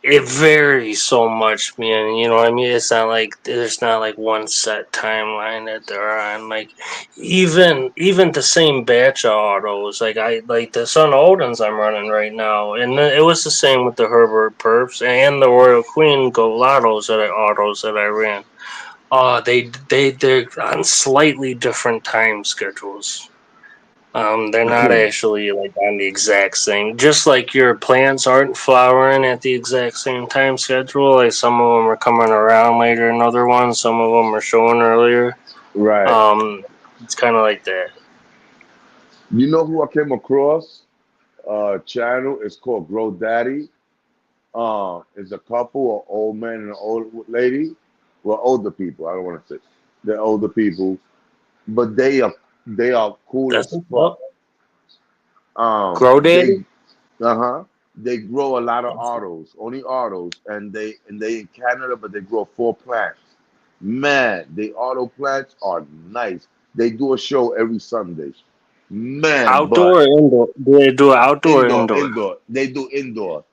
it varies so much, man. You know what I mean? It's not like there's not like one set timeline that they're on. Like even the same batch of autos, like I like the Sun Odins I'm running right now, and it was the same with the Herbert Perps and the Royal Queen Golatos that I ran. They're on slightly different time schedules. They're not actually like on the exact same. Just like your plants aren't flowering at the exact same time schedule. Like some of them are coming around later than other ones. Some of them are showing earlier. right. Um, it's kind of like that. You know who I came across? Channel. It's called Grow Daddy. It's a couple, an old man and an old lady. Well, older people. I don't want to say they're older people, but they are cool That's as fuck. Um, Grow Daddy. they they grow a lot of autos, only autos, and they in Canada, but they grow 4 plants. Man, the auto plants are nice. They do a show every Sunday. Man, Outdoor but or indoor? Do they do outdoor or indoor, indoor? indoor. They do indoor,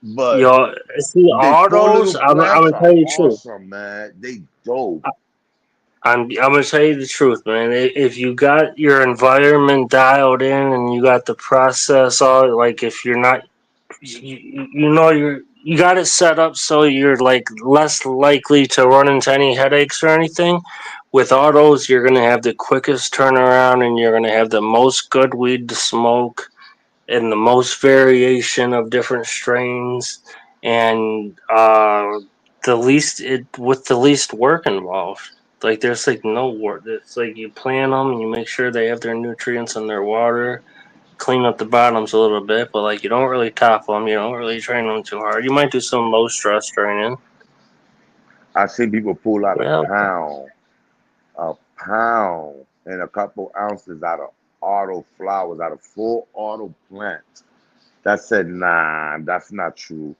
but Yo, see they four autos. little I'm plants gonna are tell you the truth. awesome, man. They dope. I'm gonna tell you the truth, man. If you got your environment dialed in and you got the process all like, if you're not, you know, you got it set up so you're like less likely to run into any headaches or anything. With autos, you're gonna have the quickest turnaround, and you're gonna have the most good weed to smoke, and the most variation of different strains, and the least work involved. Like there's like no work. It's like you plant them, you make sure they have their nutrients in their water, clean up the bottoms a little bit, but like you don't really top them, you don't really train them too hard. You might do some low stress training. I see people pull out Yeah, a pound, and a couple ounces out of auto flowers, out of full auto plants. That said, nah, that's not true.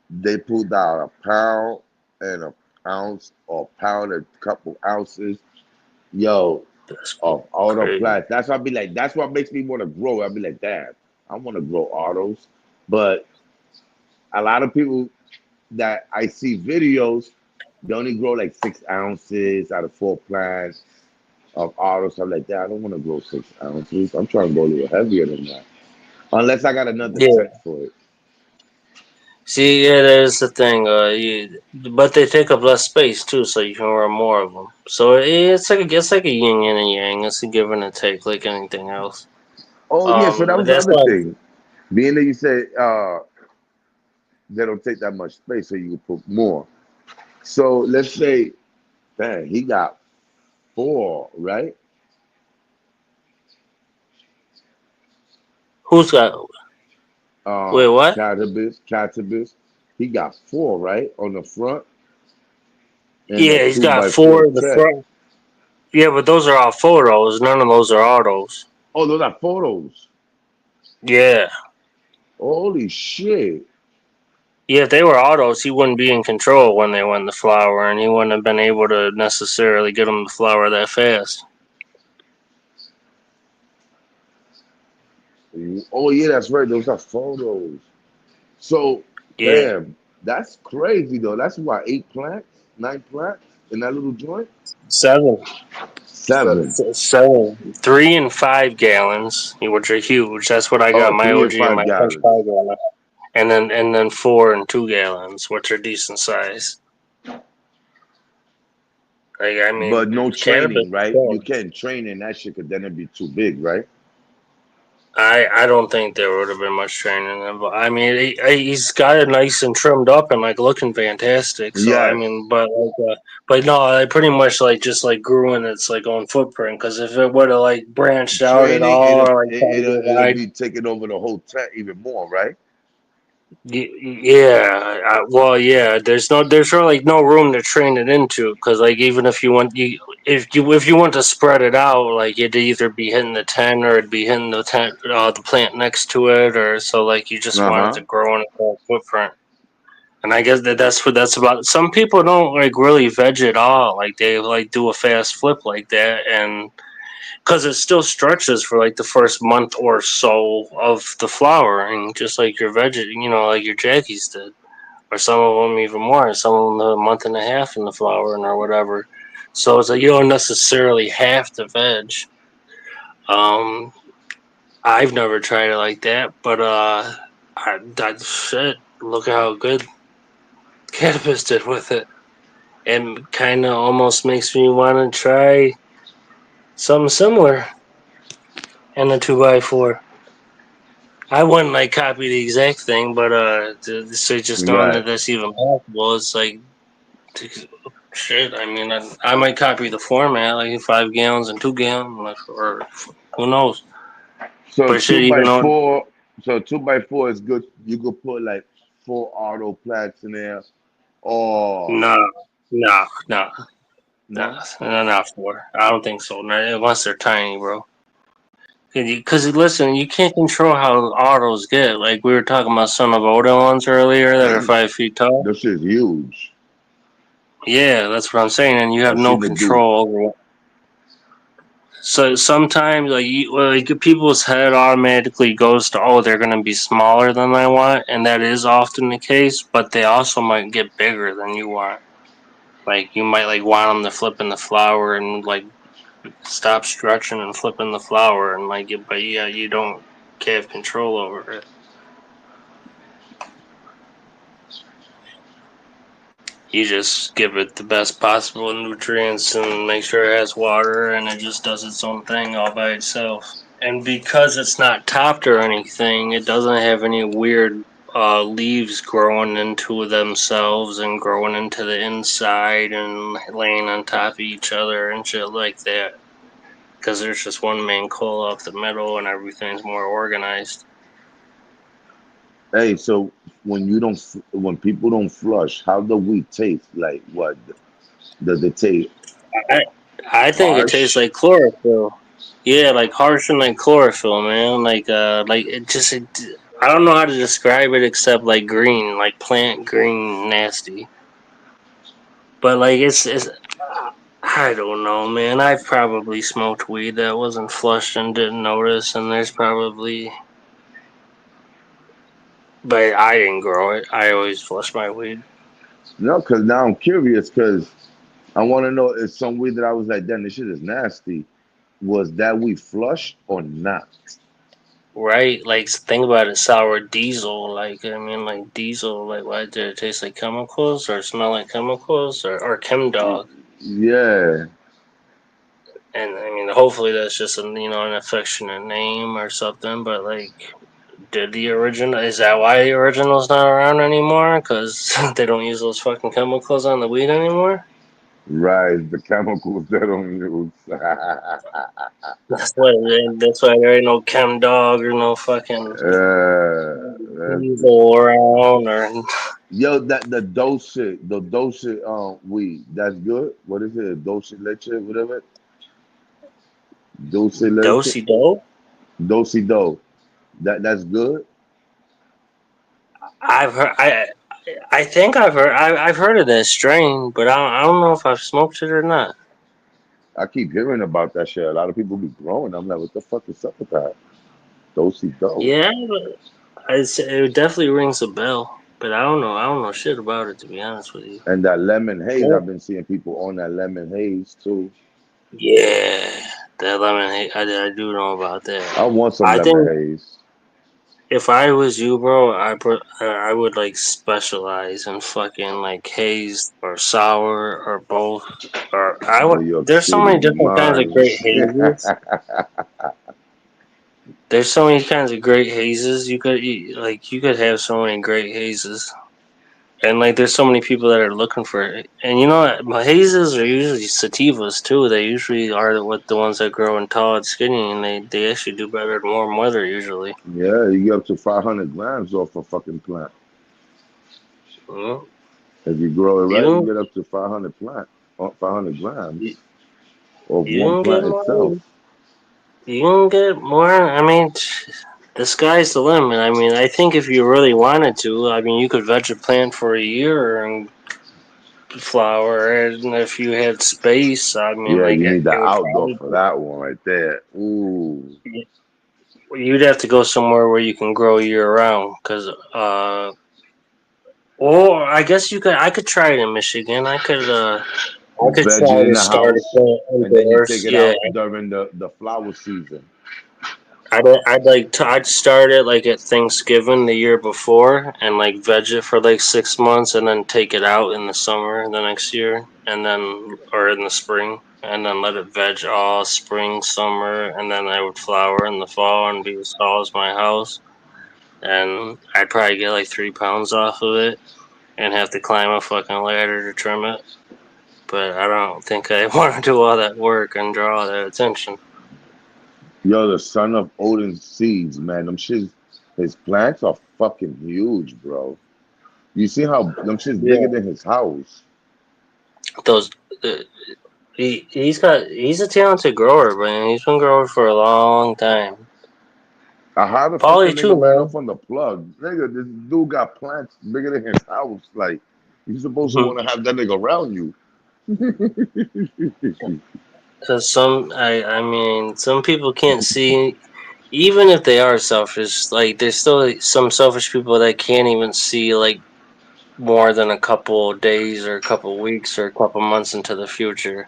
They pulled out a pound and a ounce, or a pound and a couple ounces, yo, that's of auto crazy. plants. That's why I be like, that's what makes me want to grow. I'll be like, damn, I want to grow autos. But a lot of people that I see videos, they only grow like 6 ounces out of 4 plants of auto, stuff like that. I don't want to grow 6 ounces. I'm trying to go a little heavier than that. Unless I got another Yeah. set for it. See, yeah, there's the thing. But they take up less space too, so you can run more of them. So it's like a yin and a yang. It's a give and a take, like anything else. Oh yeah, so that But was the that's other why. thing. Being that you said they don't take that much space, so you can put more. So let's say, dang, he got 4, right? Who's got? Wait, what? Catabus. He got 4, right, on the front, and a Yeah, he's two got by four four in the check. front. Yeah, but those are all photos. None of those are autos. Oh, those are photos. Yeah. Holy shit. Yeah, if they were autos, he wouldn't be in control when they went to flower, and he wouldn't have been able to necessarily get them to flower that fast. Oh yeah, that's right. Those are photos. So, Yeah. damn, that's crazy though. That's what, 8 plants, 9 plants in that little joint. Seven. 7. 3 and 5 gallons, which are huge. That's what I got Oh, my three and OG and five my Punch gallons. 5 gallon, and then 4 and 2 gallons, which are decent size. Like I But mean, no cannabis training, is right? You growing. can't train in that shit because then it'd be too big, right? I don't think there would have been much training in, but I mean he's got it nice and trimmed up and like looking fantastic. So I Yes. mean, but no, I pretty much like just like grew in its like own footprint, because if it would have like branched out at Training, all it'll or like it, tried to it'll go it'll wide. be taking over the whole tent even more, right? Yeah, well, yeah. There's really like no room to train it into, because like even if you want to spread it out, like it'd either be hitting the tent or it'd be hitting the plant next to it, or so like you just Uh want it huh. to grow in its own footprint. And I guess that's what that's about. Some people don't like really veg at all. Like they like do a fast flip like that, and because it still stretches for like the first month or so of the flowering, just like your veg, like your Jackies did, or some of them even more. Some of them a month and a half in the flowering or whatever. So it's like you don't necessarily have to veg. Um, I've never tried it like that, but shit. Look at how good cannabis did with it. And kind of almost makes me want to try something similar in the 2x4. I wouldn't like copy the exact thing, but so just knowing Right. that that's even possible, it's like shit. I mean, I might copy the format, like 5 gallons and 2 gallon, or who knows. So But shit, two even by though four. So 2x4 is good. You could put like 4 auto plants in there. Or no, no, no, no, no. no, not 4. I don't think so. Not, unless they're tiny, bro. Because listen, you can't control how autos get. Like we were talking about some of Odin ones earlier that are 5 feet tall. This is huge. Yeah, that's what I'm saying, and you I have no seen the dude. control over it. So sometimes, like people's head automatically goes to, oh, they're gonna be smaller than I want, and that is often the case. But they also might get bigger than you want. Like you might like want them to flip in the flower and like stop stretching and flip in the flower, and like, but yeah, you don't have control over it. You just give it the best possible nutrients and make sure it has water, and it just does its own thing all by itself. And because it's not topped or anything, it doesn't have any weird leaves growing into themselves and growing into the inside and laying on top of each other and shit like that. Because there's just one main coil off the middle and everything's more organized. Hey, so when people don't flush, how do we taste? Like what does it taste? I, I think it tastes Harsh? like chlorophyll. Yeah, like harsh and like chlorophyll, man. Like it just. I don't know how to describe it except like green, like plant green, nasty. But like it's. I don't know, man. I've probably smoked weed that wasn't flushed and didn't notice, and there's probably. But I didn't grow it. I always flush my weed. No, because now I'm curious because I want to know if some weed that I was like, damn, this shit is nasty. Was that weed flushed or not? Right? Like, think about it, sour diesel. Like, I mean, like, diesel, like, why did it taste like chemicals or smell like chemicals or Chem Dog? Yeah. And, I mean, hopefully that's just an affectionate name or something, but, like, is that why the original's not around anymore? Because they don't use those fucking chemicals on the weed anymore? Right, the chemicals they don't use. That's why there ain't no Chem Dog or no fucking That's evil around or. yo, that the dose weed, that's good. What is it? Dose leche, whatever. Dose leche, Dosey dope? dose do. That's good. I've heard. I think I've heard of that strain, but I don't know if I've smoked it or not. I keep hearing about that shit. A lot of people be growing. I'm like, what the fuck is up with that? Dose do. Yeah, but it definitely rings a bell. But I don't know. I don't know shit about it, to be honest with you. And that lemon haze, Oh. I've been seeing people on that lemon haze too. Yeah, that lemon. I do know about that. I want some I lemon think haze. if I was you, bro, I would like specialize in fucking like haze or sour or both. Or I would. New York There's so City many different kinds of great Mars. hazes. There's so many kinds of great hazes you could eat. Like you could have so many great hazes, and like there's so many people that are looking for it. And you know what? Hazes are usually sativas too. They usually are the ones that grow in tall and skinny, and they actually do better in warm weather usually. Yeah, you get up to 500 grams off a fucking plant. Well, If you grow it right, you you get up to 500 you, grams of you one can get plant more. itself. You can get more. I mean, the sky's the limit. I mean, I think if you really wanted to, I mean, you could veg a plant for a year and flower it, and if you had space, I mean, Yeah, like you need the it would outdoor probably. for that one right there. Ooh. You'd have to go somewhere where you can grow year round, because or I guess you could. I could try it in Michigan. I could Veg try it in to the start a house, plant and then you take indoors. it Yeah, out during the flower season. I'd start it like at Thanksgiving the year before, and like veg it for like 6 months, and then take it out in the summer the next year, and then or in the spring, and then let it veg all spring, summer, and then I would flower in the fall and be as tall as my house, and I'd probably get like 3 pounds off of it, and have to climb a fucking ladder to trim it. But I don't think I want to do all that work and draw all that attention. Yo, the son of Odin's seeds, man. Them shits, his plants are fucking huge, bro. You see how them shits bigger Yeah, than his house? those. Uh, he's a talented grower, man. He's been growing for a long time. How the fuck the Polly too, nigga fell man. from the plug? Nigga, this dude got plants bigger than his house. Like, you supposed to want to have that nigga around you. Because I mean, some people can't see. Even if they are selfish, like there's still some selfish people that can't even see like more than a couple days or a couple weeks or a couple months into the future.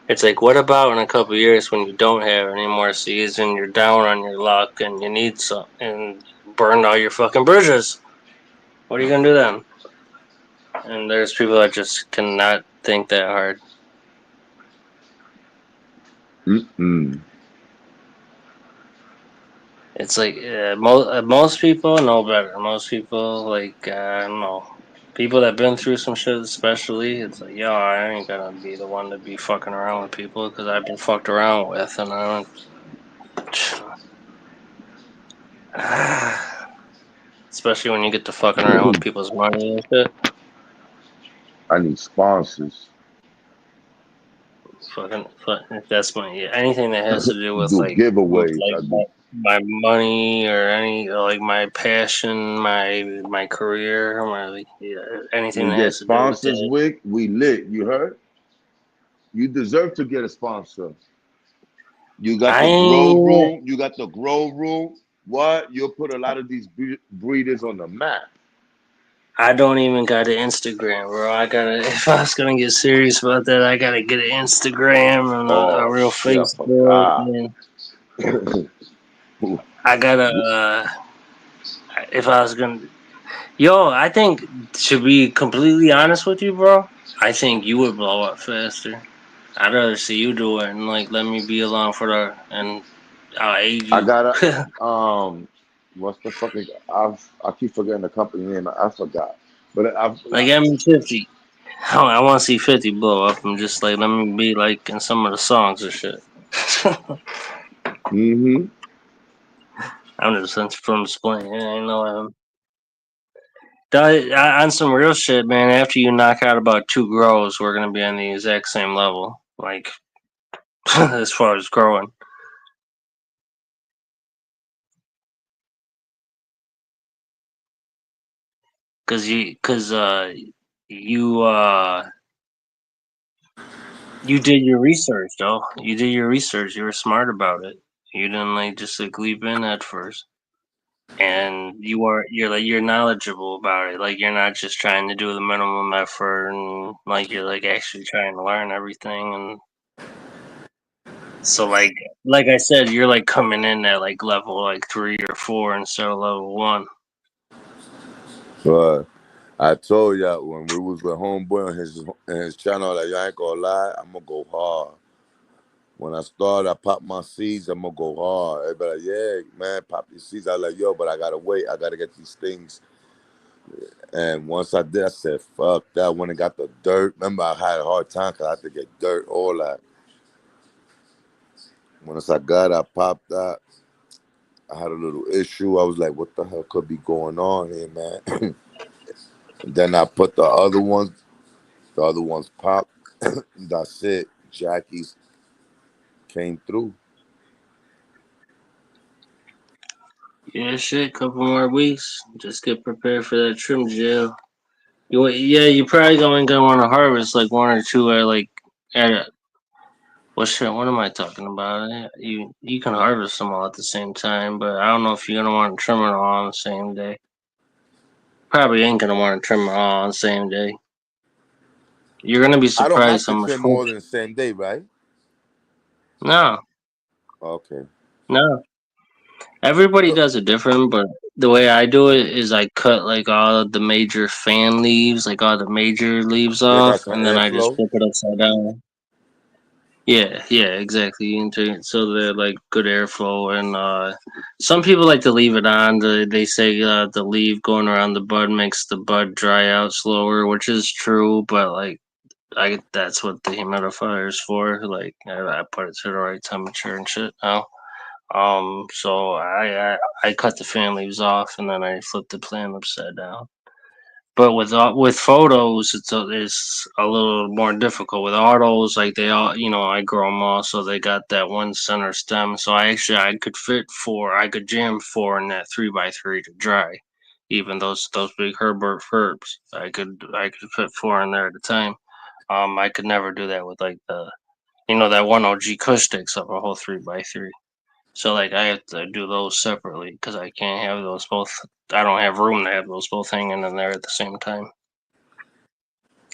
It's like, what about in a couple years when you don't have any more seeds and you're down on your luck and you need some and burned all your fucking bridges? What are you gonna do then? And there's people that just cannot think that hard. Mm-mm. It's like most people know better. Most people I don't know. People that been through some shit, especially, it's like, yo, I ain't gonna be the one to be fucking around with people because I've been fucked around with, and I don't. Especially when you get to fucking around with people's money and shit. I need sponsors. That's my anything that has to do with Do giveaways. I do. my money or any like my passion, my career, anything You that get has to do with sponsors, that. Wick. We lit. You heard? You deserve to get a sponsor. You got the grow I room. You got the grow room. What? You'll put a lot of these breeders on the map. I don't even got an Instagram, bro. I gotta if I was gonna get serious about that, I gotta get an Instagram and a Oh real shit! I Facebook. forgot. And I gotta if I was gonna Yo, I think to be completely honest with you, bro, I think you would blow up faster. I'd rather see you do it and like let me be along for and I'll aid I you. gotta what's the fucking I keep forgetting the company name. I forgot. But I've Like M50. I want to see 50 blow up and just like let me be like in some of the songs or shit. mm-hmm. I'm just from displaying. I know on some real shit, man. After you knock out about 2 grows, we're gonna be on the exact same level. Like as far as growing. Cause you did your research, though. You did your research. You were smart about it. You didn't like just like leap in at first, and you're knowledgeable about it. Like you're not just trying to do the minimum effort, and like you're like actually trying to learn everything. And so like I said, you're like coming in at like level like 3 or 4 instead of level 1. But I told y'all when we was with homeboy on his channel, like y'all ain't gonna lie, I'm gonna go hard. When I start, I pop my seeds, I'm gonna go hard. Everybody like, yeah, man, pop your seeds. I like, yo, but I gotta wait. I gotta get these things. And once I did, I said, fuck that. When I got the dirt, remember I had a hard time because I had to get dirt, all that. Once I got, I popped that. I had a little issue. I was like, what the hell could be going on here, man? And then I put the other ones popped. That's it. Jackie's came through. Yeah, shit. Couple more weeks. Just get prepared for that trim gel. You probably gonna want to harvest like one or two at like at a, what shit? What am I talking about? You can harvest them all at the same time, but I don't know if you're gonna want to trim it all on the same day. Probably ain't gonna want to trim it all on the same day. You're gonna be I don't have surprised how to much trim more fruit. than the same day, right? No, Okay. no. Everybody So does it different, but the way I do it is I cut like all of the major fan leaves, like all the major leaves they got off, some and then I just airflow. flip it upside down. Yeah, exactly. So they're like good airflow, and some people like to leave it on. They say the leaf going around the bud makes the bud dry out slower, which is true. But like, that's what the humidifier is for. Like, I put it to the right temperature and shit now. So I cut the fan leaves off, and then I flip the plant upside down. But with photos, it's a little more difficult. With autos, like they all, I grow them all, so they got that one center stem. So I could fit four, I could jam four in that 3x3 to dry. Even those big Herbert herbs, I could fit four in there at a time. I could never do that with like that one OG Kush takes up a whole 3x3. So like I have to do those separately because I can't have those both. I don't have room to have those both hanging in there at the same time.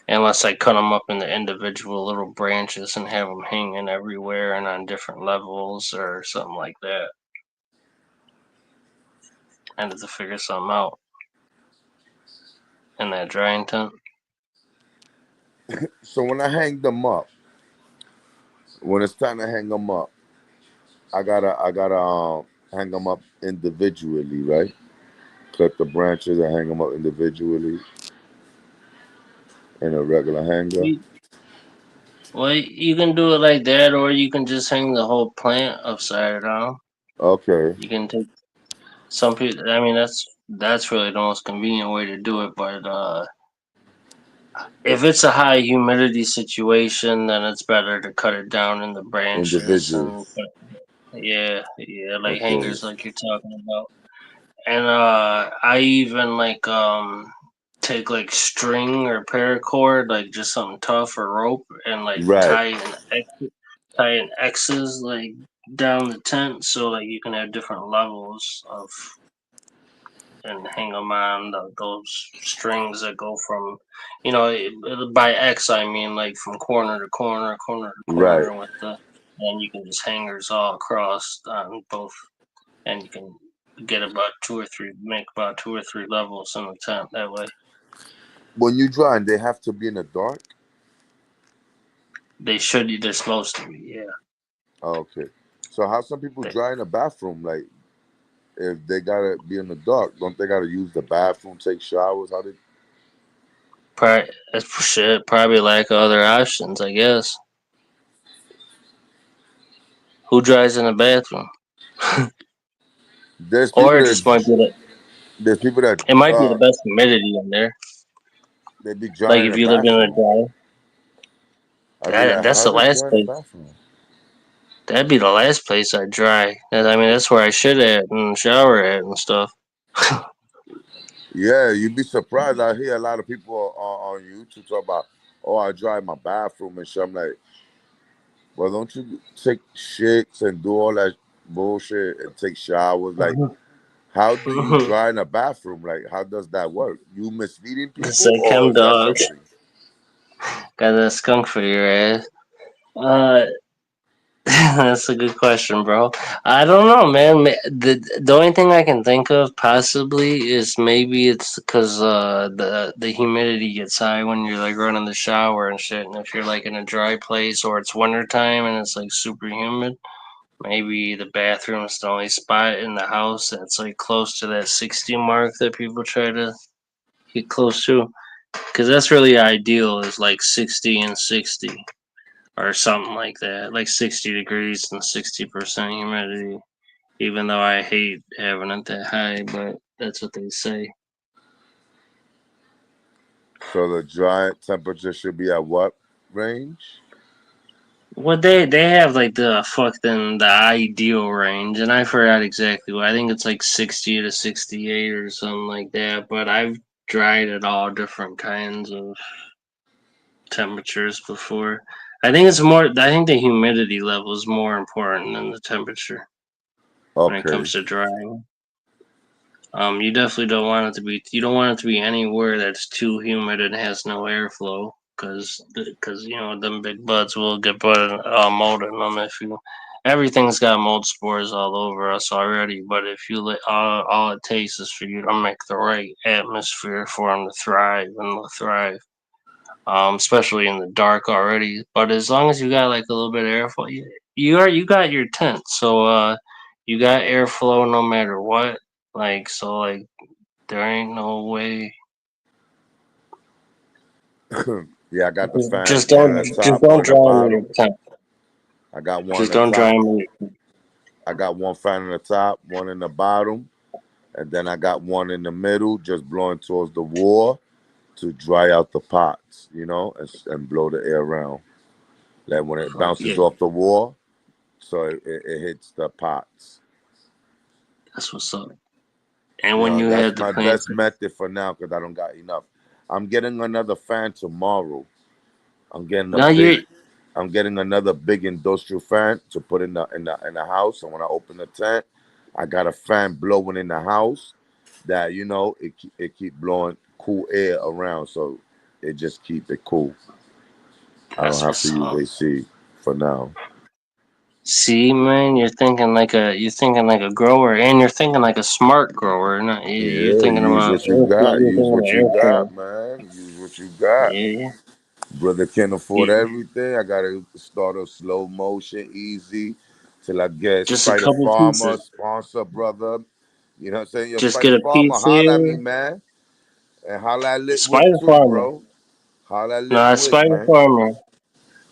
Unless I cut them up into individual little branches and have them hanging everywhere and on different levels or something like that. I had to figure something out in that drying tent. So when I hang them up, when it's time to hang them up, I gotta hang them up individually, right? Cut the branches and hang them up individually in a regular hanger. You- Well, you can do it like that, or you can just hang the whole plant upside down. Okay. You can take some people. I mean, that's really the most convenient way to do it. But if it's a high humidity situation, then it's better to cut it down in the branches Individual. and like Okay. hangers, like you're talking about. And I even like take like string or paracord, like just something tough or rope, and like Right. tie in X's like down the tent, so like you can have different levels of and hang them on those strings that go from, by X I mean like from corner to corner, corner to Right. corner with and you can just hangers all across on both, and you can make about two or three levels in the tent that way. When you dry, they have to be in the dark. They're supposed to be, yeah. Okay. So how some people They, dry in the bathroom? Like if they gotta be in the dark, don't they gotta use the bathroom, take showers? How they? that's shit, probably lack of other options, I guess. Who dries in the bathroom? There's Or people it that just might be there's people that it might be the best humidity in there. they be Like drying in if the you lived in a bathroom. dry, I'd be like, that's how the they last dry in the place. bathroom? That'd be the last place I'd dry. I mean, that's where I should at and shower at and stuff. Yeah, you'd be surprised. I hear a lot of people on YouTube talk about, oh, I dry in my bathroom and shit. I'm like, well, don't you take shits and do all that bullshit and take showers? Like, how do you dry in a bathroom? Like, how does that work? You misleading It's people, like or chem is that dogs. something? Got that skunk for your ass. Uh, that's a good question, bro. I don't know, man. The only thing I can think of possibly is maybe it's because the humidity gets high when you're like running the shower and shit. And if you're like in a dry place or it's wintertime and it's like super humid, maybe the bathroom's the only spot in the house that's like close to that 60 mark that people try to get close to. Because that's really ideal, is like 60 and 60 or something like that. Like 60 degrees and 60% humidity. Even though I hate having it that high, but that's what they say. So the dry temperature should be at what range? Well, they have like the ideal range, and I forgot exactly what. I think it's like 60 to 68 or something like that. But I've dried at all different kinds of temperatures before. I think it's more. I think the humidity level is more important than the temperature when it Okay. comes to drying. You definitely don't want it to be. You don't want it to be anywhere that's too humid and has no airflow, because you know them big buds will get mold in them if you. Everything's got mold spores all over us already, but if you let all it takes is for you to make the right atmosphere for them to thrive and they'll thrive. Especially in the dark already. But as long as you got like a little bit of airflow, you got your tent, so you got airflow no matter what. Like so, like there ain't no way. Yeah, I got the fan, Just one don't at the just top, one don't at the dry them in your bottom. tent. I got one Just at the don't dry top. them in your tent. I got one fan on the top, one in the bottom, and then I got one in the middle, just blowing towards the wall to dry out the pots, and blow the air around. Like when it Fuck bounces yeah, off the wall, so it hits the pots. that's what's up. And when you That's had the my plants, best method for now because I don't got enough. I'm getting another fan tomorrow. I'm getting a now big. you I'm getting another big industrial fan to put in the house. And when I open the tent, I got a fan blowing in the house that it keep blowing cool air around, so it just keep it cool. I don't that's have to what's use up. AC for now. See, man, you're thinking like a grower, and you're thinking like a smart grower. Not, you're Yeah, thinking use about what you got. you're Use thinking what you about got, airflow. man. Use what you got. Yeah, Brother can't afford yeah. everything. I gotta start a slow motion, easy, till I get Just a Spider couple Farmer pieces. sponsor, brother. You know what I'm saying? Yo, Just Spider get a Farmer, piece holla at me, here. man. And holla at Lit Wick Spider too, Farmer. bro. Holla at Lit No, Wick, Spider man. Farmer.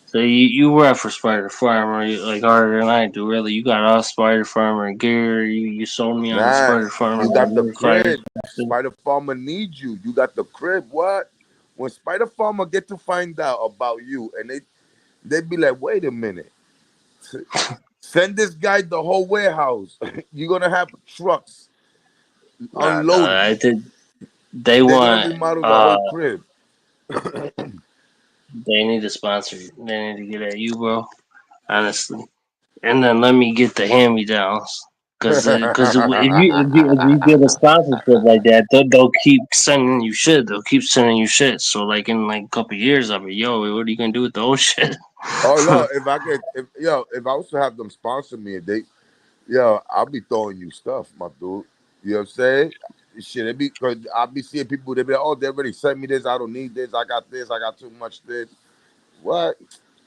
So you rep for Spider Farmer like harder than I do. Really, you got all Spider Farmer gear. You sold me on the Nah, Spider Farmer you got the fire crib. stuff. Spider Farmer needs you. You got the crib. What? When Spider Farmer get to find out about you, and they be like, wait a minute, send this guy the whole warehouse. You're gonna have trucks Nah, no, unloading. I did. They They're gonna want. remodel the Uh, whole crib. they need to sponsor you. They need to get at you, bro. Honestly, and then let me get the hand me downs. Cause if you get a sponsorship like that, they'll keep sending you shit. They'll keep sending you shit. So like in like a couple years, I'll be yo, what are you gonna do with the old shit? Oh no, if I was to have them sponsor me, I'll be throwing you stuff, my dude. You know what I'm saying? Shit, it be because I'll be seeing people. They be like, oh, they already sent me this. I don't need this. I got this. I got too much this. What?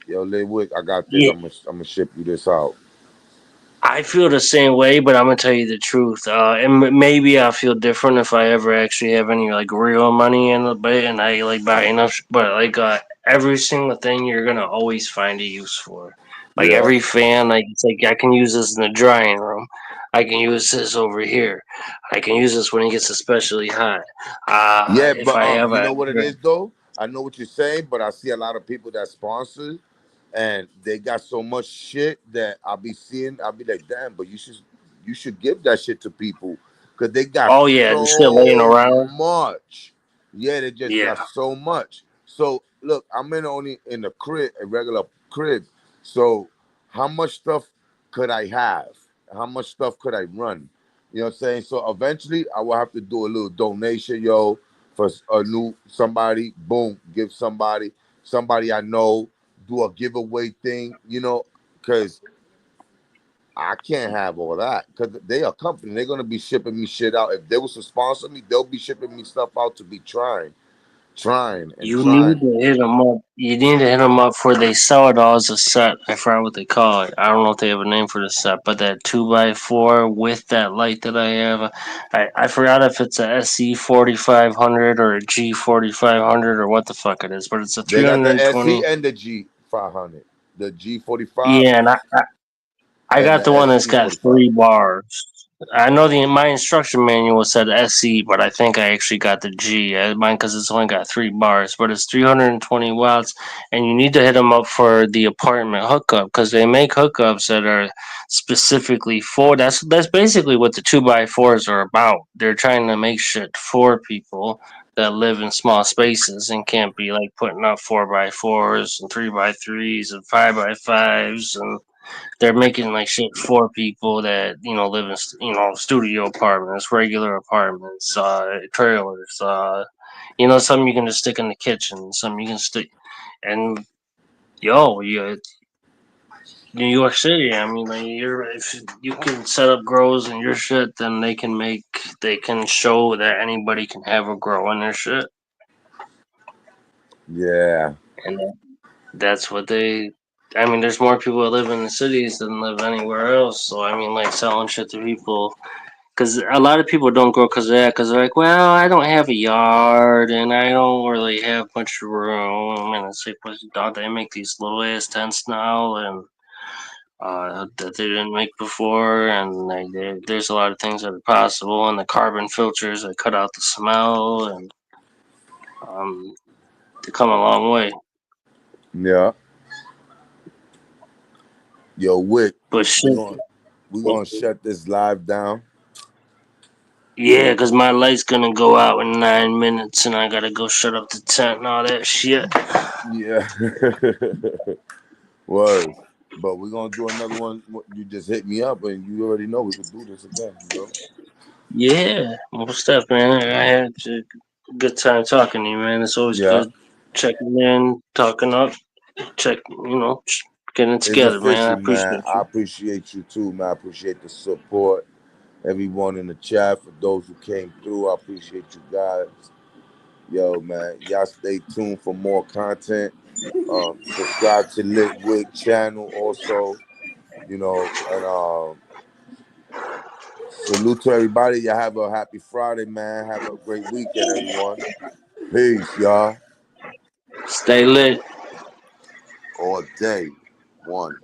Yo, Lil Wick, I got this. Yeah, I'm gonna ship you this out. I feel the same way, but I'm gonna tell you the truth. And maybe I'll feel different if I ever actually have any like real money in the bit and I like buy enough. But like every single thing, you're gonna always find a use for. Like Yeah, every fan, like it's like I can use this in the drying room. I can use this over here. I can use this when it gets especially hot. yeah, If but I have you a know what it is though. I know what you're saying, but I see a lot of people that sponsor, and they got so much shit that I'll be seeing. I'll be like, damn, but you should give that shit to people because they got oh yeah, the shit laying so around. much. Yeah, they just Yeah, got so much. So look, I'm only in a crib, a regular crib. So how much stuff could I have? How much stuff could I run? You know what I'm saying? So eventually I will have to do a little donation, yo, for a new somebody. Boom, give somebody I know, do a giveaway thing, because I can't have all that because they are a company. They're gonna be shipping me shit out. If they was to sponsor me, they'll be shipping me stuff out to be trying and you need trying. to hit them up. You need to hit them up before they sell it all as a set. I forgot what they call it. I don't know if they have a name for the set, but that 2x4 with that light that I have, I forgot if it's a SE 4500 or a G 4500 or what the fuck it is, but it's a They got the SE 320. and the G 500, the G 45 Yeah, and I and got the the one that's SE got 45. 3 bars. I know my instruction manual said SE, but I think I actually got the G. Mine because it's only got 3 bars, but it's 320 watts, and you need to hit them up for the apartment hookup because they make hookups that are specifically for. That's basically what the 2x4s are about. They're trying to make shit for people that live in small spaces and can't be like putting up 4x4s and 3x3s and 5x5s and they're making like shit for people that live in studio apartments, regular apartments, trailers. Some you can just stick in the kitchen, some you can stick. And yeah, New York City. I mean, like if you can set up grows in your shit, then they can show that anybody can have a grow in their shit, Yeah. and that's what they. I mean, there's more people that live in the cities than live anywhere else. So I mean, like selling shit to people. Because a lot of people don't grow because of that. Because they're like, well, I don't have a yard and I don't really have much room. And it's like, well, dog, they make these little ass tents now and that they didn't make before. And there's a lot of things that are possible. And the carbon filters that cut out the smell. And they come a long way. Yeah. Yo, Wick, But shit. we're gonna shut this live down. Yeah, because my light's gonna go out in 9 minutes, and I gotta go shut up the tent and all that shit. Yeah. Word. But we're gonna do another one. You just hit me up and you already know we could do this again, bro. Yeah, most stuff, man. I had a good time talking to you, man. It's always Yeah. good checking in, talking up, getting It's together, man. I official, man. appreciate I you. appreciate you too, man. I appreciate the support. Everyone in the chat, for those who came through, I appreciate you guys. Yo, man, y'all stay tuned for more content. Subscribe to Lit Wick channel also, and salute to everybody. Y'all have a happy Friday, man. Have a great weekend, everyone. Peace, y'all. Stay lit. All day. One.